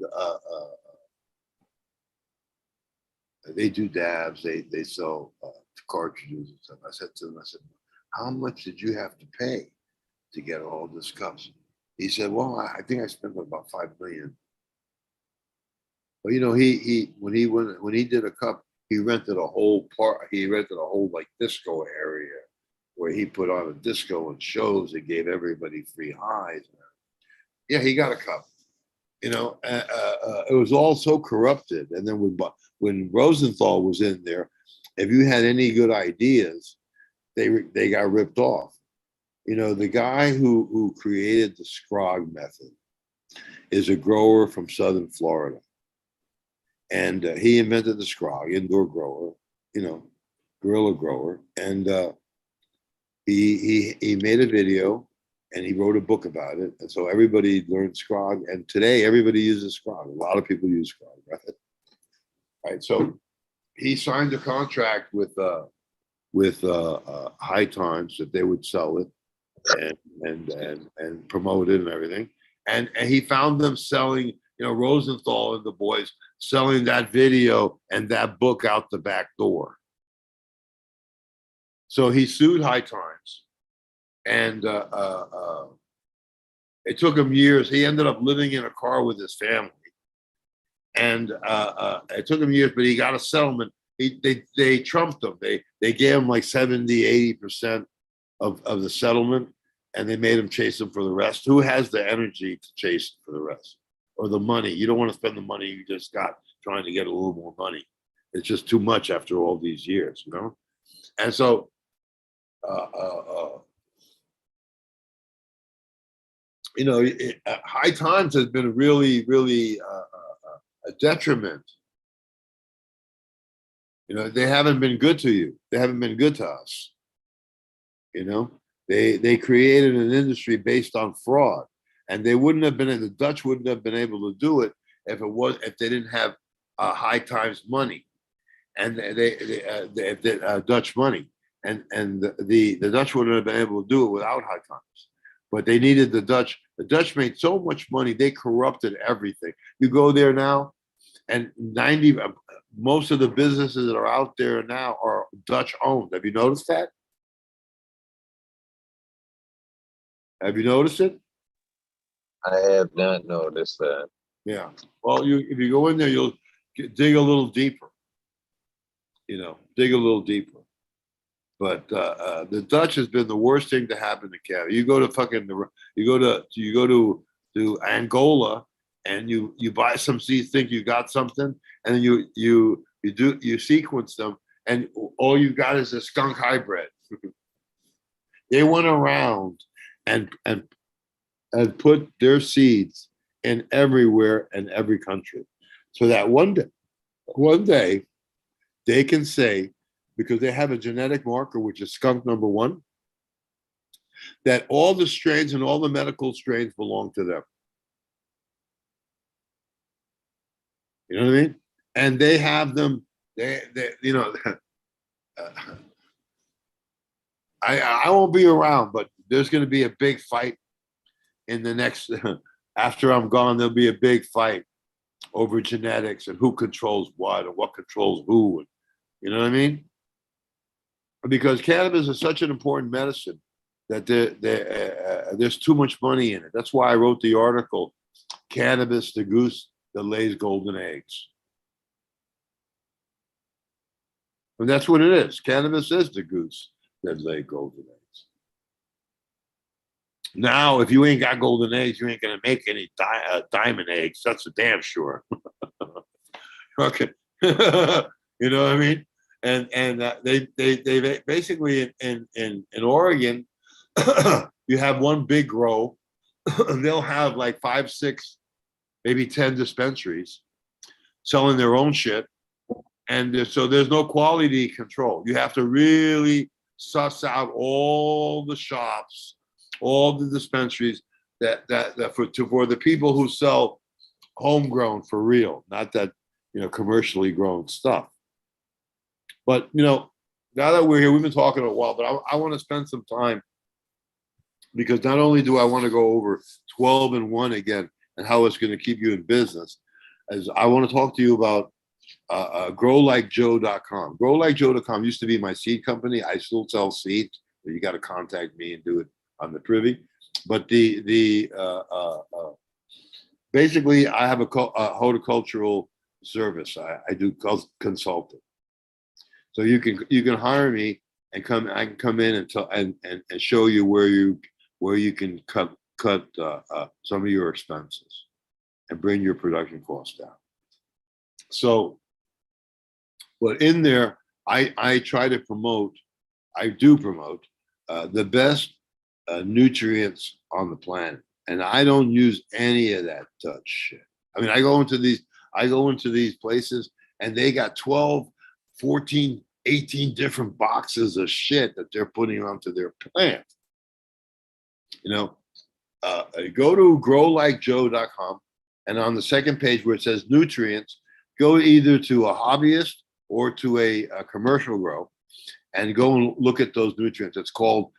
Speaker 2: they do dabs, they sell cartridges and stuff. I said to them, how much did you have to pay to get all this cups? He said, well, I think I spent about $5 million. But when he did a cup, he rented a whole like disco area where he put on a disco and shows and gave everybody free highs. Yeah, he got a cup. It was all so corrupted. And then when Rosenthal was in there, if you had any good ideas, they got ripped off. The guy who created the Scrog method is a grower from Southern Florida. And he invented the Scrog, indoor grower, guerrilla grower. And he made a video and he wrote a book about it. And so everybody learned Scrog. And today everybody uses Scrog. A lot of people use Scrog, right? Right. So he signed a contract with High Times that they would sell it and promote it and everything. And he found them selling, Rosenthal and the boys selling that video and that book out the back door. So he sued High Times, and it took him years. He ended up living in a car with his family, and it took him years, but he got a settlement. They trumped him. They gave him like 70-80% of the settlement, and they made him chase him for the rest. Who has the energy to chase for the rest? Or the money? You don't want to spend the money you just got trying to get a little more money. It's just too much after all these years, And so High Times has been really, really a detriment. They haven't been good to you. They haven't been good to us. They created an industry based on fraud, and the Dutch wouldn't have been able to do it if they didn't have High Times money, and they Dutch money. and the Dutch wouldn't have been able to do it without high times. But they needed the Dutch. The Dutch made so much money, they corrupted everything. You go there now, and most of the businesses that are out there now are Dutch owned. Have you noticed that? Have you noticed it?
Speaker 3: I have not noticed that.
Speaker 2: Yeah. Well, if you go in there, you'll dig a little deeper. Dig a little deeper. But the Dutch has been the worst thing to happen to Canada. You go to Angola, and you buy some seeds, think you got something, and then you sequence them, and all you got is a skunk hybrid. They went around and put their seeds in everywhere and every country, so that one day they can say, because they have a genetic marker, which is skunk number 1, that all the strains and all the medical strains belong to them. You know what I mean? And they have them. I won't be around, but there's going to be a big fight in the next. After I'm gone, there'll be a big fight over genetics and who controls what and what controls who. And, you know what I mean? Because cannabis is such an important medicine that there's too much money in it. That's why I wrote the article, Cannabis, the Goose That Lays Golden Eggs. And that's what it is. Cannabis is the goose that lays golden eggs. Now, if you ain't got golden eggs, you ain't going to make any diamond eggs. That's for damn sure. Okay. You know what I mean? And they basically in Oregon, you have one big grow. They'll have like 5, 6, maybe 10 dispensaries selling their own shit, and so there's no quality control. You have to really suss out all the shops, all the dispensaries that for the people who sell homegrown for real, not that commercially grown stuff. But now that we're here, we've been talking a while, but I want to spend some time, because not only do I want to go over 12-in-1 again and how it's going to keep you in business, as I want to talk to you about growlikejoe.com. Growlikejoe.com used to be my seed company. I still sell seeds, but you got to contact me and do it on the privy. But basically, I have a horticultural service. I do consulting. So you can hire me and I can come in and show you where you can cut some of your expenses and bring your production costs down. So, but in there, I try to promote. I do promote the best nutrients on the planet, and I don't use any of that Dutch shit. I mean, I go into these places, and they got 12, 14, 18 different boxes of shit that they're putting onto their plant. Go to growlikejoe.com, and on the second page where it says nutrients, go either to a hobbyist or to a commercial grow, and go and look at those nutrients. It's called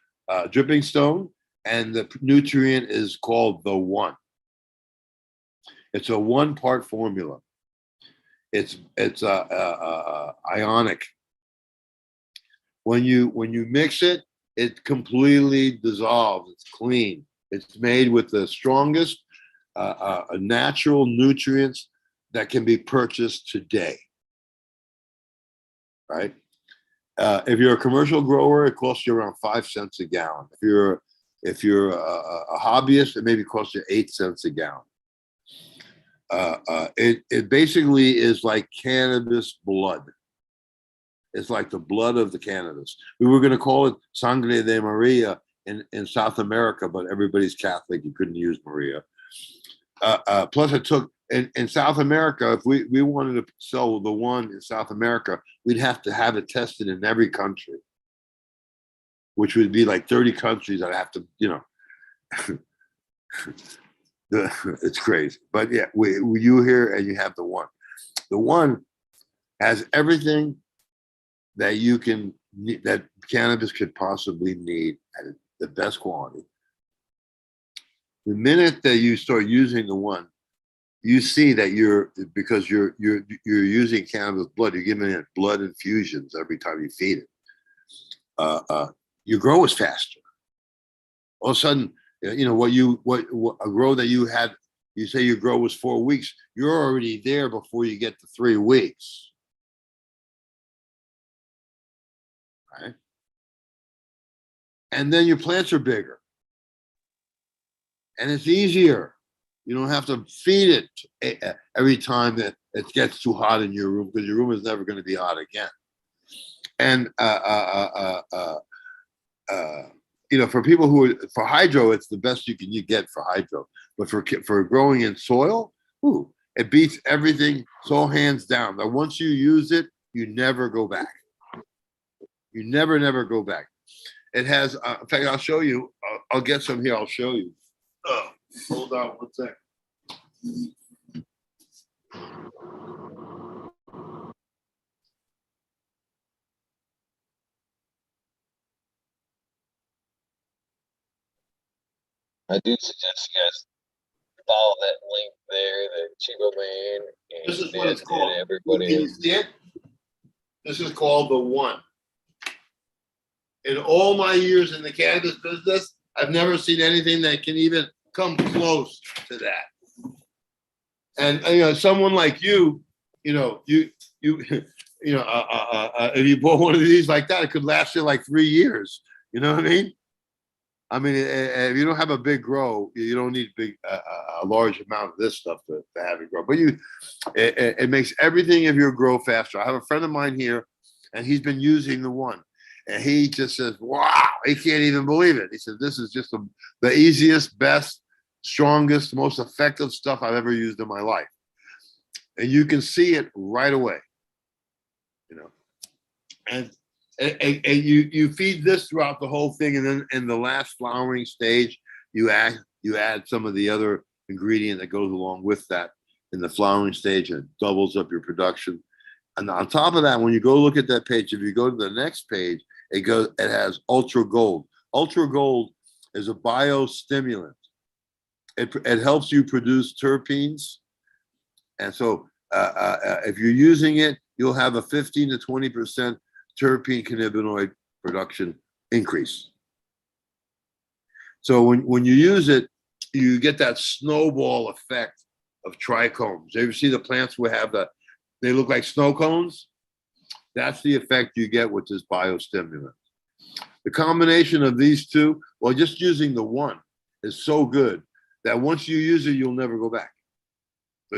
Speaker 2: dripping stone, and the nutrient is called the One. It's a 1-part formula. It's ionic. When you mix it, it completely dissolves. It's clean. It's made with the strongest natural nutrients that can be purchased today. Right? If you're a commercial grower, it costs you around 5 cents a gallon. If you're a hobbyist, it maybe costs you 8 cents a gallon. It basically is like cannabis blood. It's like the blood of the cannabis. We were going to call it Sangre de Maria in South America, but everybody's Catholic. You couldn't use Maria. Plus, it took in South America. If we wanted to sell the One in South America, we'd have to have it tested in every country, which would be like 30 countries. I'd have to, it's crazy. But yeah, you here and you have the One. The One has everything that you can that cannabis could possibly need at the best quality. The minute that you start using the one, you see that because you're using cannabis blood, you're giving it blood infusions every time you feed it. Your grow is faster. All of a sudden, what a grow that you had, you say your grow was 4 weeks, you're already there before you get to 3 weeks. Right? And then your plants are bigger. And it's easier. You don't have to feed it every time that it gets too hot in your room, because your room is never going to be hot again. And for people for hydro, it's the best you get for hydro. But for growing in soil, it beats everything so hands down that once you use it, you never go back. You never go back. It has, in fact, I'll show you. I'll get some here. I'll show you. Oh, hold on one sec.
Speaker 3: I do suggest you guys follow that link there, the Chico Man.
Speaker 2: This is what it's called.
Speaker 3: Everybody
Speaker 2: Can you see it? This is called the One. In all my years in the cannabis business, I've never seen anything that can even come close to that. And someone like you, if you bought one of these like that, it could last you like 3 years. You know what I mean? I mean, if you don't have a big grow, you don't need a large amount of this stuff to have it grow. But it makes everything of your grow faster. I have a friend of mine here, and he's been using the One, and he just says, "Wow, he can't even believe it." He said, "This is just the easiest, best, strongest, most effective stuff I've ever used in my life," and you can see it right away. And you feed this throughout the whole thing, and then in the last flowering stage, you add some of the other ingredient that goes along with that in the flowering stage, and it doubles up your production. And on top of that, when you go look at that page, if you go to the next page, it has Ultra Gold. Ultra Gold is a biostimulant. It helps you produce terpenes, and so if you're using it, you'll have a 15 to 20% terpene cannabinoid production increase. So when you use it, you get that snowball effect of trichomes. You ever see the plants who have they look like snow cones? That's the effect you get with this biostimulant. The combination of these two, well, just using the One is so good that once you use it, you'll never go back. So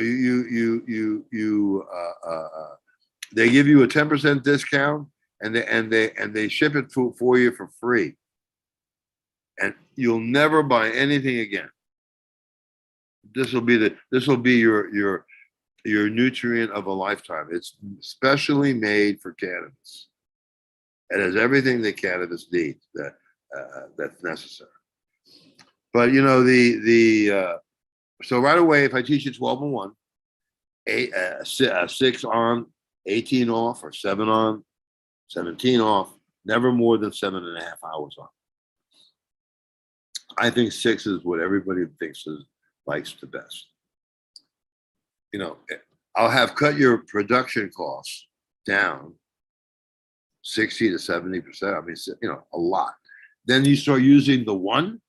Speaker 2: they give you a 10% discount, and they ship it for you for free, and you'll never buy anything again. This will be your nutrient of a lifetime. It's specially made for cannabis. It has everything that cannabis needs that's necessary. But so right away, if I teach you 12 and 1, 6 on, 18 off, or 7 on, 17 off, never more than 7.5 hours on. I think 6 is what everybody likes the best. I'll have cut your production costs down 60 to 70%. I mean, a lot. Then you start using the One,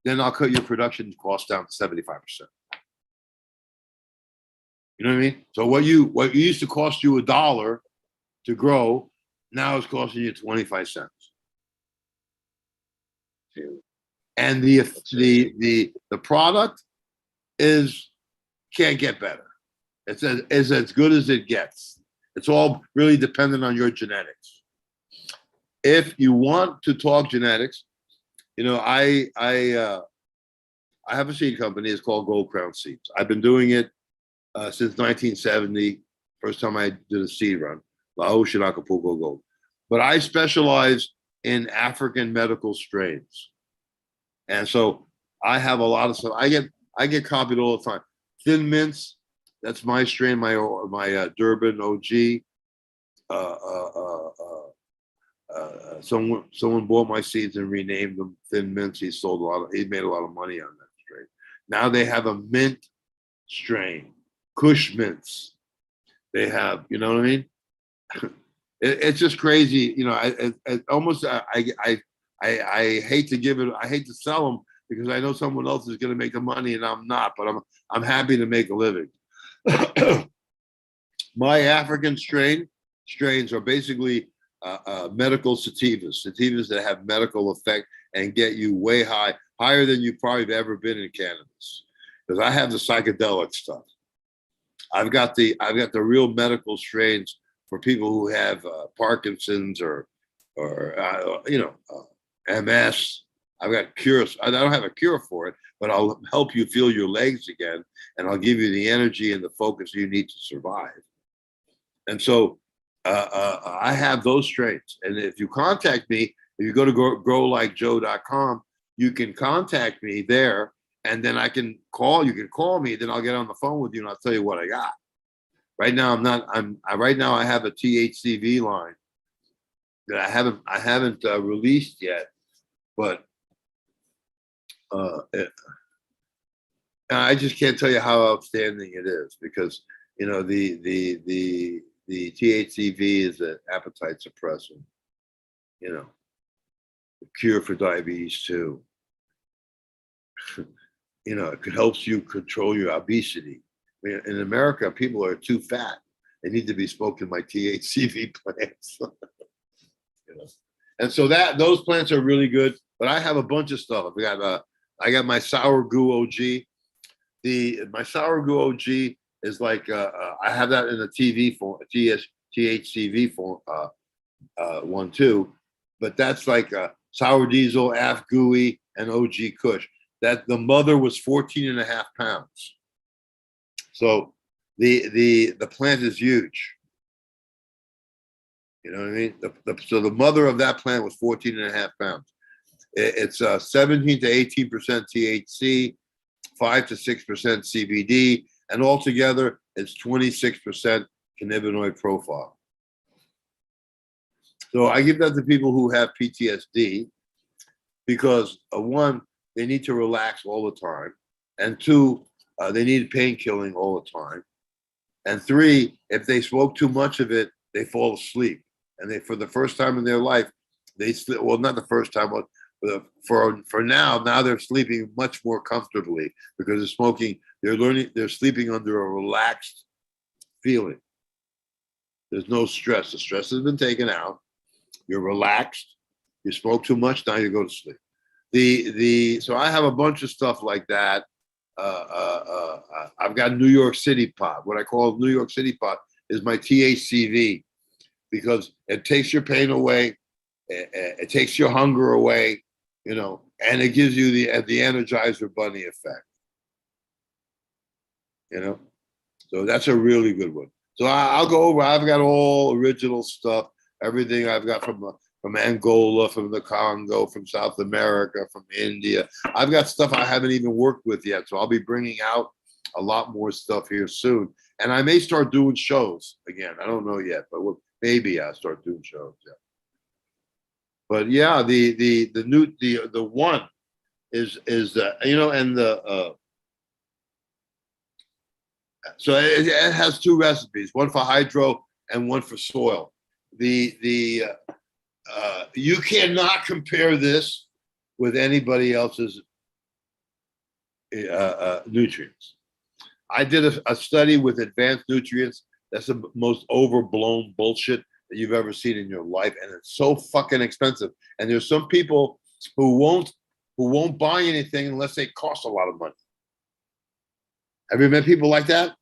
Speaker 2: then I'll cut your production costs down to 75%. You know what I mean? So what used to cost you $1 to grow, now it's costing you 25 cents. And the product can't get better. It's as good as it gets. It's all really dependent on your genetics. If you want to talk genetics, I have a seed company. It's called Gold Crown Seeds. I've been doing it since 1970. First time I did a seed run, La Ocean Acapulco Gold. But I specialize in African medical strains, and so I have a lot of stuff. I get copied all the time. Thin mints, that's my strain, my Durban OG. someone bought my seeds and renamed them Thin Mints. He made a lot of money on that strain. Now they have a mint strain, Kush Mints. They have, you know what I mean? It's just crazy, you know. I hate to give it. I hate to sell them because I know someone else is going to make the money and I'm not. But I'm happy to make a living. My African strains are basically medical sativas that have medical effect and get you way higher than you probably have ever been in cannabis. Because I have the psychedelic stuff. I've got the real medical strains for people who have Parkinson's or MS. I've got cures. I don't have a cure for it, but I'll help you feel your legs again, and I'll give you the energy and the focus you need to survive. And so I have those strains. And if you contact me, if you go to growlikejoe.com, you can contact me there, and then I can call. You can call me, then I'll get on the phone with you and I'll tell you what I got. Right now, right now I have a THCV line that I haven't released yet, but I just can't tell you how outstanding it is because you know the THCV is an appetite suppressant, you know, the cure for diabetes too. You know, it helps you control your obesity. I mean, in America, people are too fat. They need to be smoking my THCV plants. You know? And so those plants are really good. But I have a bunch of stuff. I got my sour goo OG. My sour goo OG is like I have that in a TV form, a THCV form one too. But that's like sour diesel, Af gooey, and OG Kush. That the mother was 14.5 pounds. So the plant is huge. You know what I mean? So the mother of that plant was 14.5 pounds. It's 17 to 18% THC, 5 to 6% CBD, and altogether it's 26% cannabinoid profile. So I give that to people who have PTSD because one, they need to relax all the time, and two, they need pain killing all the time, and three, if they smoke too much of it, they fall asleep, and for the first time in their life, they sleep. Well, not the first time, but for now they're sleeping much more comfortably because they're smoking. They're sleeping under a relaxed feeling. There's no stress. The stress has been taken out. You're relaxed. You smoke too much, now you go to sleep. So I have a bunch of stuff like that. I've got New York City pot. What I call New York City pot is my THCV because it takes your pain away, it takes your hunger away, you know, and it gives you the Energizer Bunny effect, you know. So that's a really good one. So I'll go over. I've got all original stuff, everything I've got from Angola, from the Congo, from South America, from India. I've got stuff I haven't even worked with yet. So I'll be bringing out a lot more stuff here soon. And I may start doing shows again. I don't know yet, but maybe I'll start doing shows. Yeah. But yeah, the one is you know, and so it has two recipes, one for hydro and one for soil. You cannot compare this with anybody else's nutrients. I did a study with advanced nutrients. That's the most overblown bullshit that you've ever seen in your life, and it's so fucking expensive. And there's some people who won't buy anything unless they cost a lot of money. Have you met people like that?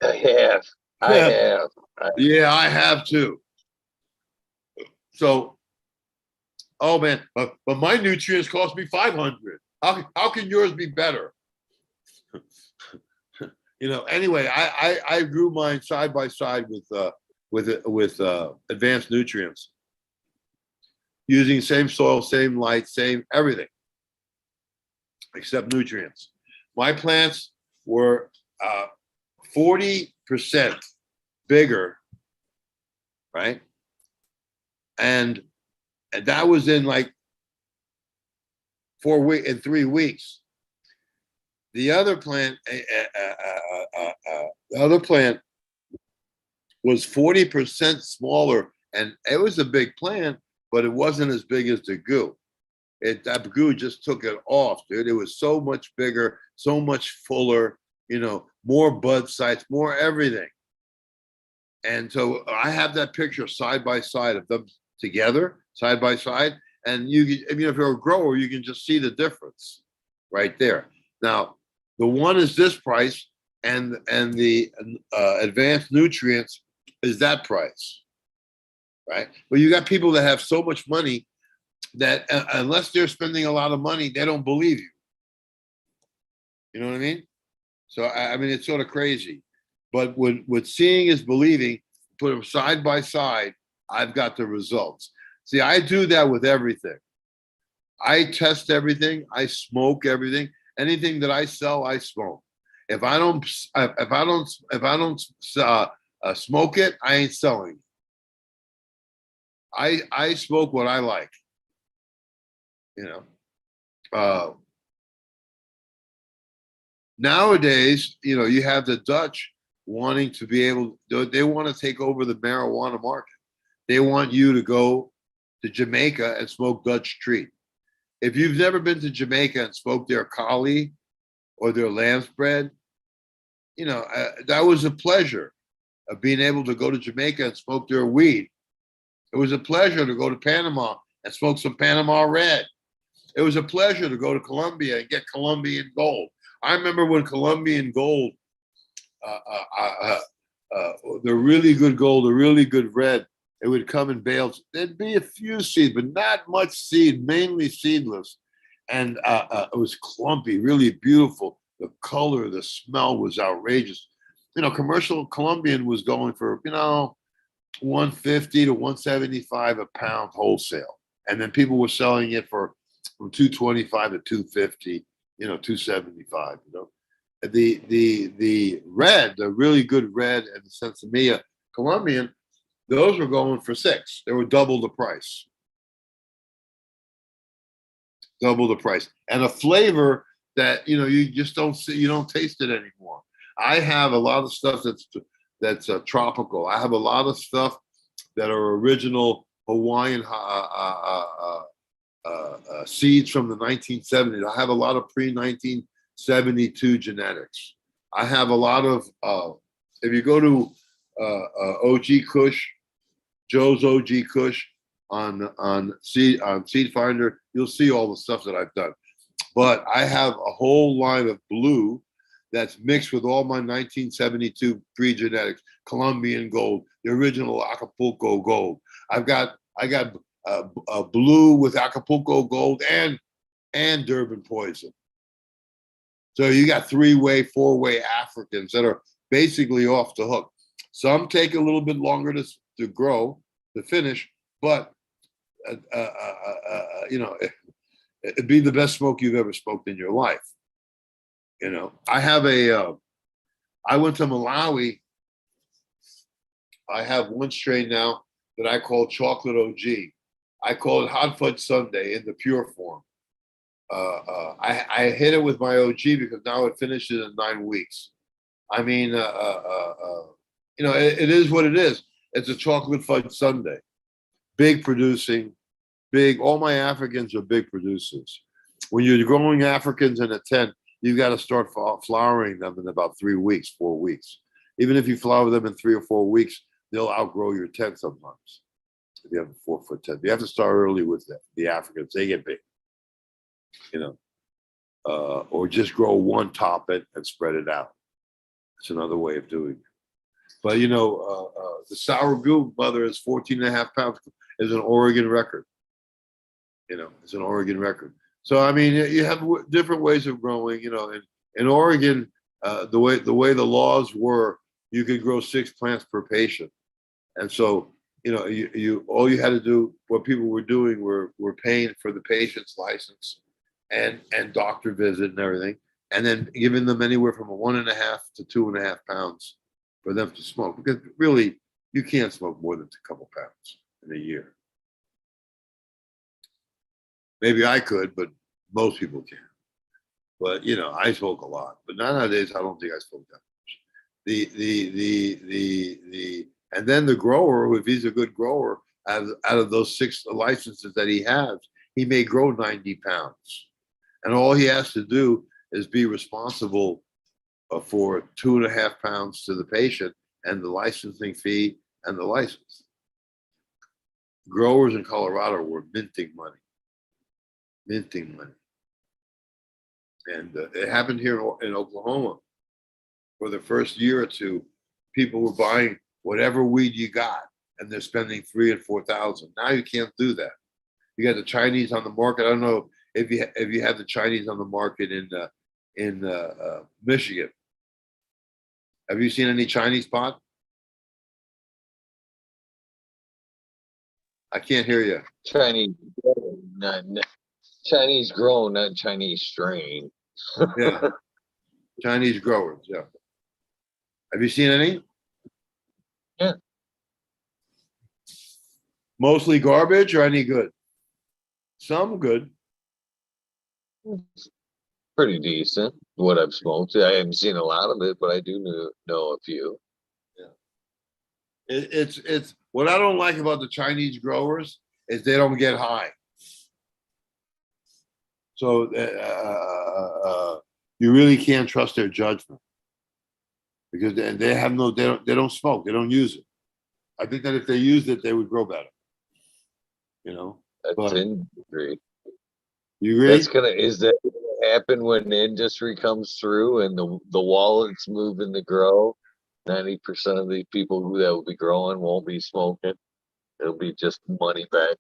Speaker 3: I have.
Speaker 2: Yeah, I have too. So, oh man, but my nutrients cost me $500. How can yours be better? You know. Anyway, I grew mine side by side with advanced nutrients, using same soil, same light, same everything, except nutrients. My plants were 40% bigger, right? and that was in like 4 weeks, in 3 weeks. The other plant, the other plant was 40% smaller, and it was a big plant, but it wasn't as big as the goo. That goo just took it off, dude. It was so much bigger, so much fuller, more bud sites, more everything. And so I have that picture side by side of them together, side by side. And if you're a grower, you can just see the difference right there. Now, the one is this price, and the advanced nutrients is that price, right? But you got people that have so much money that unless they're spending a lot of money, they don't believe you. You know what I mean? So I mean, it's sort of crazy. But with seeing is believing, put them side by side, I've got the results. See, I do that with everything. I test everything. I smoke everything. Anything that I sell, I smoke. If I don't smoke it, I ain't selling. I smoke what I like. Nowadays, you have the Dutch wanting to be able. They want to take over the marijuana market. They want you to go to Jamaica and smoke Dutch treat. If you've never been to Jamaica and smoked their kali or their lamb's bread, that was a pleasure of being able to go to Jamaica and smoke their weed. It was a pleasure to go to Panama and smoke some Panama Red. It was a pleasure to go to Colombia and get Colombian gold. I remember when Colombian gold, the really good gold, the really good red, it would come in bales. There'd be a few seeds, but not much seed, mainly seedless. And it was clumpy, really beautiful. The color, the smell was outrageous. Commercial Colombian was going for, 150 to 175 a pound wholesale. And then people were selling it from 225 to 250, 275, The red, the really good red and the Sensimilla Colombian, those were going for $6. They were double the price. Double the price. And a flavor that you just don't see, you don't taste it anymore. I have a lot of stuff that's tropical. I have a lot of stuff that are original Hawaiian seeds from the 1970s. I have a lot of pre-1972 genetics. I have a lot of, if you go to OG Kush, Joe's OG Kush on Seed Finder, you'll see all the stuff that I've done. But I have a whole line of blue that's mixed with all my 1972 pre-genetics, Colombian gold, the original Acapulco gold. I got blue with Acapulco gold and Durban poison. So you got 3-way, 4-way Africans that are basically off the hook. Some take a little bit longer to grow, to finish, but it'd be the best smoke you've ever smoked in your life. I have I went to Malawi. I have one strain now that I call Chocolate OG. I call it Hot Fudge Sundae in the pure form. I hit it with my OG because now it finishes in 9 weeks. I mean, it is what it is. It's a chocolate fudge sundae. Big producing, big. All my Africans are big producers. When you're growing Africans in a tent, you got to start flowering them in about 3 weeks, 4 weeks. Even if you flower them in 3 or 4 weeks, they'll outgrow your tent sometimes. If you have a 4-foot tent, you have to start early with the Africans. They get big, or just grow one top it and spread it out. It's another way of doing it. But the sour goo mother is 14.5 pounds. Is an Oregon record. It's an Oregon record. So I mean, you have different ways of growing. In Oregon, the way the laws were, you could grow 6 plants per patient, and so you all you had to do, what people were doing were paying for the patient's license and doctor visit and everything, and then giving them anywhere from 1.5 to 2.5 pounds for them to smoke, because really you can't smoke more than a couple pounds in a year. Maybe I could, but most people can't. But you know, I smoke a lot. But nowadays, I don't think I smoke that much. And then the grower, if he's a good grower, out of those 6 licenses that he has, he may grow 90 pounds. And all he has to do is be responsible for 2.5 pounds to the patient and the licensing fee and the license. Growers in Colorado were minting money. And it happened here in Oklahoma. For the first year or two, people were buying whatever weed you got, and they're spending $3,000 and $4,000. Now you can't do that. You got the Chinese on the market. I don't know if you have the Chinese on the market in Michigan. Have you seen any Chinese pot? I can't hear you.
Speaker 3: Chinese, not Chinese grown, not Chinese strain.
Speaker 2: Yeah, Chinese growers. Yeah. Have you seen any?
Speaker 3: Yeah.
Speaker 2: Mostly garbage or any good? Some good.
Speaker 3: Pretty decent. What I've smoked, I haven't seen a lot of it, but I do know a few.
Speaker 2: It's what I don't like about the Chinese growers is they don't get high. So you really can't trust their judgment because they don't smoke, they don't use it. I think that if they used it, they would grow better. You know,
Speaker 3: That's agree.
Speaker 2: You agree?
Speaker 3: Is that gonna happen when the industry comes through and the wallets moving to grow? 90% of the people that will be growing won't be smoking. It'll be just money back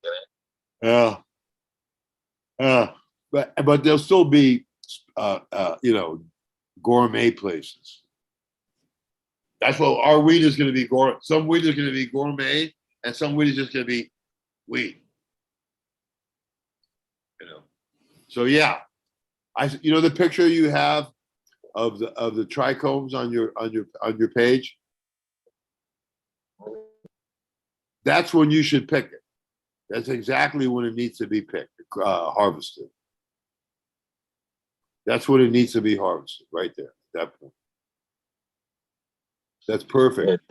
Speaker 3: in it.
Speaker 2: Yeah. But there'll still be gourmet places. That's what our weed is going to be. Some weed is going to be gourmet, and some weed is just going to be weed. You know. So yeah, the picture you have of the trichomes on your page. That's when you should pick it. That's exactly when it needs to be picked, harvested. That's when it needs to be harvested, right there, at that point. That's perfect.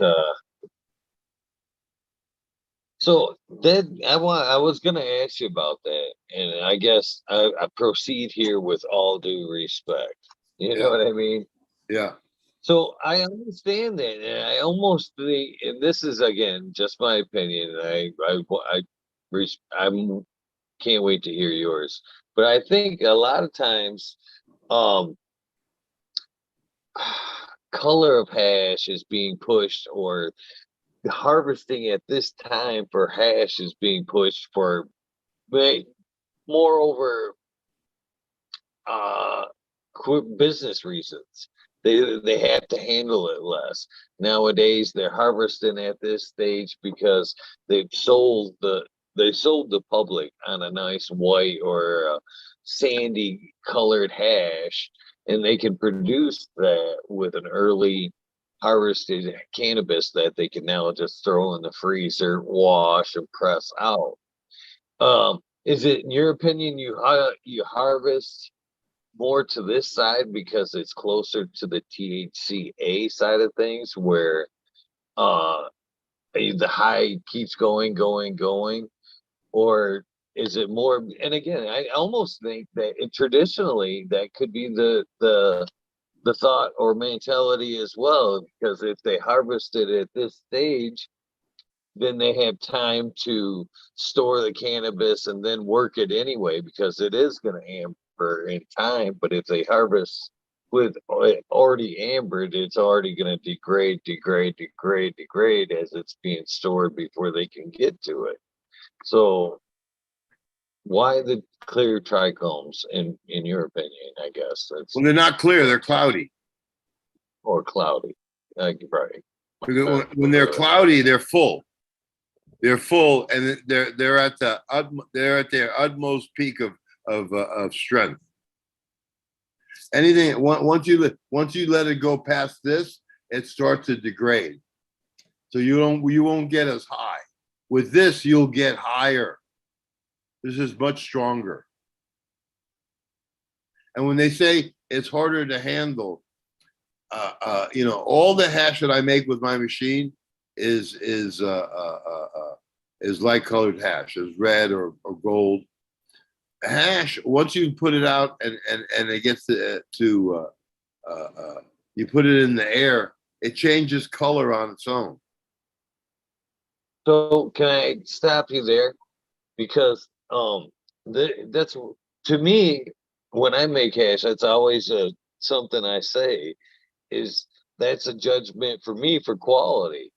Speaker 3: So that I was gonna ask you about that, and I guess I proceed here with all due respect. You know what I mean?
Speaker 2: Yeah.
Speaker 3: So I understand that, and I almost think, and this is again just my opinion. I can't wait to hear yours, but I think a lot of times, color of hash is being pushed, or harvesting at this time for hash is being pushed for, moreover, business reasons. They have to handle it less. Nowadays they're harvesting at this stage because they sold the public on a nice white or sandy colored hash, and they can produce that with an early harvested cannabis that they can now just throw in the freezer, wash, and press out. Is it, in your opinion, you harvest more to this side because it's closer to the THCA side of things, where the high keeps going, or is it more? And again, I almost think that traditionally that could be the thought or mentality as well, because if they harvest it at this stage, then they have time to store the cannabis and then work it anyway, because it is going to amber in time. But if they harvest with already ambered, it's already going to degrade as it's being stored before they can get to it. So why the clear trichomes, in your opinion? I guess that's,
Speaker 2: Well, they're not clear, they're cloudy.
Speaker 3: Or cloudy. Right.
Speaker 2: When they're cloudy, they're full. They're full, and they're at their utmost peak of strength. Anything once you let it go past this, it starts to degrade. So you won't get as high. With this, you'll get higher. This is much stronger. And when they say it's harder to handle, all the hash that I make with my machine is light colored hash, is red or gold hash. Once you put it out and it gets you put it in the air, it changes color on its own.
Speaker 3: So can I stop you there? Because that's to me, when I make hash, that's always something I say is that's a judgment for me for quality.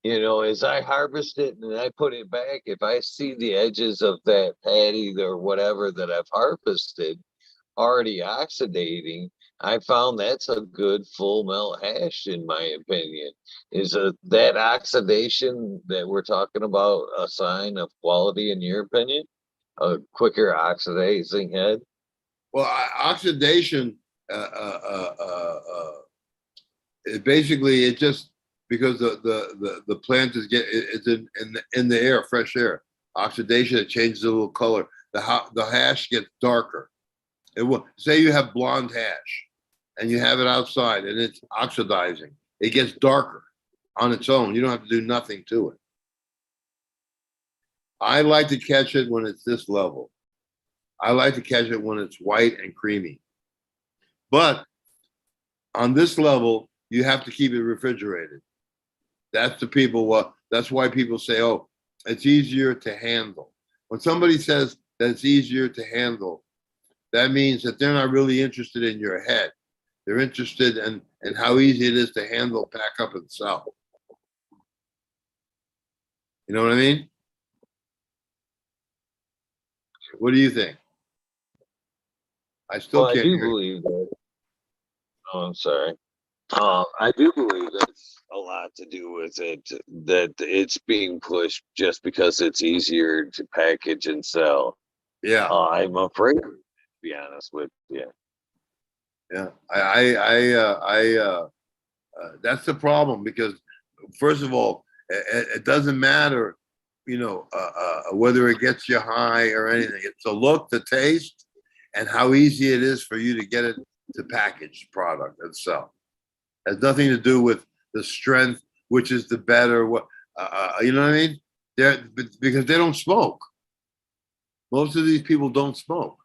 Speaker 3: As I harvest it and I put it back, if I see the edges of that patty or whatever that I've harvested already oxidating, I found that's a good full melt hash, in my opinion. Is that oxidation that we're talking about a sign of quality, in your opinion? A quicker oxidizing head?
Speaker 2: Well, oxidation, basically it just because the plant it's in the air, fresh air. Oxidation, it changes a little color. The hash gets darker. It will say you have blonde hash and you have it outside and it's oxidizing. It gets darker on its own. You don't have to do nothing to it. I like to catch it when it's this level. I like to catch it when it's white and creamy. But on this level, you have to keep it refrigerated. That's why people say, oh, it's easier to handle. When somebody says that it's easier to handle, that means that they're not really interested in your head. They're interested in how easy it is to handle, pack up, and sell. You know what I mean? What do you think? I still
Speaker 3: Well, I
Speaker 2: can't
Speaker 3: do
Speaker 2: hear you.
Speaker 3: believe that. Oh, I'm sorry. I do believe that's a lot to do with it, that it's being pushed just because it's easier to package and sell.
Speaker 2: Yeah,
Speaker 3: I'm afraid, to be honest with you.
Speaker 2: yeah. That's the problem because, first of all, it doesn't matter, whether it gets you high or anything. It's the look, the taste, and how easy it is for you to get it to package product and sell. It has nothing to do with the strength, which is the better. You know what I mean? Because they don't smoke. Most of these people don't smoke.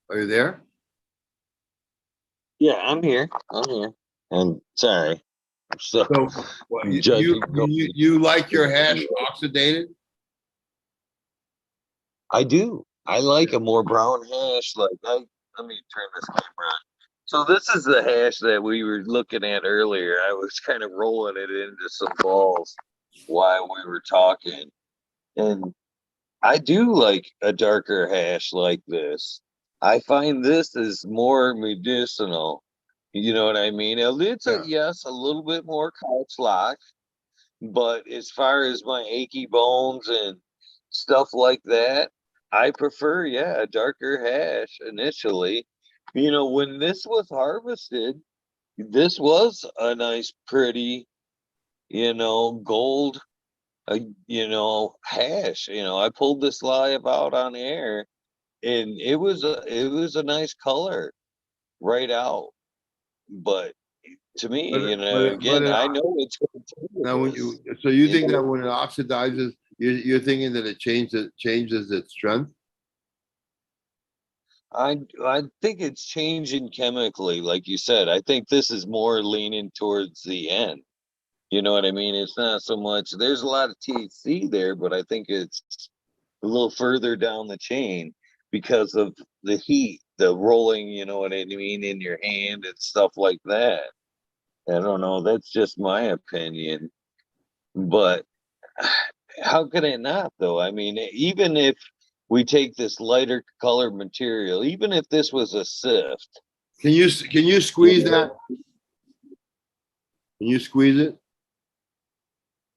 Speaker 2: Are you there?
Speaker 3: Yeah, I'm here. I'm here. And sorry. So,
Speaker 2: So
Speaker 3: judging.
Speaker 2: you like your hash oxidated?
Speaker 3: I do. I like a more brown hash. Let me turn this camera on. So this is the hash that we were looking at earlier. I was kind of rolling it into some balls while we were talking. And I do like a darker hash like this. I find this is more medicinal. You know what I mean? It's
Speaker 2: Yeah.
Speaker 3: yes, a little bit more couch lock, but as far as my achy bones and stuff like that, I prefer, a darker hash initially. When this was harvested, this was a nice, pretty, gold, hash. I pulled this live out on air, and it was a nice color right out. But to me,
Speaker 2: But
Speaker 3: again, I know it's going to
Speaker 2: now when you think that when it oxidizes, you're thinking that it changes its strength?
Speaker 3: I think it's changing chemically, like you said. I think this is more leaning towards the end. You know what I mean? It's not so much. There's a lot of THC there, but I think it's a little further down the chain because of the heat, the rolling. You know what I mean, in your hand and stuff like that. I don't know. That's just my opinion, but how could it not, though? I mean, even if we take this lighter color material, even if this was a sift,
Speaker 2: Can you squeeze that? Can you squeeze it?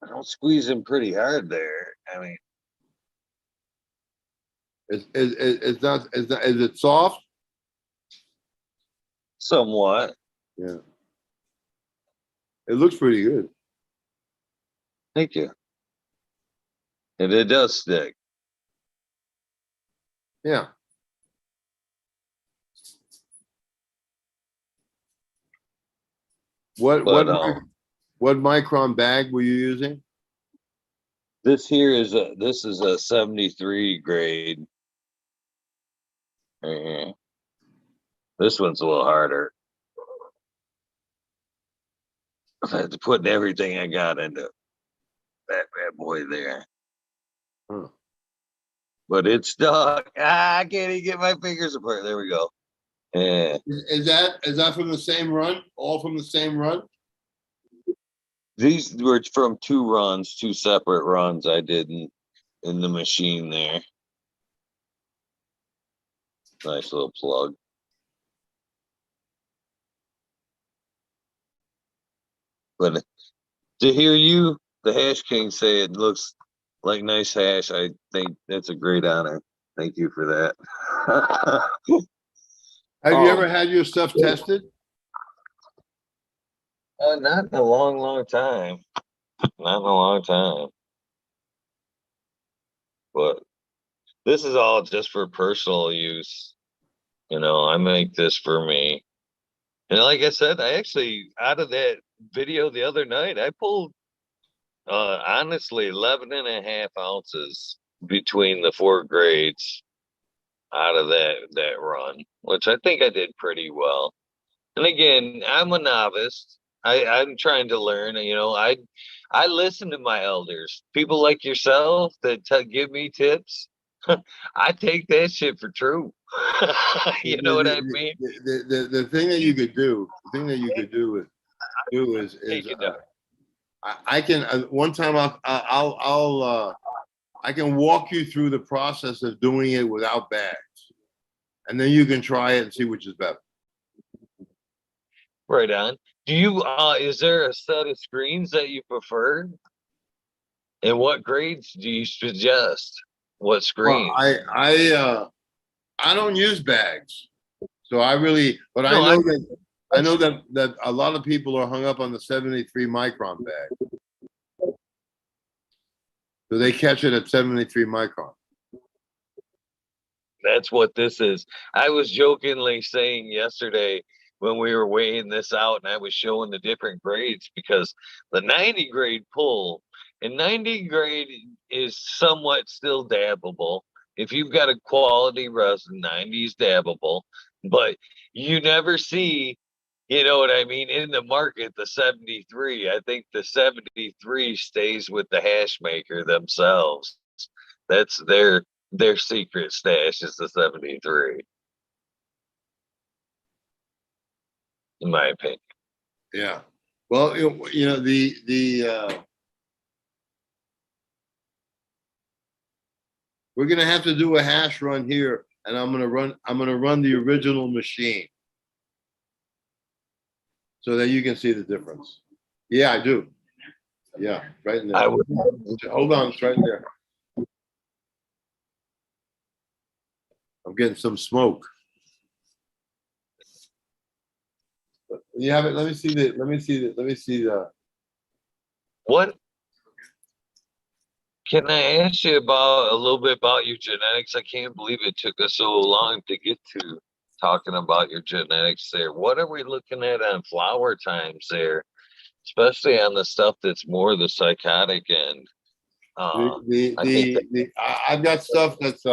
Speaker 3: I'm squeezing pretty hard there. I mean,
Speaker 2: It's not. Is it soft?
Speaker 3: somewhat.
Speaker 2: Yeah. It looks pretty good.
Speaker 3: Thank you. And it does stick.
Speaker 2: Yeah. What
Speaker 3: But
Speaker 2: what micron bag were you using?
Speaker 3: this here is a 73 grade. Right here. This one's a little harder. I had to put everything I got into that bad boy there.
Speaker 2: Huh.
Speaker 3: But it's stuck. I can't even get my fingers apart. There we go. Yeah.
Speaker 2: Is that from the same run? All from the same run?
Speaker 3: These were from two separate runs I did in the machine there. Nice little plug. But to hear you, the Hash King, say it looks like nice hash, I think that's a great honor. Thank you for that.
Speaker 2: Have you ever had your stuff tested?
Speaker 3: Not in a long, long time. Not in a long time. But this is all just for personal use. You know, I make this for me. And like I said, I actually, out of that video the other night, I pulled, honestly, 11 and a half ounces between the 4 grades out of that run, which I think I did pretty well. And again, I'm a novice. I'm trying to learn. You know, I listen to my elders, people like yourself that give me tips. I take that shit for true. You know what I mean?
Speaker 2: The thing that you could do, the thing that you could do is
Speaker 3: Take it down.
Speaker 2: I can one time I can walk you through the process of doing it without bags, and then you can try it and see which is better.
Speaker 3: Right on. Do you is there a set of screens that you prefer? And what grades do you suggest? What
Speaker 2: Well,
Speaker 3: screens?
Speaker 2: I don't use bags, so I really, but
Speaker 3: No,
Speaker 2: I know that a lot of people are hung up on the 73 micron bag, so they catch it at 73 micron.
Speaker 3: that's what this is. I was jokingly saying yesterday when we were weighing this out and I was showing the different grades because the 90 grade pull and 90 grade is somewhat still dabbable. If you've got a quality resin, 90 is dabbable, but you never see, you know what I mean, in the market, the 73. I think the 73 stays with the hash maker themselves. That's their secret stash is the 73, in my opinion.
Speaker 2: Yeah. Well, you know we're gonna have to do a hash run here, and I'm gonna run the original machine so that you can see the difference. Yeah, I do. Yeah, right in there.
Speaker 3: I would.
Speaker 2: Hold on, it's right there. I'm getting some smoke. You have it. Let me see the.
Speaker 3: What can I ask you about a little bit about your genetics? I can't believe it took us so long to get to talking about your genetics there. What are we looking at on flower times there, especially on the stuff that's more the psychotic end?
Speaker 2: I've got stuff that's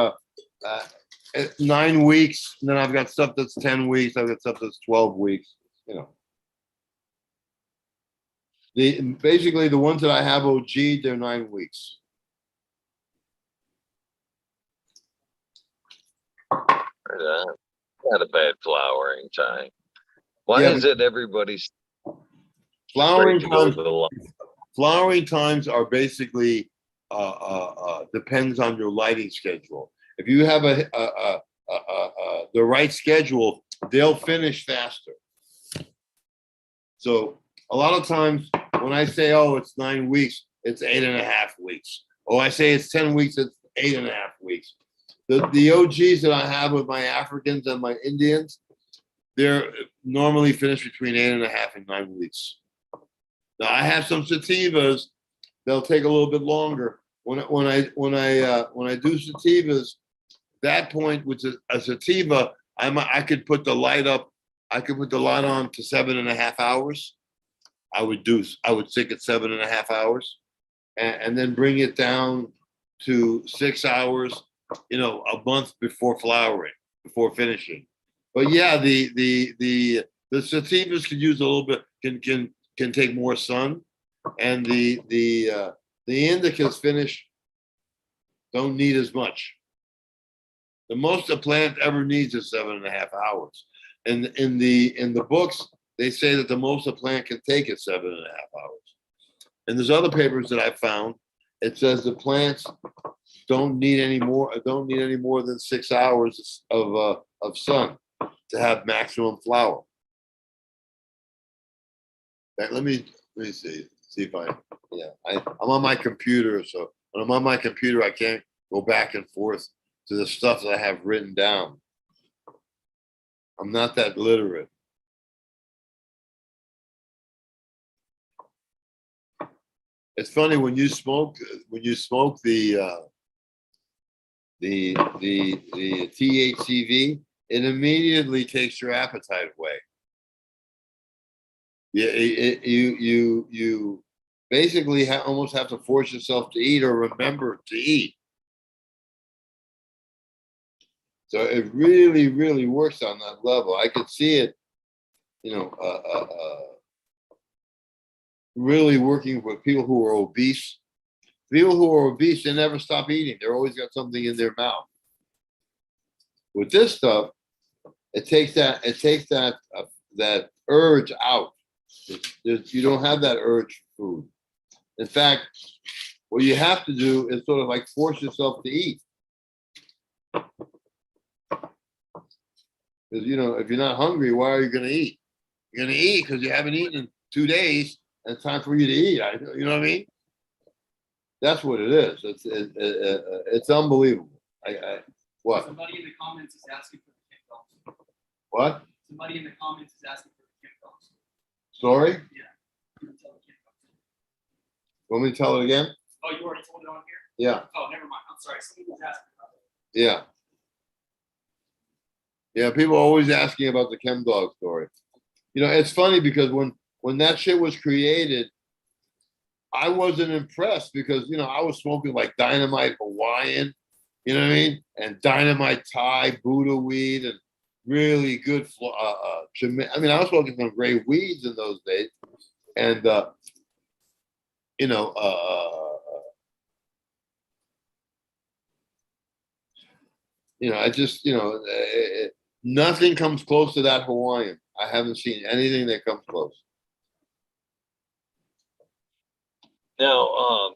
Speaker 2: 9 weeks, and then I've got stuff that's 10 weeks. I've got stuff that's 12 weeks. You know, basically the ones that I have OG, they're 9 weeks.
Speaker 3: Not a bad flowering time. Why
Speaker 2: Yeah,
Speaker 3: is it everybody's
Speaker 2: flowering
Speaker 3: afraid to go
Speaker 2: times?
Speaker 3: to the line?
Speaker 2: Flowering times are basically depends on your lighting schedule. If you have the right schedule, they'll finish faster. So a lot of times when I say, oh, it's 9 weeks, it's 8.5 weeks. Oh, I say it's 10 weeks, it's 8.5 weeks. The OGs that I have with my Africans and my Indians, they're normally finished between 8.5 and 9 weeks. Now I have some sativas, they'll take a little bit longer. When I do sativas, that point, which is a sativa, I could put the light up. I could put the light on to 7.5 hours. I would stick at 7.5 hours, and then bring it down to 6 hours. A month before flowering, before finishing. But yeah, the sativas can use a little bit, can take more sun, and the indicas finish don't need as much. The most a plant ever needs is 7.5 hours. And in the books, they say that the most a plant can take is 7.5 hours. And there's other papers that I found. It says the plants don't need any more than 6 hours of sun to have maximum flower. Let me see if I'm on my computer, so when I'm on my computer, I can't go back and forth to the stuff that I have written down. I'm not that literate. It's funny when you smoke the THCV, it immediately takes your appetite away. Yeah, you basically almost have to force yourself to eat or remember to eat. So it really, really works on that level. I could see it, really working with people who are obese. People who are obese, they never stop eating. They're always got something in their mouth. With this stuff, it takes that that urge out. You don't have that urge for food. In fact, what you have to do is sort of like force yourself to eat. Because if you're not hungry, why are you going to eat? You're going to eat because you haven't eaten in 2 days, and it's time for you to eat. You know what I mean? That's what it is. It's unbelievable. What?
Speaker 4: Somebody in the comments is asking for the Kim dogs.
Speaker 2: What?
Speaker 4: Somebody in the comments is asking for the Kim dogs.
Speaker 2: Sorry?
Speaker 4: Yeah. You can tell the Kim dogs.
Speaker 2: Want me to tell it again?
Speaker 4: Oh, you already told it on here?
Speaker 2: Yeah.
Speaker 4: Oh, never mind. I'm sorry. Somebody was asking about it.
Speaker 2: Yeah. Yeah, people are always asking about the chem dog story. It's funny because when that shit was created, I wasn't impressed because I was smoking like Dynamite Hawaiian, you know what I mean, and Dynamite Thai, Buddha weed, and really good. I was smoking some great weeds in those days, and I just nothing comes close to that Hawaiian. I haven't seen anything that comes close.
Speaker 3: Now,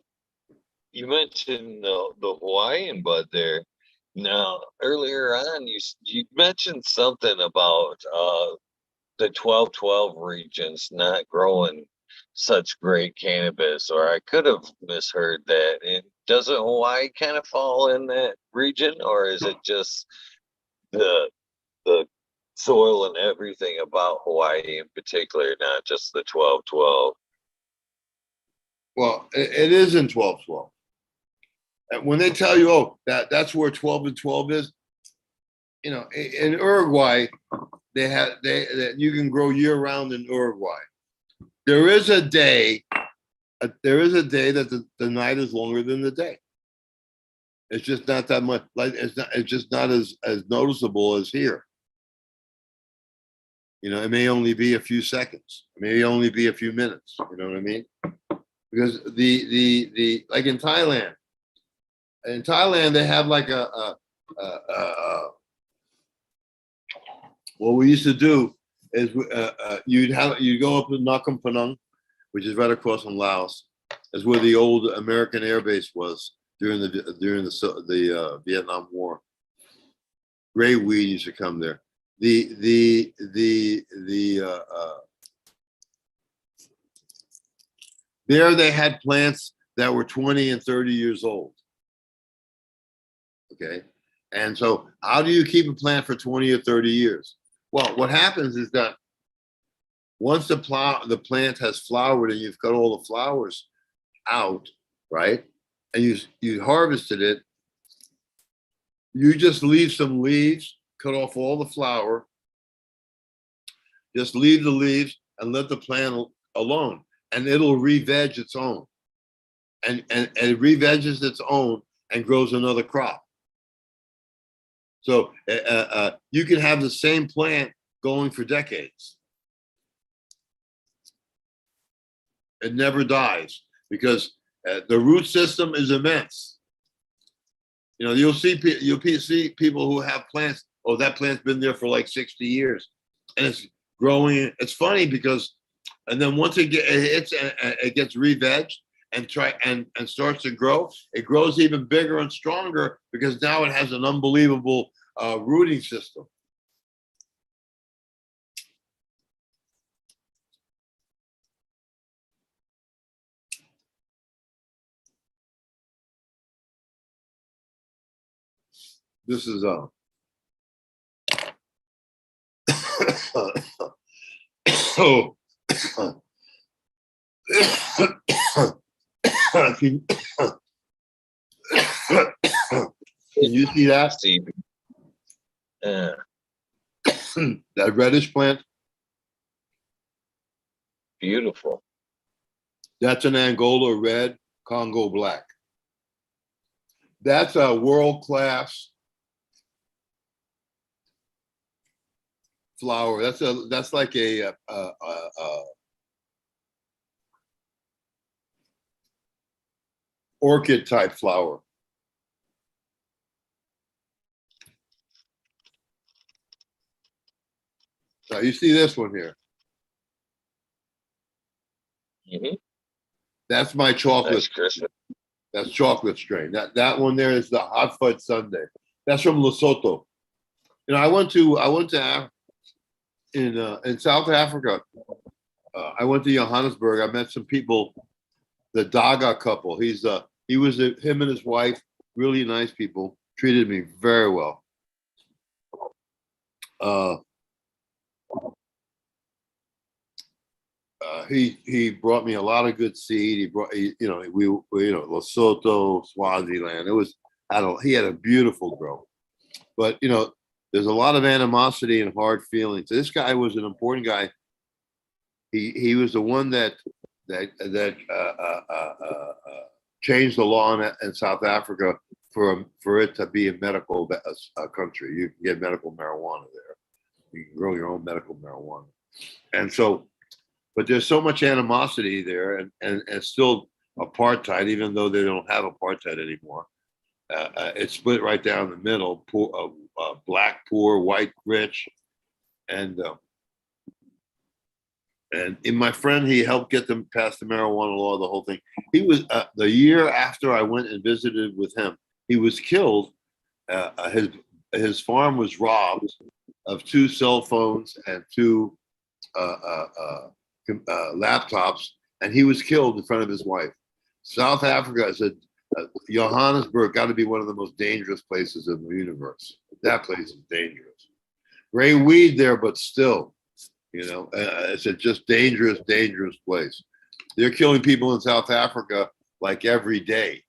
Speaker 3: you mentioned the Hawaiian bud there. Now, earlier on, you mentioned something about the 1212 regions not growing such great cannabis, or I could have misheard that. And doesn't Hawaii kind of fall in that region, or is it just the soil and everything about Hawaii in particular, not just the 1212?
Speaker 2: Well, it is in 1212. And when they tell you, oh, that's where 12 and 12 is, in Uruguay, you can grow year round in Uruguay. There is a day that the night is longer than the day. It's just not that much. It's just not as noticeable as here. It may only be a few seconds. It may only be a few minutes. You know what I mean? Because the like in Thailand they have like what we used to do is you'd go up to Nakhon Phanom, which is right across from Laos. Is where the old American Air Base was during the Vietnam War. Great weed used to come there. There they had plants that were 20 and 30 years old. Okay. And so how do you keep a plant for 20 or 30 years? Well, what happens is that once the plant has flowered and you've got all the flowers out, right? And you harvested it, You just leave some leaves, cut off all the flower, just leave the leaves and let the plant alone, and it'll re-veg its own. And it re-veges its own and grows another crop. So you can have the same plant going for decades. It never dies because the root system is immense. You know, you'll see people who have plants. Oh, that plant's been there for like 60 years, and it's growing. It's funny because, and then once it gets re-vegged and starts to grow, it grows even bigger and stronger because now it has an unbelievable rooting system. This is oh. Can you see that?
Speaker 3: See,
Speaker 2: That reddish plant?
Speaker 3: beautiful.
Speaker 2: That's an Angola red, Congo black. That's a world-class flower. That's like a orchid type flower. Now you see this one here.
Speaker 3: Mm-hmm.
Speaker 2: That's my chocolate.
Speaker 3: Nice Christmas.
Speaker 2: That's chocolate strain. That one there is the hot fudge sundae. That's from Lesotho. You know, I went to in South Africa. I went to Johannesburg. I met some people, the Daga couple. Him and his wife, really nice people, treated me very well. He brought me a lot of good seed. Lesotho, Swaziland. He had a beautiful grow, but there's a lot of animosity and hard feelings. This guy was an important guy. He was the one that changed the law in South Africa for it to be a medical country. You can get medical marijuana there. You can grow your own medical marijuana, and so. But there's so much animosity there, and still apartheid, even though they don't have apartheid anymore. It's split right down the middle: poor, black poor, white rich, and in my friend, he helped get them past the marijuana law, the whole thing. He was the year after I went and visited with him, he was killed. His farm was robbed of 2 cell phones and 2 laptops, and he was killed in front of his wife. South Africa is Johannesburg got to be one of the most dangerous places in the universe. That place is dangerous. Great weed there, but still, it's a just dangerous place. They're killing people in South Africa like every day,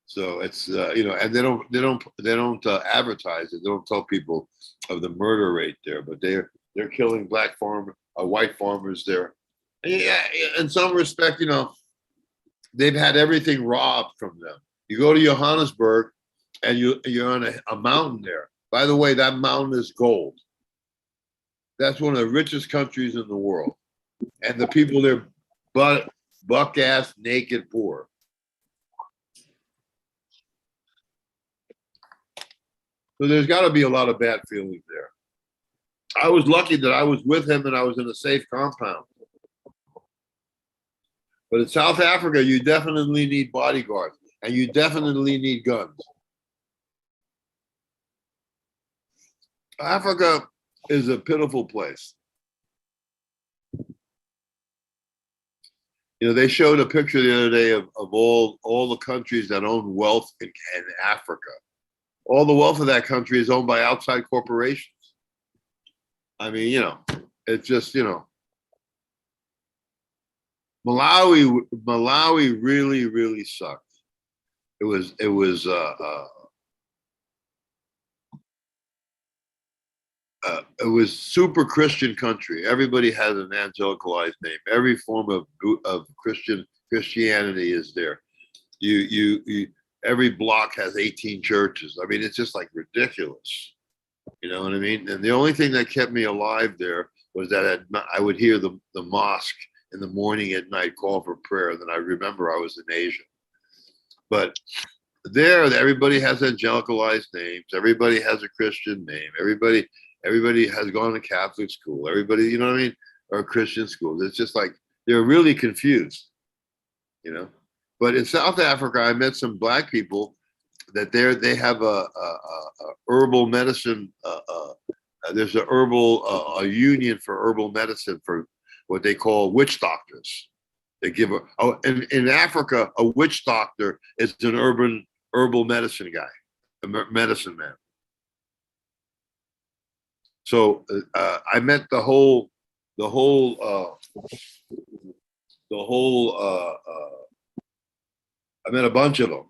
Speaker 2: So it's and they don't advertise it. They don't tell people of the murder rate there, but they're killing white farmers there. And yeah, in some respect, they've had everything robbed from them. You go to Johannesburg, and you're on a mountain there. By the way, that mountain is gold. That's one of the richest countries in the world, and the people there, buck ass naked poor. So there's got to be a lot of bad feelings there. I was lucky that I was with him and I was in a safe compound. But in South Africa, you definitely need bodyguards and you definitely need guns. Africa is a pitiful place. They showed a picture the other day of all the countries that own wealth in Africa. All the wealth of that country is owned by outside corporations. I mean, it's just, Malawi really, really sucks. it was super Christian country. Everybody has an angelicalized name. Every form of Christianity is there. You every block has 18 churches. I mean, it's just like ridiculous. You know what I mean? And the only thing that kept me alive there was that I would hear the mosque in the morning at night call for prayer. And then I remember I was in Asia. But there, everybody has angelicalized names. Everybody has a Christian name. Everybody has gone to Catholic school. Everybody, you know what I mean? Or Christian schools. It's just like they're really confused, you know. But in South Africa, I met some black people that they have a herbal medicine. There's a union for herbal medicine for what they call witch doctors. They give in Africa, a witch doctor is an herbal medicine guy, a medicine man. So I met the whole I met a bunch of them.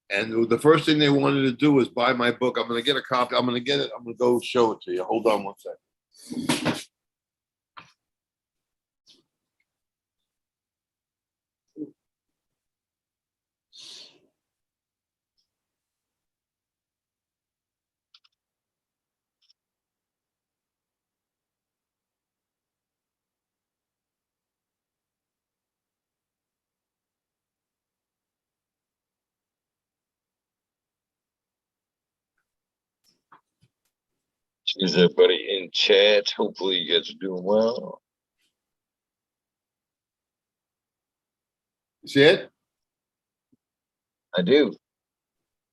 Speaker 2: And the first thing they wanted to do was buy my book. I'm going to get a copy. I'm going to get it. I'm going to go show it to you. Hold on one second.
Speaker 3: Cheers, everybody in chat. Hopefully, you guys are doing well.
Speaker 2: You see it?
Speaker 3: I do.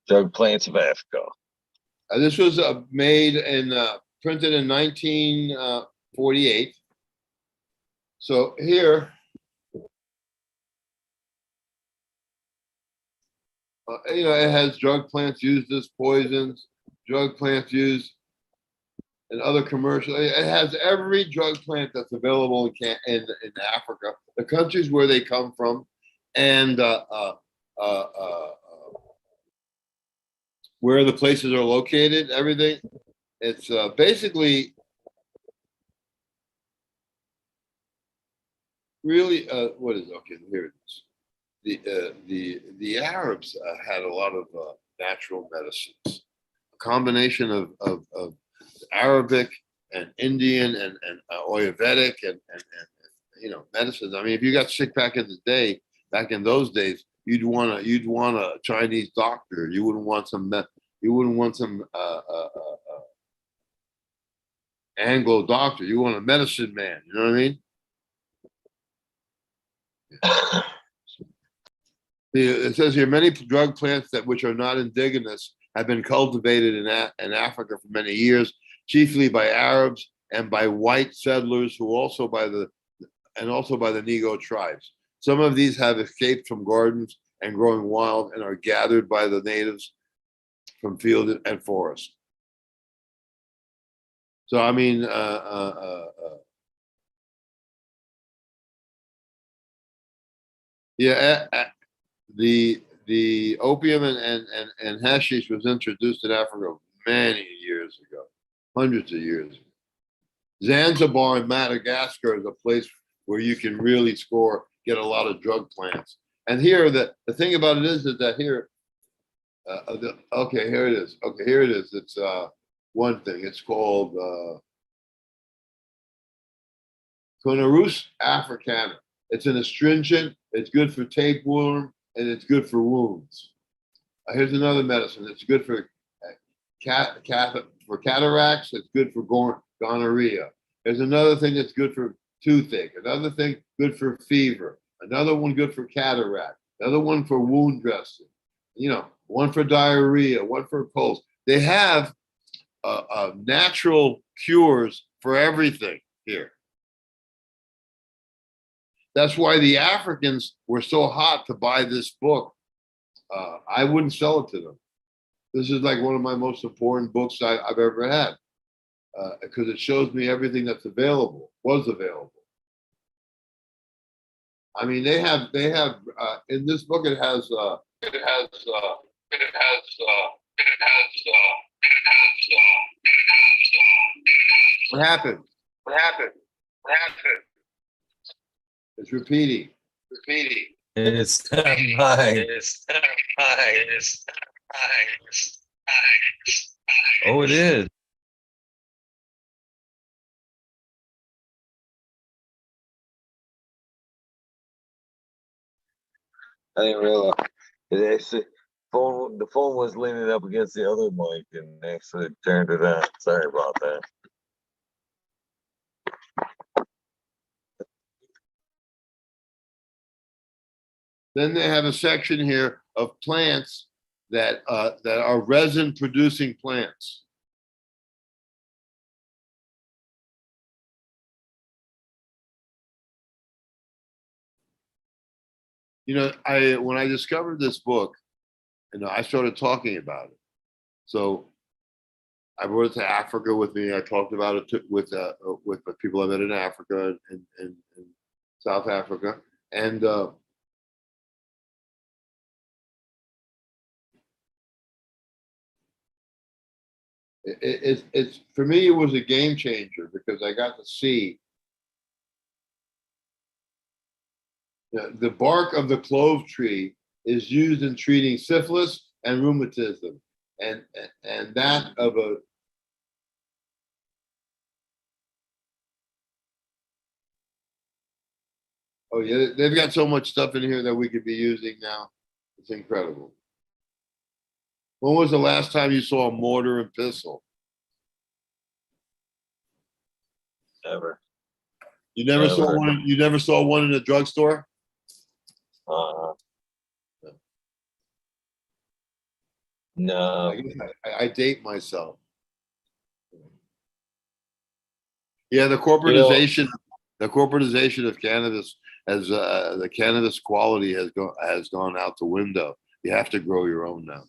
Speaker 3: Drug Plants of Africa.
Speaker 2: This was made and printed in 1948. So here, it has drug plants used as poisons, drug plants used in other commercial. It has every drug plant that's available in Africa, the countries where they come from, and where the places are located. Everything. It's basically really what is okay? Here it is. The Arabs had a lot of natural medicines, a combination of Arabic and Indian and Ayurvedic and medicines. I mean, if you got sick back in those days, you'd want a Chinese doctor. You wouldn't want some Anglo doctor. You want a medicine man. You know what I mean? It says here many drug plants which are not indigenous have been cultivated in Africa for many years, chiefly by Arabs and by white settlers also by the Nego tribes. Some of these have escaped from gardens and growing wild and are gathered by the natives from field and forest. So I mean, the opium and hashish was introduced in Africa many years ago, hundreds of years ago. Zanzibar and Madagascar is a place where you can really get a lot of drug plants. And here, the thing about it is that here, okay, here it is. Okay, here it is. It's one thing. It's called Conarus africana. It's an astringent. It's good for tapeworm and it's good for wounds. Here's another medicine. It's good for cataracts. It's good for gonorrhea. There's another thing that's good for toothache. Another thing good for fever. Another one good for cataract. Another one for wound dressing. One for diarrhea. One for colds. They have natural cures for everything here. That's why the Africans were so hot to buy this book. I wouldn't sell it to them. This is like one of my most important books I've ever had because it shows me everything that's was available. I mean, they have in this book, it has it has, what happened? What happened? What happened? It's repeating. Repeating.
Speaker 1: It's not mine.
Speaker 3: It's not mine. It's not mine. It's not mine.
Speaker 1: Oh, it is.
Speaker 3: I didn't realize it actually the phone was leaning up against the other mic and actually turned it on. Sorry about that.
Speaker 2: Then they have a section here of plants that are resin producing plants. You know, when I discovered this book, I started talking about it. So I brought it to Africa with me. I talked about it with the people I met in Africa and South Africa, and it's for me it was a game changer because I got to see the bark of the clove tree is used in treating syphilis and rheumatism, and that of a oh yeah, they've got so much stuff in here that we could be using now. It's incredible. When was the last time you saw a mortar and pestle?
Speaker 3: Never.
Speaker 2: You never saw
Speaker 3: Never.
Speaker 2: one. You never saw one in a drugstore.
Speaker 3: Uh,
Speaker 2: I
Speaker 3: no.
Speaker 2: guess I date myself. Yeah, the corporatization, of cannabis has the cannabis quality has gone out the window. You have to grow your own now.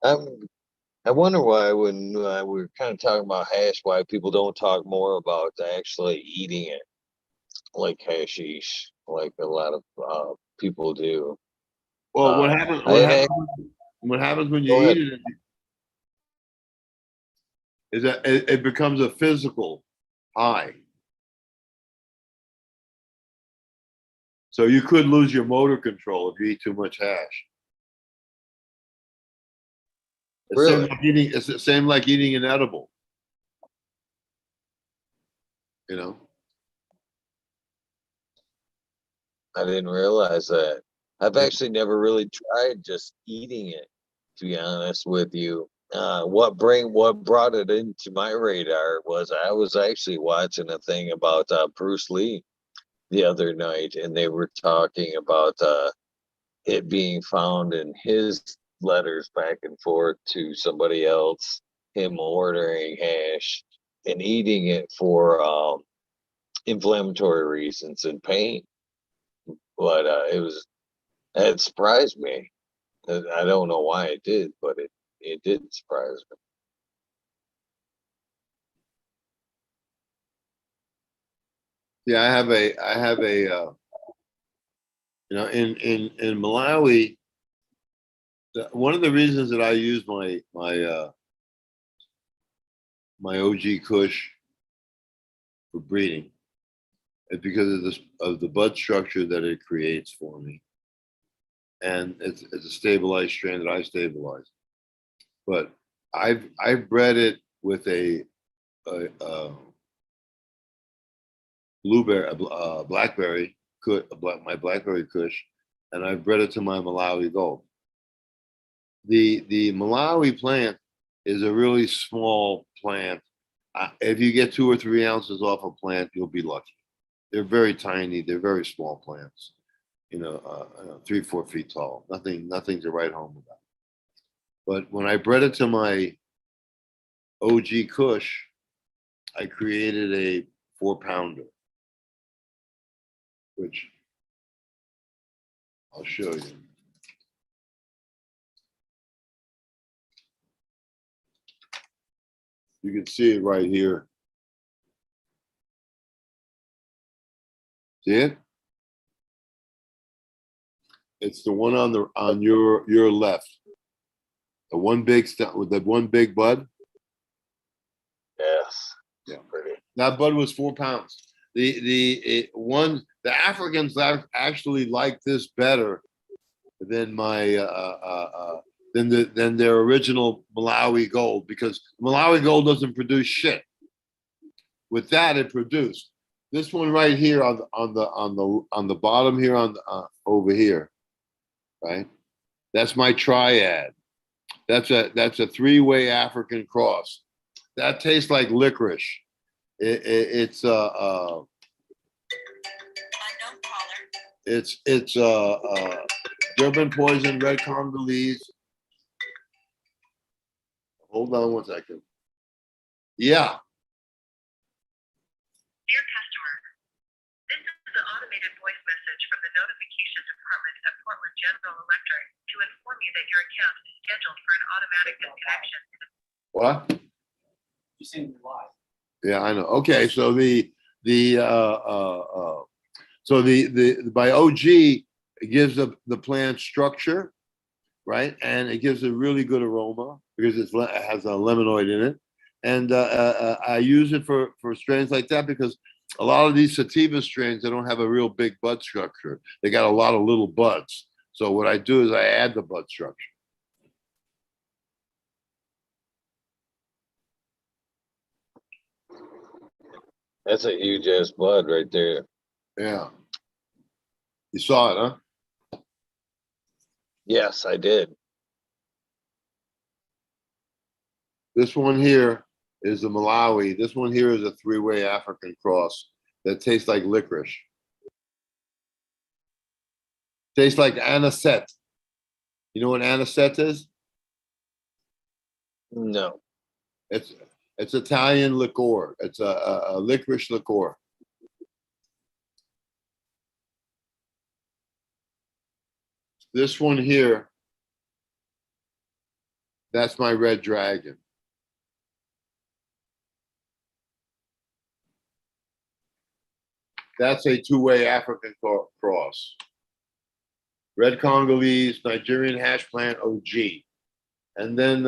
Speaker 3: I wonder why when we're kind of talking about hash, why people don't talk more about actually eating it like hashish, like a lot of people do.
Speaker 2: Well,
Speaker 3: I
Speaker 2: what happens when you
Speaker 3: go ahead.
Speaker 2: eat it is that it becomes a physical high. So you could lose your motor control if you eat too much hash.
Speaker 3: Really?
Speaker 2: It's the same like eating an edible. You know.
Speaker 3: I didn't realize that. I've actually never really tried just eating it, to be honest with you. What brought it into my radar was I was actually watching a thing about Bruce Lee the other night, and they were talking about it being found in his letters back and forth to somebody else, him ordering hash and eating it for inflammatory reasons and pain. But it surprised me. I don't know why it did, but it did surprise me.
Speaker 2: Yeah, I have a in Malawi. One of the reasons that I use my OG Kush for breeding is because of the bud structure that it creates for me, and it's a stabilized strain that I stabilize. But I've bred it with a blueberry, blackberry, my blackberry Kush, and I've bred it to my Malawi Gold. The Malawi plant is a really small plant. If you get 2 or 3 ounces off a plant, you'll be lucky. They're very tiny. They're very small plants. 3-4 feet tall. Nothing to write home about. But when I bred it to my OG Kush, I created a 4-pounder, which I'll show you. You can see it right here. See it? It's the one on your left. The one big with the one big bud.
Speaker 3: Yes.
Speaker 2: Yeah.
Speaker 3: Pretty.
Speaker 2: That bud was 4 pounds. The Africans actually like this better than my than their original Malawi gold, because Malawi gold doesn't produce shit. With that, it produced this one right here on the bottom here over here, right? That's my triad. That's a 3-way African cross. That tastes like licorice. It's Durban poison, red Congolese. Hold on one second. Yeah.
Speaker 5: Dear customer, this is an automated voice message from the notification department at Portland General Electric to inform you that your account is scheduled for an automatic disconnection.
Speaker 2: What?
Speaker 4: You're saying you're live.
Speaker 2: Yeah, I know. Okay, so by OG, it gives the plant structure, right? And it gives a really good aroma because it has a lemanoid in it. And I use it for strains like that because a lot of these sativa strains, they don't have a real big bud structure. They got a lot of little buds. So what I do is I add the bud structure.
Speaker 3: That's a huge ass bud right there.
Speaker 2: Yeah. You saw it, huh?
Speaker 3: Yes, I did.
Speaker 2: This one here is a Malawi. This one here is a 3-way African cross that tastes like licorice. Tastes like anisette. You know what anisette is?
Speaker 3: No.
Speaker 2: It's Italian liqueur. It's a licorice liqueur. This one here, that's my red dragon. That's a 2-way African cross. Red Congolese, Nigerian hash plant, OG. And then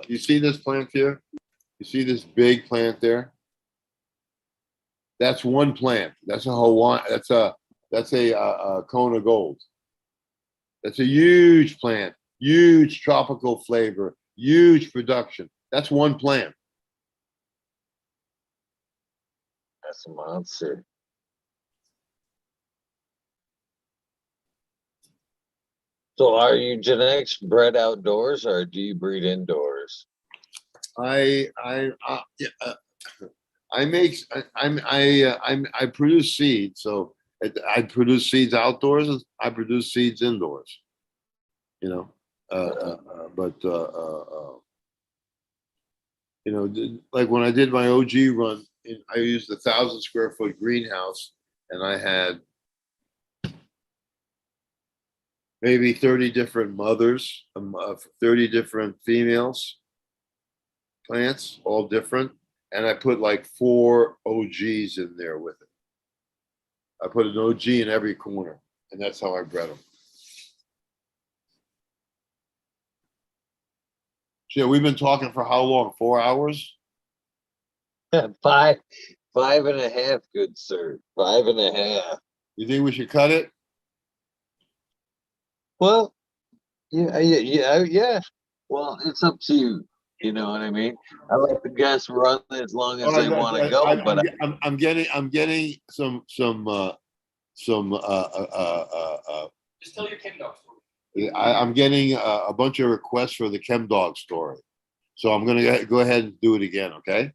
Speaker 2: you see this plant here? You see this big plant there? That's one plant. That's a Hawaiian. That's a Kona Gold. That's a huge plant, huge tropical flavor, huge production. That's one plant.
Speaker 3: That's a monster. So are you genetics bred outdoors or do you breed indoors?
Speaker 2: I produce seeds, so I produce seeds outdoors. I produce seeds indoors. You know, like when I did my OG run, I used 1,000 square foot greenhouse, and I had maybe 30 different mothers, 30 different females, plants, all different. And I put like 4 OGs in there with it. I put an OG in every corner, and that's how I bred them. Yeah, we've been talking for how long? 4 hours?
Speaker 3: 5.5, good sir. 5.5.
Speaker 2: You think we should cut it?
Speaker 3: Well, yeah. Well, it's up to you. You know what I mean? I let the guests run as long as they want to go, but
Speaker 2: I'm getting some
Speaker 4: Just tell your kid dog story.
Speaker 2: I'm getting a bunch of requests for the Chem Dog story, so I'm gonna go ahead and do it again. Okay.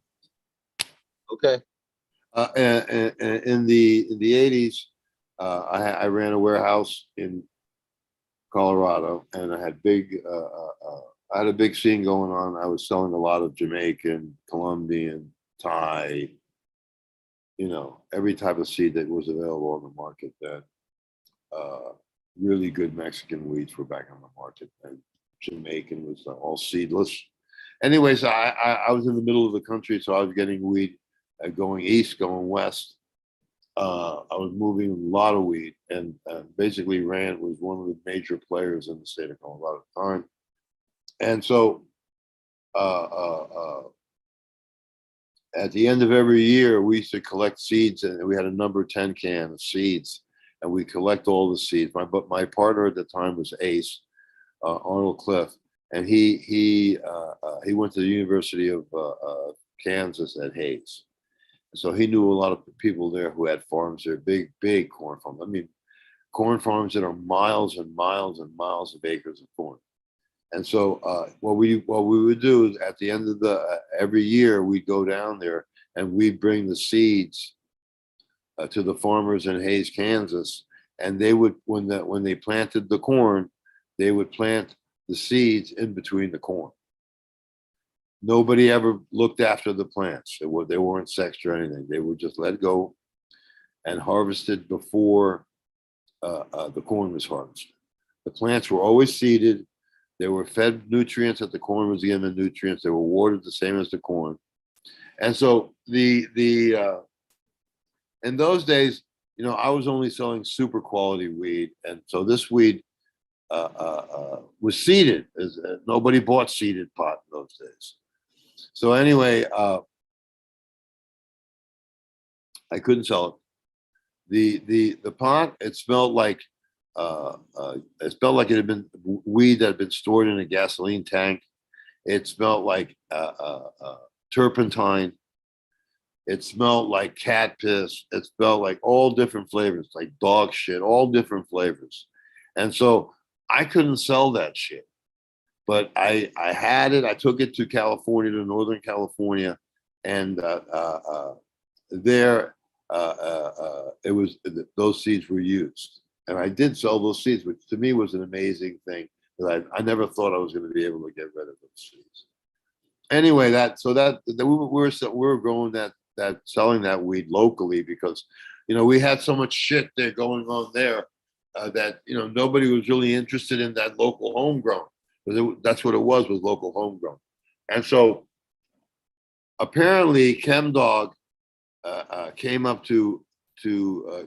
Speaker 3: okay.
Speaker 2: In the 80s, I ran a warehouse in Colorado, and I had a big scene going on. I was selling a lot of Jamaican, Colombian, Thai, every type of seed that was available on the market. That really good Mexican weeds were back on the market, and Jamaican was all seedless. Anyways, I was in the middle of the country, so I was getting weed going east, going west, I was moving a lot of weed, and basically Rand was one of the major players in the state of Colorado at the time. And so at the end of every year, we used to collect seeds, and we had a number 10 can of seeds, and we collect all the seeds. My partner at the time was Ace, Arnold Cliff, and he went to the University of Kansas at Hayes. So he knew a lot of people there who had farms there, big corn farms. I mean, corn farms that are miles and miles and miles of acres of corn. And so what we would do is at the end of the every year we'd go down there and we'd bring the seeds to the farmers in Hayes, Kansas, and they would when they planted the corn, they would plant the seeds in between the corn. Nobody ever looked after the plants. They weren't sexed or anything. They were just let go and harvested before the corn was harvested. The plants were always seeded. They were fed nutrients that the corn was given nutrients. They were watered the same as the corn. And so in those days, you know, I was only selling super quality weed. And so this weed was seeded. Nobody bought seeded pot in those days. So anyway, I couldn't sell it. The pot, it smelled like it had been weed that had been stored in a gasoline tank. It smelled like turpentine. It smelled like cat piss. It smelled like all different flavors, like dog shit, all different flavors. And so I couldn't sell that shit. But I had it. I took it to California, to Northern California, and there it was those seeds were used, and I did sell those seeds, which to me was an amazing thing. That I never thought I was going to be able to get rid of those seeds. Anyway, we were growing that selling that weed locally because, you know, we had so much shit there going on there that, you know, nobody was really interested in that local homegrown. That's what it was local homegrown. And so apparently ChemDog came up to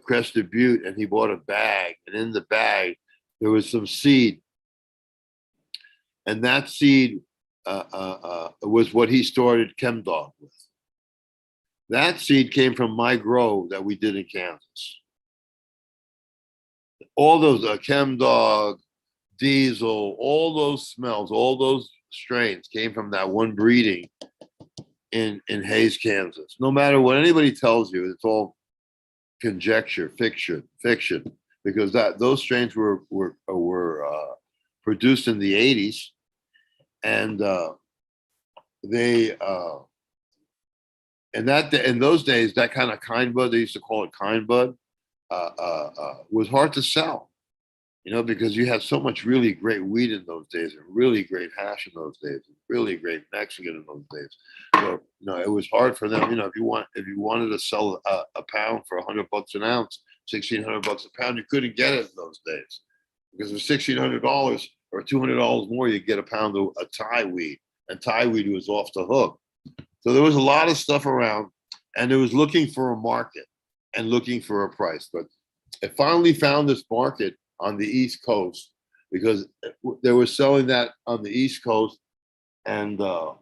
Speaker 2: Crested Butte and he bought a bag, and in the bag there was some seed, and that seed was what he started ChemDog with. That seed came from my grow that we did in Kansas. All those ChemDog, Diesel, all those smells, all those strains came from that one breeding in Hayes, Kansas. No matter what anybody tells you, it's all conjecture, fiction, because those strains were produced in the 80s, and they and that in those days, that kind of kind bud, they used to call it kind bud, was hard to sell. You know, because you had so much really great weed in those days, and really great hash in those days, and really great Mexican in those days. So, you know, it was hard for them. You know, if you wanted to sell a pound for $100 an ounce, $1,600 a pound, you couldn't get it in those days, because for $1,600 or $200 more, you get a pound of a Thai weed, and Thai weed was off the hook. So there was a lot of stuff around, and it was looking for a market and looking for a price. But it finally found this market on the East Coast, because they were selling that on the East Coast, and you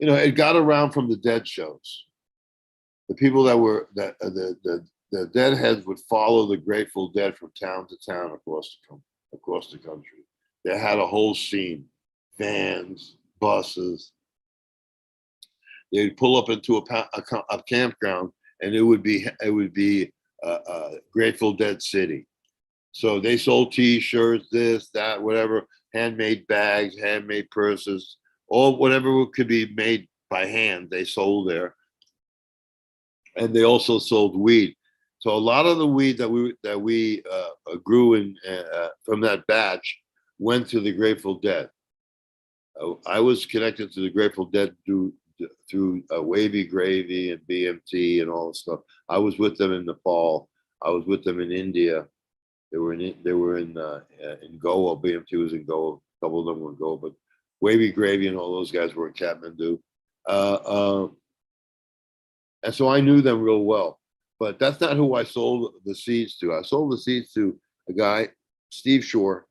Speaker 2: know, it got around from the dead shows. The people the deadheads would follow the Grateful Dead from town to town across the country. They had a whole scene, vans, buses. They'd pull up into a campground, and it would be Grateful Dead City. So they sold T-shirts, this, that, whatever, handmade bags, handmade purses, all whatever could be made by hand. They sold there, and they also sold weed. So a lot of the weed that we grew in from that batch went to the Grateful Dead. I was connected to the Grateful Dead through Wavy Gravy and BMT and all this stuff. I was with them in Nepal. I was with them in India. They were in Goa. BMT was in Goa. A couple of them were in Goa, but Wavy Gravy and all those guys were in Kathmandu. And so I knew them real well. But that's not who I sold the seeds to. I sold the seeds to a guy, Steve Shore.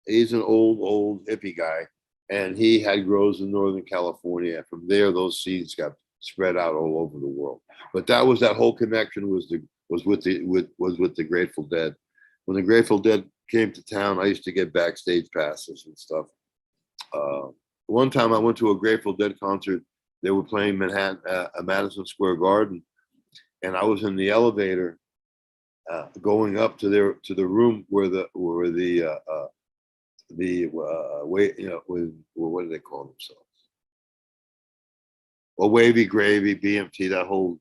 Speaker 2: He's an old hippie guy, and he had grows in Northern California. From there, those seeds got spread out all over the world. But that was that whole connection was with the Grateful Dead. When the Grateful Dead came to town, I used to get backstage passes and stuff. One time I went to a Grateful Dead concert. They were playing Manhattan, Madison Square Garden, and I was in the elevator going up to the room where the wait, what do they call themselves? Well, Wavy Gravy, BMT, that whole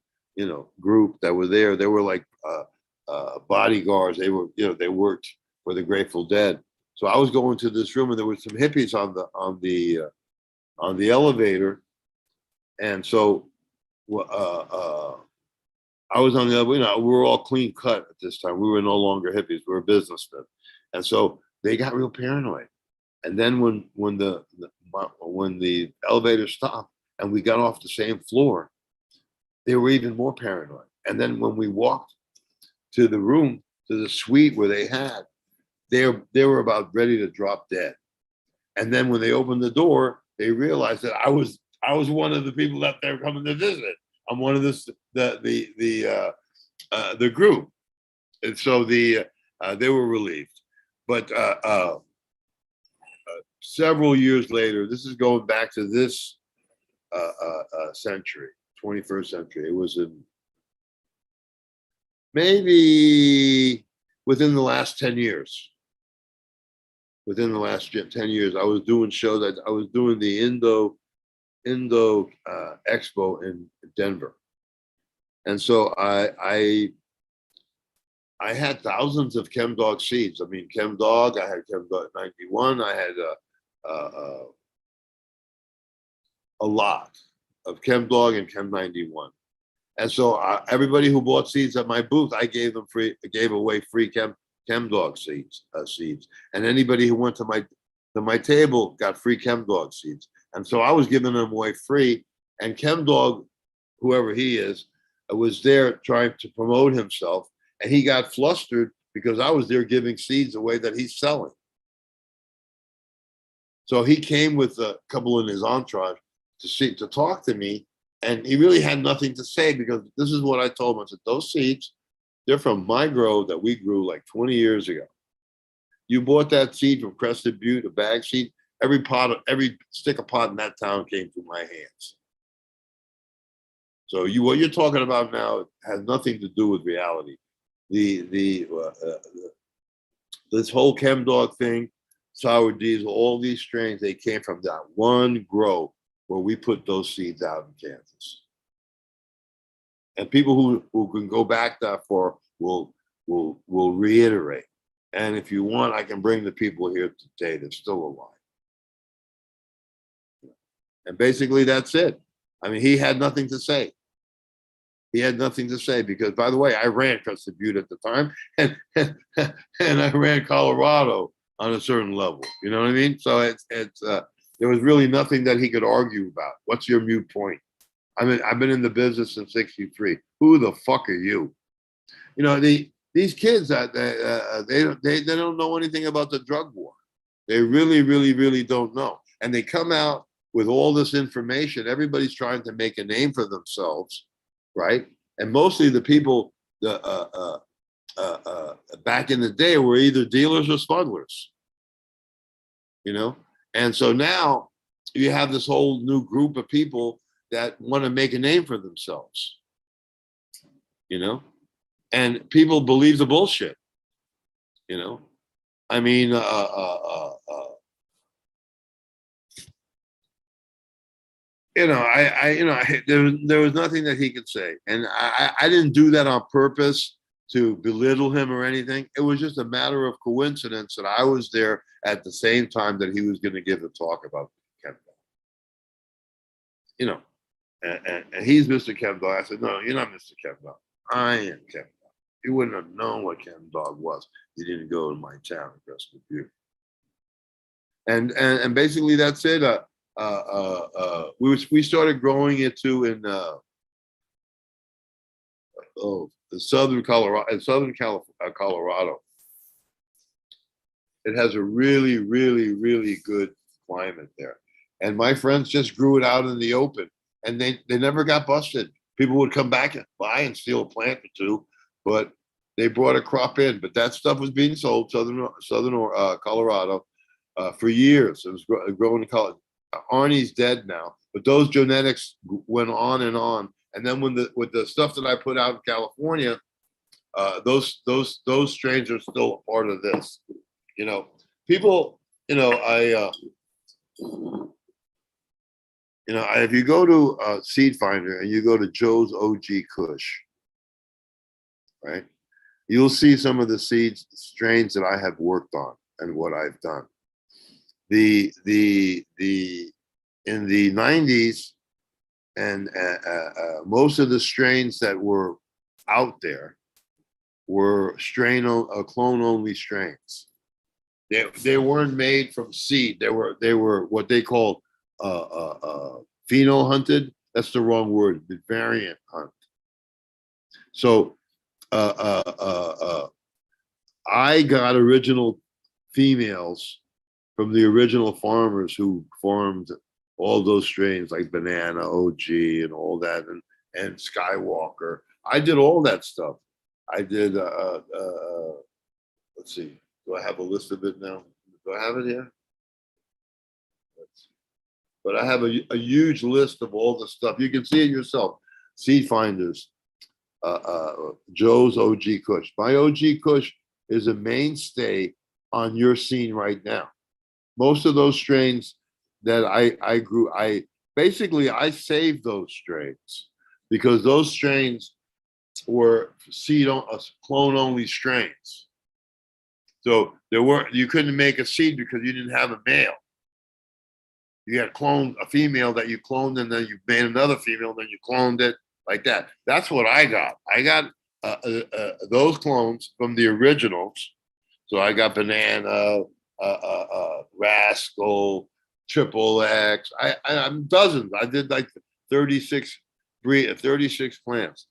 Speaker 2: group that were there. They were like bodyguards. They were they worked for the Grateful Dead. So I was going to this room, and there were some hippies on the elevator, and so I was on the other. We were all clean cut at this time. We were no longer hippies. We were businessmen, and so they got real paranoid. And then when the elevator stopped and we got off the same floor, they were even more paranoid. And then when we walked to the room, to the suite where they were about ready to drop dead. And then when they opened the door, they realized that I was one of the people that they were coming to visit. I'm one of the group, and so they were relieved. But several years later, this is going back to this century, 21st century. It was in maybe within the last 10 years. Within the last 10 years, I was doing shows. I was doing the Indo Expo in Denver, and so I had thousands of Chem Dog seeds. I mean, Chem Dog. I had Chem Dog 91. I had a lot of Chem Dog and Chem 91. And so everybody who bought seeds at my booth, I gave away free Chem Dog seeds. And anybody who went to my table got free Chem Dog seeds. And so I was giving them away free. And Chem Dog, whoever he is, was there trying to promote himself. And he got flustered because I was there giving seeds away that he's selling. So he came with a couple in his entourage to talk to me. And he really had nothing to say, because this is what I told him. I said, those seeds, they're from my grow that we grew like 20 years ago. You bought that seed from Crested Butte, a bag seed. Every stick of pot in that town came through my hands. So what you're talking about now has nothing to do with reality. This whole Chem Dog thing, Sour Diesel, all these strains, they came from that one grow where we put those seeds out in Kansas. And people who can go back that far will reiterate. And if you want, I can bring the people here today that's still alive. And basically that's it. I mean, he had nothing to say. He had nothing to say because, by the way, I ran Crested Butte at the time, and I ran Colorado on a certain level. You know what I mean? So there was really nothing that he could argue about. What's your mute point? I mean, I've been in the business since '63. Who the fuck are you? You know, these kids that they don't know anything about the drug war. They really, really, really don't know. And they come out with all this information. Everybody's trying to make a name for themselves, right? And mostly the people back in the day were either dealers or smugglers, you know? And so now you have this whole new group of people that want to make a name for themselves, you know? And people believe the bullshit, you know? I mean, there was nothing that he could say. And I didn't do that on purpose to belittle him or anything. It was just a matter of coincidence that I was there at the same time that he was going to give a talk about Chem Dog. You know, and he's Mr. Chem Dog. I said, no, you're not Mr. Chem Dog. I am Chem Dog. You wouldn't have known what Chem Dog was. You didn't go to my town in Crested Butte. And basically that's it. We started growing it too in southern Colorado. It has a really, really, really good climate there. And my friends just grew it out in the open, and they never got busted. People would come back and buy and steal a plant or two, but they brought a crop in. But that stuff was being sold southern Colorado for years. It was growing in Colorado. Arnie's dead now, but those genetics went on and on. And then with the stuff that I put out in California, those strains are still a part of this. You know, people. If you go to Seed Finder and you go to Joe's OG Kush, right, you'll see some of the strains that I have worked on and what I've done. In the 90s, and most of the strains that were out there were clone only strains. They weren't made from seed. They were what they called pheno hunted. That's the wrong word. The variant hunt. So I got original females from the original farmers who farmed all those strains like Banana, OG, and all that, and Skywalker. I did all that stuff. I did. Let's see. Do I have a list of it now? Do I have it here? But I have a huge list of all the stuff. You can see it yourself. Seed Finders, Joe's OG Kush. My OG Kush is a mainstay on your scene right now. Most of those strains that I grew, I saved those strains because those strains were clone only strains. So you couldn't make a seed because you didn't have a male. You had cloned a female that you cloned, and then you made another female, then you cloned it like that. That's what I got. I got those clones from the originals. So I got Banana, Rascal, Triple X. I'm dozens. I did like 36 plants.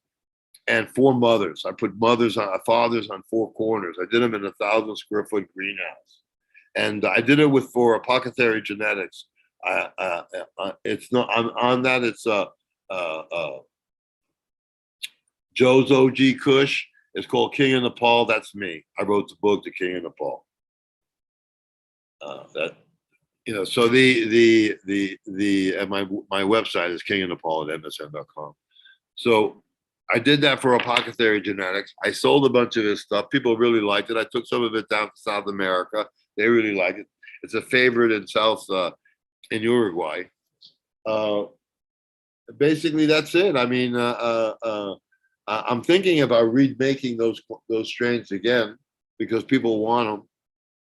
Speaker 2: And 4 mothers. I put fathers on 4 corners. I did them in 1,000 square foot greenhouse, and I did it for Apothecary Genetics. It's not on that. It's Joe's OG Kush. It's called King of Nepal. That's me. I wrote the book, The King of Nepal. So my website is kingofthenepal@msn.com. So I did that for Apothecary Genetics. I sold a bunch of his stuff. People really liked it. I took some of it down to South America. They really liked it. It's a favorite in in Uruguay. Basically, that's it. I mean, I'm thinking about remaking those strains again because people want them.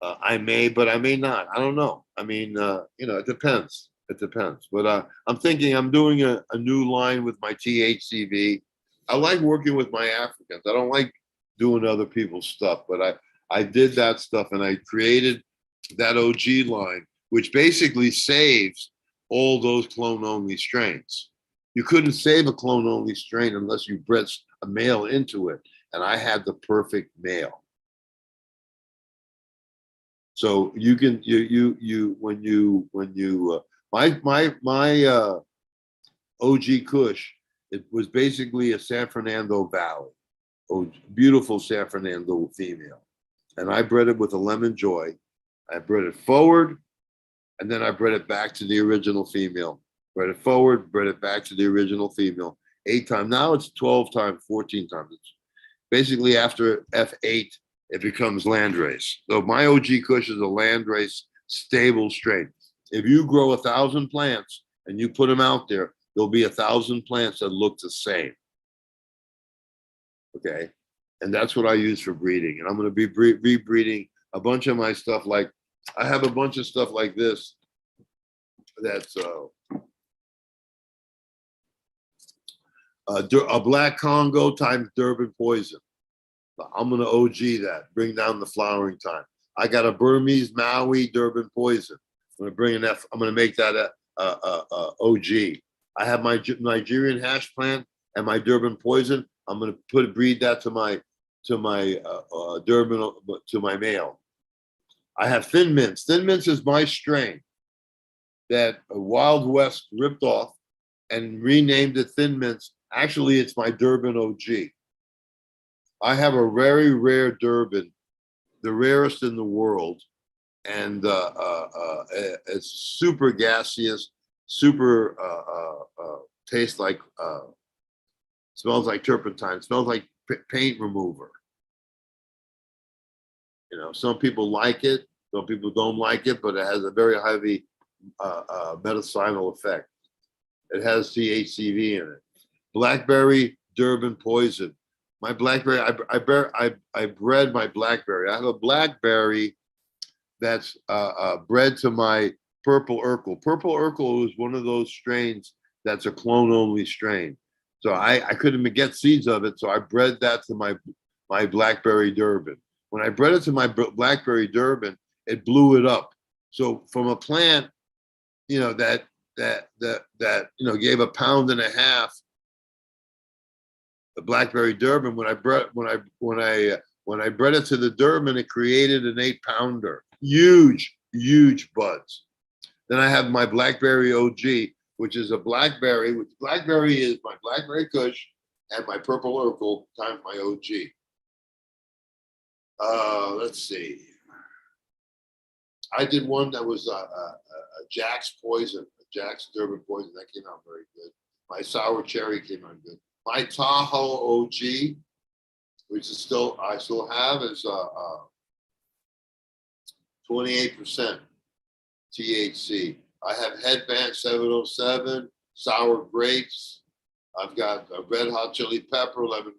Speaker 2: I may, but I may not. I don't know. I mean, it depends. It depends. But I'm thinking I'm doing a new line with my THCV. I like working with my Africans. I don't like doing other people's stuff, but I did that stuff and I created that OG line, which basically saves all those clone-only strains. You couldn't save a clone-only strain unless you bred a male into it, and I had the perfect male. So you can my OG Kush, it was basically a San Fernando Valley, beautiful San Fernando female, and I bred it with a Lemon Joy. I bred it forward, and then I bred it back to the original female. Bred it forward, bred it back to the original female. 8 times. Now it's 12 times, 14 times. It's basically after F8, it becomes landrace. So my OG Kush is a landrace stable strain. If you grow 1,000 plants and you put them out there, there'll be 1,000 plants that look the same. Okay, and that's what I use for breeding. And I'm going to be rebreeding a bunch of my stuff. Like I have a bunch of stuff like this. That's a Black Congo times Durban poison. I'm going to OG that, bring down the flowering time. I got a Burmese Maui Durban poison. I'm going to bring I'm going to make that OG. I have my Nigerian hash plant and my Durban poison. I'm going to breed that to my Durban, to my male. I have Thin Mints. Thin Mints is my strain that Wild West ripped off and renamed it Thin Mints. Actually, it's my Durban OG. I have a very rare Durban, the rarest in the world, and it's super gaseous, super tastes like, smells like turpentine, smells like paint remover. You know, some people like it, some people don't like it, but it has a very heavy medicinal effect. It has THCV in it. Blackberry Durban poison. My blackberry, I bred my blackberry. I have a blackberry that's bred to my purple Urkel. Purple Urkel is one of those strains that's a clone only strain. So I couldn't even get seeds of it, so I bred that to my blackberry Durban. When I bred it to my blackberry Durban, it blew it up. So from a plant, you know, that you know gave 1.5 pounds, the blackberry Durban. When I bred it to the Durban, it created an 8-pounder. Huge buds. Then I have my blackberry OG, which is a blackberry. Which blackberry is my blackberry Kush and my purple Urkel times my OG. Let's see. I did one that was a Jack's Poison, a Jack's Durban Poison. That came out very good. My sour cherry came out good. My Tahoe OG, which is I still have, is 28% THC. I have Headband 707, Sour Grapes. I've got a Red Hot Chili Pepper, lemon.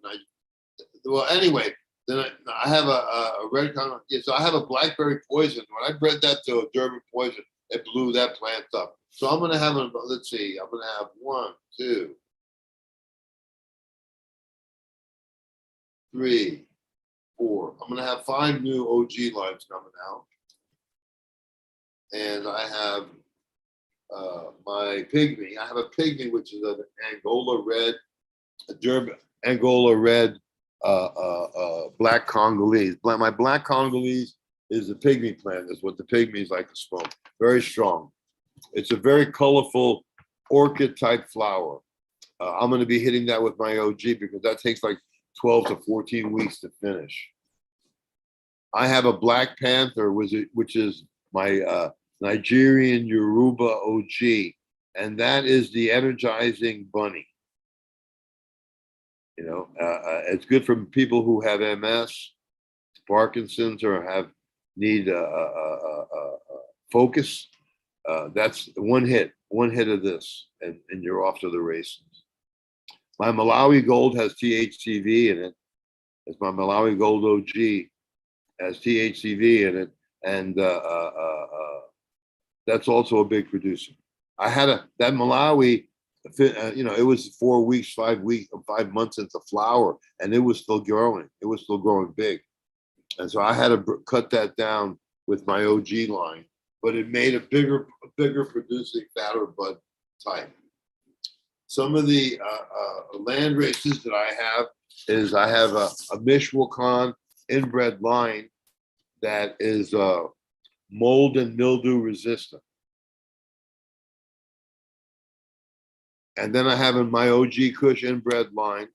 Speaker 2: Well, anyway, then I have a red kind of, yeah, so I have a blackberry poison. When I bred that to a Durban poison, it blew that plant up. So I'm going to have, let's see, I'm going to have 1, 2, 3, 4. I'm going to have 5 new OG lines coming out. And I have my pygmy. I have a pygmy, which is an Angola red, a Durban Angola red, black Congolese. My black Congolese is a pygmy plant. That's what the pygmies like to smoke. Very strong. It's a very colorful orchid type flower. I'm going to be hitting that with my OG because that takes like 12 to 14 weeks to finish. I have a Black Panther, which is my Nigerian Yoruba OG, and that is the energizing bunny. You know, it's good for people who have MS, Parkinson's, or need focus. That's one hit of this, and you're off to the races. My Malawi Gold has THCV in it. It's my Malawi Gold OG has THCV in it, and that's also a big producer. I had that Malawi, you know, it was 4 weeks, 5 months into flower, and it was still growing. It was still growing big, and so I had to cut that down with my OG line, but it made a bigger producing, fatter bud type. Some of the land races that I have is I have a Mishwakan inbred line that is mold and mildew resistant. And then I have in my OG Kush inbred line.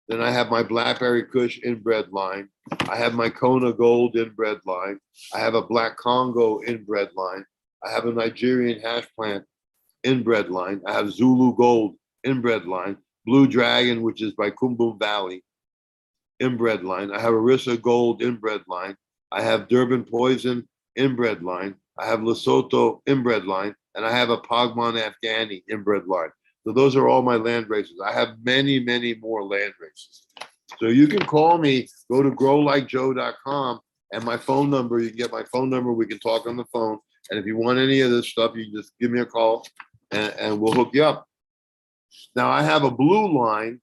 Speaker 2: Then I have my Blackberry Kush inbred line. I have my Kona Gold inbred line. I have a Black Congo inbred line. I have a Nigerian hash plant inbred line. I have Zulu Gold inbred line. Blue Dragon, which is by Kumbum Valley, inbred line. I have Arissa Gold inbred line. I have Durban Poison inbred line. I have Lesotho inbred line, and I have a Pogmon Afghani inbred line. So those are all my land races. I have many more land races. So you can call me, go to growlikejoe.com, and my phone number, you can get my phone number, we can talk on the phone. And if you want any of this stuff, you just give me a call and we'll hook you up. Now I have a blue line.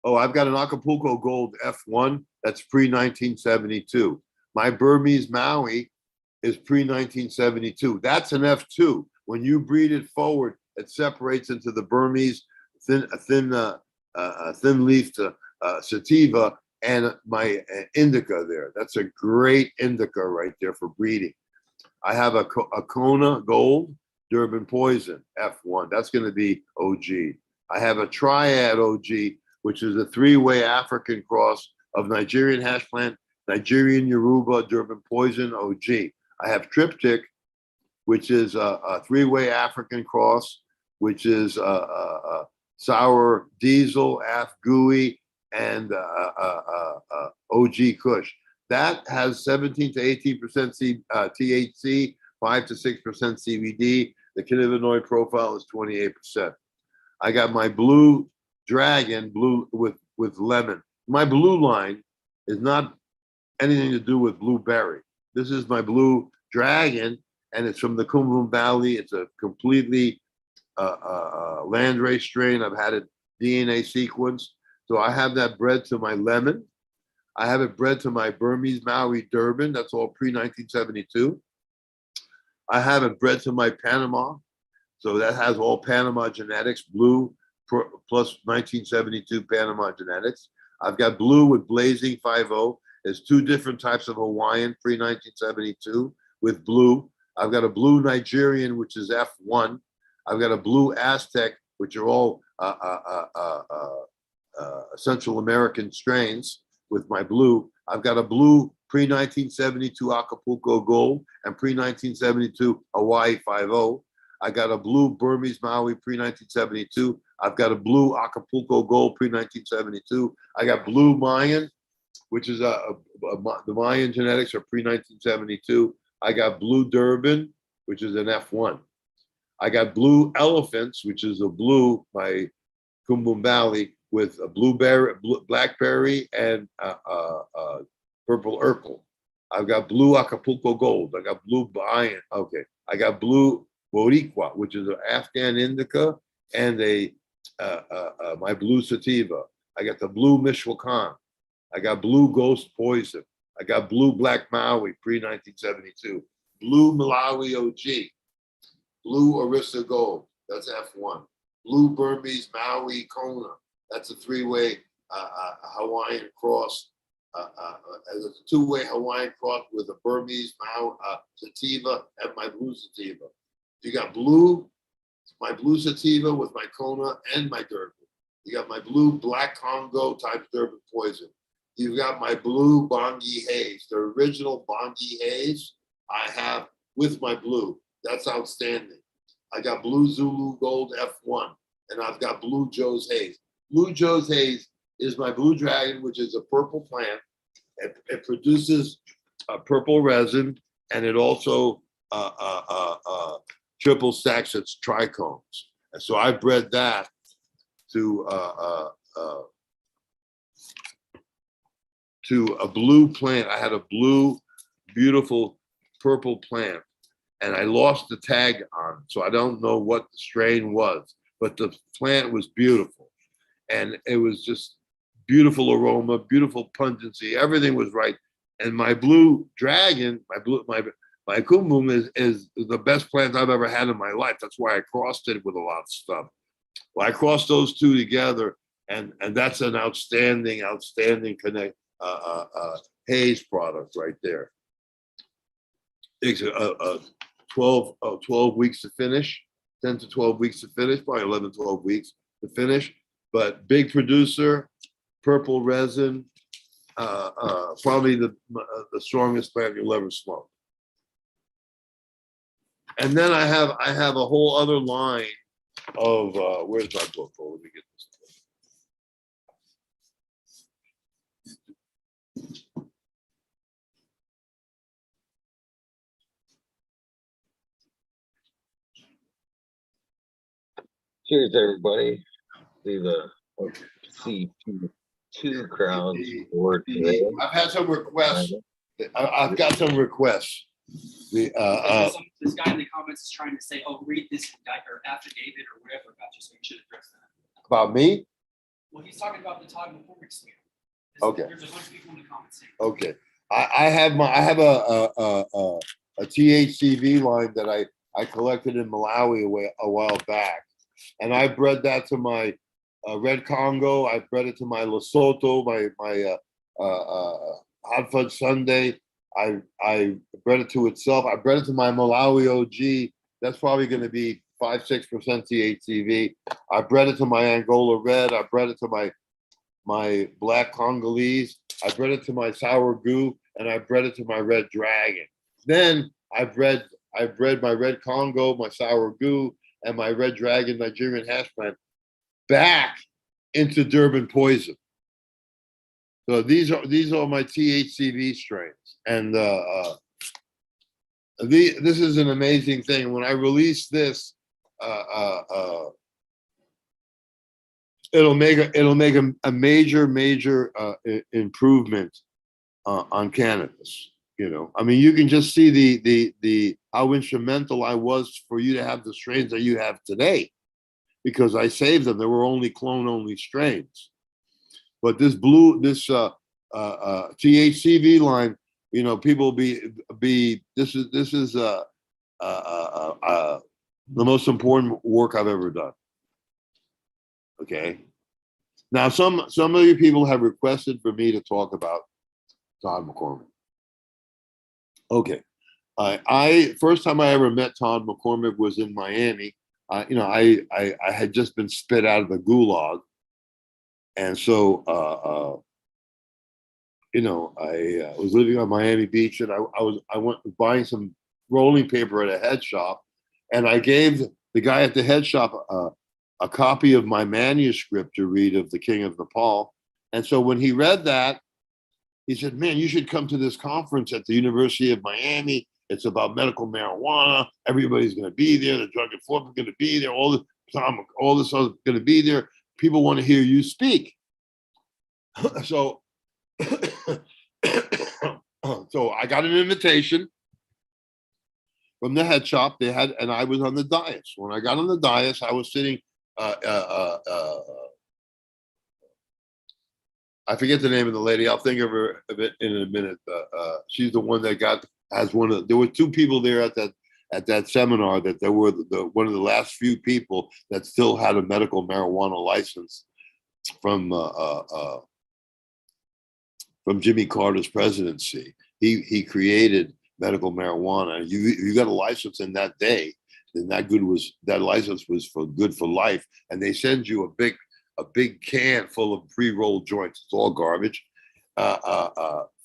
Speaker 2: Oh, I've got an Acapulco Gold F1 that's pre-1972. My Burmese Maui is pre-1972. That's an F2. When you breed it forward, it separates into the Burmese thin thin leaf sativa and my indica there. That's a great indica right there for breeding. I have a Kona Gold Durban Poison F1. That's going to be OG. I have a Triad OG, which is a three-way African cross of Nigerian hash plant, Nigerian Yoruba, Durban Poison OG. I have Triptych, which is a three-way African cross, which is sour diesel, Afgui, and OG Kush. That has 17 to 18% THC, 5 to 6% CBD. The cannabinoid profile is 28%. I got my Blue Dragon, blue with lemon. My blue line is not anything to do with blueberry. This is my Blue Dragon, and it's from the Kumbum Valley. It's a completely landrace strain. I've had it DNA sequenced. So I have that bred to my lemon. I have it bred to my Burmese Maui Durban. That's all pre-1972. I have it bred to my Panama. So that has all Panama genetics, blue plus 1972 Panama genetics. I've got blue with Blazing 5.0. There's two different types of Hawaiian pre-1972 with blue. I've got a blue Nigerian, which is F1. I've got a blue Aztec, which are all Central American strains with my blue. I've got a blue pre-1972 Acapulco Gold and pre-1972 Hawaii 5.0. I got a blue Burmese Maui pre-1972. I've got a blue Acapulco Gold pre-1972. I got blue Mayan, which is the Mayan genetics are pre-1972. I got blue Durban, which is an F1. I got blue Elephants, which is a blue by Kumbum Valley with a blueberry, blackberry, and purple Urkel. I've got blue Acapulco Gold. I got blue Mayan. Okay. I got blue Boricua, which is an Afghan indica, and my blue sativa. I got the blue Michoacan. I got blue Ghost Poison. I got blue Black Maui pre-1972. Blue Malawi OG. Blue Orissa Gold. That's F1. Blue Burmese Maui Kona. That's a three-way Hawaiian cross. As a two-way Hawaiian cross with a Burmese Maui sativa and my blue sativa. You got blue, my blue sativa with my Kona and my Durban. You got my blue Black Congo type Durban Poison. You've got my blue Bongi Haze, the original Bongi Haze I have with my blue. That's outstanding. I got blue Zulu Gold F1, and I've got blue Joe's Haze. Blue Joe's Haze is my Blue Dragon, which is a purple plant. It produces a purple resin, and it also triple stacks its trichomes. And so I bred that to a blue plant. I had a blue, beautiful purple plant, and I lost the tag on it. So I don't know what the strain was, but the plant was beautiful. And it was just beautiful aroma, beautiful pungency. Everything was right. And my Blue Dragon, my Kumbum is the best plant I've ever had in my life. That's why I crossed it with a lot of stuff. Well, I crossed those two together, and that's an outstanding connect haze product right there. It's 12 weeks to finish, 10 to 12 weeks to finish, probably 11, 12 weeks to finish. But big producer, purple resin, probably the strongest plant you'll ever smoke. And then I have a whole other line of where's my book? Oh, let me get this.
Speaker 3: Cheers, everybody. See two crowns for today.
Speaker 2: I've had some requests. I've got some requests.
Speaker 4: This guy in the comments is trying to say, "Oh, read this or affidavit or whatever about you," so you should address that.
Speaker 2: About me?
Speaker 4: Well, he's talking about the Todd McCormick scale.
Speaker 2: Okay.
Speaker 4: There's a bunch of people in the comments saying.
Speaker 2: Okay. I have a THCV line that I collected in Malawi a while back, and I bred that to my red Congo. I bred it to my Lesotho, my hot fudge sundae. I bred it to itself. I bred it to my Malawi OG. That's probably going to be 5-6% THCV. I bred it to my Angola red. I bred it to my black Congolese. I bred it to my sour goo, and I bred it to my red dragon. Then I bred my red Congo, my sour goo, and my red dragon Nigerian hash plant back into Durban poison. So these are my THCV strains, and this is an amazing thing. When I release this, it'll make a major improvement on cannabis. You know, I mean, you can just see the how instrumental I was for you to have the strains that you have today, because I saved them. There were only clone-only strains. But this THCV line, you know, people be this is the most important work I've ever done. Okay. Now, some of you people have requested for me to talk about Todd McCormick. Okay. I first time I ever met Todd McCormick was in Miami. You know, I had just been spit out of the gulag, and so you know, I was living on Miami Beach, and I went buying some rolling paper at a head shop, and I gave the guy at the head shop a copy of my manuscript to read of the King of Nepal. And so when he read that, he said, "Man, you should come to this conference at the University of Miami. It's about medical marijuana. Everybody's going to be there. The drug enforcement is going to be there. All this other going to be there. People want to hear you speak." So, so I got an invitation from the head shop. They had, and I was on the dais. When I got on the dais, I was sitting. I forget the name of the lady. I'll think of it in a minute. She's the one that has one of. There were two people there at that seminar that there were one of the last few people that still had a medical marijuana license from Jimmy Carter's presidency. He created medical marijuana. You got a license in that day, then that license was good for life. And they send you a big can full of pre-rolled joints. It's all garbage,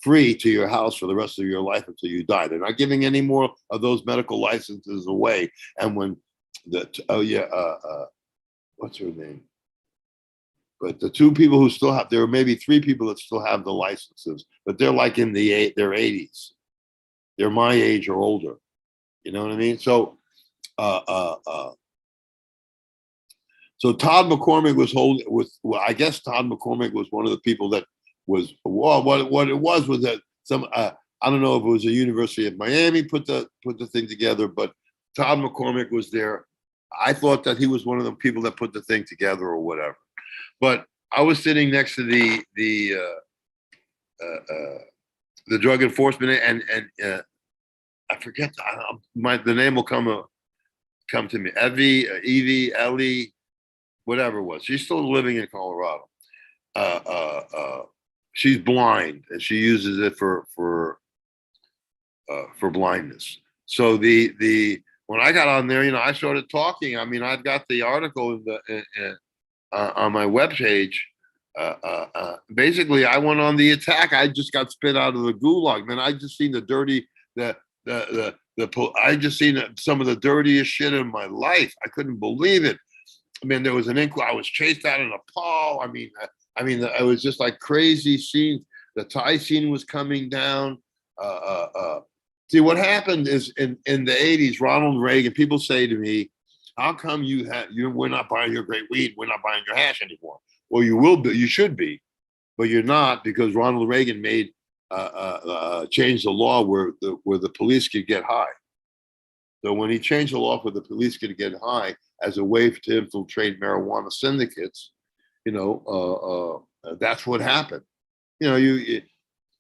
Speaker 2: free to your house for the rest of your life until you die. They're not giving any more of those medical licenses away. And when what's her name? But the two people who still have, there are maybe three people that still have the licenses, but they're like in their 80s. They're my age or older. You know what I mean? So, so Todd McCormick I guess Todd McCormick was one of the people that was, well, what it was that I don't know if it was the University of Miami put the thing together, but Todd McCormick was there. I thought that he was one of the people that put the thing together or whatever. But I was sitting next to the drug enforcement, and I forget the name will come to me. Evie, Ellie, whatever it was. She's still living in Colorado. She's blind, and she uses it for blindness. So when I got on there, you know, I started talking. I mean, I've got the article on my webpage. Basically, I went on the attack. I just got spit out of the gulag, man. I just seen I just seen some of the dirtiest shit in my life. I couldn't believe it. I mean, there was I was chased out in Nepal. I mean, it was just like crazy scenes. The Thai scene was coming down. See, what happened is in the 80s, Ronald Reagan, people say to me, "How come we're not buying your great weed? We're not buying your hash anymore." Well, you will be, you should be, but you're not, because Ronald Reagan made changed the law where the police could get high. So when he changed the law where the police could get high as a way to infiltrate marijuana syndicates, you know, that's what happened. You know,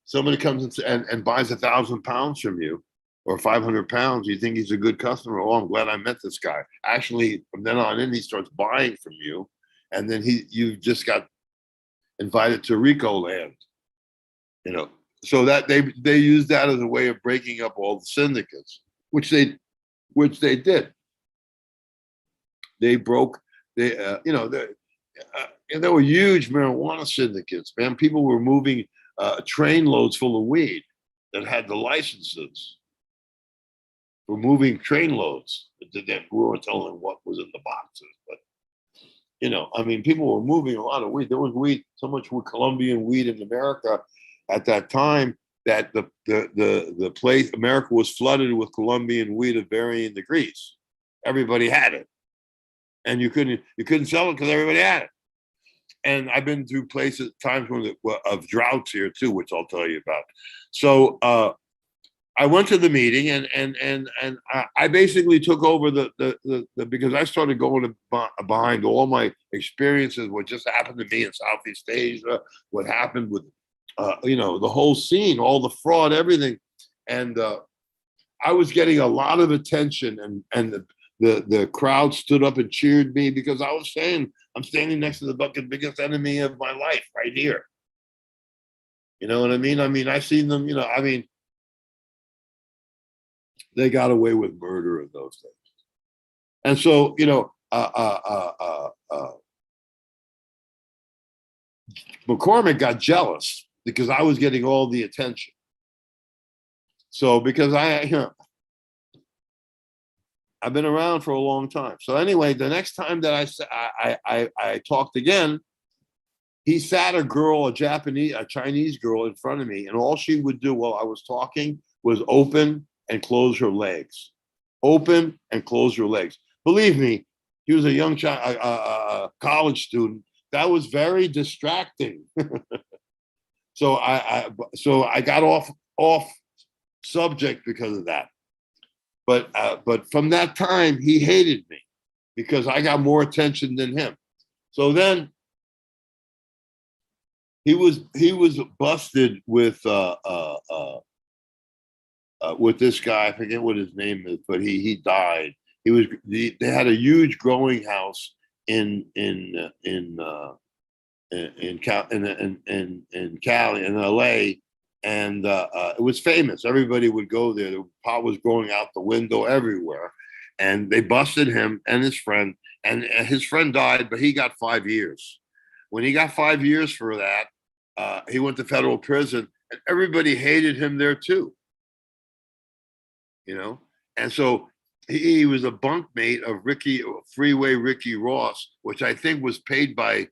Speaker 2: somebody comes and buys 1,000 pounds from you, or 500 pounds, you think he's a good customer. Oh, I'm glad I met this guy. Actually, from then on in, he starts buying from you. and then you just got invited to Rico land, you know. So that they used that as a way of breaking up all the syndicates, which they did. They broke, you know, and there were huge marijuana syndicates, man. People were moving train loads full of weed that had the licenses. Were moving train loads. We weren't telling them what was in the boxes, but you know, I mean, people were moving a lot of weed. There was weed, so much Colombian weed in America at that time that the place America was flooded with Colombian weed of varying degrees. Everybody had it, and you couldn't sell it because everybody had it. And I've been through times of droughts here too, which I'll tell you about. So I went to the meeting, and I basically took over the because I started going behind all my experiences, what just happened to me in Southeast Asia, what happened with you know, the whole scene, all the fraud, everything, and I was getting a lot of attention, and the crowd stood up and cheered me because I was saying I'm standing next to the biggest enemy of my life right here. You know what I mean? I mean, I seen them. You know, I mean, they got away with murder in those days, and so you know, McCormick got jealous because I was getting all the attention. So because you know, I've been around for a long time. So anyway, the next time that I talked again, he sat a Chinese girl in front of me, and all she would do while I was talking was open and close her legs, open and close her legs. Believe me, he was a young college student. That was very distracting. So I got off subject because of that. But from that time, he hated me because I got more attention than him. So then he was busted with this guy. I forget what his name is, but he died. They had a huge growing house in Cali, in LA, and it was famous. Everybody would go there. The pot was going out the window everywhere, and they busted him and his friend. And his friend died, but he got 5 years. When he got 5 years for that, he went to federal prison, and everybody hated him there too. You know, and so he was a bunkmate of Freeway Ricky Ross, which I think was paid by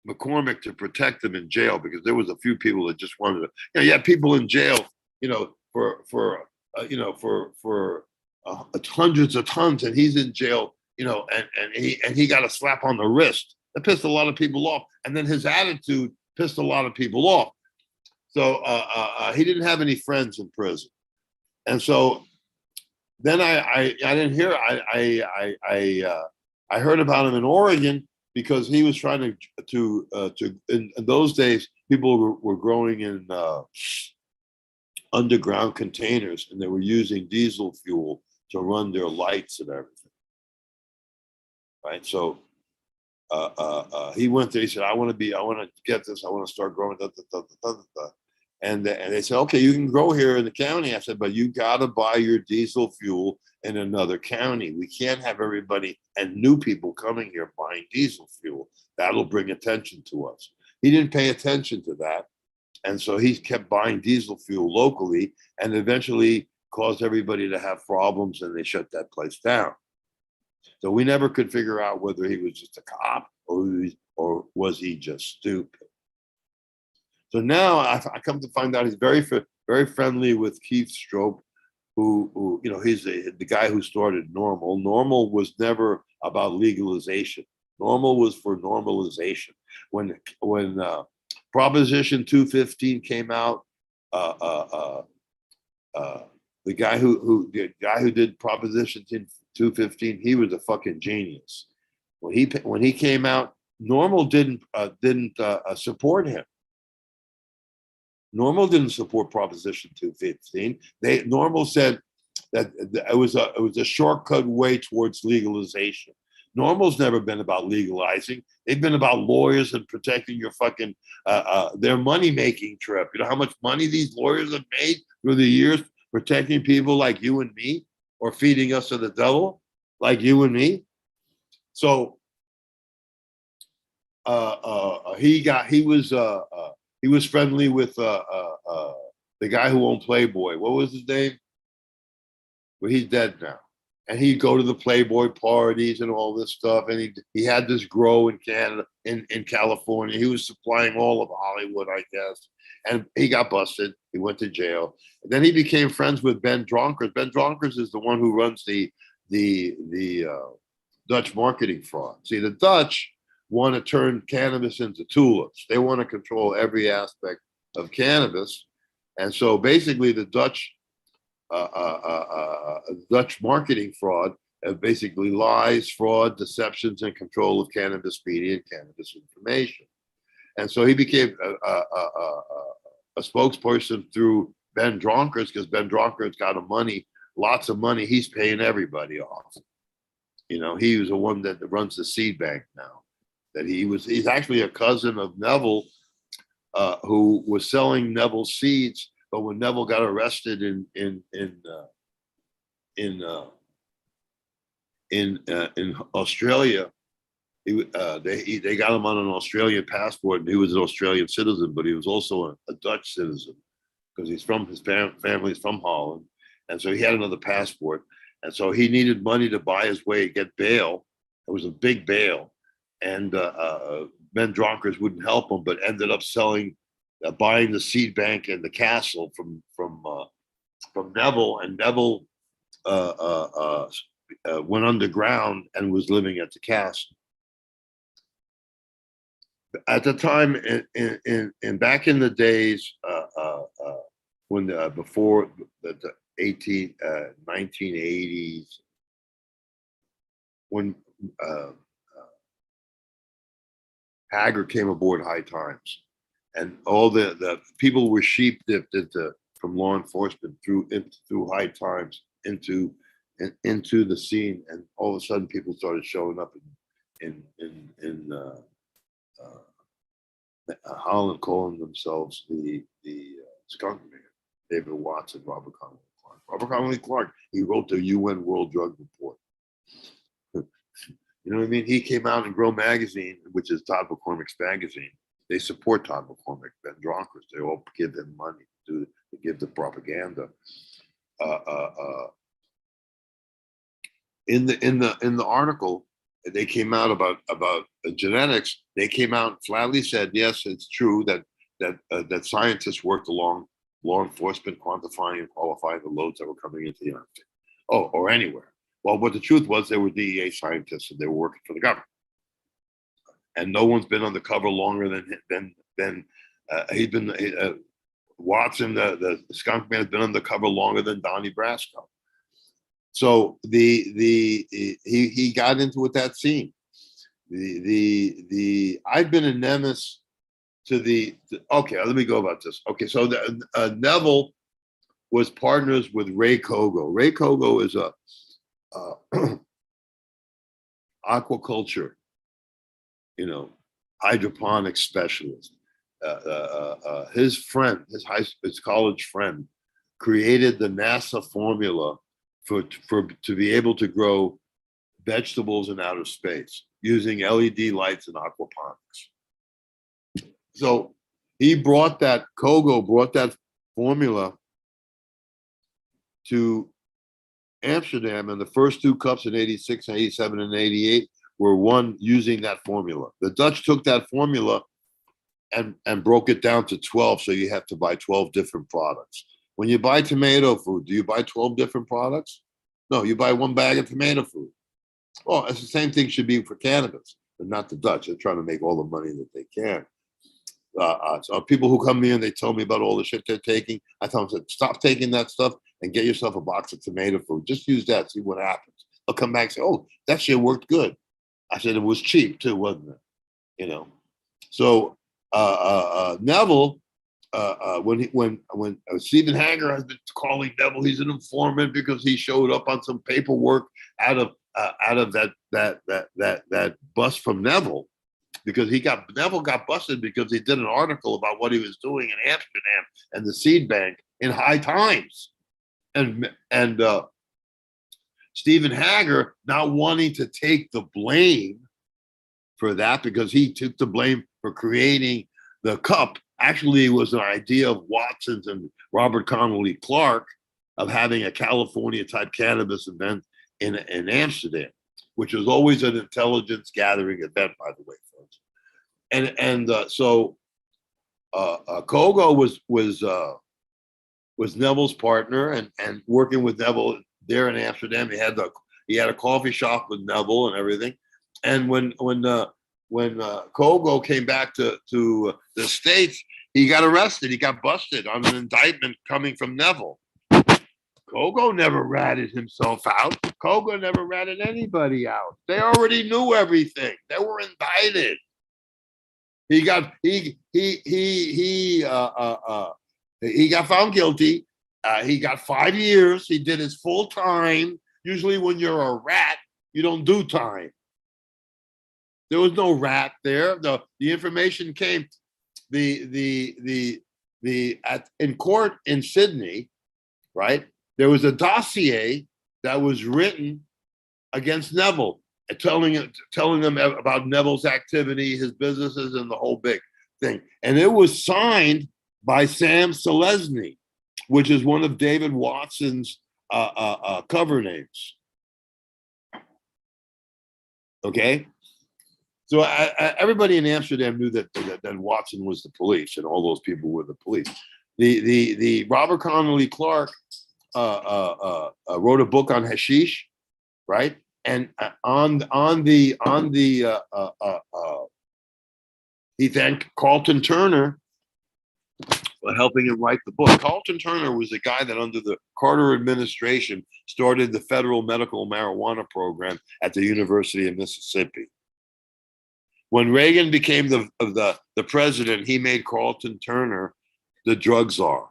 Speaker 2: McCormick to protect him in jail, because there was a few people that just wanted to. You know, you have people in jail, you know, for hundreds of tons, and he's in jail, you know, and he got a slap on the wrist. That pissed a lot of people off, and then his attitude pissed a lot of people off. So he didn't have any friends in prison, and so then I didn't hear. I heard about him in Oregon because he was trying to in those days people were growing in underground containers, and they were using diesel fuel to run their lights and everything. Right, so he went there. He said, "I want to get this. I want to start growing." And they said, "Okay, you can grow here in the county." I said, "But you got to buy your diesel fuel in another county. We can't have everybody and new people coming here buying diesel fuel. That'll bring attention to us." He didn't pay attention to that. And so he kept buying diesel fuel locally, and eventually caused everybody to have problems, and they shut that place down. So we never could figure out whether he was just a cop or was he just stupid. So now I come to find out he's very, very friendly with Keith Strope, who you know, he's the guy who started Normal. Normal was never about legalization. Normal was for normalization. When Proposition 215 came out, the guy who did Proposition 215, he was a fucking genius. When he came out, Normal didn't support him. Normal didn't support Proposition 215. Normal said that it was a shortcut way towards legalization. Normal's never been about legalizing. They've been about lawyers and protecting your fucking their money making trip. You know how much money these lawyers have made through the years protecting people like you and me, or feeding us to the devil like you and me. So he was friendly with the guy who owned Playboy. What was his name? Well, he's dead now. And he'd go to the Playboy parties and all this stuff. And he had this grow in Canada, in California. He was supplying all of Hollywood, I guess. And he got busted. He went to jail. And then he became friends with Ben Dronkers. Ben Dronkers is the one who runs the Dutch marketing fraud. See, the Dutch want to turn cannabis into tulips. They want to control every aspect of cannabis. And so basically the Dutch marketing fraud, basically lies, fraud, deceptions, and control of cannabis media and cannabis information. And so he became a spokesperson through Ben Dronkers, because Ben Dronkers got lots of money. He's paying everybody off. You know, he was the one that runs the seed bank now. He's actually a cousin of Neville, who was selling Neville seeds. But when Neville got arrested in Australia, they got him on an Australian passport, and he was an Australian citizen, but he was also a Dutch citizen, because his family's from Holland, and so he had another passport, and so he needed money to buy his way, get bail. It was a big bail, and Ben Dronkers wouldn't help him, but ended up buying the seed bank and the castle from Neville, and Neville went underground and was living at the castle. At the time, in back in the days, when before the 1980s, when Hager came aboard High Times, and all the people were sheep dipped from law enforcement through High Times into the scene, and all of a sudden people started showing up in Holland, calling themselves the skunk man. David Watson, Robert Connolly Clark. Robert Connolly Clark, he wrote the UN World Drug Report. You know what I mean? He came out in Grow Magazine, which is Todd McCormick's magazine. They support Todd McCormick, Ben Dronkers. They all give him money to give the propaganda. In the article, they came out about genetics. They came out and flatly said, yes, it's true that scientists worked along law enforcement, quantifying and qualifying the loads that were coming into the United States, or anywhere. Well, what the truth was, they were DEA scientists and they were working for the government. And no one's been on the cover longer than he's been. Watson, the skunk man, has been on the cover longer than Donnie Brasco. So he got into it that scene. I've been a nemesis to okay, let me go about this. Okay, so Neville was partners with Ray Kogo. Ray Kogo is a aquaculture, hydroponics specialist. His friend, his college friend, created the NASA formula to be able to grow vegetables in outer space using LED lights and aquaponics. So Kogo brought that formula to Amsterdam, and the first two cups in 86, 87, and 88 were won using that formula. The Dutch took that formula and broke it down to 12, so you have to buy 12 different products. When you buy tomato food, do you buy 12 different products? No, you buy one bag of tomato food. Oh, it's the same thing should be for cannabis, but not the Dutch. They're trying to make all the money that they can. So people who come here and they tell me about all the shit they're taking, I tell them, stop taking that stuff and get yourself a box of tomato food. Just use that, see what happens. They'll come back and say, oh, that shit worked good. I said, it was cheap too, wasn't it? So Neville when Stephen Hager has been calling Neville, he's an informant because he showed up on some paperwork out of that bust from Neville, because Neville got busted because he did an article about what he was doing in Amsterdam and the seed bank in High Times, and Stephen Hager not wanting to take the blame for that because he took the blame for creating the cup. Actually, it was an idea of Watson's and Robert Connolly Clark of having a California type cannabis event in Amsterdam, which was always an intelligence gathering event, by the way, folks. So Kogo was Neville's partner, and working with Neville there in Amsterdam. He had a coffee shop with Neville and everything. And when Kogo came back to the States, he got arrested. He got busted on an indictment coming from Neville. Kogo never ratted himself out. Kogo never ratted anybody out. They already knew everything. They were indicted. He got found guilty. He got 5 years. He did his full time. Usually, when you're a rat, you don't do time. There was no rat there. The information came. In court in Sydney, right? There was a dossier that was written against Neville, telling them about Neville's activity, his businesses, and the whole big thing. And it was signed by Sam Selesny, which is one of David Watson's cover names. Okay. So everybody in Amsterdam knew that Watson was the police, and all those people were the police. The Robert Connolly Clark wrote a book on hashish, right? And he thanked Carlton Turner for helping him write the book. Carlton Turner was the guy that, under the Carter administration, started the federal medical marijuana program at the University of Mississippi. When Reagan became the president, he made Carlton Turner the drug czar.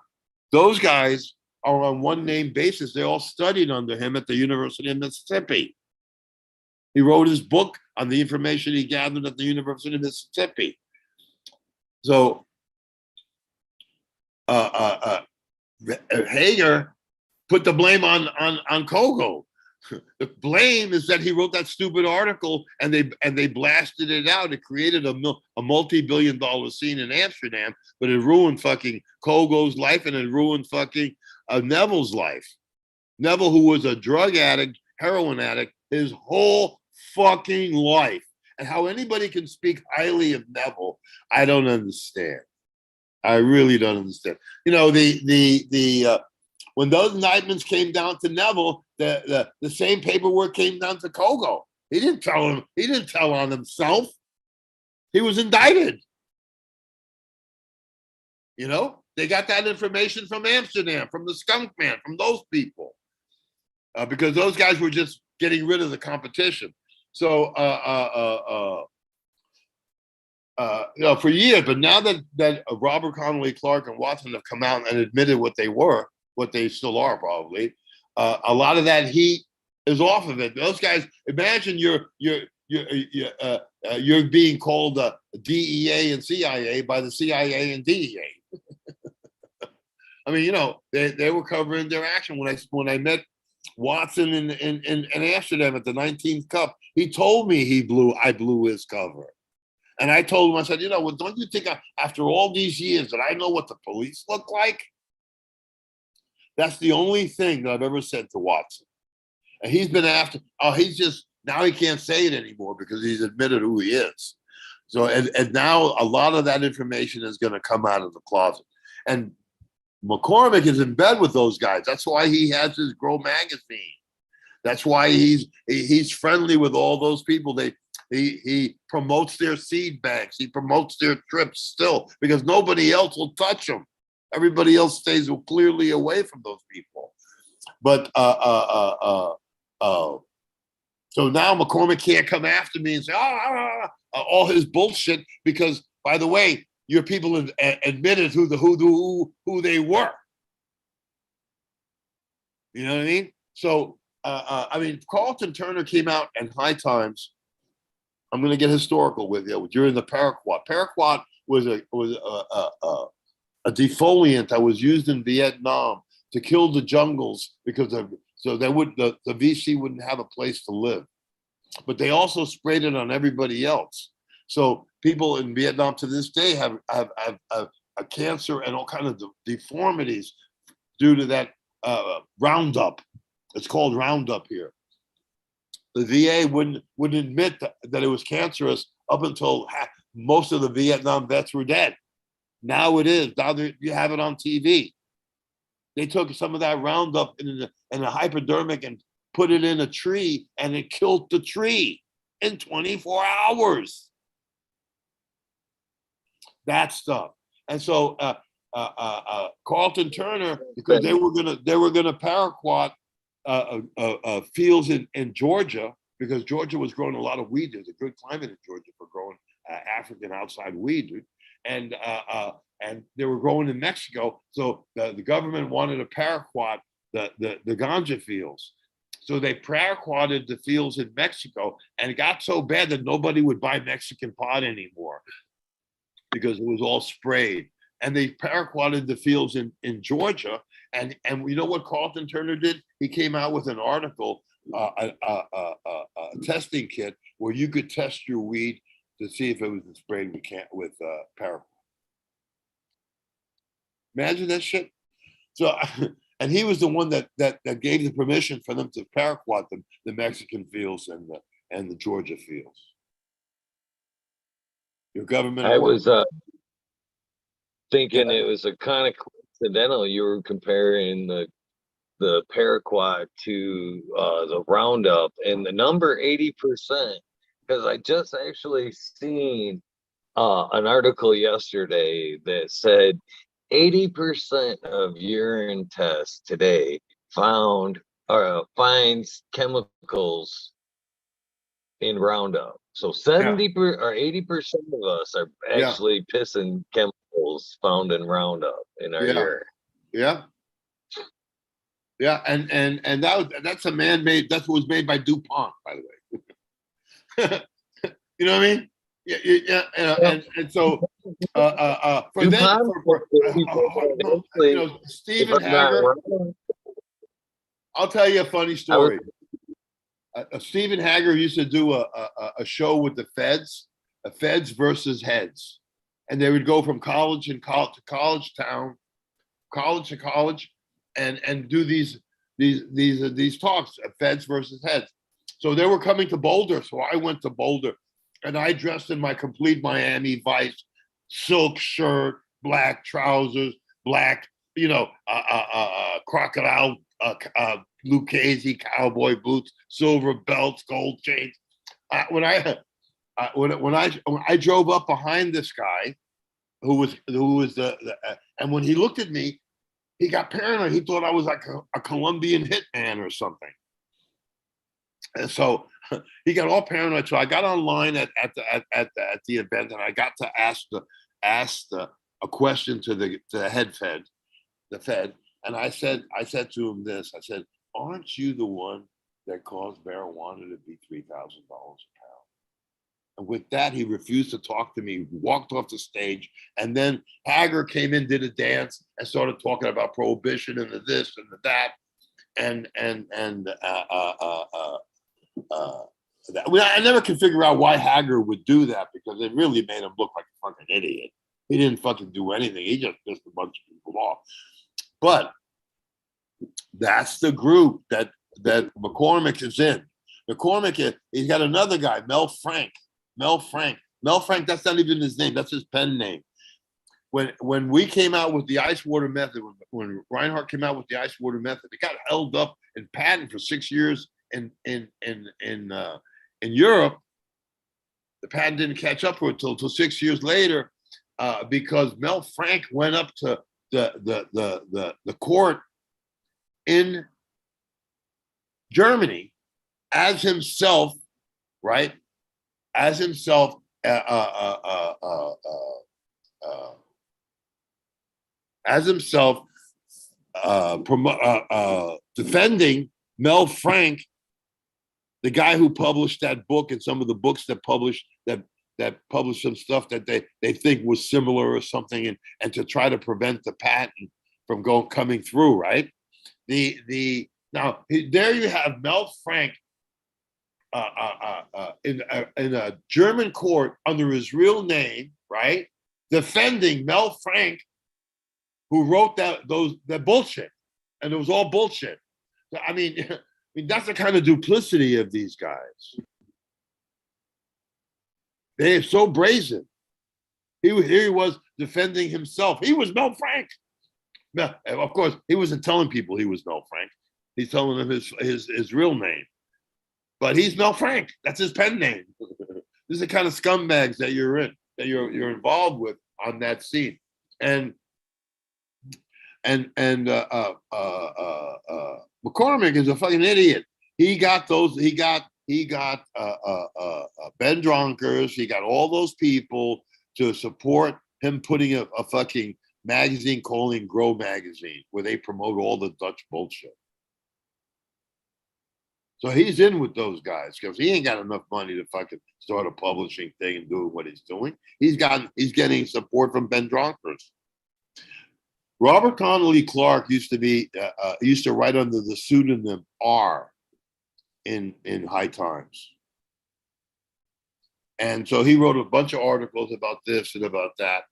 Speaker 2: Those guys are on one name basis. They all studied under him at the University of Mississippi. He wrote his book on the information he gathered at the University of Mississippi. So Hager put the blame on Kogo. The blame is that he wrote that stupid article, and they blasted it out. It created a multi-billion-dollar scene in Amsterdam, but it ruined fucking Kogo's life, and it ruined fucking Neville's life. Neville, who was a drug addict, heroin addict, his whole fucking life. And how anybody can speak highly of Neville, I don't understand. I really don't understand. You know, when those indictments came down to Neville, the same paperwork came down to Kogo. He didn't tell him. He didn't tell on himself. He was indicted. You know, they got that information from Amsterdam, from the skunk man, from those people, because those guys were just getting rid of the competition. So, for years, but now that Robert Connolly Clark and Watson have come out and admitted what they were, what they still are probably, a lot of that heat is off of it. Those guys, imagine you're being called DEA and CIA by the CIA and DEA. I mean, you know, they were covering their action. When I met Watson in Amsterdam at the 19th Cup, he told me I blew his cover. And I told him, I said, you know, well, don't you think after all these years that I know what the police look like? That's the only thing that I've ever said to Watson. And he's been after, now he can't say it anymore because he's admitted who he is. So, and now a lot of that information is going to come out of the closet. And McCormick is in bed with those guys. That's why he has his Grow magazine. That's why he's friendly with all those people. He promotes their seed banks. He promotes their trips still, because nobody else will touch them. Everybody else stays clearly away from those people. But so now McCormick can't come after me and say all his bullshit, because, by the way, your people admitted who they were. You know what I mean? So, I mean, Carlton Turner came out in High Times. I'm going to get historical with you during the paraquat. Paraquat was a defoliant that was used in Vietnam to kill the jungles because so they would the VC wouldn't have a place to live. But they also sprayed it on everybody else. So people in Vietnam to this day have a cancer and all kinds of deformities due to that Roundup. It's called Roundup here. The VA wouldn't admit that it was cancerous up until most of the Vietnam vets were dead. Now it is. Now you have it on TV. They took some of that Roundup in a hypodermic and put it in a tree, and it killed the tree in 24 hours. That stuff. And so Carlton Turner, because they were gonna paraquat fields in Georgia, because Georgia was growing a lot of weed. There's a good climate in Georgia for growing African outside weed, dude. And they were growing in Mexico. So the government wanted to paraquat the ganja fields. So they paraquatted the fields in Mexico, and it got so bad that nobody would buy Mexican pot anymore because it was all sprayed. And they paraquatted the fields in Georgia. And you know what Carlton Turner did? He came out with an article, a testing kit where you could test your weed to see if it was sprayed with paraquat. Imagine that shit. So, and he was the one that gave the permission for them to paraquat the Mexican fields and the Georgia fields. Your government.
Speaker 3: I was thinking it was a kind of coincidental. You were comparing the paraquat to the Roundup, and the number 80%. Because I just actually seen an article yesterday that said 80% of urine tests today finds chemicals in Roundup. So 70 or 80% of us are actually pissing chemicals found in Roundup in our urine.
Speaker 2: Yeah. Yeah, and that's a man-made. That was made by DuPont, by the way. You know what I mean? Yeah. And so for them, Stephen Hager. I'll tell you a funny story. Stephen Hager used to do a show with the feds, feds versus heads, and they would go from college to college town, college to college, and do these talks, feds versus heads. So they were coming to Boulder, so I went to Boulder, and I dressed in my complete Miami Vice silk shirt, black trousers, black, crocodile Lucchese cowboy boots, silver belts, gold chains. When I drove up behind this guy, who was and when he looked at me, he got paranoid. He thought I was like a Colombian hitman or something. And so he got all paranoid. So I got online at the event, and I got to ask a question to the head fed, the fed. And I said to him this. I said, "Aren't you the one that caused marijuana to be $3,000 a pound?" And with that, he refused to talk to me, walked off the stage. And then Hager came in, did a dance, and started talking about prohibition and the this and the that. I never could figure out why Hager would do that, because it really made him look like a fucking idiot. He didn't fucking do anything. He just pissed a bunch of people off. But that's the group that McCormick is in. McCormick, he's got another guy, Mel Frank, that's not even his name. That's his pen name. When we came out with the ice water method, when Reinhardt came out with the ice water method, it got held up in patent for 6 years in Europe. The patent didn't catch up for it until 6 years later, because Mel Frank went up to the court in Germany as himself, right? As himself, as himself, defending Mel Frank, the guy who published that book and some of the books that published some stuff that they think was similar or something, and to try to prevent the patent from coming through, right? Now there you have Mel Frank in a German court under his real name, right, defending Mel Frank, who wrote that bullshit, and it was all bullshit. I mean, that's the kind of duplicity of these guys. They are so brazen. Here he was defending himself. He was Mel Frank. Now, of course, he wasn't telling people he was Mel Frank. He's telling them his real name. But he's Mel Frank. That's his pen name. This is the kind of scumbags that you're involved with on that scene. And McCormick is a fucking idiot. He got Ben Dronkers. He got all those people to support him putting a fucking magazine calling Grow Magazine, where they promote all the Dutch bullshit. So he's in with those guys because he ain't got enough money to fucking start a publishing thing and doing what he's doing. He's getting support from Ben Dronkers. Robert Connolly Clark used to write under the pseudonym R in High Times. And so he wrote a bunch of articles about this and about that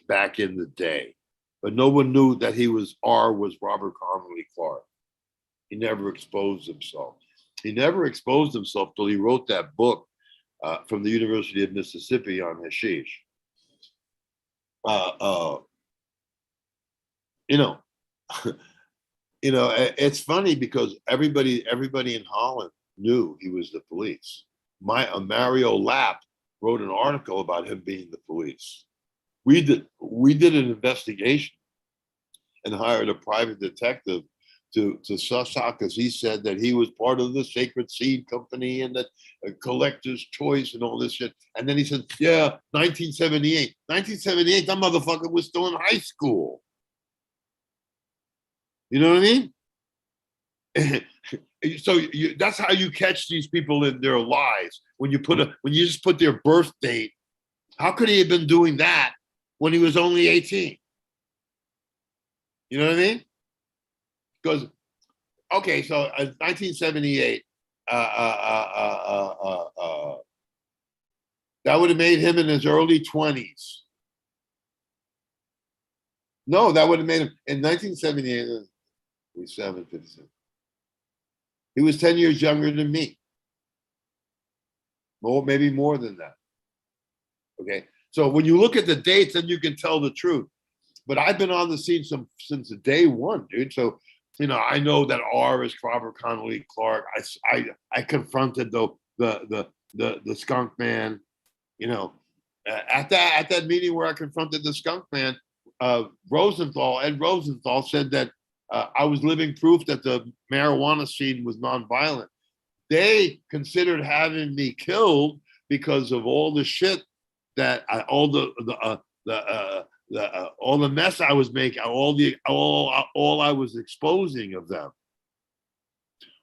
Speaker 2: back in the day. But no one knew that R was Robert Connolly Clark. He never exposed himself. He never exposed himself till he wrote that book from the University of Mississippi on hashish. It's funny because everybody in Holland knew he was the police. Mario Lapp wrote an article about him being the police. We did an investigation and hired a private detective to suss out, because he said that he was part of the Sacred Seed Company and that Collector's Choice and all this shit. And then he said, yeah, 1978. 1978, that motherfucker was still in high school. You know what I mean? So that's how you catch these people in their lies. When you just put their birth date, how could he have been doing that when he was only 18? You know what I mean? Because, okay, so 1978, that would have made him in his early 20s. No, that would have made him in 1978. 57, 57. He was 10 years younger than me. Maybe more than that. Okay, so when you look at the dates, then you can tell the truth. But I've been on the scene since the day one, dude. So, I know that R is Robert Connolly Clark. I confronted the skunk man. At that meeting where I confronted the skunk man, Ed Rosenthal said that I was living proof that the marijuana scene was nonviolent. They considered having me killed because of all the shit that all the mess I was making, all I was exposing of them.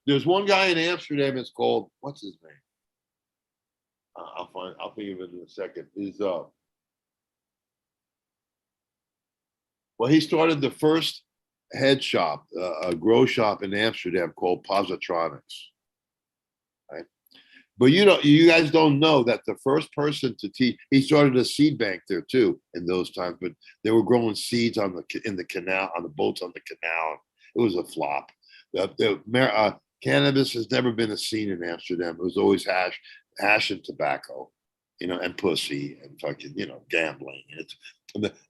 Speaker 2: There's one guy in Amsterdam. It's called, what's his name? I'll think of it in a second. He started the first head shop, a grow shop in Amsterdam called Positronics. Right? But you guys don't know that the first person to teach, he started a seed bank there too in those times, but they were growing seeds in the canal, on the boats on the canal. It was a flop. Cannabis has never been a scene in Amsterdam. It was always hash and tobacco, and pussy and fucking, gambling.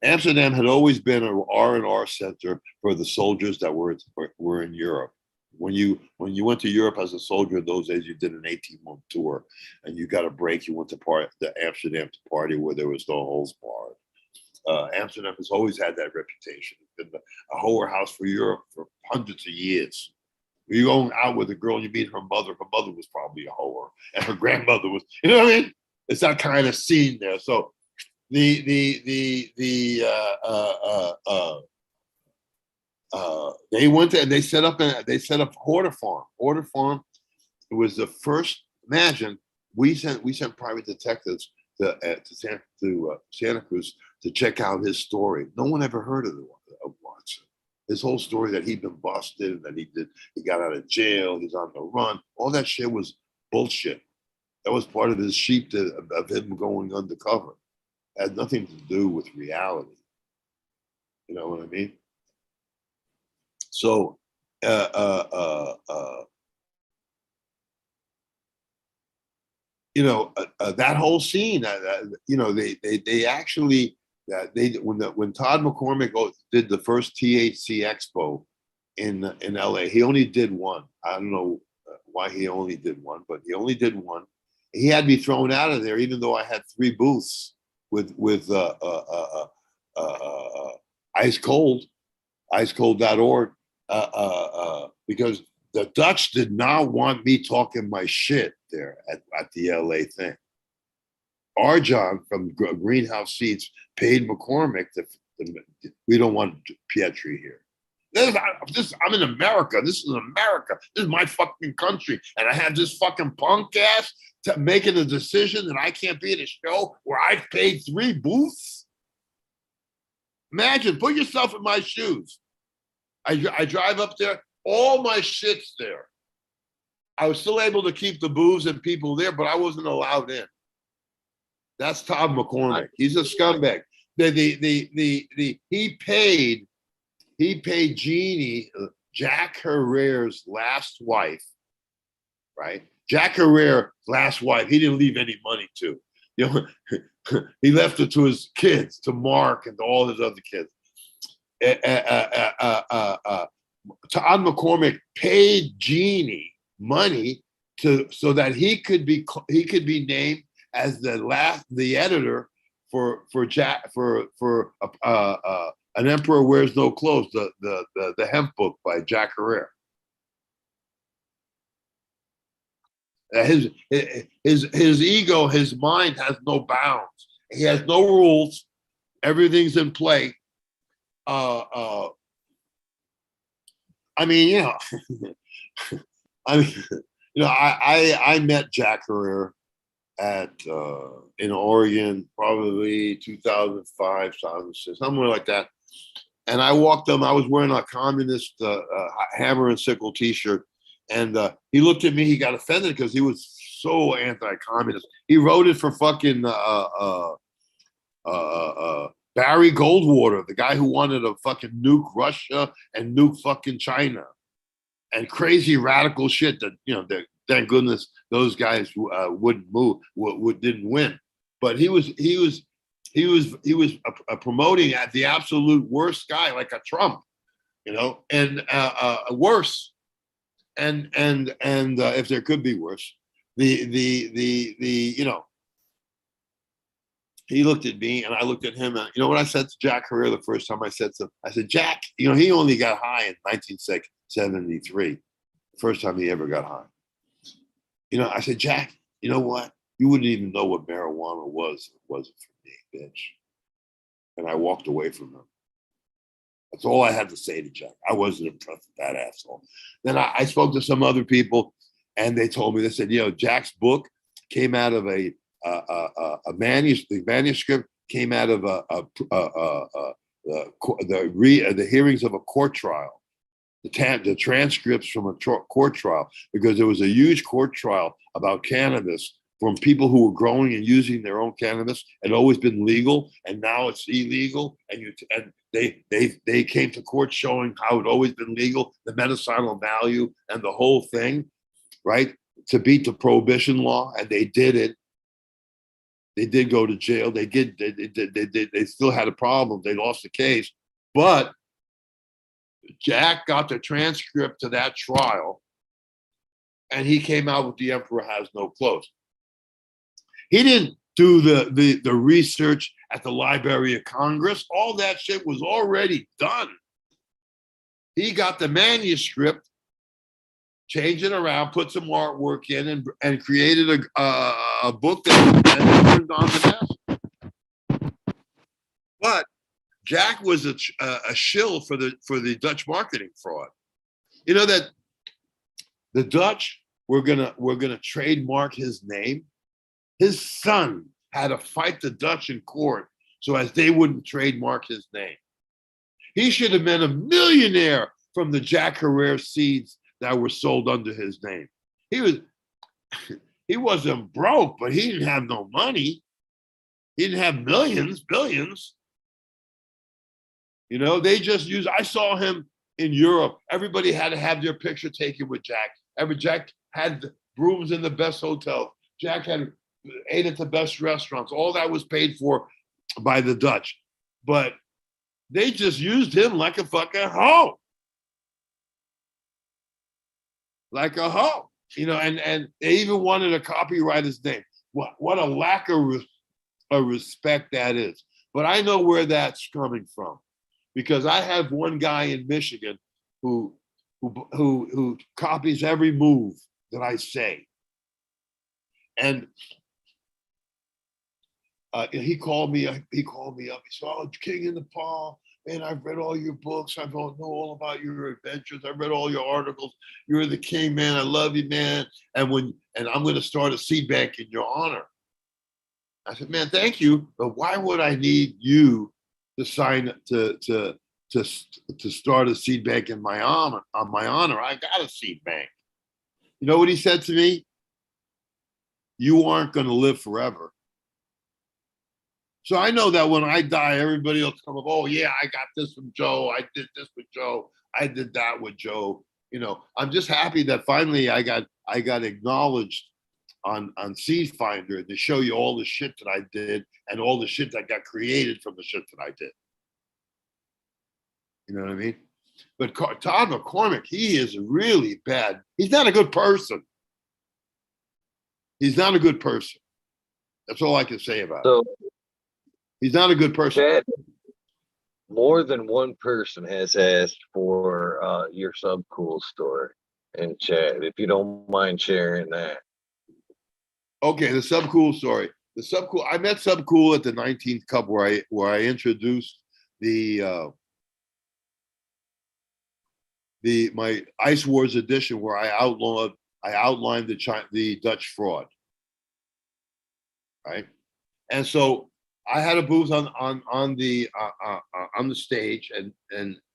Speaker 2: Amsterdam had always been an R&R center for the soldiers that were in Europe. When you went to Europe as a soldier in those days, you did an 18-month tour, and you got a break. You went to Amsterdam to party where there was no holes barred. Amsterdam has always had that reputation. It's been a whore house for Europe for hundreds of years. You're going out with a girl and you meet her mother. Her mother was probably a whore, and her grandmother was. You know what I mean? It's that kind of scene there. So They went to and they set up Horta Farm. Horta Farm was the first. Imagine we sent private detectives to Santa Cruz to check out his story. No one ever heard of Watson. His whole story that he'd been busted, that he got out of jail, he's on the run. All that shit was bullshit. That was part of his sheep of him going undercover. It had nothing to do with reality. You know what I mean? So, that whole scene, they actually, when Todd McCormick did the first THC Expo in LA, he only did one. I don't know why he only did one, but he only did one. He had me thrown out of there, even though I had 3 booths with Ice Cold, icecold.org, because the Dutch did not want me talking my shit there at the LA thing. Arjon from Greenhouse Seats paid McCormick we don't want Pietrie here. I'm in America. This is America. This is my fucking country. And I have this fucking punk ass making a decision that I can't be at a show where I've paid 3 booths. Imagine, put yourself in my shoes. I drive up there, all my shit's there. I was still able to keep the booze and people there, but I wasn't allowed in. That's Todd McCormick. He's a scumbag. He paid Jeannie, Jack Herrera's last wife, right? Jack Herrera's last wife, he didn't leave any money to. He left it to his kids, to Mark and to all his other kids. Todd McCormick paid Jeannie money so that he could be named as the editor for An Emperor Wears No Clothes, the hemp book by Jack Herrera. His ego, his mind has no bounds. He has no rules. Everything's in play. I mean, I met Jack Herrera in Oregon, probably 2005, 2006, somewhere like that. And I walked him. I was wearing a communist hammer and sickle T-shirt, and he looked at me. He got offended because he was so anti-communist. He voted for fucking Barry Goldwater, the guy who wanted to fucking nuke Russia and nuke fucking China, and crazy radical shit that thank goodness those guys wouldn't move, didn't win. But he was promoting at the absolute worst guy, like a Trump, and worse, and if there could be worse, he looked at me and I looked at him. And you know what I said to Jack Herrera the first time? I said, Jack, he only got high in 1973, first time he ever got high. I said, Jack, you know what? You wouldn't even know what marijuana was if it wasn't for me, bitch. And I walked away from him. That's all I had to say to Jack. I wasn't impressed with that asshole. Then I spoke to some other people, and they told me, they said, Jack's book came out of a manuscript. The manuscript came out of the hearings of a court trial. The transcripts from a court trial, because there was a huge court trial about cannabis from people who were growing and using their own cannabis. It had always been legal, and now it's illegal. And they came to court showing how it always been legal, the medicinal value and the whole thing, right? To beat the prohibition law, and they did it. They did go to jail. They still had a problem. They lost the case, but Jack got the transcript to that trial, and he came out with The Emperor Has No Clothes. He didn't do the research at the Library of Congress. All that shit was already done. He got the manuscript, changed it around, put some artwork in, and created a book that turned on the desk. But Jack was a shill for the Dutch marketing fraud. You know that the Dutch were gonna trademark his name. His son had to fight the Dutch in court so as they wouldn't trademark his name. He should have been a millionaire from the Jack Herrera seeds that were sold under his name. He wasn't broke, but he didn't have no money. He didn't have millions, billions. You know, they just use. I saw him in Europe. Everybody had to have their picture taken with Jack. Jack had rooms in the best hotels. Jack ate at the best restaurants. All that was paid for by the Dutch, but they just used him like a fucking hoe, like a hoe. You know, and they even wanted to copyright his name. What a lack of respect that is. But I know where that's coming from, because I have one guy in Michigan who copies every move that I say, and he called me up. He said, "Oh, King in Nepal, man, I've read all your books. I know all about your adventures. I read all your articles. You're the king, man. I love you, man. And I'm going to start a seed bank in your honor." I said, "Man, thank you, but why would I need you to sign to start a seed bank in my honor? On my honor, I got a seed bank." You know what he said to me? "You aren't going to live forever." So I know that when I die, everybody will come up, "Oh yeah, I got this from Joe. I did this with Joe. I did that with Joe." You know, I'm just happy that finally I got acknowledged on Seed Finder to show you all the shit that I did and all the shit that got created from the shit that I did. You know what I mean? But Todd McCormick, he is really bad. He's not a good person. He's not a good person. That's all I can say about it. He's not a good person.
Speaker 3: Chad, more than one person has asked for your Subcool story in chat. If you don't mind sharing that.
Speaker 2: Okay, the Subcool story. The Subcool. I met Subcool at the 19th Cup where I introduced my Ice Wars edition, where I outlined the Dutch fraud. Right, and so I had a booth on the stage, and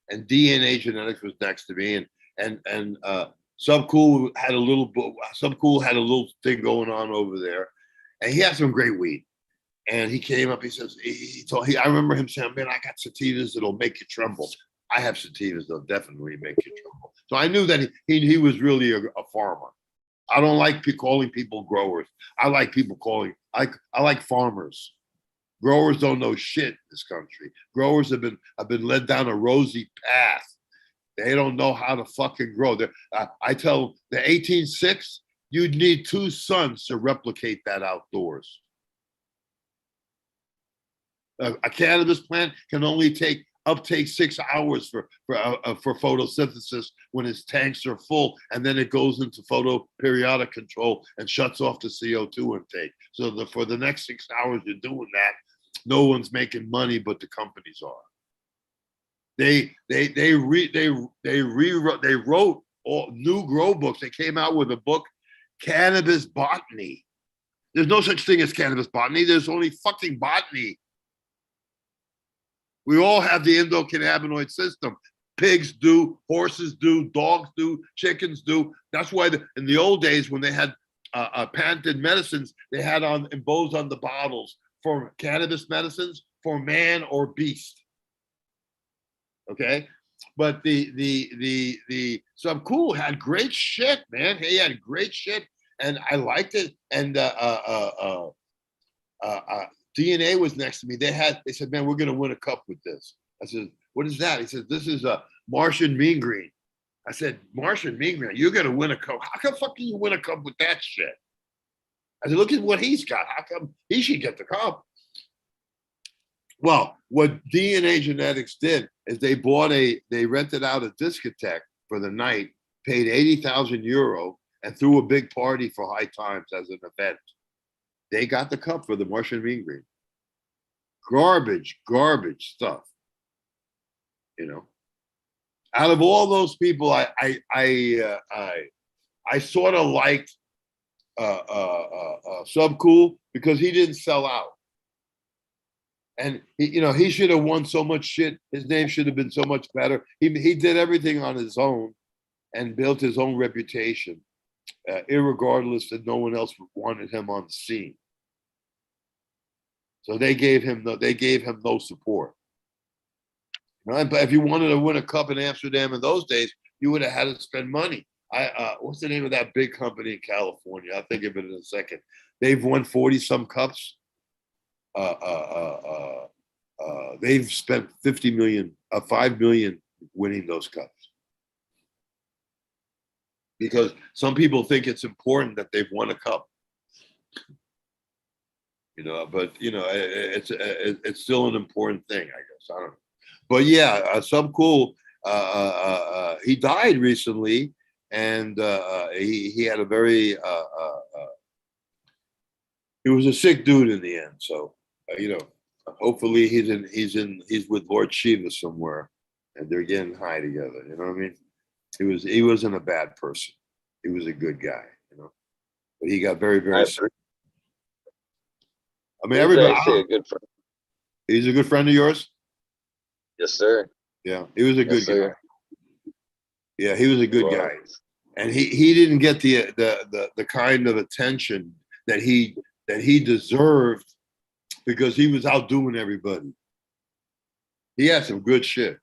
Speaker 2: DNA Genetics was next to me, and Subcool had a little thing going on over there, and he had some great weed. And he came up, he says, I remember him saying, "Man, I got sativas that'll make you tremble." I have sativas that'll definitely make you tremble. So I knew that he was really a farmer. I don't like calling people growers. I like people I like farmers. Growers don't know shit in this country. Growers have been led down a rosy path. They don't know how to fucking grow. I tell them, the 18.6, you'd need 2 suns to replicate that outdoors. A cannabis plant can only uptake 6 hours for photosynthesis when its tanks are full, and then it goes into photoperiodic control and shuts off the CO2 intake. So for the next 6 hours you're doing that, no one's making money, but the companies are. They wrote all new grow books. They came out with a book, Cannabis Botany. There's no such thing as cannabis botany. There's only fucking botany. We all have the endocannabinoid system. Pigs do, horses do, dogs do, chickens do. That's why in the old days, when they had patented medicines, they had embossed on the bottles for cannabis medicines for man or beast. Okay, but the Subcool had great shit, man. He had great shit, and I liked it. And DNA was next to me. They said, "Man, we're gonna win a cup with this." I said, "What is that?" He said, "This is a Martian mean green." I said, "Martian mean green? You're gonna win a cup? How come fucking you win a cup with that shit?" I said, "Look at what he's got. How come he should get the cup?" Well, what DNA Genetics did is they rented out a discotheque for the night, paid 80,000 euro, and threw a big party for High Times as an event. They got the cup for the Martian mean green. garbage stuff. You know, out of all those people, I sort of liked Subcool because he didn't sell out. And he should have won so much shit. His name should have been so much better. He did everything on his own and built his own reputation, irregardless that no one else wanted him on the scene. So they gave him no support. But if you wanted to win a cup in Amsterdam in those days, you would have had to spend money. What's the name of that big company in California? I'll think of it in a second. They've won 40 some cups. They've spent 5 million winning those cups. Because some people think it's important that they've won a cup. But it's still an important thing, I guess. I don't know. But yeah, Subcool, he died recently, and he had a very he was a sick dude in the end. So hopefully he's with Lord Shiva somewhere, and they're getting high together. You know what I mean? He wasn't a bad person. He was a good guy. But he got very, very sick. I mean,
Speaker 3: He's actually a good friend.
Speaker 2: He's a good friend of yours?
Speaker 3: Yes, sir.
Speaker 2: Yeah, he was a good guy.
Speaker 3: Sir.
Speaker 2: Yeah, he was a good guy, and he didn't get the kind of attention that he deserved because he was outdoing everybody. He had some good shit.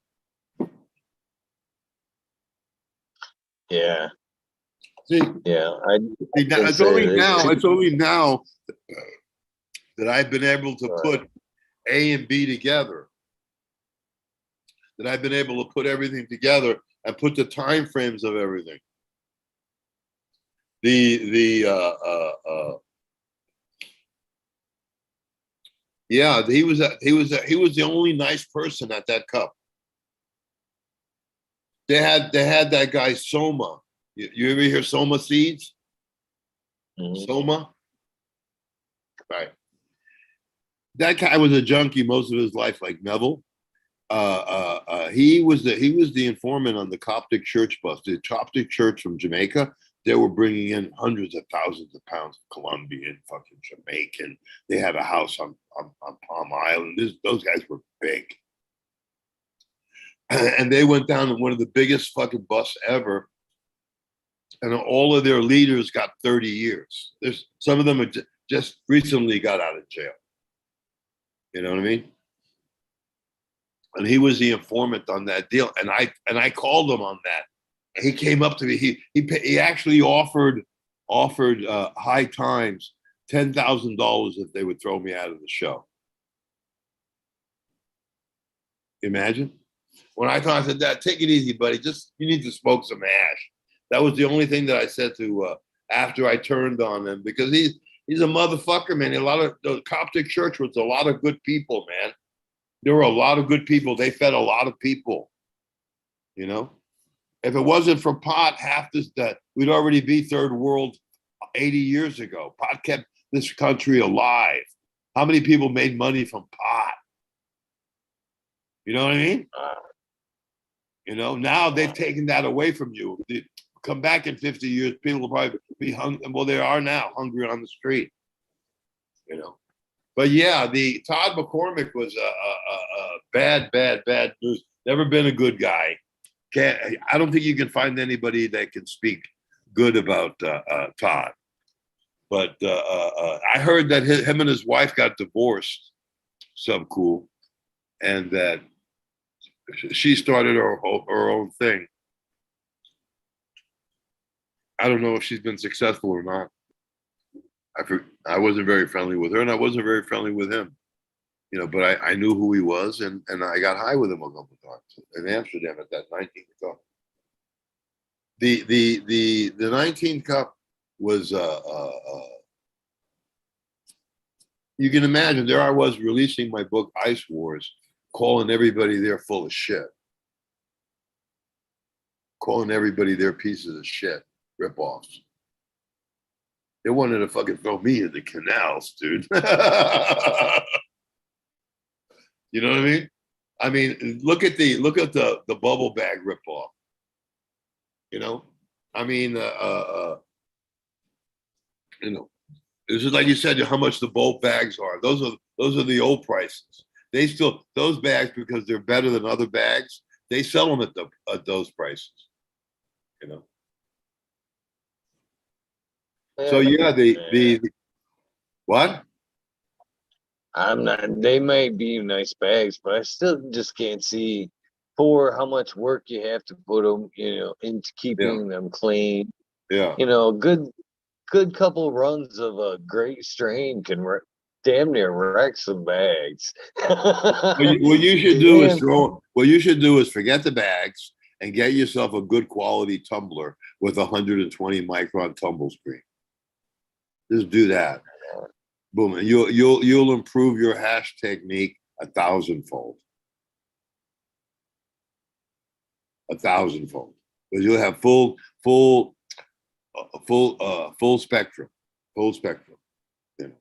Speaker 3: Yeah.
Speaker 2: See,
Speaker 3: yeah.
Speaker 2: It's only now that I've been able to put A and B together. That I've been able to put everything together and put the time frames of everything. Yeah, he was the only nice person at that cup. They had that guy Soma. You ever hear Soma Seeds?
Speaker 3: Mm-hmm.
Speaker 2: Soma, right? That guy was a junkie most of his life, like Neville. He was the informant on the Coptic church bus. The Coptic church from Jamaica, they were bringing in hundreds of thousands of pounds of Colombian, fucking Jamaican. They had a house on Palm Island. Those guys were big. And they went down in one of the biggest fucking busts ever. And all of their leaders got 30 years. There's some of them just recently got out of jail. You know what I mean? And he was the informant on that deal. And I called him on that. And he came up to me. He actually offered High Times $10,000 if they would throw me out of the show. Imagine. When I told him, I said, "Dad, take it easy, buddy. Just you need to smoke some hash." That was the only thing that I said to after I turned on him, because he's a motherfucker, man. A lot of the Coptic church was a lot of good people, man. There were a lot of good people. They fed a lot of people. If it wasn't for pot, half this that we'd already be third world 80 years ago. Pot kept this country alive. How many people made money from pot? You know what I mean? Now they've taken that away from you. Come back in 50 years, people will probably be hungry. Well, they are now hungry on the street. But yeah, the Todd McCormick was a bad news. Never been a good guy. I don't think you can find anybody that can speak good about Todd. But I heard that him and his wife got divorced. Subcool, and that she started her own thing. I don't know if she's been successful or not. I wasn't very friendly with her, and I wasn't very friendly with him. But I knew who he was, and I got high with him a couple of times in Amsterdam at that 19th Cup. The 19th Cup was you can imagine. There I was releasing my book Ice Wars, calling everybody there full of shit, calling everybody there pieces of shit, rip-offs. They wanted to fucking throw me in the canals, dude. You know what I mean? I mean, look at the bubble bag ripoff. You know, I mean, you know, this is like you said, how much the bulk bags are. Those are the old prices. They still those bags because they're better than other bags. They sell them at those prices. You know. So yeah, the what?
Speaker 3: I'm not. They may be nice bags, but I still just can't see for how much work you have to put them, into
Speaker 2: Yeah,
Speaker 3: keeping them clean.
Speaker 2: yeah.
Speaker 3: Good couple runs of a great strain can damn near wreck some bags.
Speaker 2: What you should do is
Speaker 3: Damn.
Speaker 2: throw. What you should do is forget the bags and get yourself a good quality tumbler with a 120 micron tumble screen. Just do that. Boom, and you'll improve your hash technique 1,000-fold. 1,000-fold. Because you'll have full spectrum, full spectrum. You know.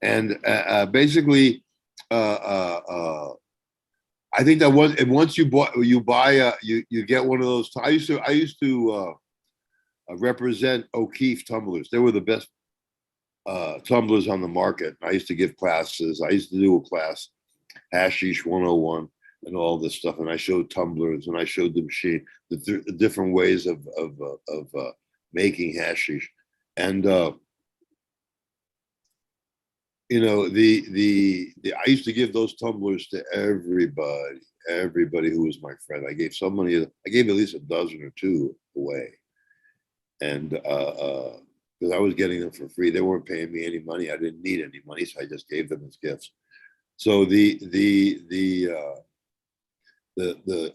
Speaker 2: And basically, I think that once you buy you get one of those. I used to represent O'Keefe tumblers. They were the best tumblers on the market. I used to give classes. I used to do a class, Hashish 101, and all this stuff. And I showed tumblers and I showed the machine, the different ways of making hashish. And I used to give those tumblers to everybody who was my friend. I gave at least a dozen or two away. And because I was getting them for free. They weren't paying me any money. I didn't need any money, so I just gave them as gifts. So the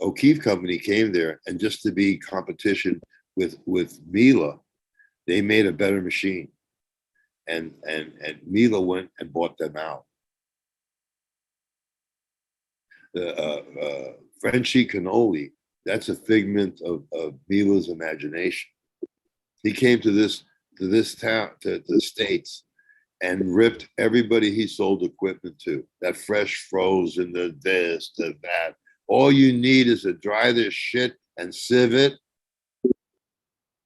Speaker 2: O'Keefe company came there, and just to be competition with Mila, they made a better machine, and Mila went and bought them out. The Frenchie Cannoli, that's a figment of Mila's imagination. He came to this town, to the States, and ripped everybody he sold equipment to. That fresh frozen, the this, the that. All you need is to dry this shit and sieve it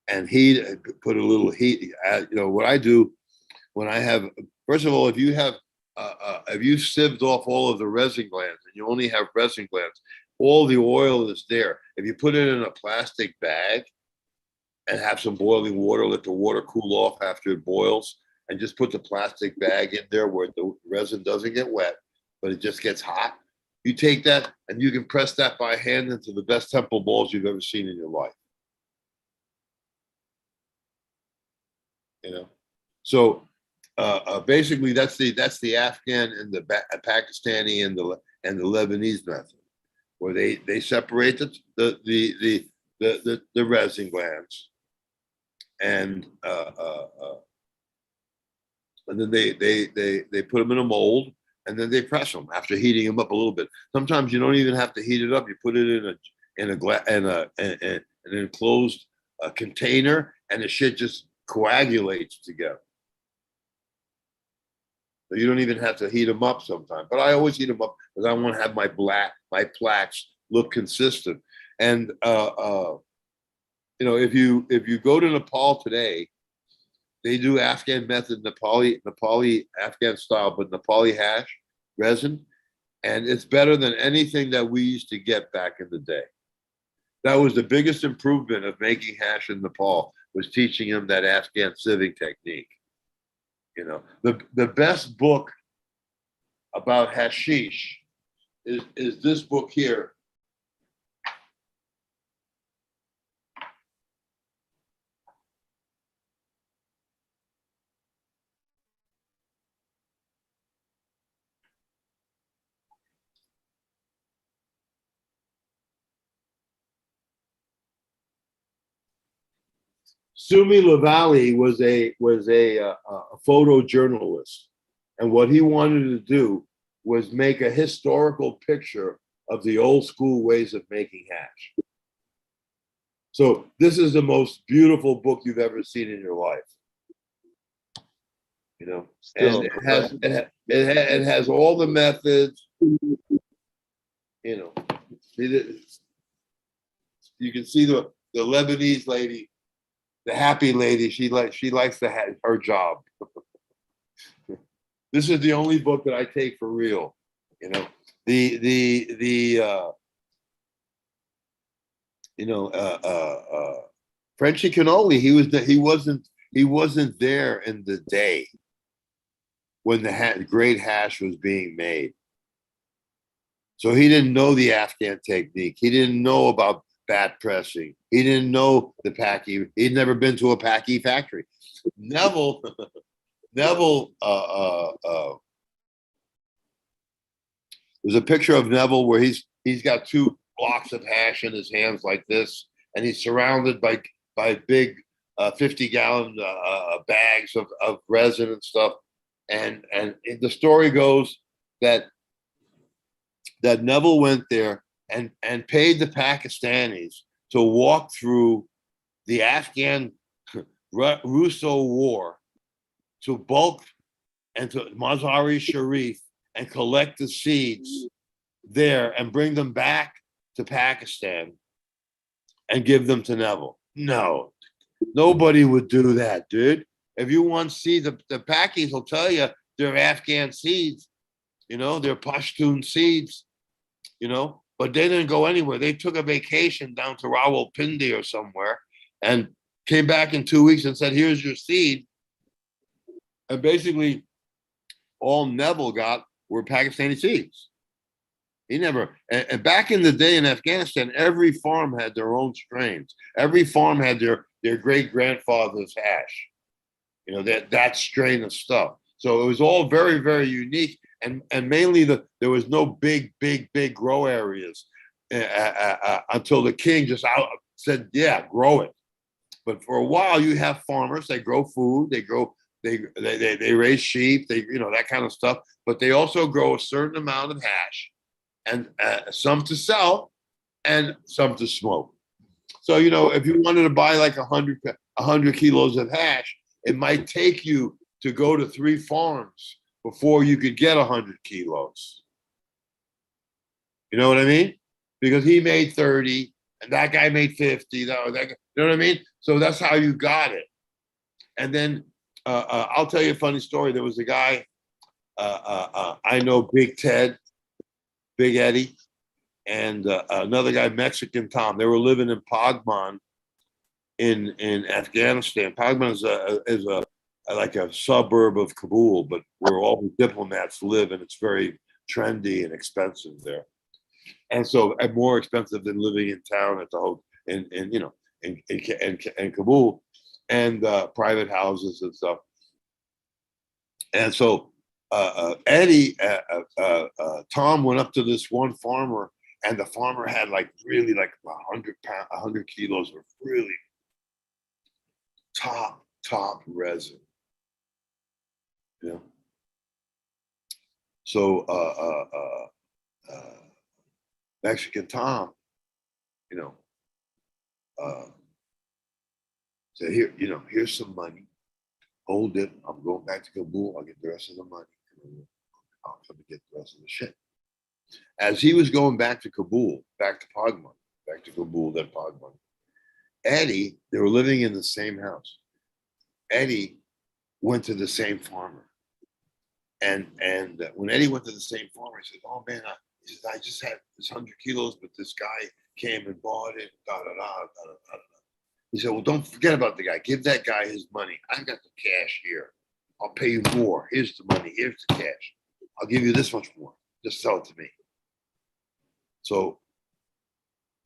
Speaker 2: and heat, put a little heat. What I do when I have, first of all, if you sieved off all of the resin glands and you only have resin glands, all the oil is there. If you put it in a plastic bag and have some boiling water, let the water cool off after it boils, and just put the plastic bag in there where the resin doesn't get wet, but it just gets hot. You take that and you can press that by hand into the best temple balls you've ever seen in your life. So basically that's the Afghan and the Pakistani and the Lebanese method, where they separate the resin glands, and then they put them in a mold, and then they press them after heating them up a little bit. Sometimes you don't even have to heat it up. You put it in an enclosed container, and the shit just coagulates together. So you don't even have to heat them up sometimes. But I always heat them up because I want to have my plaques look consistent. And if you go to Nepal today, they do Afghan method, Nepali Afghan style, but Nepali hash resin, and it's better than anything that we used to get back in the day. That was the biggest improvement of making hash in Nepal, was teaching them that Afghan sieving technique. The best book about hashish is this book here. Sumi Lavalley was a photojournalist, and what he wanted to do was make a historical picture of the old school ways of making hash. So this is the most beautiful book you've ever seen in your life. And it has all the methods. You know, you can see the Lebanese lady, the happy lady. She likes to have her job. This is the only book that I take for real. You know, Frenchie Cannoli. He wasn't there in the day when the great hash was being made. So he didn't know the Afghan technique. He didn't know about bat pressing. He didn't know the packy. He'd never been to a packy factory. Neville, Neville, there's a picture of Neville where he's got 2 blocks of hash in his hands like this, and he's surrounded by big 50-gallon bags of resin and stuff. And the story goes that Neville went there and paid the Pakistanis to walk through the Afghan Russo War to bulk and to Mazar-e Sharif and collect the seeds there and bring them back to Pakistan and give them to Neville. No, nobody would do that, dude. If you want seeds, the Pakis will tell you they're Afghan seeds, you know, they're Pashtun seeds, you know, but they didn't go anywhere. They took a vacation down to Rawalpindi or somewhere and came back in 2 weeks and said, here's your seed. And basically all Neville got were Pakistani seeds. He never, and back in the day in Afghanistan, every farm had their own strains. Every farm had their great grandfather's hash, you know, that strain of stuff. So it was all very, very unique. And mainly there was no big grow areas until the king just said, yeah, grow it. But for a while you have farmers, they grow food, they raise sheep, you know, that kind of stuff, but they also grow a certain amount of hash, and some to sell and some to smoke. So, you know, if you wanted to buy like 100 kilos of hash, it might take you to go to 3 farms before you could get 100 kilos. You know what I mean? Because he made 30 and that guy made 50. You know what I mean? So that's how you got it. And then I'll tell you a funny story. There was a guy, I know, Big Ted, Big Eddie, and another guy, Mexican Tom. They were living in Pagman in Afghanistan. Pagman is like a suburb of Kabul, but where all the diplomats live, and it's very trendy and expensive there. And so, and more expensive than living in town at the hotel in Kabul, and private houses and stuff. And so Eddie, Tom went up to this one farmer, and the farmer had like really like 100 kilos of really top resin. You know? So Mexican Tom, you know, said, here, you know, here's some money. Hold it. I'm going back to Kabul. I'll get the rest of the money. I'll come and get the rest of the shit. As he was going back to Kabul, back to Pagman, back to Kabul, then Pagman, Eddie, they were living in the same house. Eddie went to the same farmer. And when Eddie went to the same farmer, he said, oh man, I just had this 100 kilos, but this guy came and bought it, da da da da da da. He said, well, don't forget about the guy. Give that guy his money. I got the cash here. I'll pay you more. Here's the money. Here's the cash. I'll give you this much more. Just sell it to me. So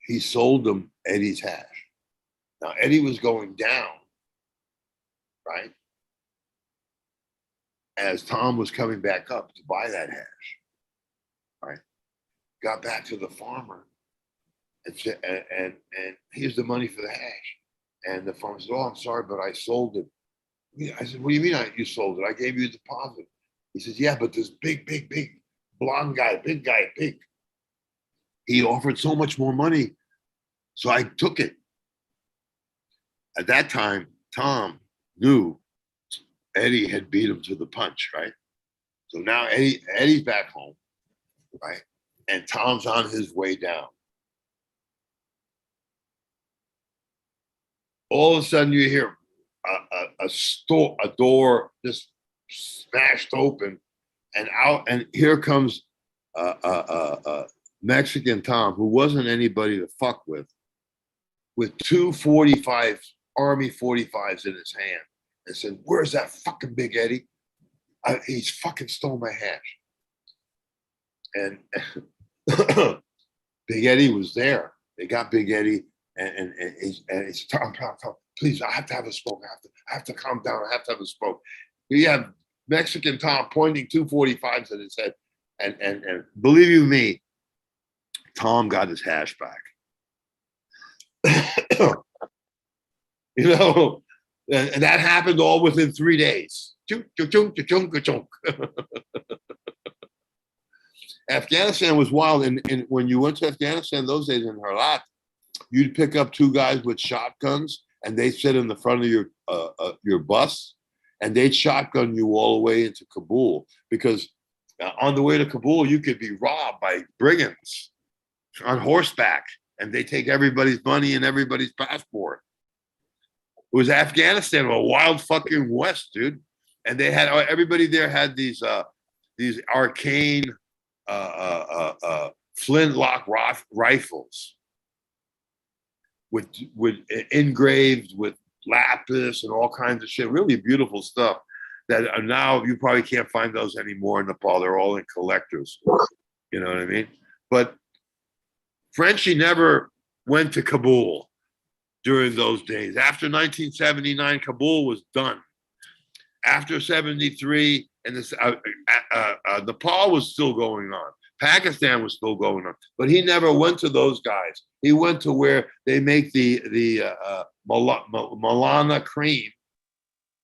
Speaker 2: he sold him Eddie's hash. Now, Eddie was going down, right? As Tom was coming back up to buy that hash, right? Got back to the farmer and said, and here's the money for the hash. And the farmer said, oh, I'm sorry, but I sold it. I said, what do you mean you sold it? I gave you a deposit. He says, yeah, but this big blonde guy, big guy, he offered so much more money. So I took it. At that time, Tom knew Eddie had beat him to the punch, right? So now Eddie's back home, right? and Tom's on his way down. All of a sudden, you hear a door just smashed open, and out, and here comes Mexican Tom, who wasn't anybody to fuck with 245 Army 45s in his hand, and said, "Where's that fucking Big Eddie? He's fucking stole my hash." And Big Eddie was there. They got Big Eddie, and he's Tom, please, I have to have a smoke. I have to calm down. I have to have a smoke. We have Mexican Tom pointing 245s at his head, and believe you me, Tom got his hash back. You know, and that happened all within 3 days. Afghanistan was wild, and when you went to Afghanistan those days in Herat, you'd pick up 2 guys with shotguns, and they'd sit in the front of your bus, and they'd shotgun you all the way into Kabul, because on the way to Kabul you could be robbed by brigands on horseback, and they take everybody's money and everybody's passport. It was Afghanistan, a wild fucking west, dude, and they had everybody there had these arcane flintlock rifles with engraved with lapis and all kinds of shit, really beautiful stuff that are now you probably can't find those anymore in Nepal. They're all in collectors, you know what I mean? But Frenchie never went to Kabul during those days. After 1979, Kabul was done. After 73, and this Nepal was still going on. Pakistan was still going on, but he never went to those guys. He went to where they make the Malana cream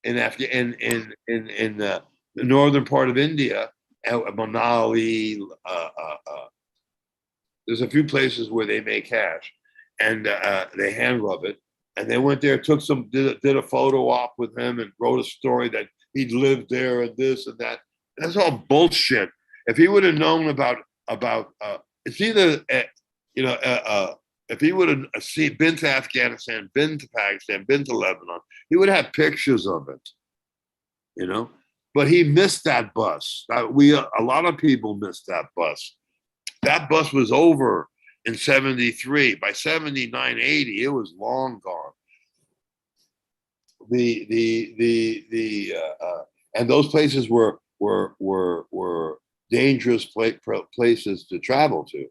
Speaker 2: in the northern part of India, Manali. There's a few places where they make hash, and they hand rub it. And they went there, did a photo op with him, and wrote a story that he'd lived there and this and that. That's all bullshit. If he would have known about it's either if he would have been to Afghanistan, been to Pakistan, been to Lebanon, he would have pictures of it, you know. But he missed that bus. A lot of people missed that bus. That bus was over in 73. By 79, 80, it was long gone. And those places were dangerous places to travel to.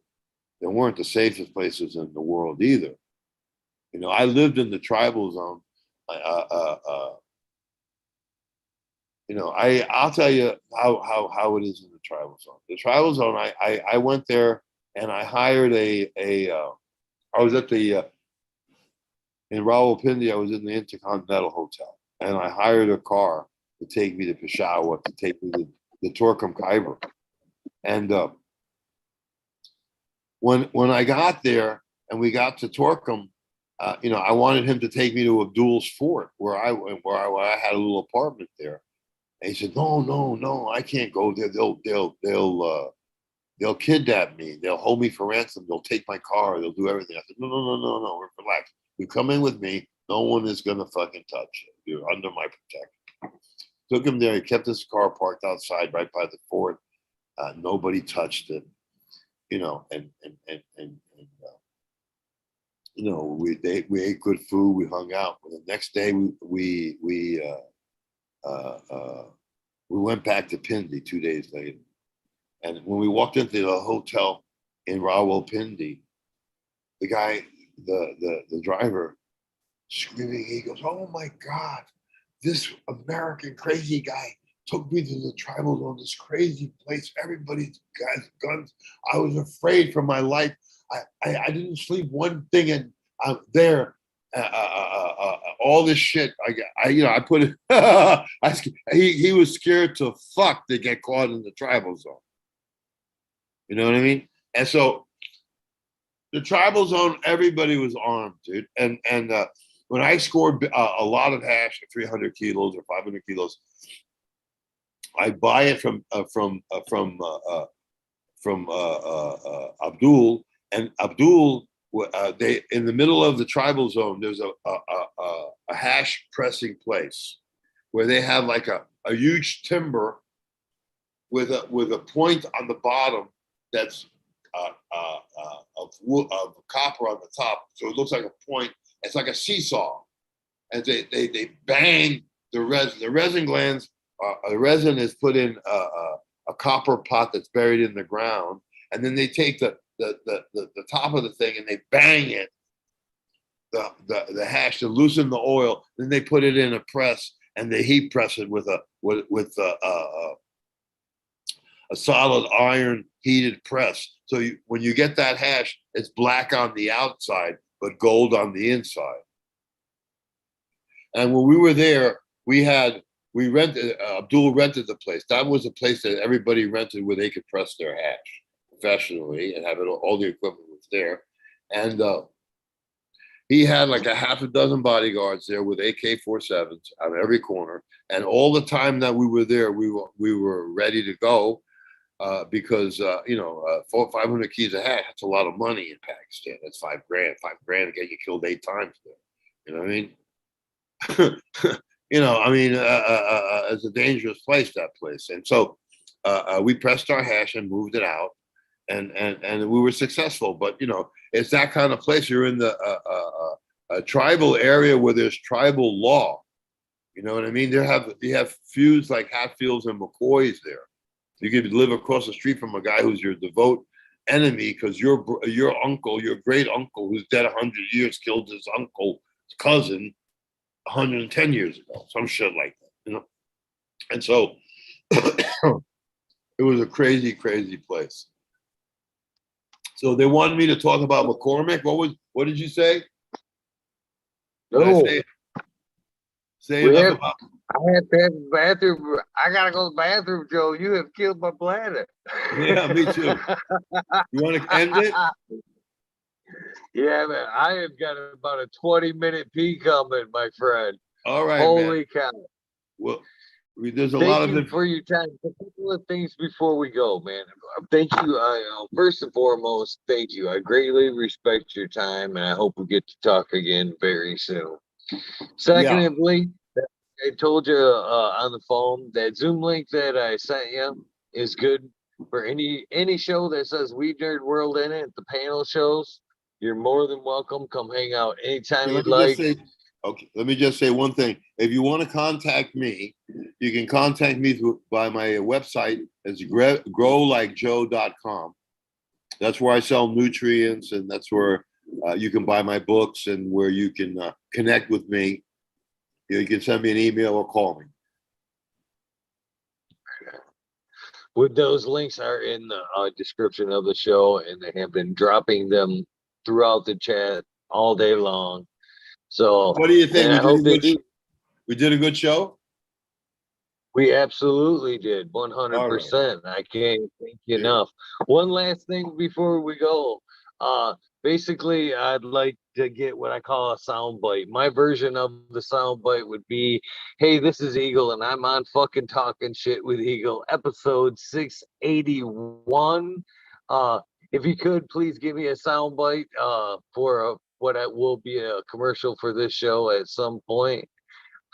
Speaker 2: They weren't the safest places in the world either. You know, I lived in the tribal zone. I'll tell you how it is in the tribal zone. The tribal zone, I went there and I hired I was at the in Rawalpindi. I was in the Intercontinental Hotel, and I hired a car to take me to Peshawar, to take me to the Torkham Khyber. And when I got there and we got to Torkham, I wanted him to take me to Abdul's fort where I had a little apartment there. And he said, no, I can't go there. They'll kidnap me. They'll hold me for ransom. They'll take my car. They'll do everything. I said, no, relax. You come in with me. No one is gonna fucking touch you. You're under my protection. Took him there. He kept his car parked outside right by the fort. Nobody touched it. We ate good food. We hung out. The next day we went back to Pindi 2 days later. And when we walked into the hotel in Rawalpindi, the guy, the driver, screaming, he goes, "Oh my God, this American crazy guy took me to the tribal zone, this crazy place. Everybody's got guns. I was afraid for my life. I didn't sleep one thing, and I'm there. All this shit. I put it. He was scared to fuck to get caught in the tribal zone. You know what I mean? And so the tribal zone, everybody was armed, dude. And when I scored a lot of hash, 300 kilos or 500 kilos, I buy it from Abdul, and Abdul. They in the middle of the tribal zone. There's a hash pressing place where they have like a huge timber with a point on the bottom that's of copper on the top, so it looks like a point. It's like a seesaw, and they bang the resin. The resin glands, the resin is put in a copper pot that's buried in the ground, and then they take the top of the thing and they bang it, the hash to loosen the oil. Then they put it in a press and they heat press it with a solid iron heated press. So when you get that hash, it's black on the outside but gold on the inside. And when we were there, we rented. Abdul rented the place. That was a place that everybody rented where they could press their hash professionally and have it. All the equipment was there, and he had like a half a dozen bodyguards there with AK-47s on every corner. And all the time that we were there, we were ready to go because 500 keys a hash. That's a lot of money in Pakistan. That's $5 grand. $5 grand to get you killed 8 times there. You know what I mean? It's a dangerous place, that place. And so we pressed our hash and moved it out, and we were successful. But it's that kind of place. You're in the a tribal area where there's tribal law. You know what I mean? You have feuds like Hatfields and McCoys there. You could live across the street from a guy who's your devout enemy because your uncle, your great uncle, who's dead 100 years, killed his uncle's cousin 110 years ago, some shit like that, And so it was a crazy, crazy place. So they wanted me to talk about McCormick. What did you say?
Speaker 3: No.
Speaker 2: Say enough about.
Speaker 3: I have to have the bathroom. I gotta go to the bathroom, Joe. You have killed my bladder.
Speaker 2: Yeah, me too. You want to end it?
Speaker 3: Yeah, man. I have got about a 20-minute pee coming, my friend.
Speaker 2: All right,
Speaker 3: Holy
Speaker 2: man.
Speaker 3: cow.
Speaker 2: Well, there's a lot of
Speaker 3: Thank you for your time. A couple of things before we go, man. Thank you. First and foremost, thank you. I greatly respect your time, and I hope we get to talk again very soon. Secondly, I told you on the phone that Zoom link that I sent you is good for any show that says We Nerd World in it. The panel shows, you're more than welcome. Come hang out anytime you'd like.
Speaker 2: Okay, let me just say one thing. If you want to contact me, you can contact me by my website. It's growlikejoe.com. That's where I sell nutrients, and that's where you can buy my books and where you can connect with me. You can send me an email or call me.
Speaker 3: With those links are in the description of the show, and they have been dropping them throughout the chat all day long. So
Speaker 2: what do you think? We did a good show?
Speaker 3: We absolutely did, 100%. Right. I can't thank you enough. One last thing before we go. Basically, I'd like to get what I call a sound bite. My version of the sound bite would be, hey, this is Eagle, and I'm on fucking Talking Shit with Eagle, episode 681. If you could, please give me a sound bite for what will be a commercial for this show at some point.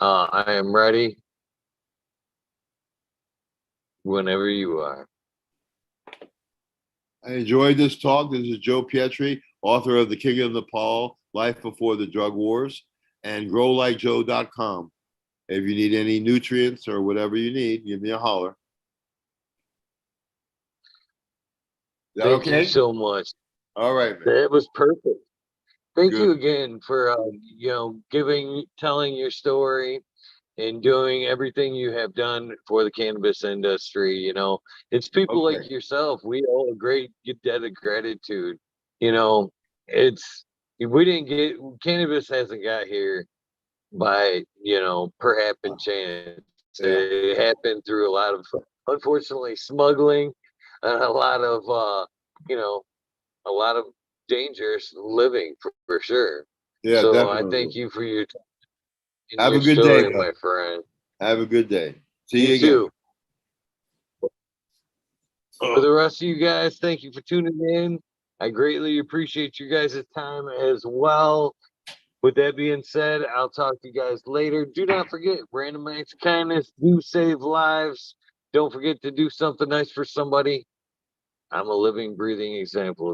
Speaker 3: I am ready. Whenever you are.
Speaker 2: I enjoyed this talk. This is Joe Pietrie, author of The King of Nepal, Life Before the Drug Wars, and growlikejoe.com. If you need any nutrients or whatever you need, give me a holler. Is that
Speaker 3: Thank
Speaker 2: okay?
Speaker 3: you so much.
Speaker 2: All right, man.
Speaker 3: That was perfect. Thank
Speaker 2: Good.
Speaker 3: you again for telling your story and doing everything you have done for the cannabis industry. It's people like yourself. We owe a great debt of gratitude. Cannabis hasn't got here by, per happen chance.
Speaker 2: Yeah.
Speaker 3: It happened through a lot of, unfortunately, smuggling and a lot of dangerous living for sure.
Speaker 2: Yeah,
Speaker 3: so
Speaker 2: definitely.
Speaker 3: I thank you for your time.
Speaker 2: Have a good day,
Speaker 3: my friend.
Speaker 2: Have a good day. See you again.
Speaker 3: Too. For the rest of you guys, thank you for tuning in. I greatly appreciate you guys' time as well. With that being said, I'll talk to you guys later. Do not forget, random acts of kindness do save lives. Don't forget to do something nice for somebody. I'm a living, breathing example.